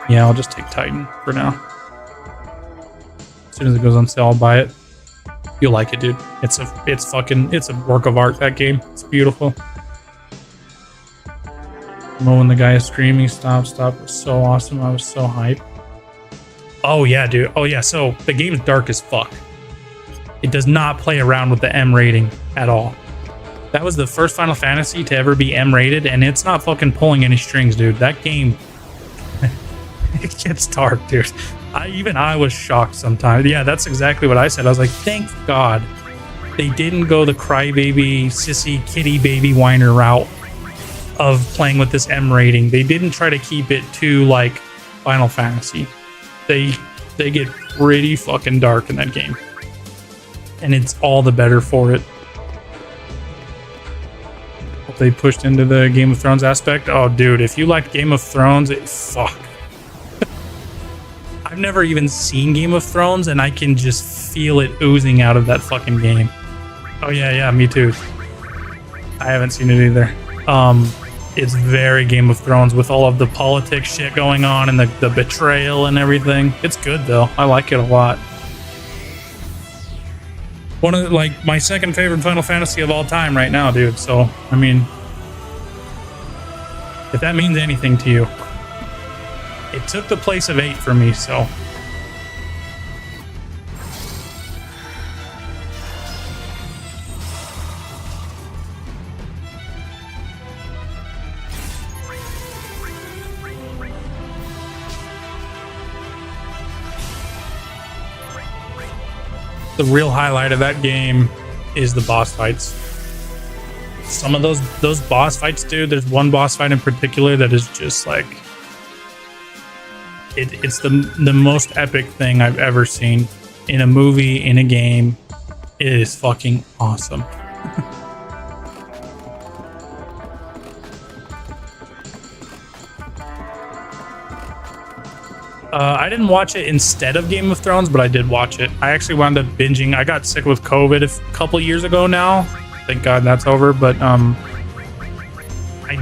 Yeah, I'll just take Titan for now. As soon as it goes on sale, I'll buy it. You'll like it, dude. It's a work of art, that game. It's beautiful. When the guy is screaming, stop, it was so awesome. I was so hyped. Oh yeah, dude. Oh yeah, so the game's dark as fuck. It does not play around with the M rating at all. That was the first Final Fantasy to ever be M rated, and it's not fucking pulling any strings, dude. That game, it gets dark, dude. I was shocked sometimes. Yeah, that's exactly what I said. I was like, thank God they didn't go the crybaby, sissy, kitty baby whiner route of playing with this M rating. They didn't try to keep it too like Final Fantasy. They get pretty fucking dark in that game. And it's all the better for it. What they pushed into the Game of Thrones aspect. Oh, dude, if you liked Game of Thrones, fuck. I've never even seen Game of Thrones, and I can just feel it oozing out of that fucking game. Oh, yeah, me too. I haven't seen it either. It's very Game of Thrones with all of the politics shit going on and the betrayal and everything. It's good, though. I like it a lot. One of my second favorite Final Fantasy of all time right now, dude. So, I mean, If that means anything to you. It took the place of 8 for me, so. The real highlight of that game is the boss fights. Some of those boss fights, dude, there's one boss fight in particular that is just like it's the most epic thing I've ever seen in a movie, in a game. It is fucking awesome. I didn't watch it instead of Game of Thrones, but I did watch it. I actually wound up binging. I got sick with COVID a couple years ago now. Thank God that's over. But I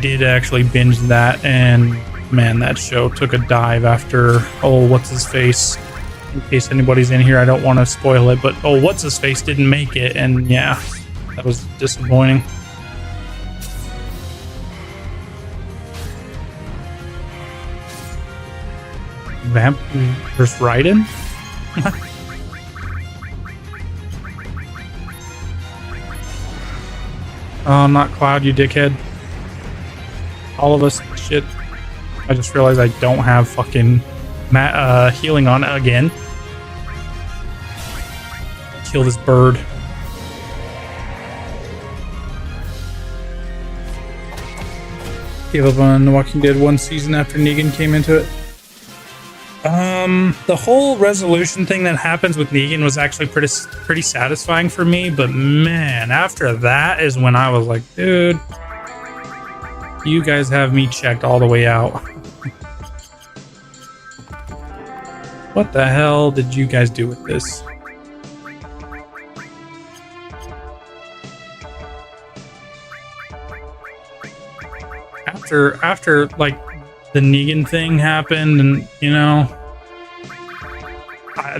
did actually binge that, and man, that show took a dive after, what's his face? In case anybody's in here, I don't want to spoil it, but what's his face didn't make it, and yeah, that was disappointing. Vamp versus Raiden? Oh, not Cloud, you dickhead. All of us, shit. I just realized I don't have fucking healing on again. Kill this bird. Gave up on The Walking Dead 1 season after Negan came into it. The whole resolution thing that happens with Negan was actually pretty satisfying for me, but man, after that is when I was like, dude, you guys have me checked all the way out. What the hell did you guys do with this? After like the Negan thing happened, and you know,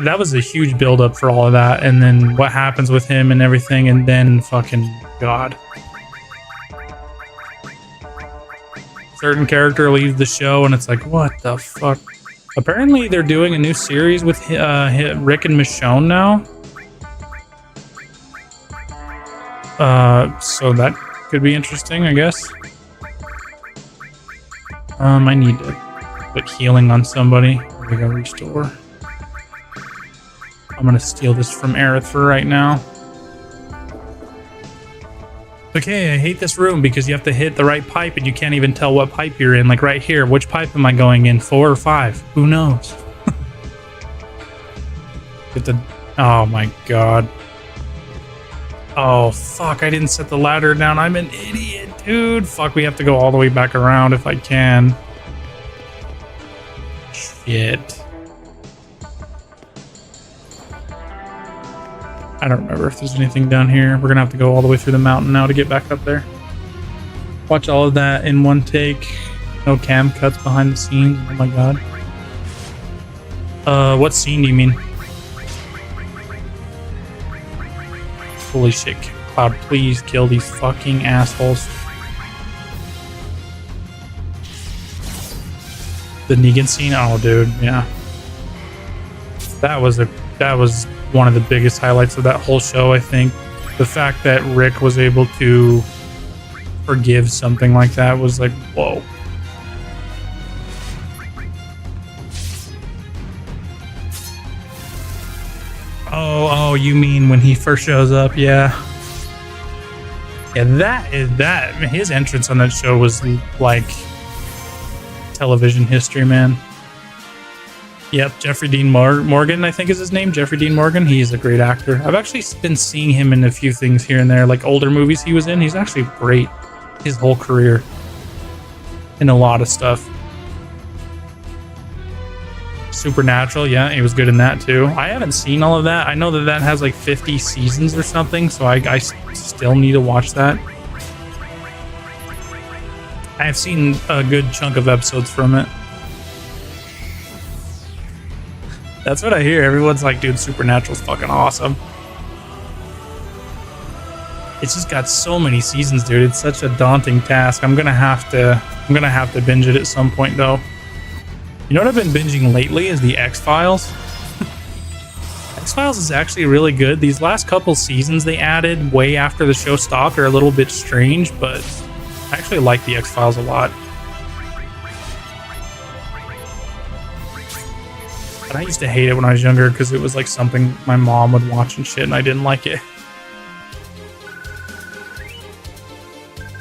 that was a huge build-up for all of that, and then what happens with him and everything, and then fucking God, certain character leaves the show, and it's like, what the fuck? Apparently, they're doing a new series with Rick and Michonne now, so that could be interesting, I guess. I need to put healing on somebody. We go restore. I'm gonna steal this from Aerith for right now. Okay, I hate this room because you have to hit the right pipe and you can't even tell what pipe you're in. Like right here, which pipe am I going in? 4 or 5? Who knows? Get the... Oh my god. Oh fuck, I didn't set the ladder down. I'm an idiot, dude. Fuck, we have to go all the way back around if I can. Shit. I don't remember if there's anything down here. We're gonna have to go all the way through the mountain now to get back up there. Watch all of that in one take. No cam cuts behind the scenes. Oh my god. What scene do you mean? Holy shit, Cloud, please kill these fucking assholes. The Negan scene? Oh dude, yeah. That was one of the biggest highlights of that whole show, I think. The fact that Rick was able to forgive something like that was like, whoa. Oh, you mean when he first shows up? Yeah. Yeah, his entrance on that show was like television history, man. Yep, Jeffrey Dean Morgan, I think is his name. Jeffrey Dean Morgan. He's a great actor. I've actually been seeing him in a few things here and there, like older movies he was in. He's actually great his whole career in a lot of stuff. Supernatural, yeah, he was good in that too. I haven't seen all of that. I know that has like 50 seasons or something, so I still need to watch that. I've seen a good chunk of episodes from it. That's what I hear. Everyone's like, dude, Supernatural's fucking awesome. It's just got so many seasons, dude. It's such a daunting task. I'm gonna have to binge it at some point, though. You know what I've been binging lately is the X-Files. X-Files is actually really good. These last couple seasons they added way after the show stopped are a little bit strange, but I actually like the X-Files a lot. And I used to hate it when I was younger because it was like something my mom would watch and shit, and I didn't like it.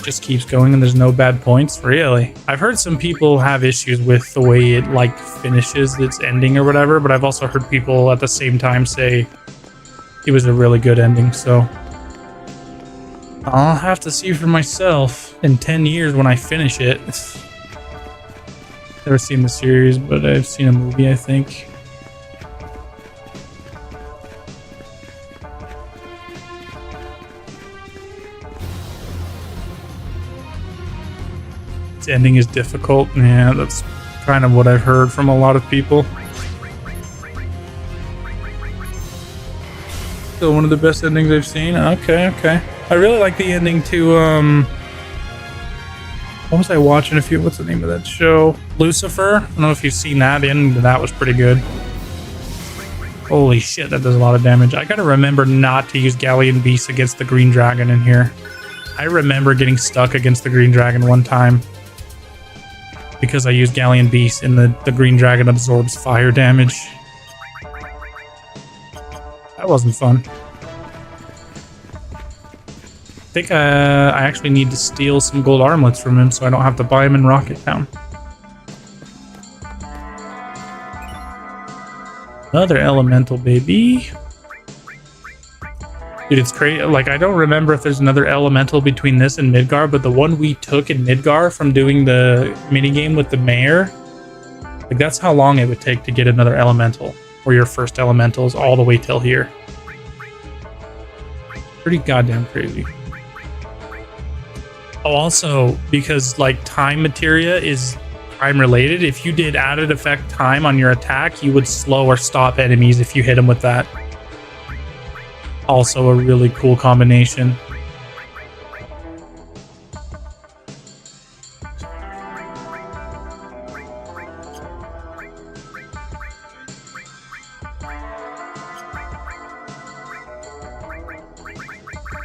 Just keeps going and there's no bad points, really. I've heard some people have issues with the way it like finishes its ending or whatever, but I've also heard people at the same time say it was a really good ending, so I'll have to see for myself in 10 years when I finish it. Never seen the series, but I've seen a movie, I think. Ending is difficult. Yeah, that's kind of what I've heard from a lot of people. Still one of the best endings I've seen. Okay. I really like the ending to what was I watching? What's the name of that show? Lucifer. I don't know if you've seen that. The ending to that was pretty good. Holy shit, that does a lot of damage. I gotta remember not to use Galleon Beast against the Green Dragon in here. I remember getting stuck against the Green Dragon one time because I used Galleon Beast and the Green Dragon absorbs fire damage. That wasn't fun. I think I actually need to steal some gold armlets from him so I don't have to buy him in Rocket Town. Another elemental, baby. Dude, it's crazy. Like, I don't remember if there's another elemental between this and Midgar, but the one we took in Midgar from doing the minigame with the mayor, like, that's how long it would take to get another elemental, or your first elementals all the way till here. Pretty goddamn crazy. Oh, also, because, like, time materia is time related, if you did added effect time on your attack, you would slow or stop enemies if you hit them with that. Also a really cool combination.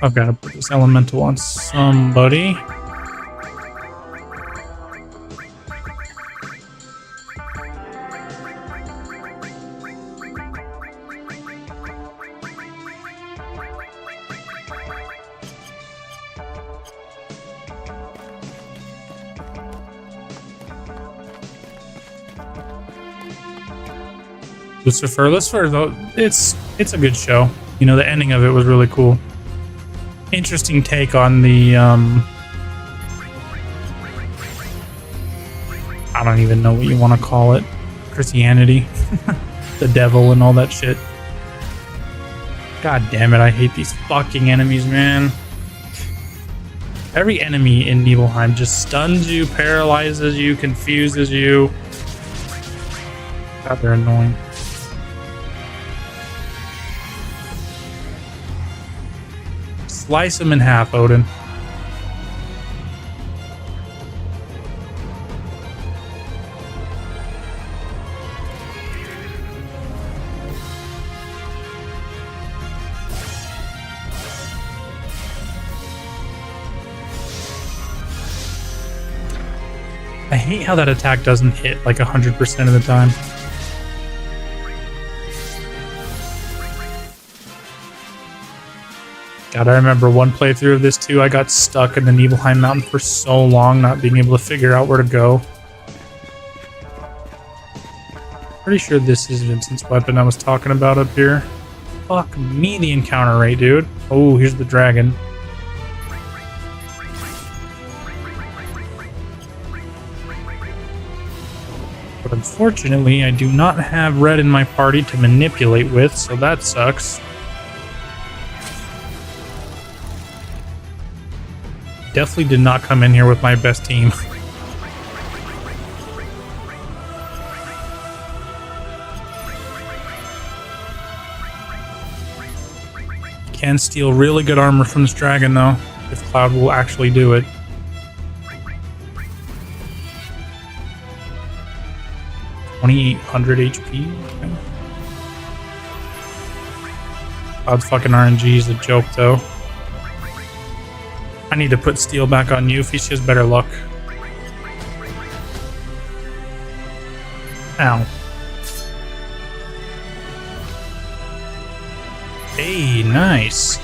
I've got to put this elemental on somebody. Lucifer, though, it's a good show. You know, the ending of it was really cool. Interesting take on the I don't even know what you want to call it. Christianity. The devil and all that shit. God damn it, I hate these fucking enemies, man. Every enemy in Nibelheim just stuns you, paralyzes you, confuses you. God, they're annoying. Slice him in half, Odin. I hate how that attack doesn't hit like 100% of the time. God, I remember one playthrough of this too. I got stuck in the Nibelheim Mountain for so long, not being able to figure out where to go. Pretty sure this is Vincent's weapon I was talking about up here. Fuck me, the encounter rate, dude. Oh, here's the dragon. But unfortunately, I do not have red in my party to manipulate with, so that sucks. Definitely did not come in here with my best team. can steal really good armor from this dragon, though, if Cloud will actually do it. $2,800 HP. Okay. Cloud's fucking RNG is a joke, though. I need to put steel back on Yuffie. She has better luck. Ow. Hey, nice.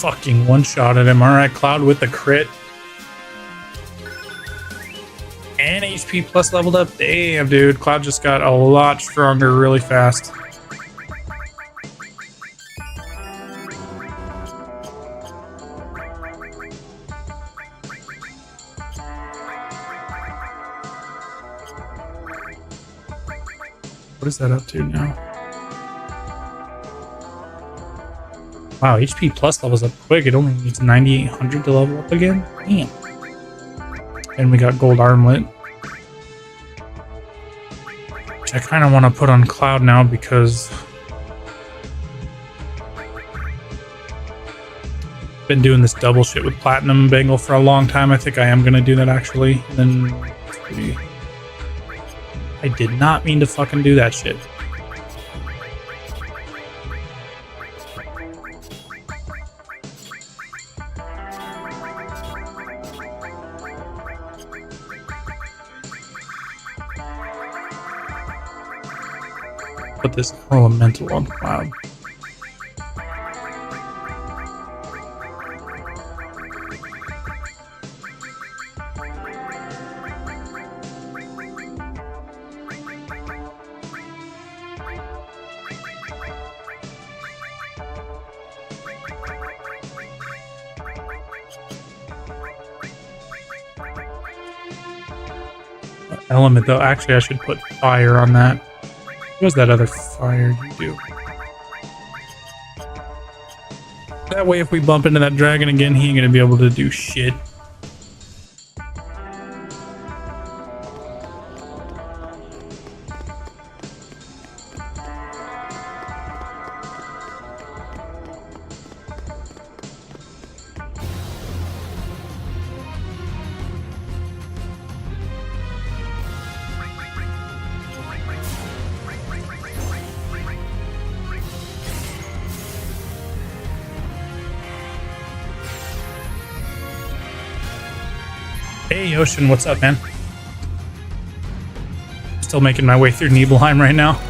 Fucking one-shotted him. Alright, Cloud with the crit. And HP plus leveled up. Damn, dude. Cloud just got a lot stronger really fast. What is that up to now? Wow, HP plus levels up quick. It only needs 9,800 to level up again. Damn. And we got gold armlet, which I kind of want to put on Cloud now because I've been doing this double shit with platinum bangle for a long time. I think I am gonna do that actually. And then I did not mean to fucking do that shit. Put this elemental on Cloud. Element though, actually I should put fire on that. What was that other fire you do? That way if we bump into that dragon again, he ain't gonna be able to do shit. Hey Ocean, what's up, man? Still making my way through Nibelheim right now.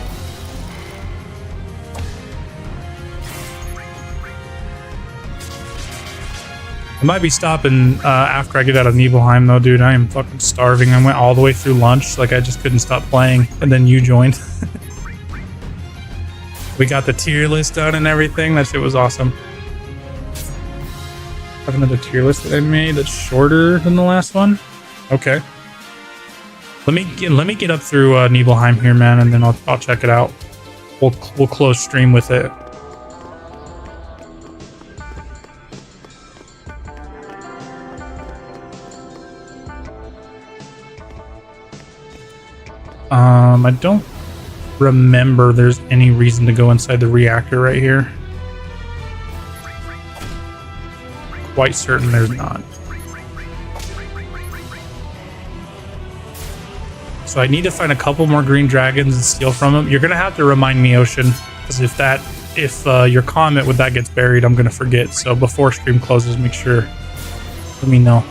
I might be stopping after I get out of Nibelheim though, dude. I am fucking starving. I went all the way through lunch, like I just couldn't stop playing, and then you joined. We got the tier list done and everything. That shit was awesome. I have another tier list that I made that's shorter than the last one. Okay. Let me get up through Nibelheim here, man, and then I'll check it out. We'll close stream with it. I don't remember there's any reason to go inside the reactor right here. Quite certain there's not. So I need to find a couple more green dragons and steal from them. You're gonna have to remind me, Ocean, because if your comment with that gets buried, I'm gonna forget. So before stream closes, make sure, let me know.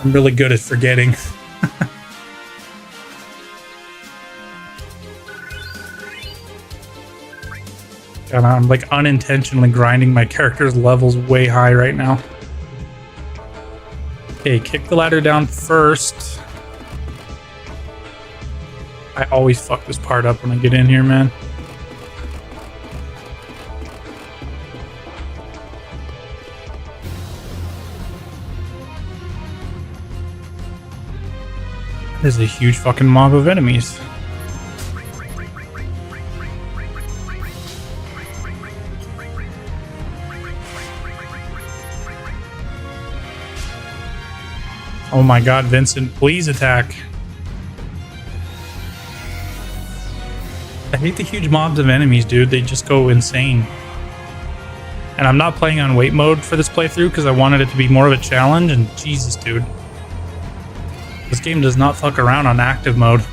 I'm really good at forgetting. And I'm like unintentionally grinding my character's levels way high right now. Okay, kick the ladder down first. I always fuck this part up when I get in here, man. There's a huge fucking mob of enemies. Oh my god, Vincent, please attack. I hate the huge mobs of enemies, dude. They just go insane. And I'm not playing on wait mode for this playthrough because I wanted it to be more of a challenge, and Jesus, dude. This game does not fuck around on active mode.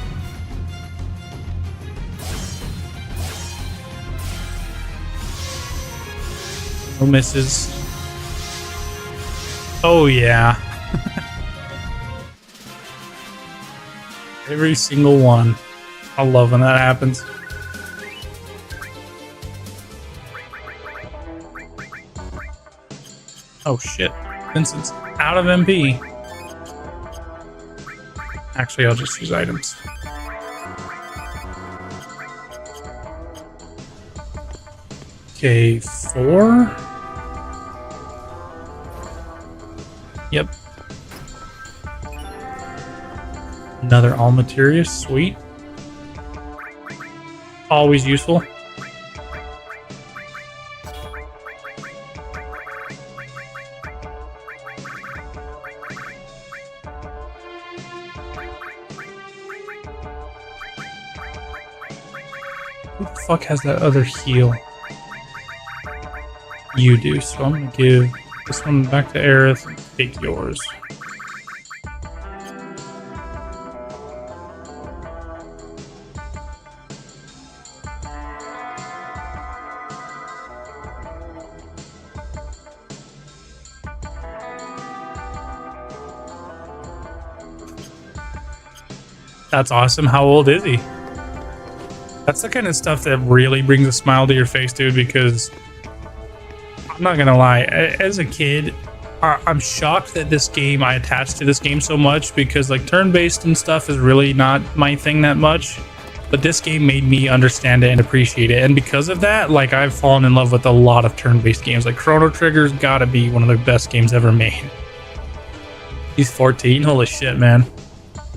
No misses. Oh yeah. Every single one. I love when that happens. Oh shit. Vincent's out of MP. Actually, I'll just use items. Okay, 4. Yep. Another all materials, sweet. Always useful. Who the fuck has that other heal? You do, so I'm gonna give this one back to Aerith and take yours. That's awesome. How old is he? That's the kind of stuff that really brings a smile to your face, dude, because I'm not gonna lie, as a kid, I'm shocked that this game, I attached to this game so much, because like turn-based and stuff is really not my thing that much, but this game made me understand it and appreciate it, and because of that, like I've fallen in love with a lot of turn-based games. Like Chrono Trigger's gotta be one of the best games ever made. He's 14, holy shit, man.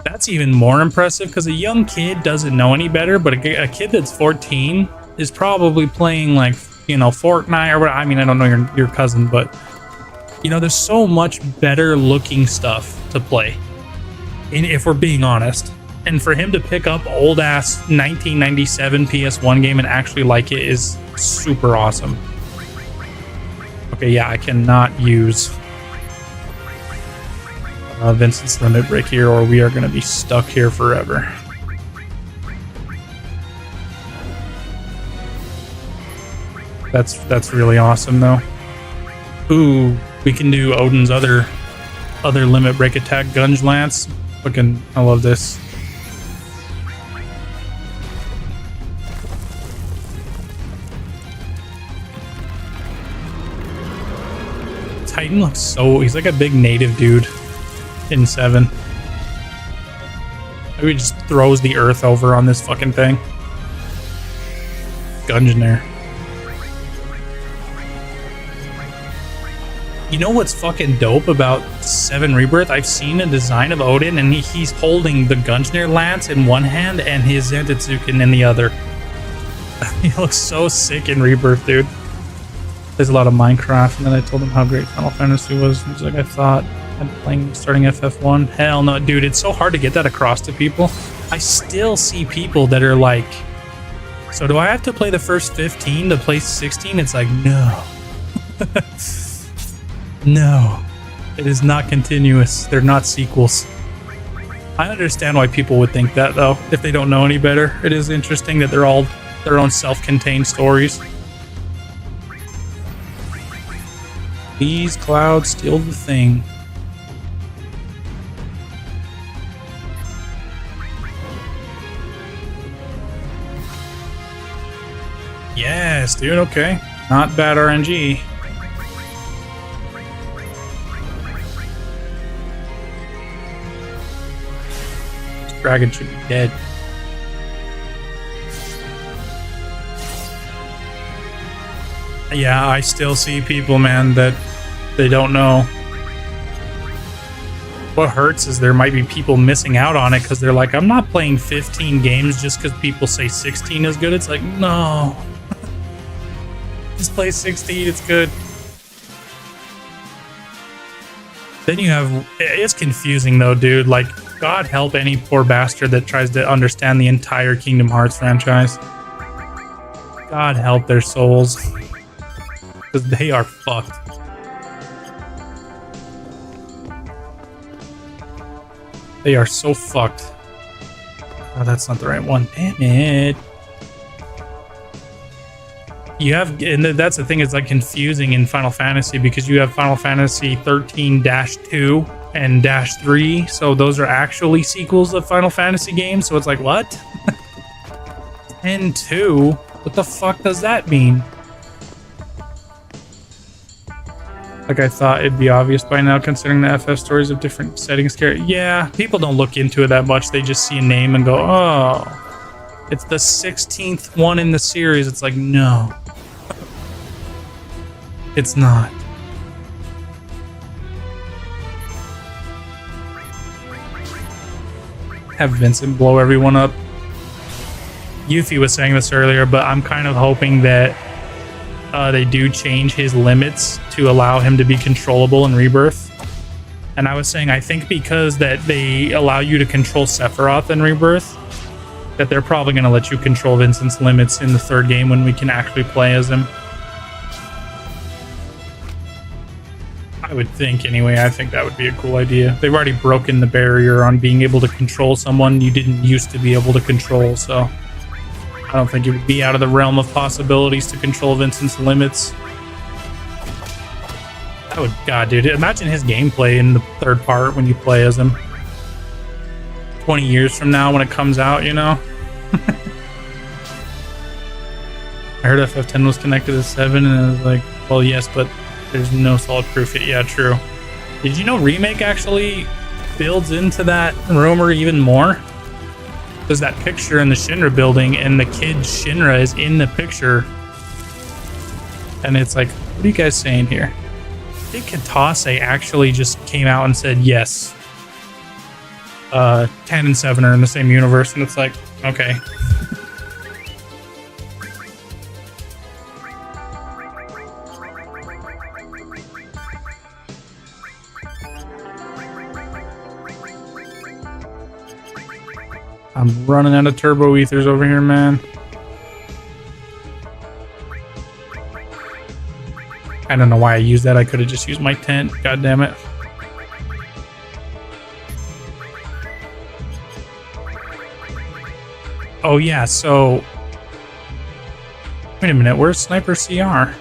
That's even more impressive because a young kid doesn't know any better, but a kid that's 14 is probably playing like, you know, Fortnite or what. I mean, I don't know your cousin, but you know, there's so much better looking stuff to play, if we're being honest. And for him to pick up old ass 1997 PS1 game and actually like it is super awesome. Okay, yeah, I cannot use Vincent's limit break here, or we are going to be stuck here forever. That's really awesome, though. Ooh, we can do Odin's other limit break attack, Gunge Lance. Fucking, I love this. Titan looks so... He's like a big native dude in 7. Maybe he just throws the earth over on this fucking thing. Gungeoneer. You know what's fucking dope about 7 Rebirth? I've seen a design of Odin and he's holding the Gungeoneer lance in one hand and his Zentetsuken in the other. He looks so sick in Rebirth, dude. There's a lot of Minecraft, and then I told him how great Final Fantasy was. He's like, I thought I'm playing starting FF1. Hell no, dude, it's so hard to get that across to people. I still see people that are like, so do I have to play the first 15 to play 16? It's like, no. No. It is not continuous. They're not sequels. I understand why people would think that, though, if they don't know any better. It is interesting that they're all their own self-contained stories. These clouds steal the thing. Yes, dude, okay. Not bad RNG. This dragon should be dead. Yeah, I still see people, man, that they don't know what hurts is there might be people missing out on it because they're like, I'm not playing 15 games just because people say 16 is good. It's like, no. Just play 16, it's good. Then you have, it's confusing though, dude. Like, God help any poor bastard that tries to understand the entire Kingdom Hearts franchise. God help their souls. Because they are fucked. They are so fucked. Oh, that's not the right one. Damn it. You have, and that's the thing, it's like confusing in Final Fantasy because you have Final Fantasy 13-2 and -3, so those are actually sequels of Final Fantasy games. So it's like, what? 10-2? What the fuck does that mean? Like, I thought it'd be obvious by now, considering the FF stories of different settings. Yeah, people don't look into it that much. They just see a name and go, oh, it's the 16th one in the series. It's like, no. It's not. Have Vincent blow everyone up. Yuffie was saying this earlier, but I'm kind of hoping that they do change his limits to allow him to be controllable in Rebirth. And I was saying, I think because that they allow you to control Sephiroth in Rebirth, that they're probably going to let you control Vincent's limits in the third game when we can actually play as him. I would think, anyway. I think that would be a cool idea. They've already broken the barrier on being able to control someone you didn't used to be able to control, so I don't think it would be out of the realm of possibilities to control Vincent's limits. That would, God, dude, imagine his gameplay in the third part when you play as him. 20 years from now when it comes out, you know? I heard FF10 was connected to 7, and I was like, well, yes, but there's no solid proof yet. Yeah, true. Did you know Remake actually builds into that rumor even more? There's that picture in the Shinra building, and the kid Shinra is in the picture. And it's like, what are you guys saying here? I think Kitase actually just came out and said, yes, 10 and 7 are in the same universe, and it's like, okay. I'm running out of turbo ethers over here, man. I don't know why I used that. I could have just used my tent. God damn it. Oh yeah, so wait a minute, where's Sniper CR?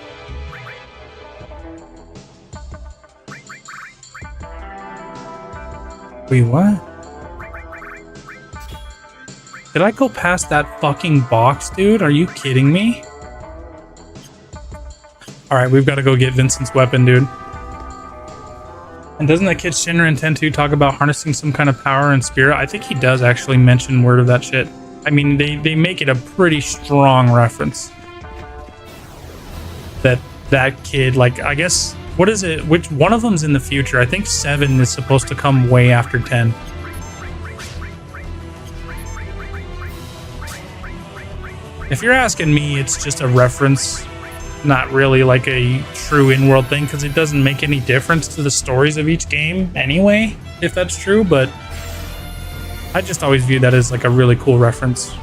Wait, what? Did I go past that fucking box, dude? Are you kidding me? Alright, we've got to go get Vincent's weapon, dude. And doesn't that kid Shinra in 10-2 talk about harnessing some kind of power and spirit? I think he does actually mention word of that shit. I mean, they make it a pretty strong reference. That kid, like, I guess, what is it? Which one of them's in the future? I think 7 is supposed to come way after 10. If you're asking me, it's just a reference, not really like a true in-world thing, because it doesn't make any difference to the stories of each game anyway, if that's true, but I just always view that as like a really cool reference.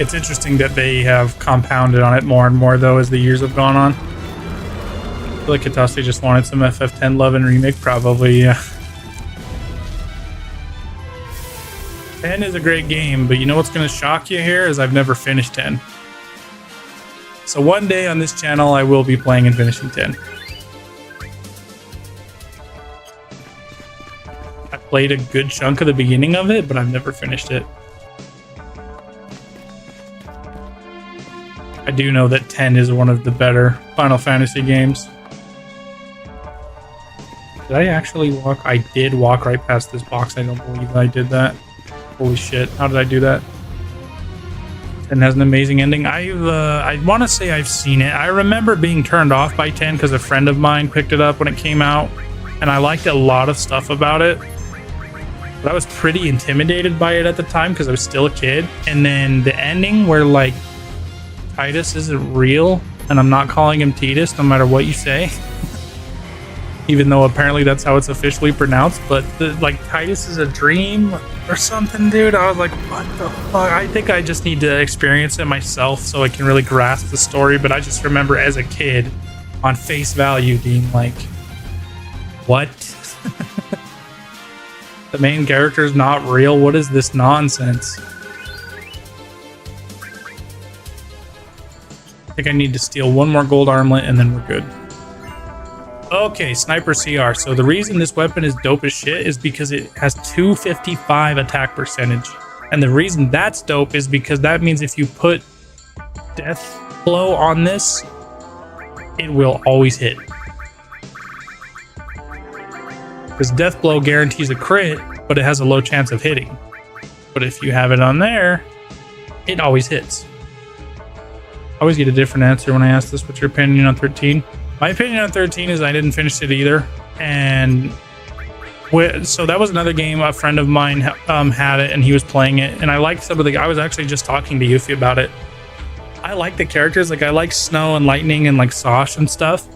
It's interesting that they have compounded on it more and more, though, as the years have gone on. I feel like Kitase just wanted some FF10 love and remake, probably, yeah. 10 is a great game, but you know what's going to shock you here is I've never finished 10. So one day on this channel, I will be playing and finishing 10. I played a good chunk of the beginning of it, but I've never finished it. I do know that 10 is one of the better Final Fantasy games. Did I actually walk? I did walk right past this box. I don't believe I did that. Holy shit, how did I do that? and has an amazing ending. I want to say I've seen it. I remember being turned off by 10 because a friend of mine picked it up when it came out, and I liked a lot of stuff about it. But I was pretty intimidated by it at the time because I was still a kid. And then the ending where like Titus isn't real, and I'm not calling him Titus no matter what you say. Even though apparently that's how it's officially pronounced, but like Titus is a dream or something, dude. I was like, what the fuck? I think I just need to experience it myself so I can really grasp the story. But I just remember as a kid, on face value, being like, what? The main character's not real? What is this nonsense? I think I need to steal one more gold armlet and then we're good. Okay, Sniper CR. So the reason this weapon is dope as shit is because it has 255 attack percentage. And the reason that's dope is because that means if you put Death Blow on this, it will always hit. Because Death Blow guarantees a crit, but it has a low chance of hitting. But if you have it on there, it always hits. I always get a different answer when I ask this. What's your opinion on 13? My opinion on 13 is I didn't finish it either. And so that was another game. A friend of mine had it and he was playing it. And I liked some of the... I was actually just talking to Yuffie about it. I like the characters. Like I like Snow and Lightning and like Sosh and stuff.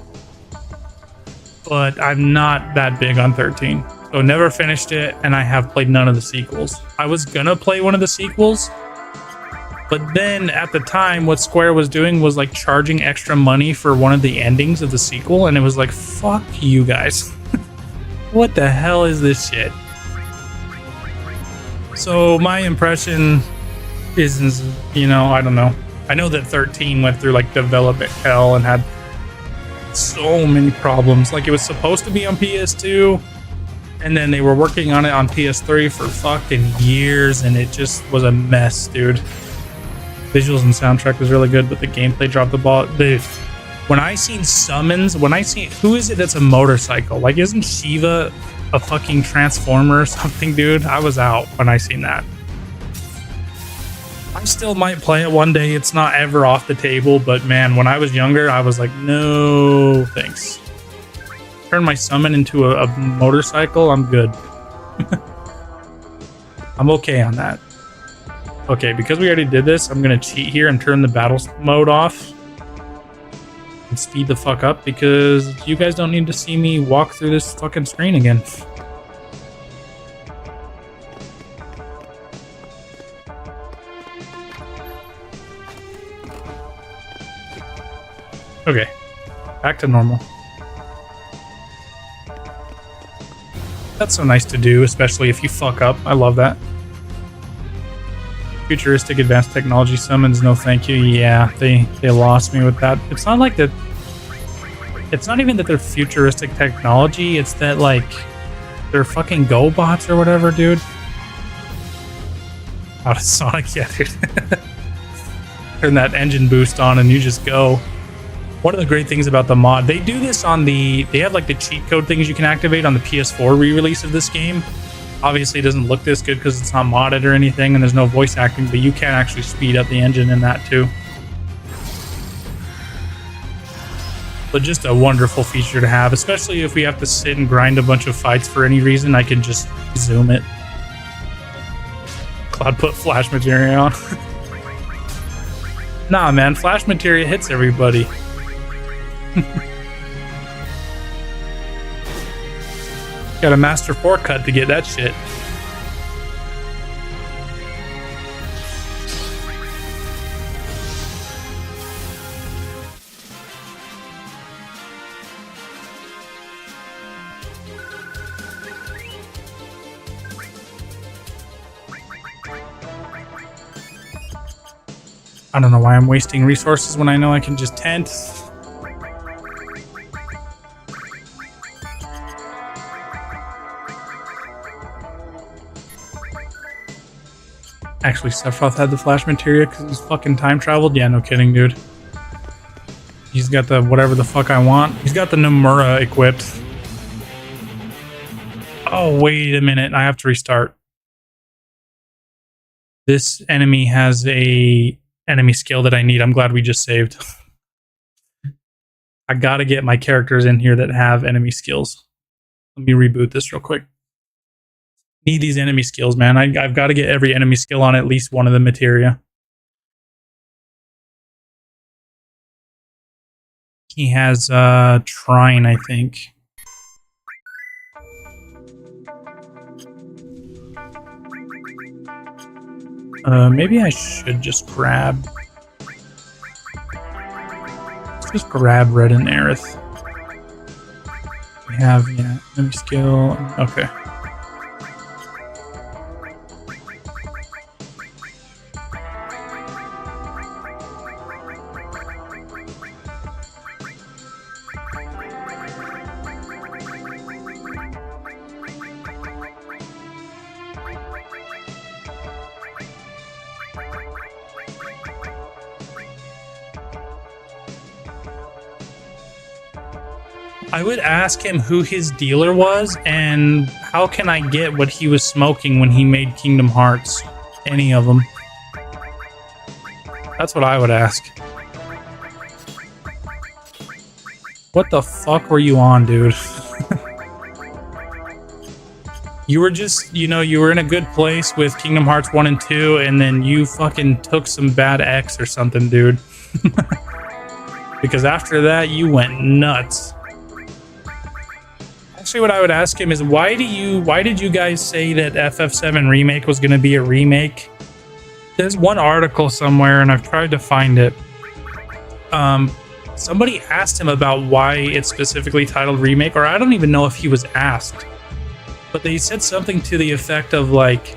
But I'm not that big on 13. So never finished it, and I have played none of the sequels. I was gonna play one of the sequels, but then at the time what Square was doing was like charging extra money for one of the endings of the sequel, and it was like, fuck you guys. What the hell is this shit? So my impression is, you know, I don't know. I know that 13 went through like development hell and had so many problems. Like it was supposed to be on PS2, and then they were working on it on PS3 for fucking years, and it just was a mess, dude. Visuals and soundtrack was really good, but the gameplay dropped the ball. When I seen summons, who is it that's a motorcycle? Like, isn't Shiva a fucking transformer or something, dude? I was out when I seen that. I still might play it one day. It's not ever off the table, but man, when I was younger, I was like, no thanks. Turn my summon into a motorcycle, I'm good. I'm okay on that. Okay, because we already did this, I'm gonna cheat here and turn the battle mode off and speed the fuck up because you guys don't need to see me walk through this fucking screen again. Okay, back to normal. That's so nice to do, especially if you fuck up. I love that. Futuristic advanced technology summons, no thank you. Yeah, they lost me with that. It's not like that. It's not even that they're futuristic technology. It's that like they're fucking GoBots or whatever, dude. Out of Sonic, yeah, dude. Turn that engine boost on and you just go. One of the great things about the mod, they do this on they have like the cheat code things you can activate on the PS4 re-release of this game. Obviously it doesn't look this good because it's not modded or anything and there's no voice acting, but you can actually speed up the engine in that too. But just a wonderful feature to have, especially if we have to sit and grind a bunch of fights for any reason. I can just zoom it. Cloud put flash materia on. Nah, man, flash materia hits everybody. Got a master 4 cut to get that shit. I don't know why I'm wasting resources when I know I can just tent. Actually, Sephiroth had the flash materia because he's fucking time traveled? Yeah, no kidding, dude. He's got the whatever the fuck I want. He's got the Nomura equipped. Oh, wait a minute. I have to restart. This enemy has a enemy skill that I need. I'm glad we just saved. I gotta get my characters in here that have enemy skills. Let me reboot this real quick. Need these enemy skills, man. I've got to get every enemy skill on at least one of the materia. He has Trine, I think. Maybe I should just grab... Let's just grab Red and Aerith. We have, yeah, enemy skill. Okay. I would ask him who his dealer was and how can I get what he was smoking when he made Kingdom Hearts. Any of them. That's what I would ask. What the fuck were you on, dude? You were just, you know, you were in a good place with Kingdom Hearts 1 and 2 and then you fucking took some bad X or something, dude. Because after that, you went nuts. Actually, what I would ask him is, why did you guys say that FF7 Remake was going to be a remake? There's one article somewhere, and I've tried to find it. Somebody asked him about why it's specifically titled Remake, or I don't even know if he was asked. But they said something to the effect of, like,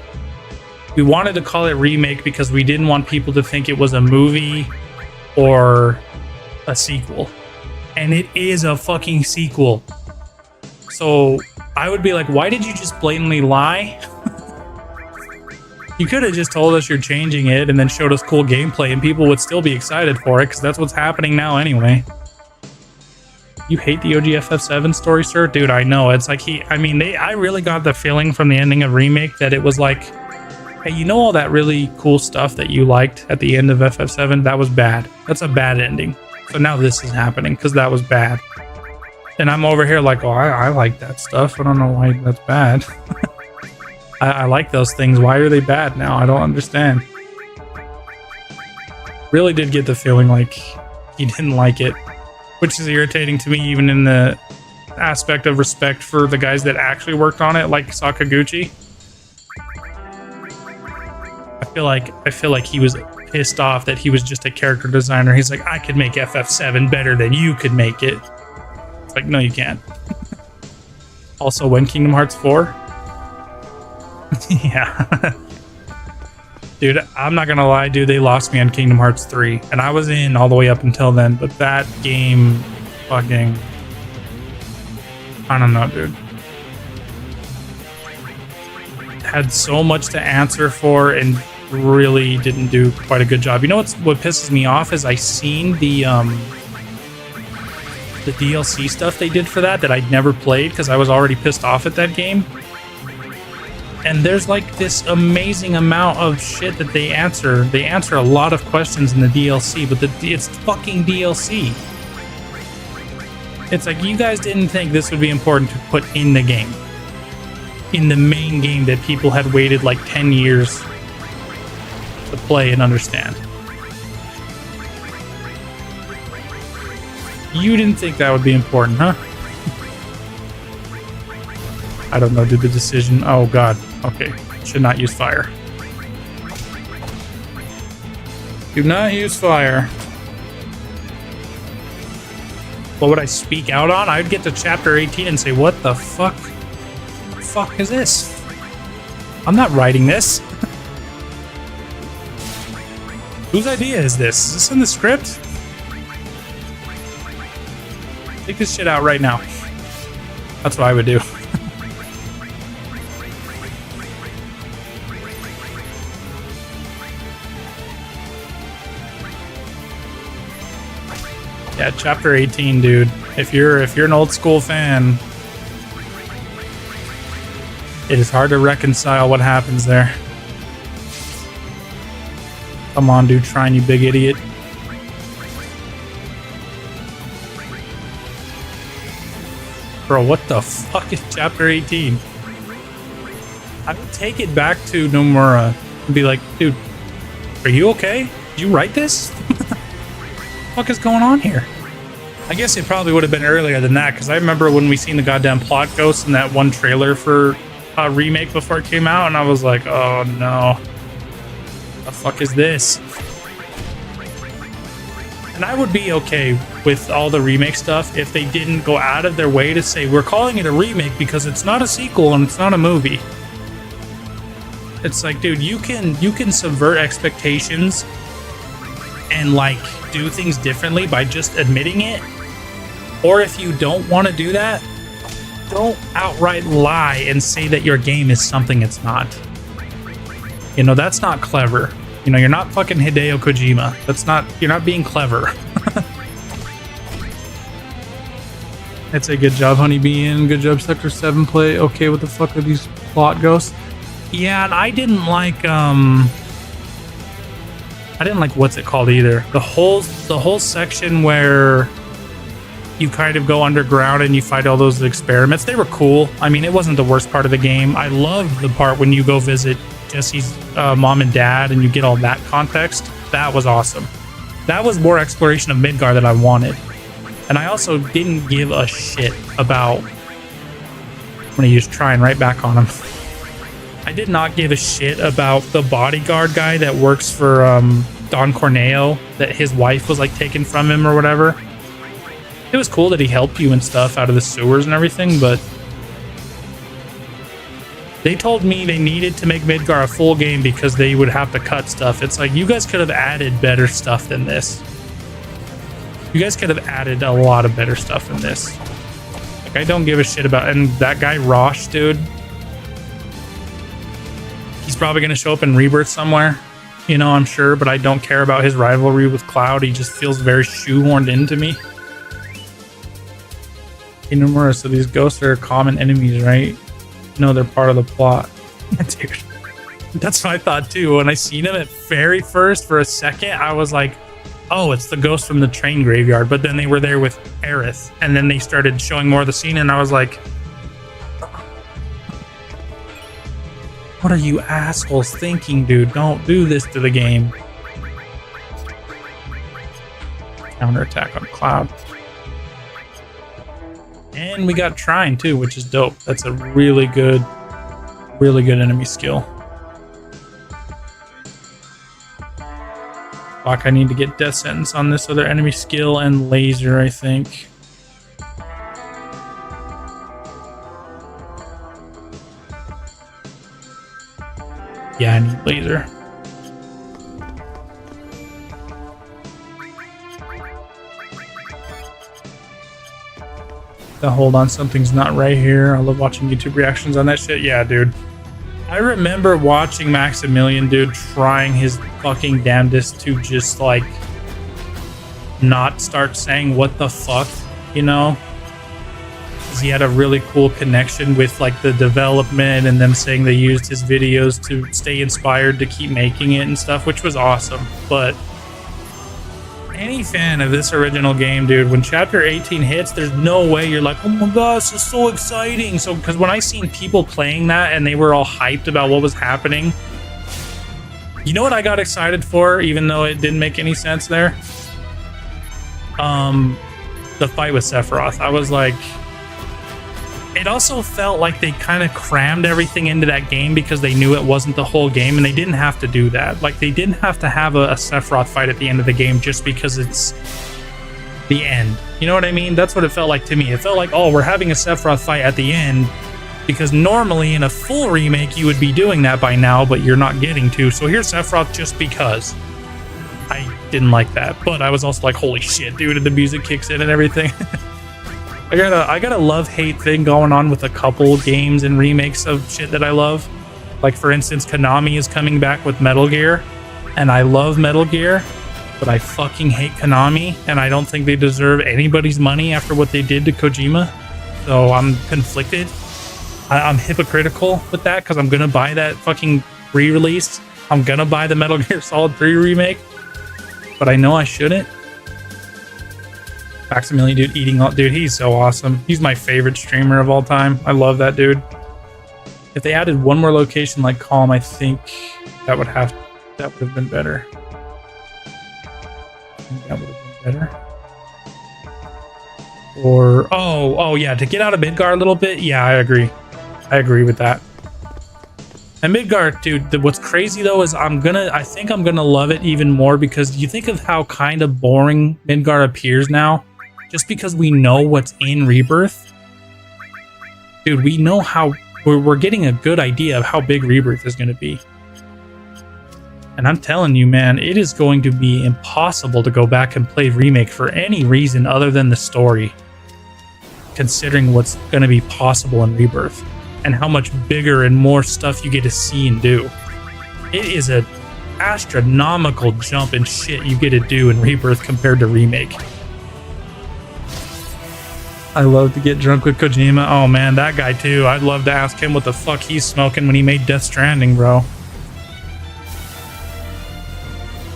we wanted to call it Remake because we didn't want people to think it was a movie or a sequel. And it is a fucking sequel. So I would be like, why did you just blatantly lie? You could have just told us you're changing it and then showed us cool gameplay and people would still be excited for it because that's what's happening now anyway. You hate the OG FF7 story, sir? Dude, I know. It's like I really got the feeling from the ending of Remake that it was like, hey, you know all that really cool stuff that you liked at the end of FF7? That was bad. That's a bad ending. So now this is happening because that was bad. And I'm over here like, oh, I like that stuff. I don't know why that's bad. I like those things. Why are they bad now? I don't understand. Really did get the feeling like he didn't like it, which is irritating to me, even in the aspect of respect for the guys that actually worked on it, like Sakaguchi. I feel like he was pissed off that he was just a character designer. He's like, I could make FF7 better than you could make it. It's like, no, you can't. Also, when Kingdom Hearts 4? Yeah. Dude, I'm not gonna lie, dude, they lost me on Kingdom Hearts 3. And I was in all the way up until then, but that game fucking... I don't know, dude. Had so much to answer for and really didn't do quite a good job. You know what pisses me off is I seen the DLC stuff they did for that I'd never played because I was already pissed off at that game. And there's like this amazing amount of shit that they answer. They answer a lot of questions in the DLC, but it's fucking DLC. It's like, you guys didn't think this would be important to put in the game. In the main game that people had waited like 10 years to play and understand. You didn't think that would be important, huh? I don't know, did the decision... Oh god, okay. Should not use fire. Do not use fire. What would I speak out on? I'd get to chapter 18 and say, what the fuck? What the fuck is this? I'm not writing this. Whose idea is this? Is this in the script? Take this shit out right now. That's what I would do. Yeah, chapter 18, dude. If you're an old school fan, it is hard to reconcile what happens there. Come on, dude, trying, you big idiot. Bro, what the fuck is chapter 18? I would take it back to Nomura and be like, dude, are you okay? Did you write this? What the fuck is going on here? I guess it probably would have been earlier than that, because I remember when we seen the goddamn plot ghost in that one trailer for a remake before it came out, and I was like, oh no. The fuck is this? And I would be okay with all the remake stuff if they didn't go out of their way to say, we're calling it a remake because it's not a sequel and it's not a movie. It's like, dude, you can subvert expectations and like do things differently by just admitting it. Or if you don't want to do that, don't outright lie and say that your game is something it's not. You know, that's not clever. You know, you're not fucking Hideo Kojima. You're not being clever. I'd say good job, Honeybee, and good job, Sector 7 play. Okay, what the fuck are these plot ghosts? Yeah, and I didn't like what's it called either. The whole section where you kind of go underground and you fight all those experiments. They were cool. I mean, it wasn't the worst part of the game. I loved the part when you go visit Jesse's mom and dad and you get all that context. That was awesome. That was more exploration of Midgar that I wanted. And I also didn't give a shit about... I'm gonna use trying right back on him. I did not give a shit about the bodyguard guy that works for Don Corneo, that his wife was like taken from him or whatever. It was cool that he helped you and stuff out of the sewers and everything, but they told me they needed to make Midgar a full game because they would have to cut stuff. It's like, you guys could have added better stuff than this. You guys could have added a lot of better stuff than this. Like, I don't give a shit about... And that guy, Rosh, dude, he's probably going to show up in Rebirth somewhere, you know, I'm sure, but I don't care about his rivalry with Cloud. He just feels very shoehorned into me. Hey, Nomura, so these ghosts are common enemies, right? No, they're part of the plot. Dude, that's what I thought too. When I seen him at very first for a second, I was like, oh, it's the ghost from the train graveyard. But then they were there with Aerith, and then they started showing more of the scene, and I was like, what are you assholes thinking, dude? Don't do this to the game. Counterattack on Cloud. And we got Trine too, which is dope. That's a really good enemy skill. Fuck, I need to get Death Sentence on this other enemy skill and Laser, I think. Yeah, I need Laser. Hold on, something's not right here. I love watching YouTube reactions on that shit. Yeah, dude. I remember watching Maximilian, dude, trying his fucking damnedest to just, like, not start saying what the fuck, you know? Because he had a really cool connection with, like, the development and them saying they used his videos to stay inspired to keep making it and stuff, which was awesome. But any fan of this original game, dude, when chapter 18 hits, there's no way you're like, oh my gosh, it's so exciting. So, because when I seen people playing that and they were all hyped about what was happening, you know what I got excited for, even though it didn't make any sense there? The fight with Sephiroth. I was like, it also felt like they kind of crammed everything into that game because they knew it wasn't the whole game, and they didn't have to do that. Like, they didn't have to have a Sephiroth fight at the end of the game just because it's the end. You know what I mean? That's what it felt like to me. It felt like, oh, we're having a Sephiroth fight at the end, because normally in a full remake you would be doing that by now, but you're not getting to. So here's Sephiroth just because. I didn't like that, but I was also like, holy shit, dude, and the music kicks in and everything. I got a love-hate thing going on with a couple games and remakes of shit that I love. Like, for instance, Konami is coming back with Metal Gear, and I love Metal Gear, but I fucking hate Konami, and I don't think they deserve anybody's money after what they did to Kojima. So I'm conflicted. I'm hypocritical with that because I'm gonna buy that fucking re-release, I'm gonna buy the Metal Gear Solid 3 remake, but I know I shouldn't. Maximilian, dude, eating all, dude, he's so awesome. He's my favorite streamer of all time. I love that dude. If they added one more location like Calm, I think that would have been better. I think that would have been better. Or oh yeah, to get out of Midgar a little bit. Yeah, I agree. I agree with that. And Midgar, dude, what's crazy though is I think I'm gonna love it even more because you think of how kind of boring Midgar appears now, just because we know what's in Rebirth. Dude, we know how we're getting a good idea of how big Rebirth is gonna be. And I'm telling you, man, it is going to be impossible to go back and play Remake for any reason other than the story, considering what's going to be possible in Rebirth and how much bigger and more stuff you get to see and do. It is an astronomical jump in shit you get to do in Rebirth compared to Remake. I love to get drunk with Kojima. Oh man, that guy too. I'd love to ask him what the fuck he's smoking when he made Death Stranding, bro.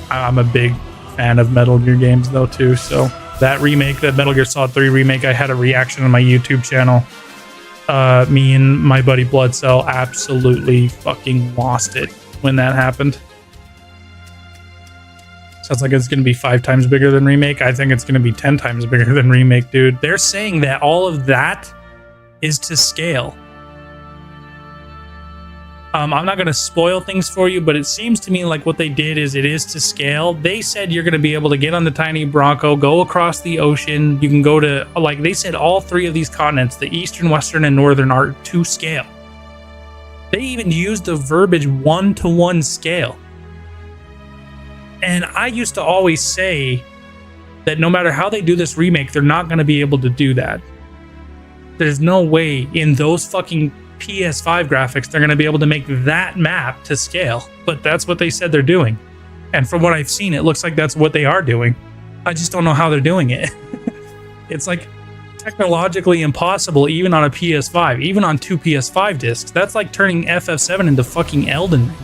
I'm a big fan of Metal Gear games though too, so that remake, that Metal Gear Solid 3 remake, I had a reaction on my YouTube channel. Me and my buddy Bloodcell absolutely fucking lost it when that happened. Sounds like it's going to be 5 times bigger than remake. I think it's going to be 10 times bigger than remake, dude. They're saying that all of that is to scale. I'm not going to spoil things for you, but it seems to me like what they did is it is to scale. They said you're going to be able to get on the tiny Bronco, go across the ocean. You can go to, like they said, all 3 of these continents, the Eastern, Western, and Northern, are to scale. They even used the verbiage 1-to-1 scale. And I used to always say that no matter how they do this remake, they're not going to be able to do that. There's no way in those fucking PS5 graphics they're going to be able to make that map to scale, but that's what they said they're doing. And from what I've seen, it looks like that's what they are doing. I just don't know how they're doing it. It's like technologically impossible even on a PS5, even on 2 PS5 discs. That's like turning FF7 into fucking Elden Ring.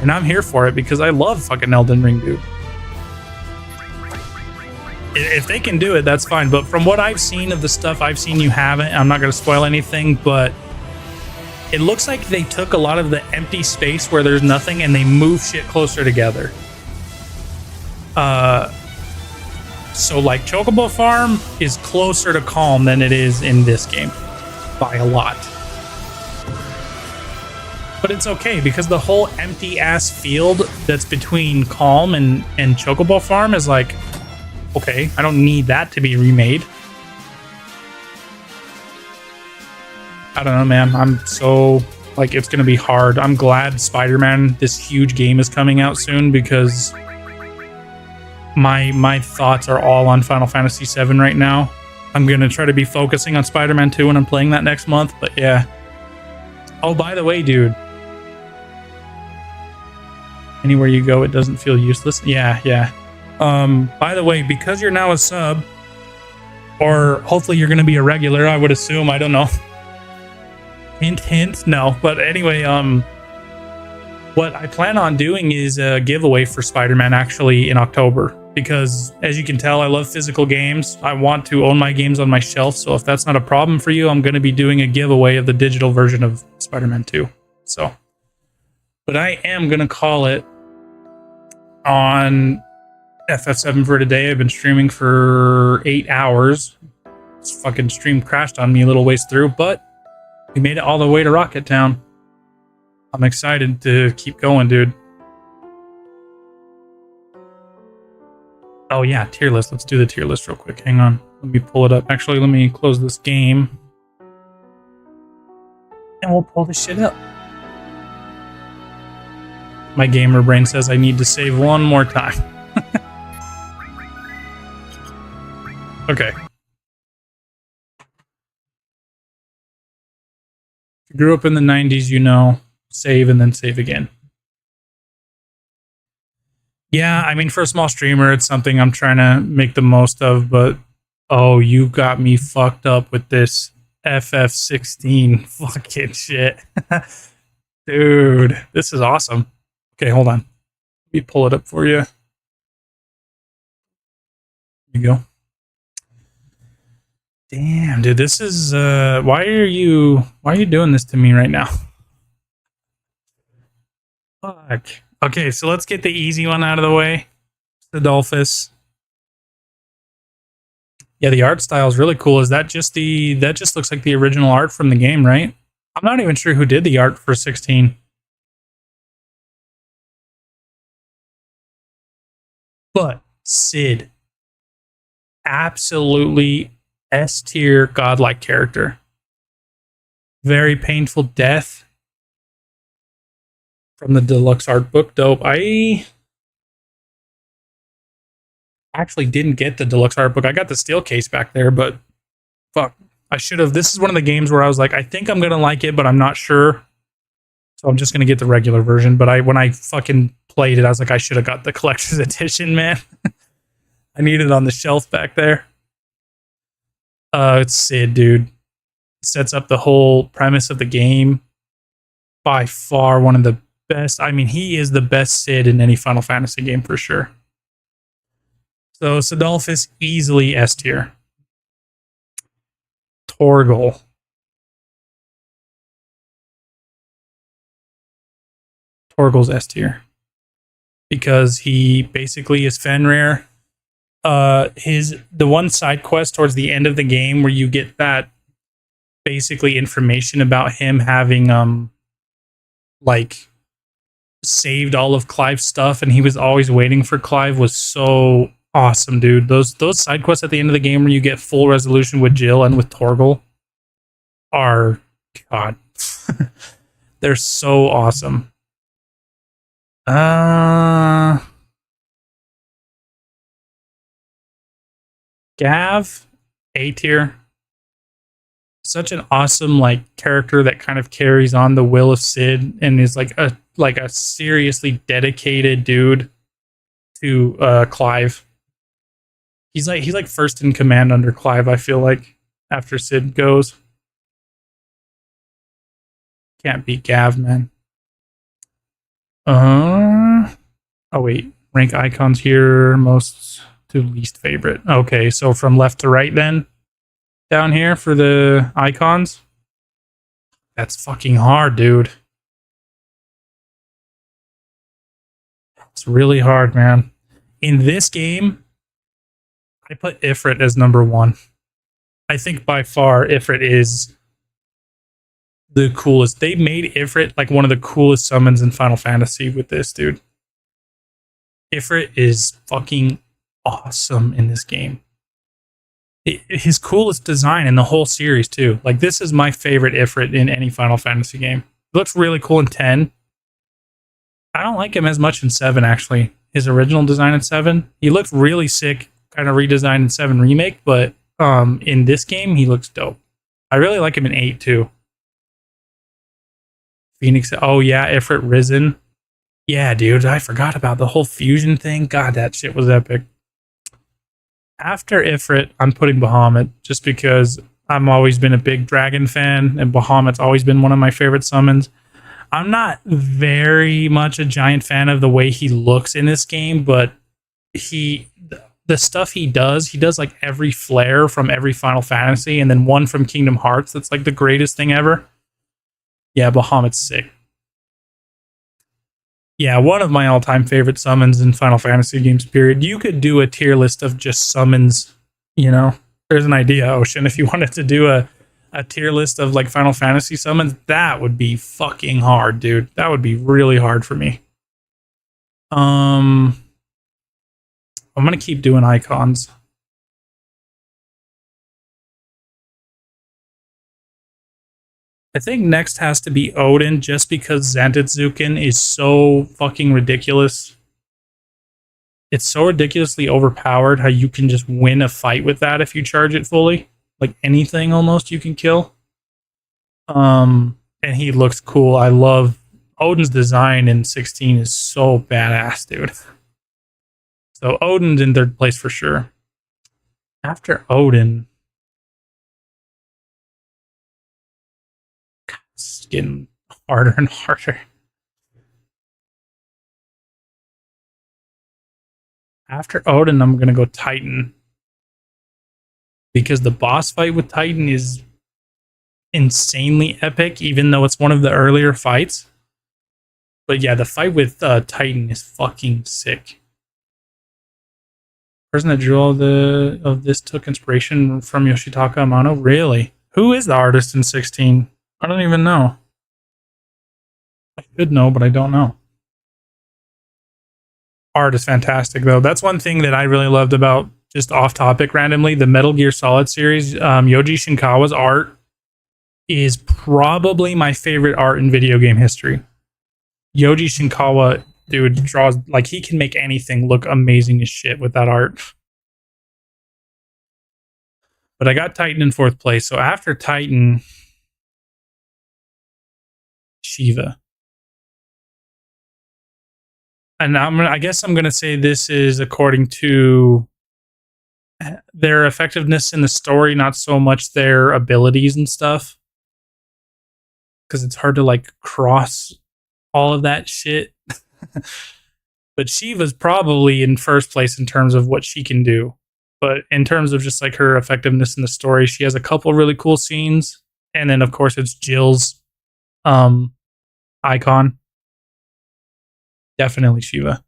And I'm here for it because I love fucking Elden Ring, dude. If they can do it, that's fine. But from what I've seen of the stuff I've seen, you haven't. I'm not going to spoil anything, but it looks like they took a lot of the empty space where there's nothing and they move shit closer together. So like Chocobo Farm is closer to Calm than it is in this game by a lot. But it's okay because the whole empty ass field that's between Calm and Chocobo Farm is like, okay, I don't need that to be remade. I don't know, man. I'm so, like, it's going to be hard. I'm glad Spider-Man, this huge game, is coming out soon because my thoughts are all on Final Fantasy VII right now. I'm going to try to be focusing on Spider-Man 2 when I'm playing that next month, but yeah. Oh, by the way, dude. Anywhere you go, it doesn't feel useless. Yeah. By the way, because you're now a sub, or hopefully you're going to be a regular, I would assume, I don't know. Hint, no. But anyway, what I plan on doing is a giveaway for Spider-Man actually in October, because as you can tell, I love physical games. I want to own my games on my shelf, so if that's not a problem for you, I'm going to be doing a giveaway of the digital version of Spider-Man 2. So, but I am going to call it on FF7 for today. I've been streaming for 8 hours. This fucking stream crashed on me a little ways through, but we made it all the way to Rocket Town. I'm excited to keep going, dude. Oh yeah, tier list. Let's do the tier list real quick. Hang on. Let me pull it up. Actually, let me close this game. And we'll pull this shit up. My gamer brain says I need to save one more time. Okay. If you grew up in the 90s, you know, save and then save again. Yeah, I mean, for a small streamer, it's something I'm trying to make the most of, but oh, you got me fucked up with this FF16 fucking shit. Dude, this is awesome. Okay, hold on. Let me pull it up for you. There you go. Damn, dude, this is why are you doing this to me right now? Fuck. Okay, so let's get the easy one out of the way. Adolphus. Yeah, the art style is really cool. Is that just that just looks like the original art from the game, right? I'm not even sure who did the art for 16. But Sid, absolutely S tier godlike character. Very painful death from the deluxe art book. Dope. I actually didn't get the deluxe art book. I got the steel case back there, but fuck. I should have. This is one of the games where I was like, I think I'm going to like it, but I'm not sure. So I'm just going to get the regular version. But when I fucking played it, I was like, I should have got the collector's edition, man. I need it on the shelf back there. It's Sid, dude. Sets up the whole premise of the game. By far one of the best. I mean, he is the best Sid in any Final Fantasy game for sure. So Sidolphus, easily S tier. Torgal. Torgal's S tier. Because he basically is Fenrir. The one side quest towards the end of the game where you get that basically information about him having like saved all of Clive's stuff and he was always waiting for Clive was so awesome, dude. Those side quests at the end of the game where you get full resolution with Jill and with Torgal are god. They're so awesome. Gav, A tier. Such an awesome like character that kind of carries on the will of Sid and is like a seriously dedicated dude to Clive. He's like first in command under Clive, I feel like, after Sid goes. Can't beat Gav, man. Oh wait, rank icons here, most to least favorite. Okay, so from left to right then. Down here for the icons. That's fucking hard, dude. It's really hard, man. In this game, I put Ifrit as number 1. I think by far Ifrit is the coolest. They made Ifrit like one of the coolest summons in Final Fantasy with this, dude. Ifrit is fucking awesome in this game. His coolest design in the whole series too. Like this is my favorite Ifrit in any Final Fantasy game. It looks really cool in 10. I don't like him as much in 7 actually. His original design in 7, he looked really sick, kind of redesigned in 7 remake, but in this game he looks dope. I really like him in 8 too. Phoenix, oh yeah, Ifrit Risen. Yeah, dude, I forgot about the whole fusion thing. God, that shit was epic. After Ifrit, I'm putting Bahamut just because I've always been a big dragon fan and Bahamut's always been one of my favorite summons. I'm not very much a giant fan of the way he looks in this game, but the stuff he does like every flare from every Final Fantasy and then one from Kingdom Hearts that's like the greatest thing ever. Yeah, Bahamut's sick. Yeah, one of my all-time favorite summons in Final Fantasy games, period. You could do a tier list of just summons, you know? There's an idea, Ocean. If you wanted to do a tier list of like Final Fantasy summons, that would be fucking hard, dude. That would be really hard for me. I'm gonna keep doing icons. I think next has to be Odin, just because Zantetsuken is so fucking ridiculous. It's so ridiculously overpowered how you can just win a fight with that if you charge it fully. Like anything almost you can kill. And he looks cool. I love Odin's design in 16 is so badass, dude. So Odin's in 3rd place for sure. After Odin, it's getting harder and harder. After Odin, I'm going to go Titan. Because the boss fight with Titan is insanely epic, even though it's one of the earlier fights. But yeah, the fight with Titan is fucking sick. The person that drew all of this took inspiration from Yoshitaka Amano. Really? Who is the artist in 16? I don't even know. I should know, but I don't know. Art is fantastic, though. That's one thing that I really loved about, just off topic randomly, the Metal Gear Solid series. Yoji Shinkawa's art is probably my favorite art in video game history. Yoji Shinkawa, dude, draws like he can make anything look amazing as shit with that art. But I got Titan in 4th place. So after Titan, Shiva. And I guess I'm going to say this is according to their effectiveness in the story, not so much their abilities and stuff. Because it's hard to like cross all of that shit. But Shiva's probably in 1st place in terms of what she can do. But in terms of just like her effectiveness in the story, she has a couple really cool scenes. And then of course it's Jill's icon. Definitely Shiva.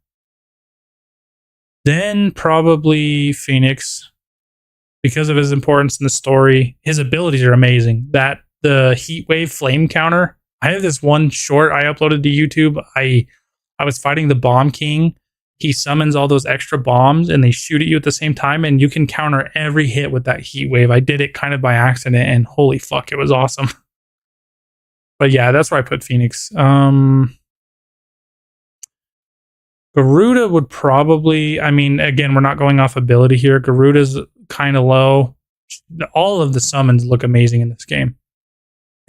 Then probably Phoenix, because of his importance in the story. His abilities are amazing. The heat wave flame counter. I have this one short I uploaded to YouTube. I was fighting the Bomb King. He summons all those extra bombs and they shoot at you at the same time, and you can counter every hit with that heat wave. I did it kind of by accident, and holy fuck, it was awesome. But yeah, that's where I put Phoenix. Garuda would probably, I mean, again, we're not going off ability here. Garuda's kind of low. All of the summons look amazing in this game.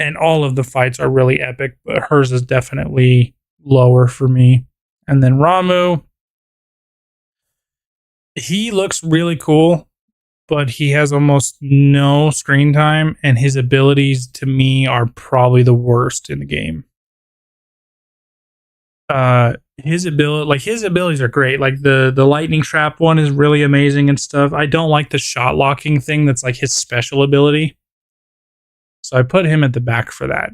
And all of the fights are really epic, but hers is definitely lower for me. And then Ramu, he looks really cool, but he has almost no screen time, and his abilities to me are probably the worst in the game. His abilities are great. Like the lightning trap one is really amazing and stuff. I don't like the shot locking thing that's like his special ability. So I put him at the back for that.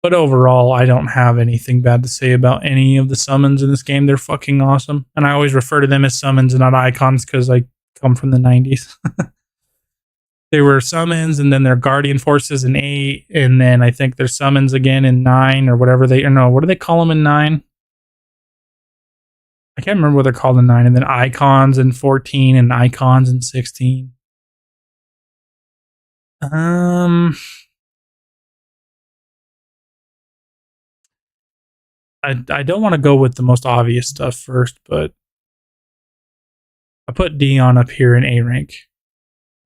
But overall, I don't have anything bad to say about any of the summons in this game. They're fucking awesome. And I always refer to them as summons and not icons because I come from the 90s. They were summons, and then they're guardian forces in 8, and then I think they're summons again in 9, or whatever what do they call them in 9? I can't remember what they're called in 9, and then icons in 14, and icons in 16. I don't want to go with the most obvious stuff first, but I put Dion up here in A rank.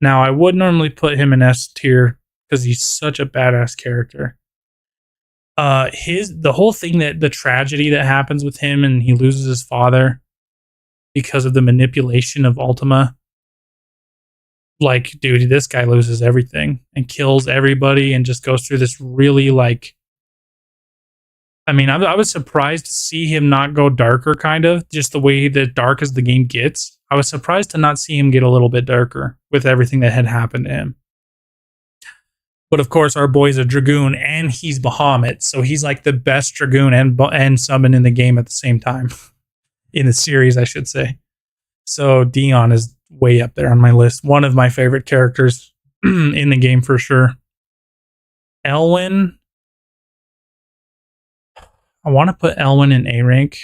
Now, I would normally put him in S tier because he's such a badass character. The whole thing, that the tragedy that happens with him and he loses his father because of the manipulation of Ultima. Like, dude, this guy loses everything and kills everybody and just goes through this really like. I mean, I was surprised to see him not go darker, kind of, just the way that dark as the game gets. I was surprised to not see him get a little bit darker with everything that had happened to him. But of course, our boy's a Dragoon, and he's Bahamut, so he's like the best Dragoon and summon in the game at the same time. In the series, I should say. So Dion is way up there on my list. One of my favorite characters in the game for sure. Elwyn. I want to put Elwyn in A rank,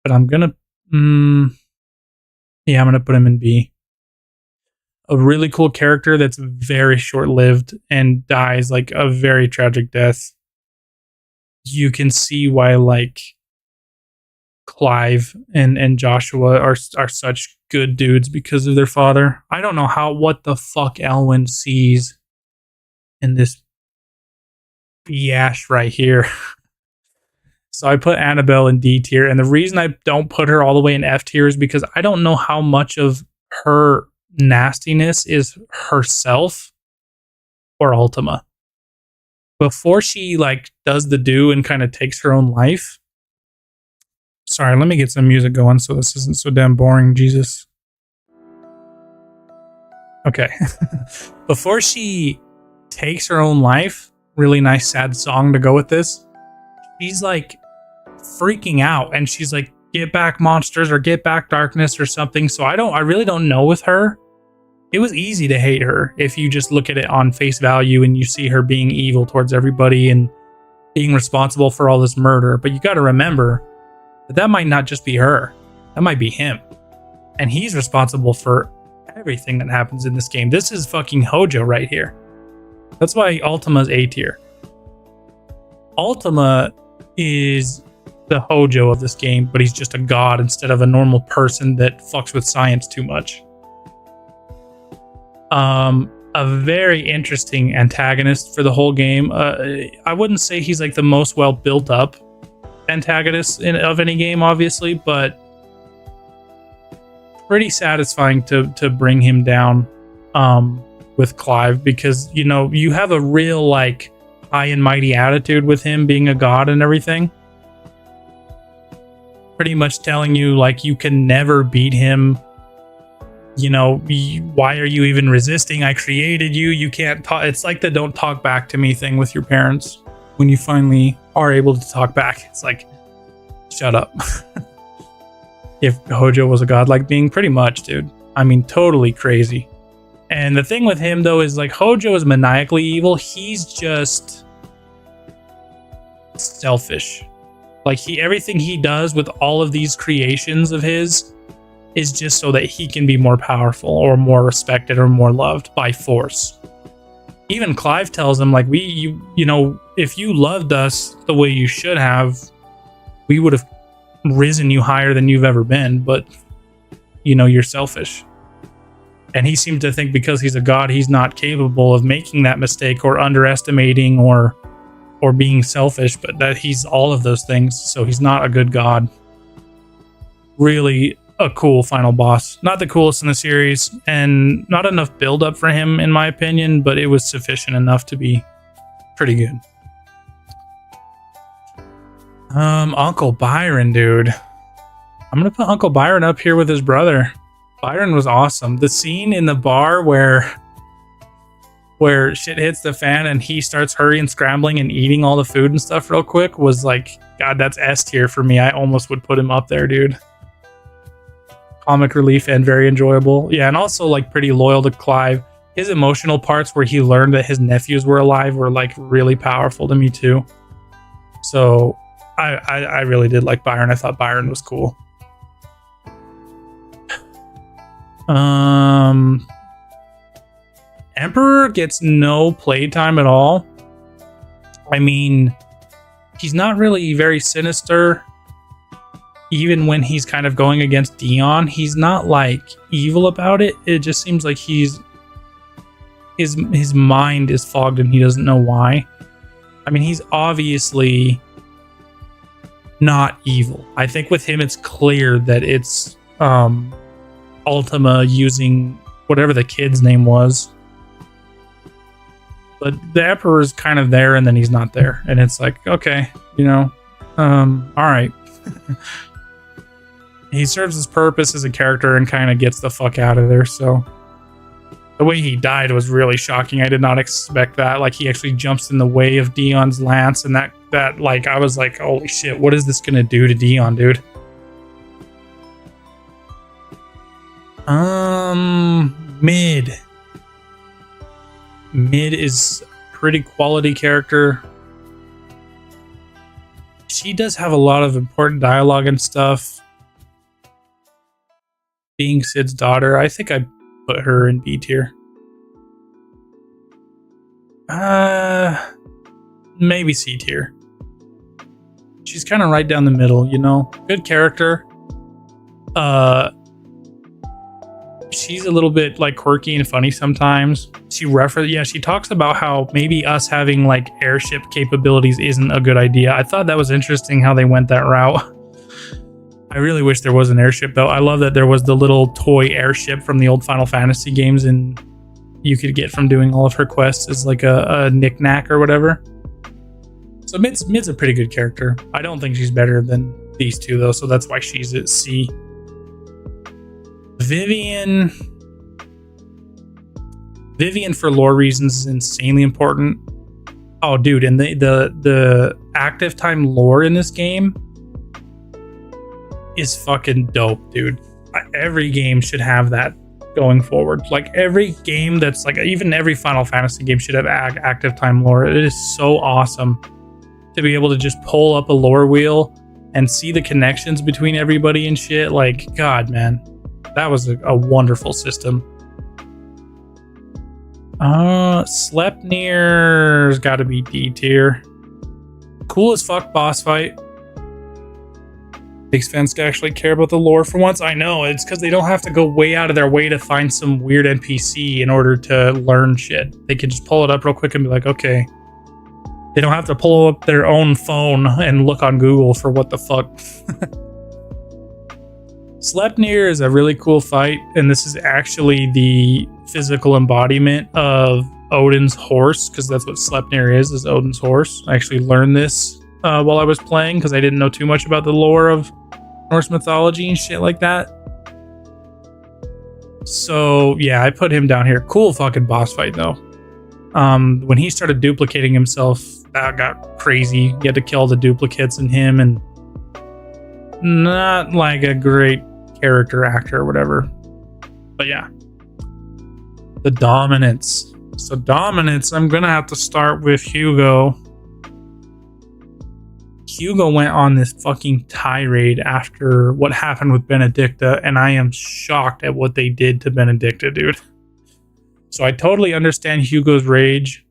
but I'm gonna, I'm gonna put him in B. A really cool character that's very short-lived and dies like a very tragic death. You can see why like Clive and Joshua are such good dudes because of their father. I don't know what the fuck Elwyn sees in this Yash right here. So I put Annabelle in D tier, and the reason I don't put her all the way in F tier is because I don't know how much of her nastiness is herself or Ultima. Before she like does the do and kind of takes her own life, Sorry, let me get some music going so this isn't so damn boring, Jesus. Okay. Before she takes her own life, really nice sad song to go with this. She's like freaking out and she's like, get back monsters or get back darkness or something. So I really don't know with her. It was easy to hate her if you just look at it on face value and you see her being evil towards everybody and being responsible for all this murder. But you got to remember that might not just be her. That might be him. And he's responsible for everything that happens in this game. This is fucking Hojo right here. That's why Ultima's A tier. Ultima is the Hojo of this game, but he's just a god instead of a normal person that fucks with science too much. A very interesting antagonist for the whole game. I wouldn't say he's like the most well built up antagonist of any game, obviously, but pretty satisfying to bring him down with Clive, because you know you have a real like high and mighty attitude with him being a god and everything, pretty much telling you like you can never beat him. You know, why are you even resisting? I created you. You can't talk. It's like the don't talk back to me thing with your parents. When you finally are able to talk back, it's like, shut up. If Hojo was a godlike being, pretty much, dude. I mean, totally crazy. And the thing with him, though, is like Hojo is maniacally evil. He's just selfish. Like everything he does with all of these creations of his is just so that he can be more powerful or more respected or more loved by force. Even Clive tells him, like, you know, if you loved us the way you should have, we would have risen you higher than you've ever been, but, you know, you're selfish. And he seems to think because he's a god, he's not capable of making that mistake or underestimating or being selfish, but that he's all of those things, so he's not a good god. Really a cool final boss. Not the coolest in the series, and not enough build up for him in my opinion, but it was sufficient enough to be pretty good. Uncle Byron, dude. I'm gonna put Uncle Byron up here with his brother. Byron was awesome. The scene in the bar where shit hits the fan and he starts hurrying, scrambling, and eating all the food and stuff real quick was like, God, that's S tier for me. I almost would put him up there, dude. Comic relief and very enjoyable. Yeah, and also like pretty loyal to Clive. His emotional parts where he learned that his nephews were alive were like really powerful to me too. So I really did like Byron. I thought Byron was cool. Emperor gets no playtime at all. I mean, he's not really very sinister. Even when he's kind of going against Dion, he's not like evil about it. It just seems like his mind is fogged and he doesn't know why. I mean, he's obviously not evil. I think with him it's clear that it's Ultima using whatever the kid's name was. But the Emperor's kind of there and then he's not there. And it's like, okay, you know, alright. He serves his purpose as a character and kind of gets the fuck out of there. So the way he died was really shocking. I did not expect that. Like he actually jumps in the way of Dion's lance, and that like I was like, holy shit, what is this gonna do to Dion, dude? Mid is pretty quality character. She does have a lot of important dialogue and stuff. Being Sid's daughter, I think I put her in B tier. Maybe C tier. She's kind of right down the middle, you know? Good character. She's a little bit like quirky and funny sometimes. She talks about how maybe us having like airship capabilities isn't a good idea. I thought that was interesting how they went that route. I really wish there was an airship though. I love that there was the little toy airship from the old Final Fantasy games and you could get from doing all of her quests as like a knick-knack or whatever. So Mid's a pretty good character. I don't think she's better than these two though, so that's why she's at C. Vivian for lore reasons is insanely important. Oh dude, and the active time lore in this game is fucking dope, dude. Every game should have that going forward. Like every game that's like, even every Final Fantasy game should have active time lore. It is so awesome to be able to just pull up a lore wheel and see the connections between everybody and shit. Like, God, man, that was a wonderful system. Sleipnir's got to be D tier. Cool as fuck boss fight. Makes fans actually care about the lore for once. I know, it's because they don't have to go way out of their way to find some weird NPC in order to learn shit. They can just pull it up real quick and be like, okay. They don't have to pull up their own phone and look on Google for what the fuck. Sleipnir is a really cool fight, and this is actually the physical embodiment of Odin's horse, because that's what Sleipnir is Odin's horse. I actually learned this while I was playing, because I didn't know too much about the lore of Norse mythology and shit like that. So yeah, I put him down here. Cool fucking boss fight though. When he started duplicating himself, that got crazy. You had to kill the duplicates in him, and not like a great character actor or whatever. But yeah, the dominance. So dominance, I'm gonna have to start with Hugo. Hugo went on this fucking tirade after what happened with Benedicta, and I am shocked at what they did to Benedicta, dude. So I totally understand Hugo's rage.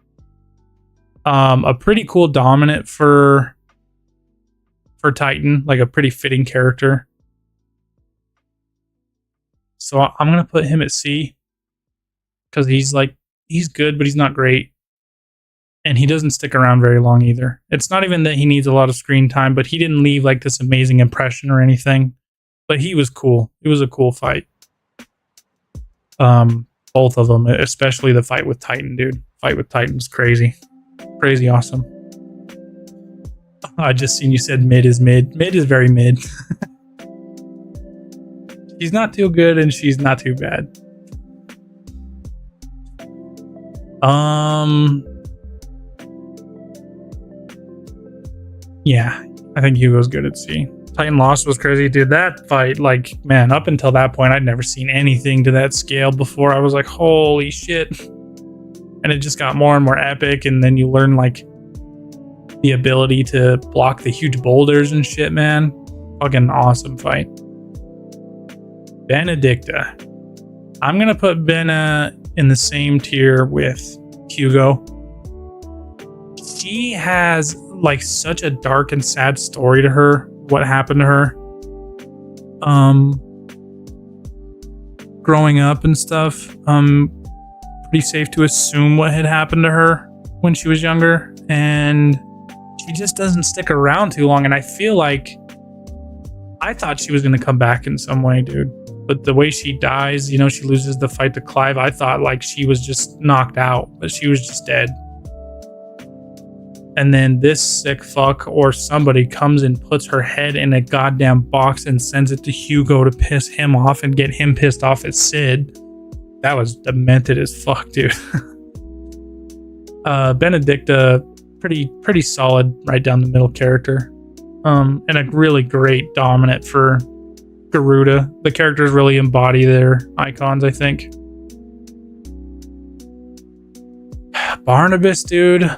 A pretty cool dominant for Titan, like a pretty fitting character. So I'm gonna put him at C, because he's good, but he's not great. And he doesn't stick around very long either. It's not even that he needs a lot of screen time, but he didn't leave like this amazing impression or anything. But he was cool. It was a cool fight. Both of them, especially the fight with Titan, dude. Fight with Titan was crazy. Crazy awesome. I just seen you said mid is mid. Mid is very mid. She's not too good and she's not too bad. Yeah, I think Hugo's good at C. Titan Lost was crazy, dude. That fight, like, man, up until that point, I'd never seen anything to that scale before. I was like, holy shit. And it just got more and more epic, and then you learn, like, the ability to block the huge boulders and shit, man. Fucking awesome fight. Benedicta. I'm gonna put Benna in the same tier with Hugo. She has like such a dark and sad story to her, what happened to her growing up and stuff. Pretty safe to assume what had happened to her when she was younger, and she just doesn't stick around too long. And I feel like I thought she was going to come back in some way, dude, but the way she dies, you know, she loses the fight to Clive. I thought like she was just knocked out, but she was just dead. And then this sick fuck or somebody comes and puts her head in a goddamn box and sends it to Hugo to piss him off and get him pissed off at Sid. That was demented as fuck, dude. Benedicta, pretty solid right down the middle character. And a really great dominant for Garuda. The characters really embody their icons, I think. Barnabas, dude.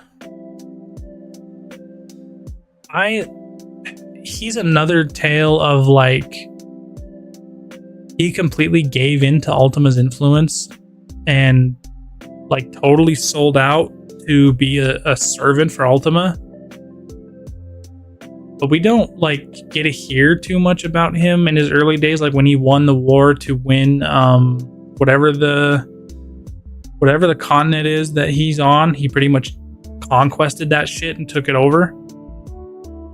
He's another tale of like, he completely gave in to Ultima's influence and like totally sold out to be a servant for Ultima. But we don't like get to hear too much about him in his early days, like when he won the war to win whatever the continent is that he's on. He pretty much conquested that shit and took it over.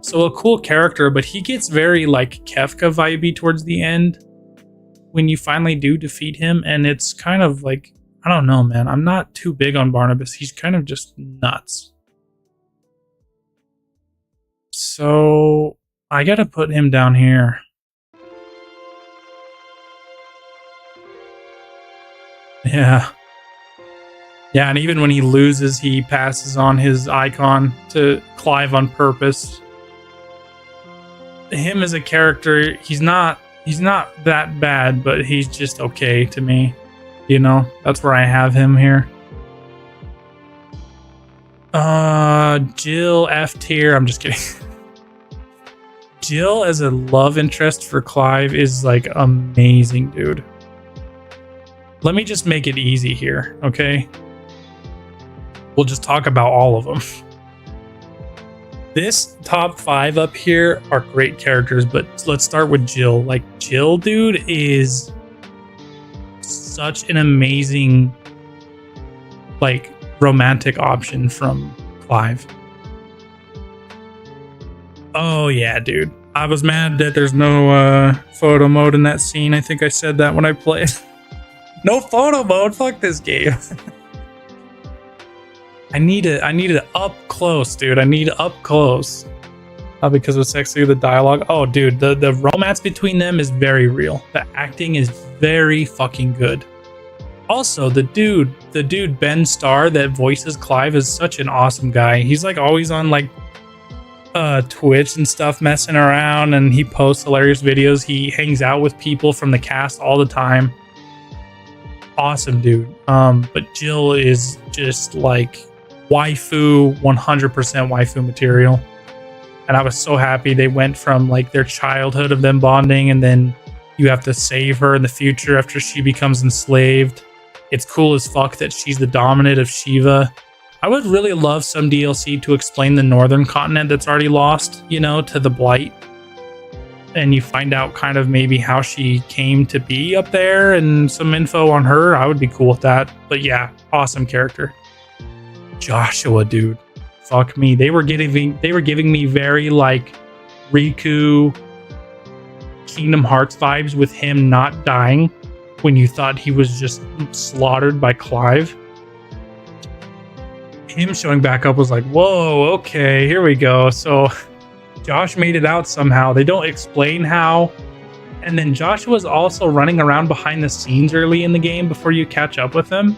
So a cool character, but he gets very like Kefka vibey towards the end when you finally do defeat him, and it's kind of like, I don't know, man. I'm not too big on Barnabas. He's kind of just nuts. So I gotta put him down here. Yeah. Yeah, and even when he loses, he passes on his icon to Clive on purpose. Him as a character, he's not that bad, but he's just okay to me. You know, that's where I have him here. Jill F tier. I'm just kidding. Jill as a love interest for Clive is like amazing, dude. Let me just make it easy here, okay? We'll just talk about all of them. This top 5 up here are great characters, but let's start with Jill. Like, Jill, dude, is such an amazing, like, romantic option from Clive. Oh, yeah, dude. I was mad that there's no photo mode in that scene. I think I said that when I played. No photo mode? Fuck this game. I need it up close, dude. I need up close. Because of sexy, the dialogue. Oh, dude, the romance between them is very real. The acting is very fucking good. Also, the dude Ben Starr that voices Clive is such an awesome guy. He's like always on like Twitch and stuff, messing around, and he posts hilarious videos. He hangs out with people from the cast all the time. Awesome dude. But Jill is just like waifu, 100% waifu material. And I was so happy they went from like their childhood of them bonding, and then you have to save her in the future after she becomes enslaved. It's cool as fuck that she's the dominant of Shiva. I would really love some DLC to explain the northern continent that's already lost, you know, to the Blight. And you find out kind of maybe how she came to be up there and some info on her. I would be cool with that. But yeah, awesome character. Joshua, dude. Fuck me. They were giving me very like Riku Kingdom Hearts vibes with him not dying when you thought he was just slaughtered by Clive. Him showing back up was like, whoa, okay, here we go. So Josh made it out somehow. They don't explain how. And then Joshua's also running around behind the scenes early in the game before you catch up with him.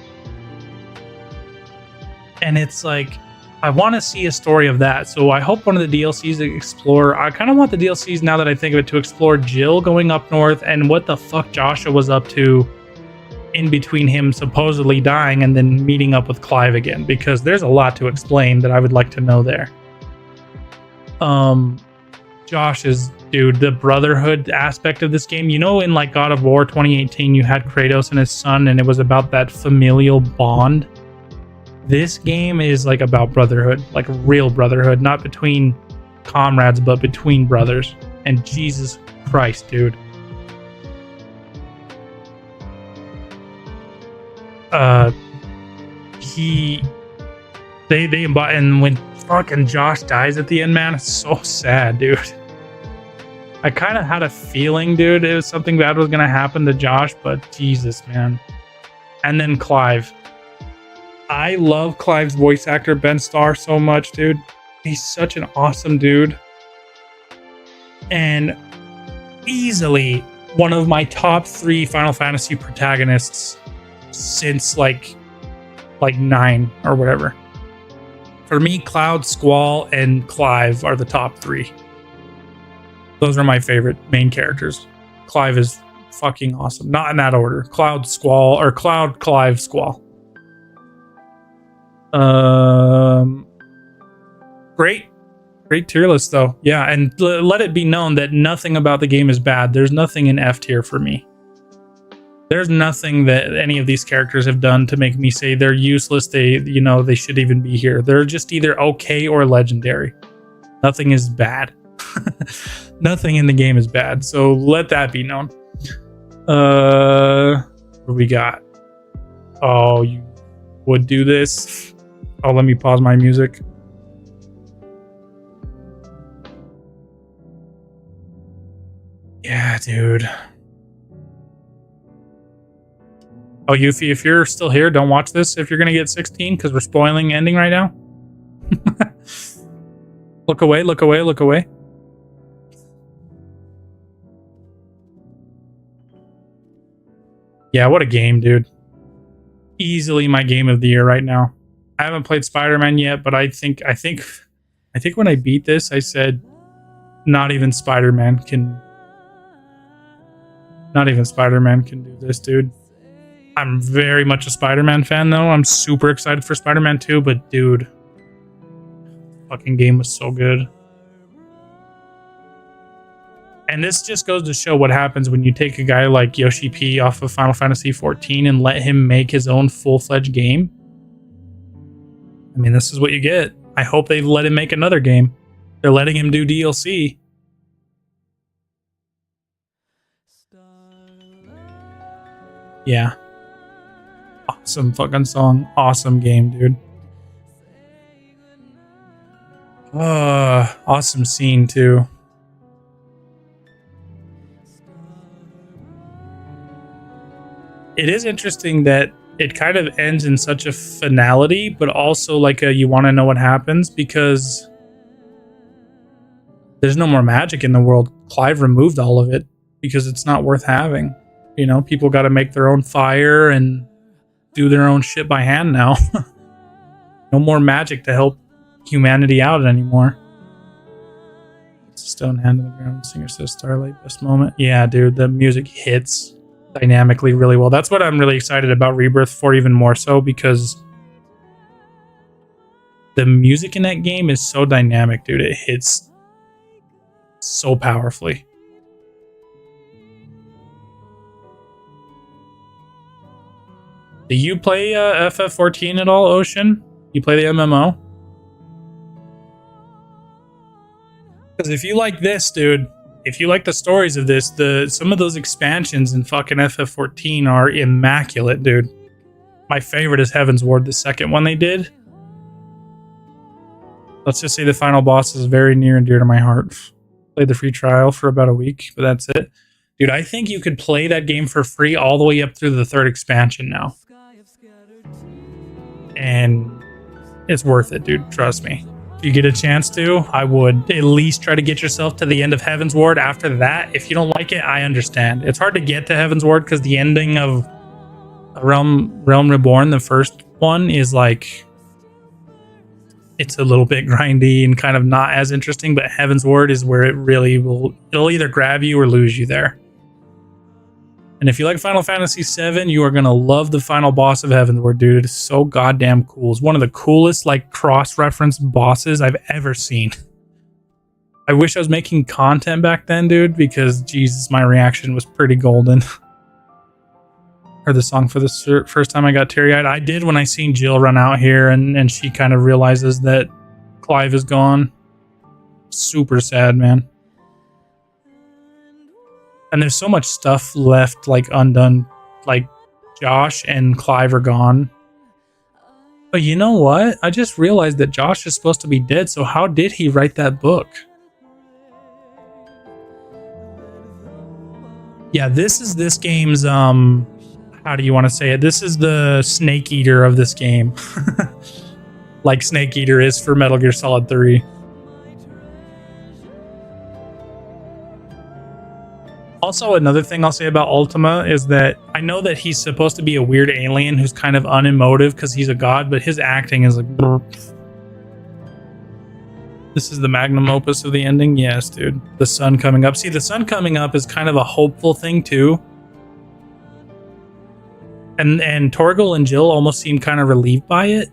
And it's like, I want to see a story of that. So I hope one of the DLCs to explore. I kind of want the DLCs, now that I think of it, to explore Jill going up north and what the fuck Joshua was up to in between him supposedly dying and then meeting up with Clive again, because there's a lot to explain that I would like to know there. Josh is, dude, the brotherhood aspect of this game. You know, in like God of War 2018, you had Kratos and his son, and it was about that familial bond. This game is like about brotherhood, like real brotherhood, not between comrades, but between brothers. And Jesus Christ, dude. They embody, and when fucking Josh dies at the end, man, it's so sad, dude. I kind of had a feeling, dude, it was something bad was gonna happen to Josh, but Jesus, man. And then Clive. I love Clive's voice actor, Ben Starr, so much, dude. He's such an awesome dude. And easily one of my top 3 Final Fantasy protagonists since like 9 or whatever. For me, Cloud, Squall, and Clive are the top 3. Those are my favorite main characters. Clive is fucking awesome. Not in that order. Cloud, Squall, or Cloud, Clive, Squall. Great tier list though. Yeah, and let it be known that nothing about the game is bad. There's nothing in F tier for me. There's nothing that any of these characters have done to make me say they're useless. They should even be here. They're just either okay or legendary. Nothing is bad. Nothing in the game is bad. So let that be known. What do we got? Oh, you would do this. Oh, let me pause my music. Yeah, dude. Oh, Yuffie, if you're still here, don't watch this if you're going to get 16, because we're spoiling the ending right now. Look away, look away, look away. Yeah, what a game, dude. Easily my game of the year right now. I haven't played Spider-Man yet, but I think when I beat this, I said not even Spider-Man can do this, dude. I'm very much a Spider-Man fan though. I'm super excited for Spider-Man 2, but dude, fucking game was so good. And this just goes to show what happens when you take a guy like Yoshi P off of Final Fantasy XIV and let him make his own full-fledged game. I mean, this is what you get. I hope they let him make another game. They're letting him do DLC. Yeah. Awesome fucking song. Awesome game, dude. Awesome scene, too. It is interesting that it kind of ends in such a finality, but also like a you want to know what happens because there's no more magic in the world. Clive removed all of it because it's not worth having. You know, people got to make their own fire and do their own shit by hand now. No more magic to help humanity out anymore. Stone hand in the ground. Singer says Starlight, best moment. Yeah, dude, the music hits dynamically really well. That's what I'm really excited about Rebirth for, even more so because the music in that game is so dynamic, dude. It hits so powerfully. Do you play FF14 at all, Ocean? You play the MMO? Because if you like this, dude, if you like the stories of this, some of those expansions in fucking FF14 are immaculate, dude. My favorite is Heaven's Ward, the second one they did. Let's just say the final boss is very near and dear to my heart. Played the free trial for about a week, but that's it. Dude, I think you could play that game for free all the way up through the 3rd expansion now. And it's worth it, dude. Trust me. If you get a chance to, I would at least try to get yourself to the end of Heaven's Ward. After that, if you don't like it, I understand. It's hard to get to Heaven's Ward because the ending of Realm Reborn, the first one, is like... it's a little bit grindy and kind of not as interesting, but Heaven's Ward is where it really will... it'll either grab you or lose you there. And if you like Final Fantasy VII, you are going to love the final boss of Heaven's Ward, dude. It's so goddamn cool. It's one of the coolest, like, cross-reference bosses I've ever seen. I wish I was making content back then, dude, because, Jesus, my reaction was pretty golden. Heard the song for the first time I got teary-eyed. I did when I seen Jill run out here and she kind of realizes that Clive is gone. Super sad, man. And there's so much stuff left, like, undone. Like, Josh and Clive are gone. But you know what? I just realized that Josh is supposed to be dead, so how did he write that book? Yeah, this is this game's, how do you want to say it? This is the Snake Eater of this game. Like Snake Eater is for Metal Gear Solid 3. Also, another thing I'll say about Ultima is that I know that he's supposed to be a weird alien who's kind of unemotive because he's a god, but his acting is like... This is the magnum opus of the ending? Yes, dude. The sun coming up. See, the sun coming up is kind of a hopeful thing, too. And Torgal and Jill almost seem kind of relieved by it.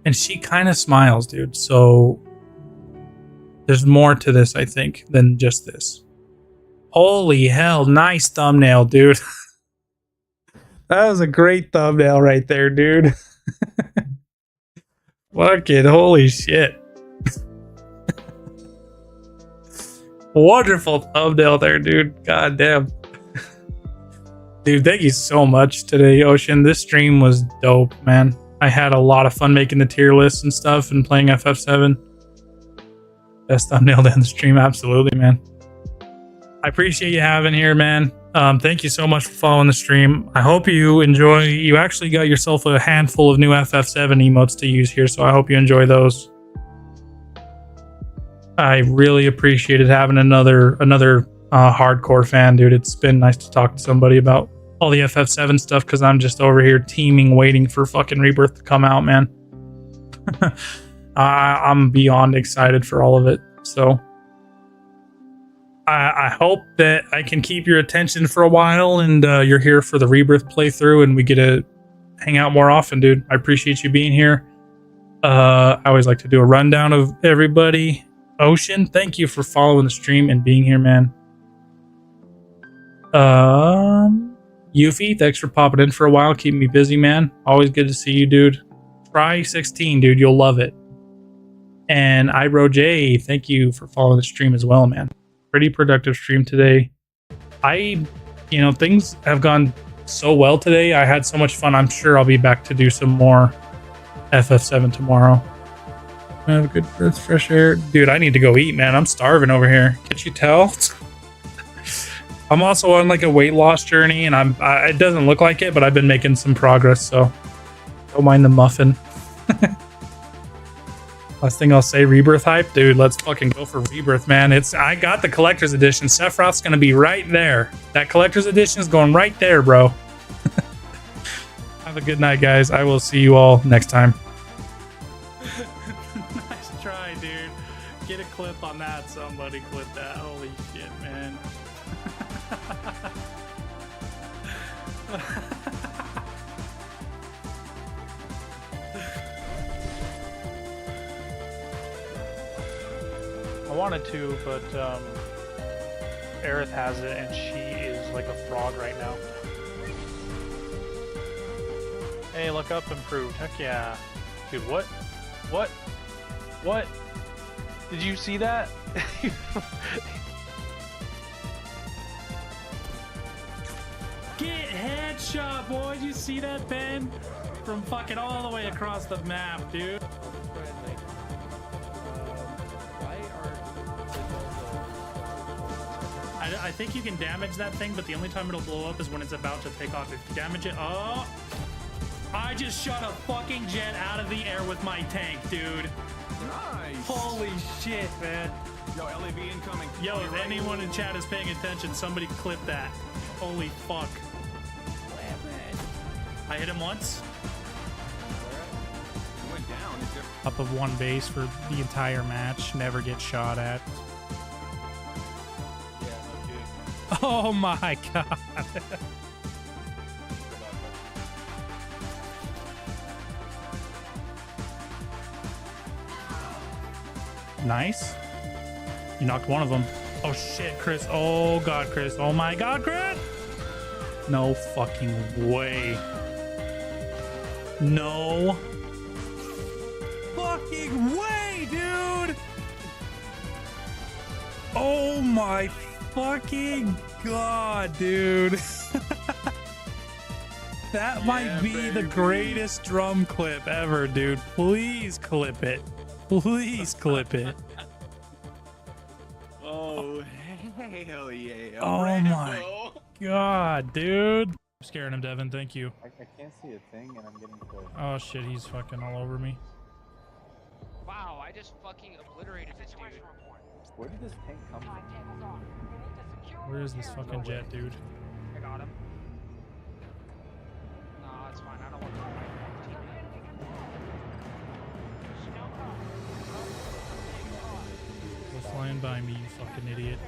And she kind of smiles, dude. So... there's more to this, I think, than just this. Holy hell, nice thumbnail, dude. That was a great thumbnail right there, dude. Fucking holy shit. Wonderful thumbnail there, dude. God damn. Dude, thank you so much today, Ocean. This stream was dope, man. I had a lot of fun making the tier lists and stuff and playing FF7. Best thumbnail down the stream, absolutely, man. I appreciate you having here, man. Thank you so much for following the stream. I hope you enjoy. You actually got yourself a handful of new FF7 emotes to use here, so I hope you enjoy those. I really appreciated having another hardcore fan, dude. It's been nice to talk to somebody about all the FF7 stuff because I'm just over here teaming, waiting for fucking Rebirth to come out, man. I'm beyond excited for all of it. So I hope that I can keep your attention for a while and you're here for the Rebirth playthrough and we get to hang out more often, dude. I appreciate you being here. I always like to do a rundown of everybody. Ocean, thank you for following the stream and being here, man. Yuffie, thanks for popping in for a while, keeping me busy, man. Always good to see you, dude. Try 16, dude. You'll love it. And IBroJ, thank you for following the stream as well, man. Pretty productive stream today. Things have gone so well today. I had so much fun. I'm sure I'll be back to do some more FF7 tomorrow. Have a good breath, fresh air. Dude, I need to go eat, man. I'm starving over here. Can't you tell? I'm also on like a weight loss journey and it doesn't look like it, but I've been making some progress, so don't mind the muffin. Last thing I'll say, Rebirth hype. Dude, let's fucking go for Rebirth, man. I got the collector's edition. Sephiroth's gonna be right there. That collector's edition is going right there, bro. Have a good night, guys. I will see you all next time. Nice try, dude. Get a clip on that. Somebody clip that. Holy shit, man. I wanted to, but Aerith has it and she is like a frog right now. Hey, look up, improved. Heck yeah. Dude, what? What? What? Did you see that? Get headshot, boy! Did you see that, Ben? From fucking all the way across the map, dude. I think you can damage that thing, but the only time it'll blow up is when it's about to take off. If you damage it, oh! I just shot a fucking jet out of the air with my tank, dude. Nice. Holy shit, man. Yo, LAV incoming. Yo, if anyone in chat is paying attention, somebody clip that. Holy fuck. I hit him once. He went down. Is there... Up of one base for the entire match. Never get shot at. Yeah, no kidding. Oh my god. Nice. You knocked one of them. Oh shit, Chris. Oh god, Chris. Oh my god, Chris! No fucking way. No fucking way, dude! Oh my fucking god, dude. That might be the greatest drum clip ever, dude. Please clip it. Please clip it. Oh, hell yeah. Oh my god, dude. I'm scaring him, Devin. Thank you. I can't see a thing and I'm getting close. Oh shit, he's fucking all over me. Wow, I just fucking obliterated this dude. Where did this tank come from? Where is this fucking jet, dude? I got him. Nah, it's fine. I don't want to fight my teammate. Go flying by me, you fucking idiot.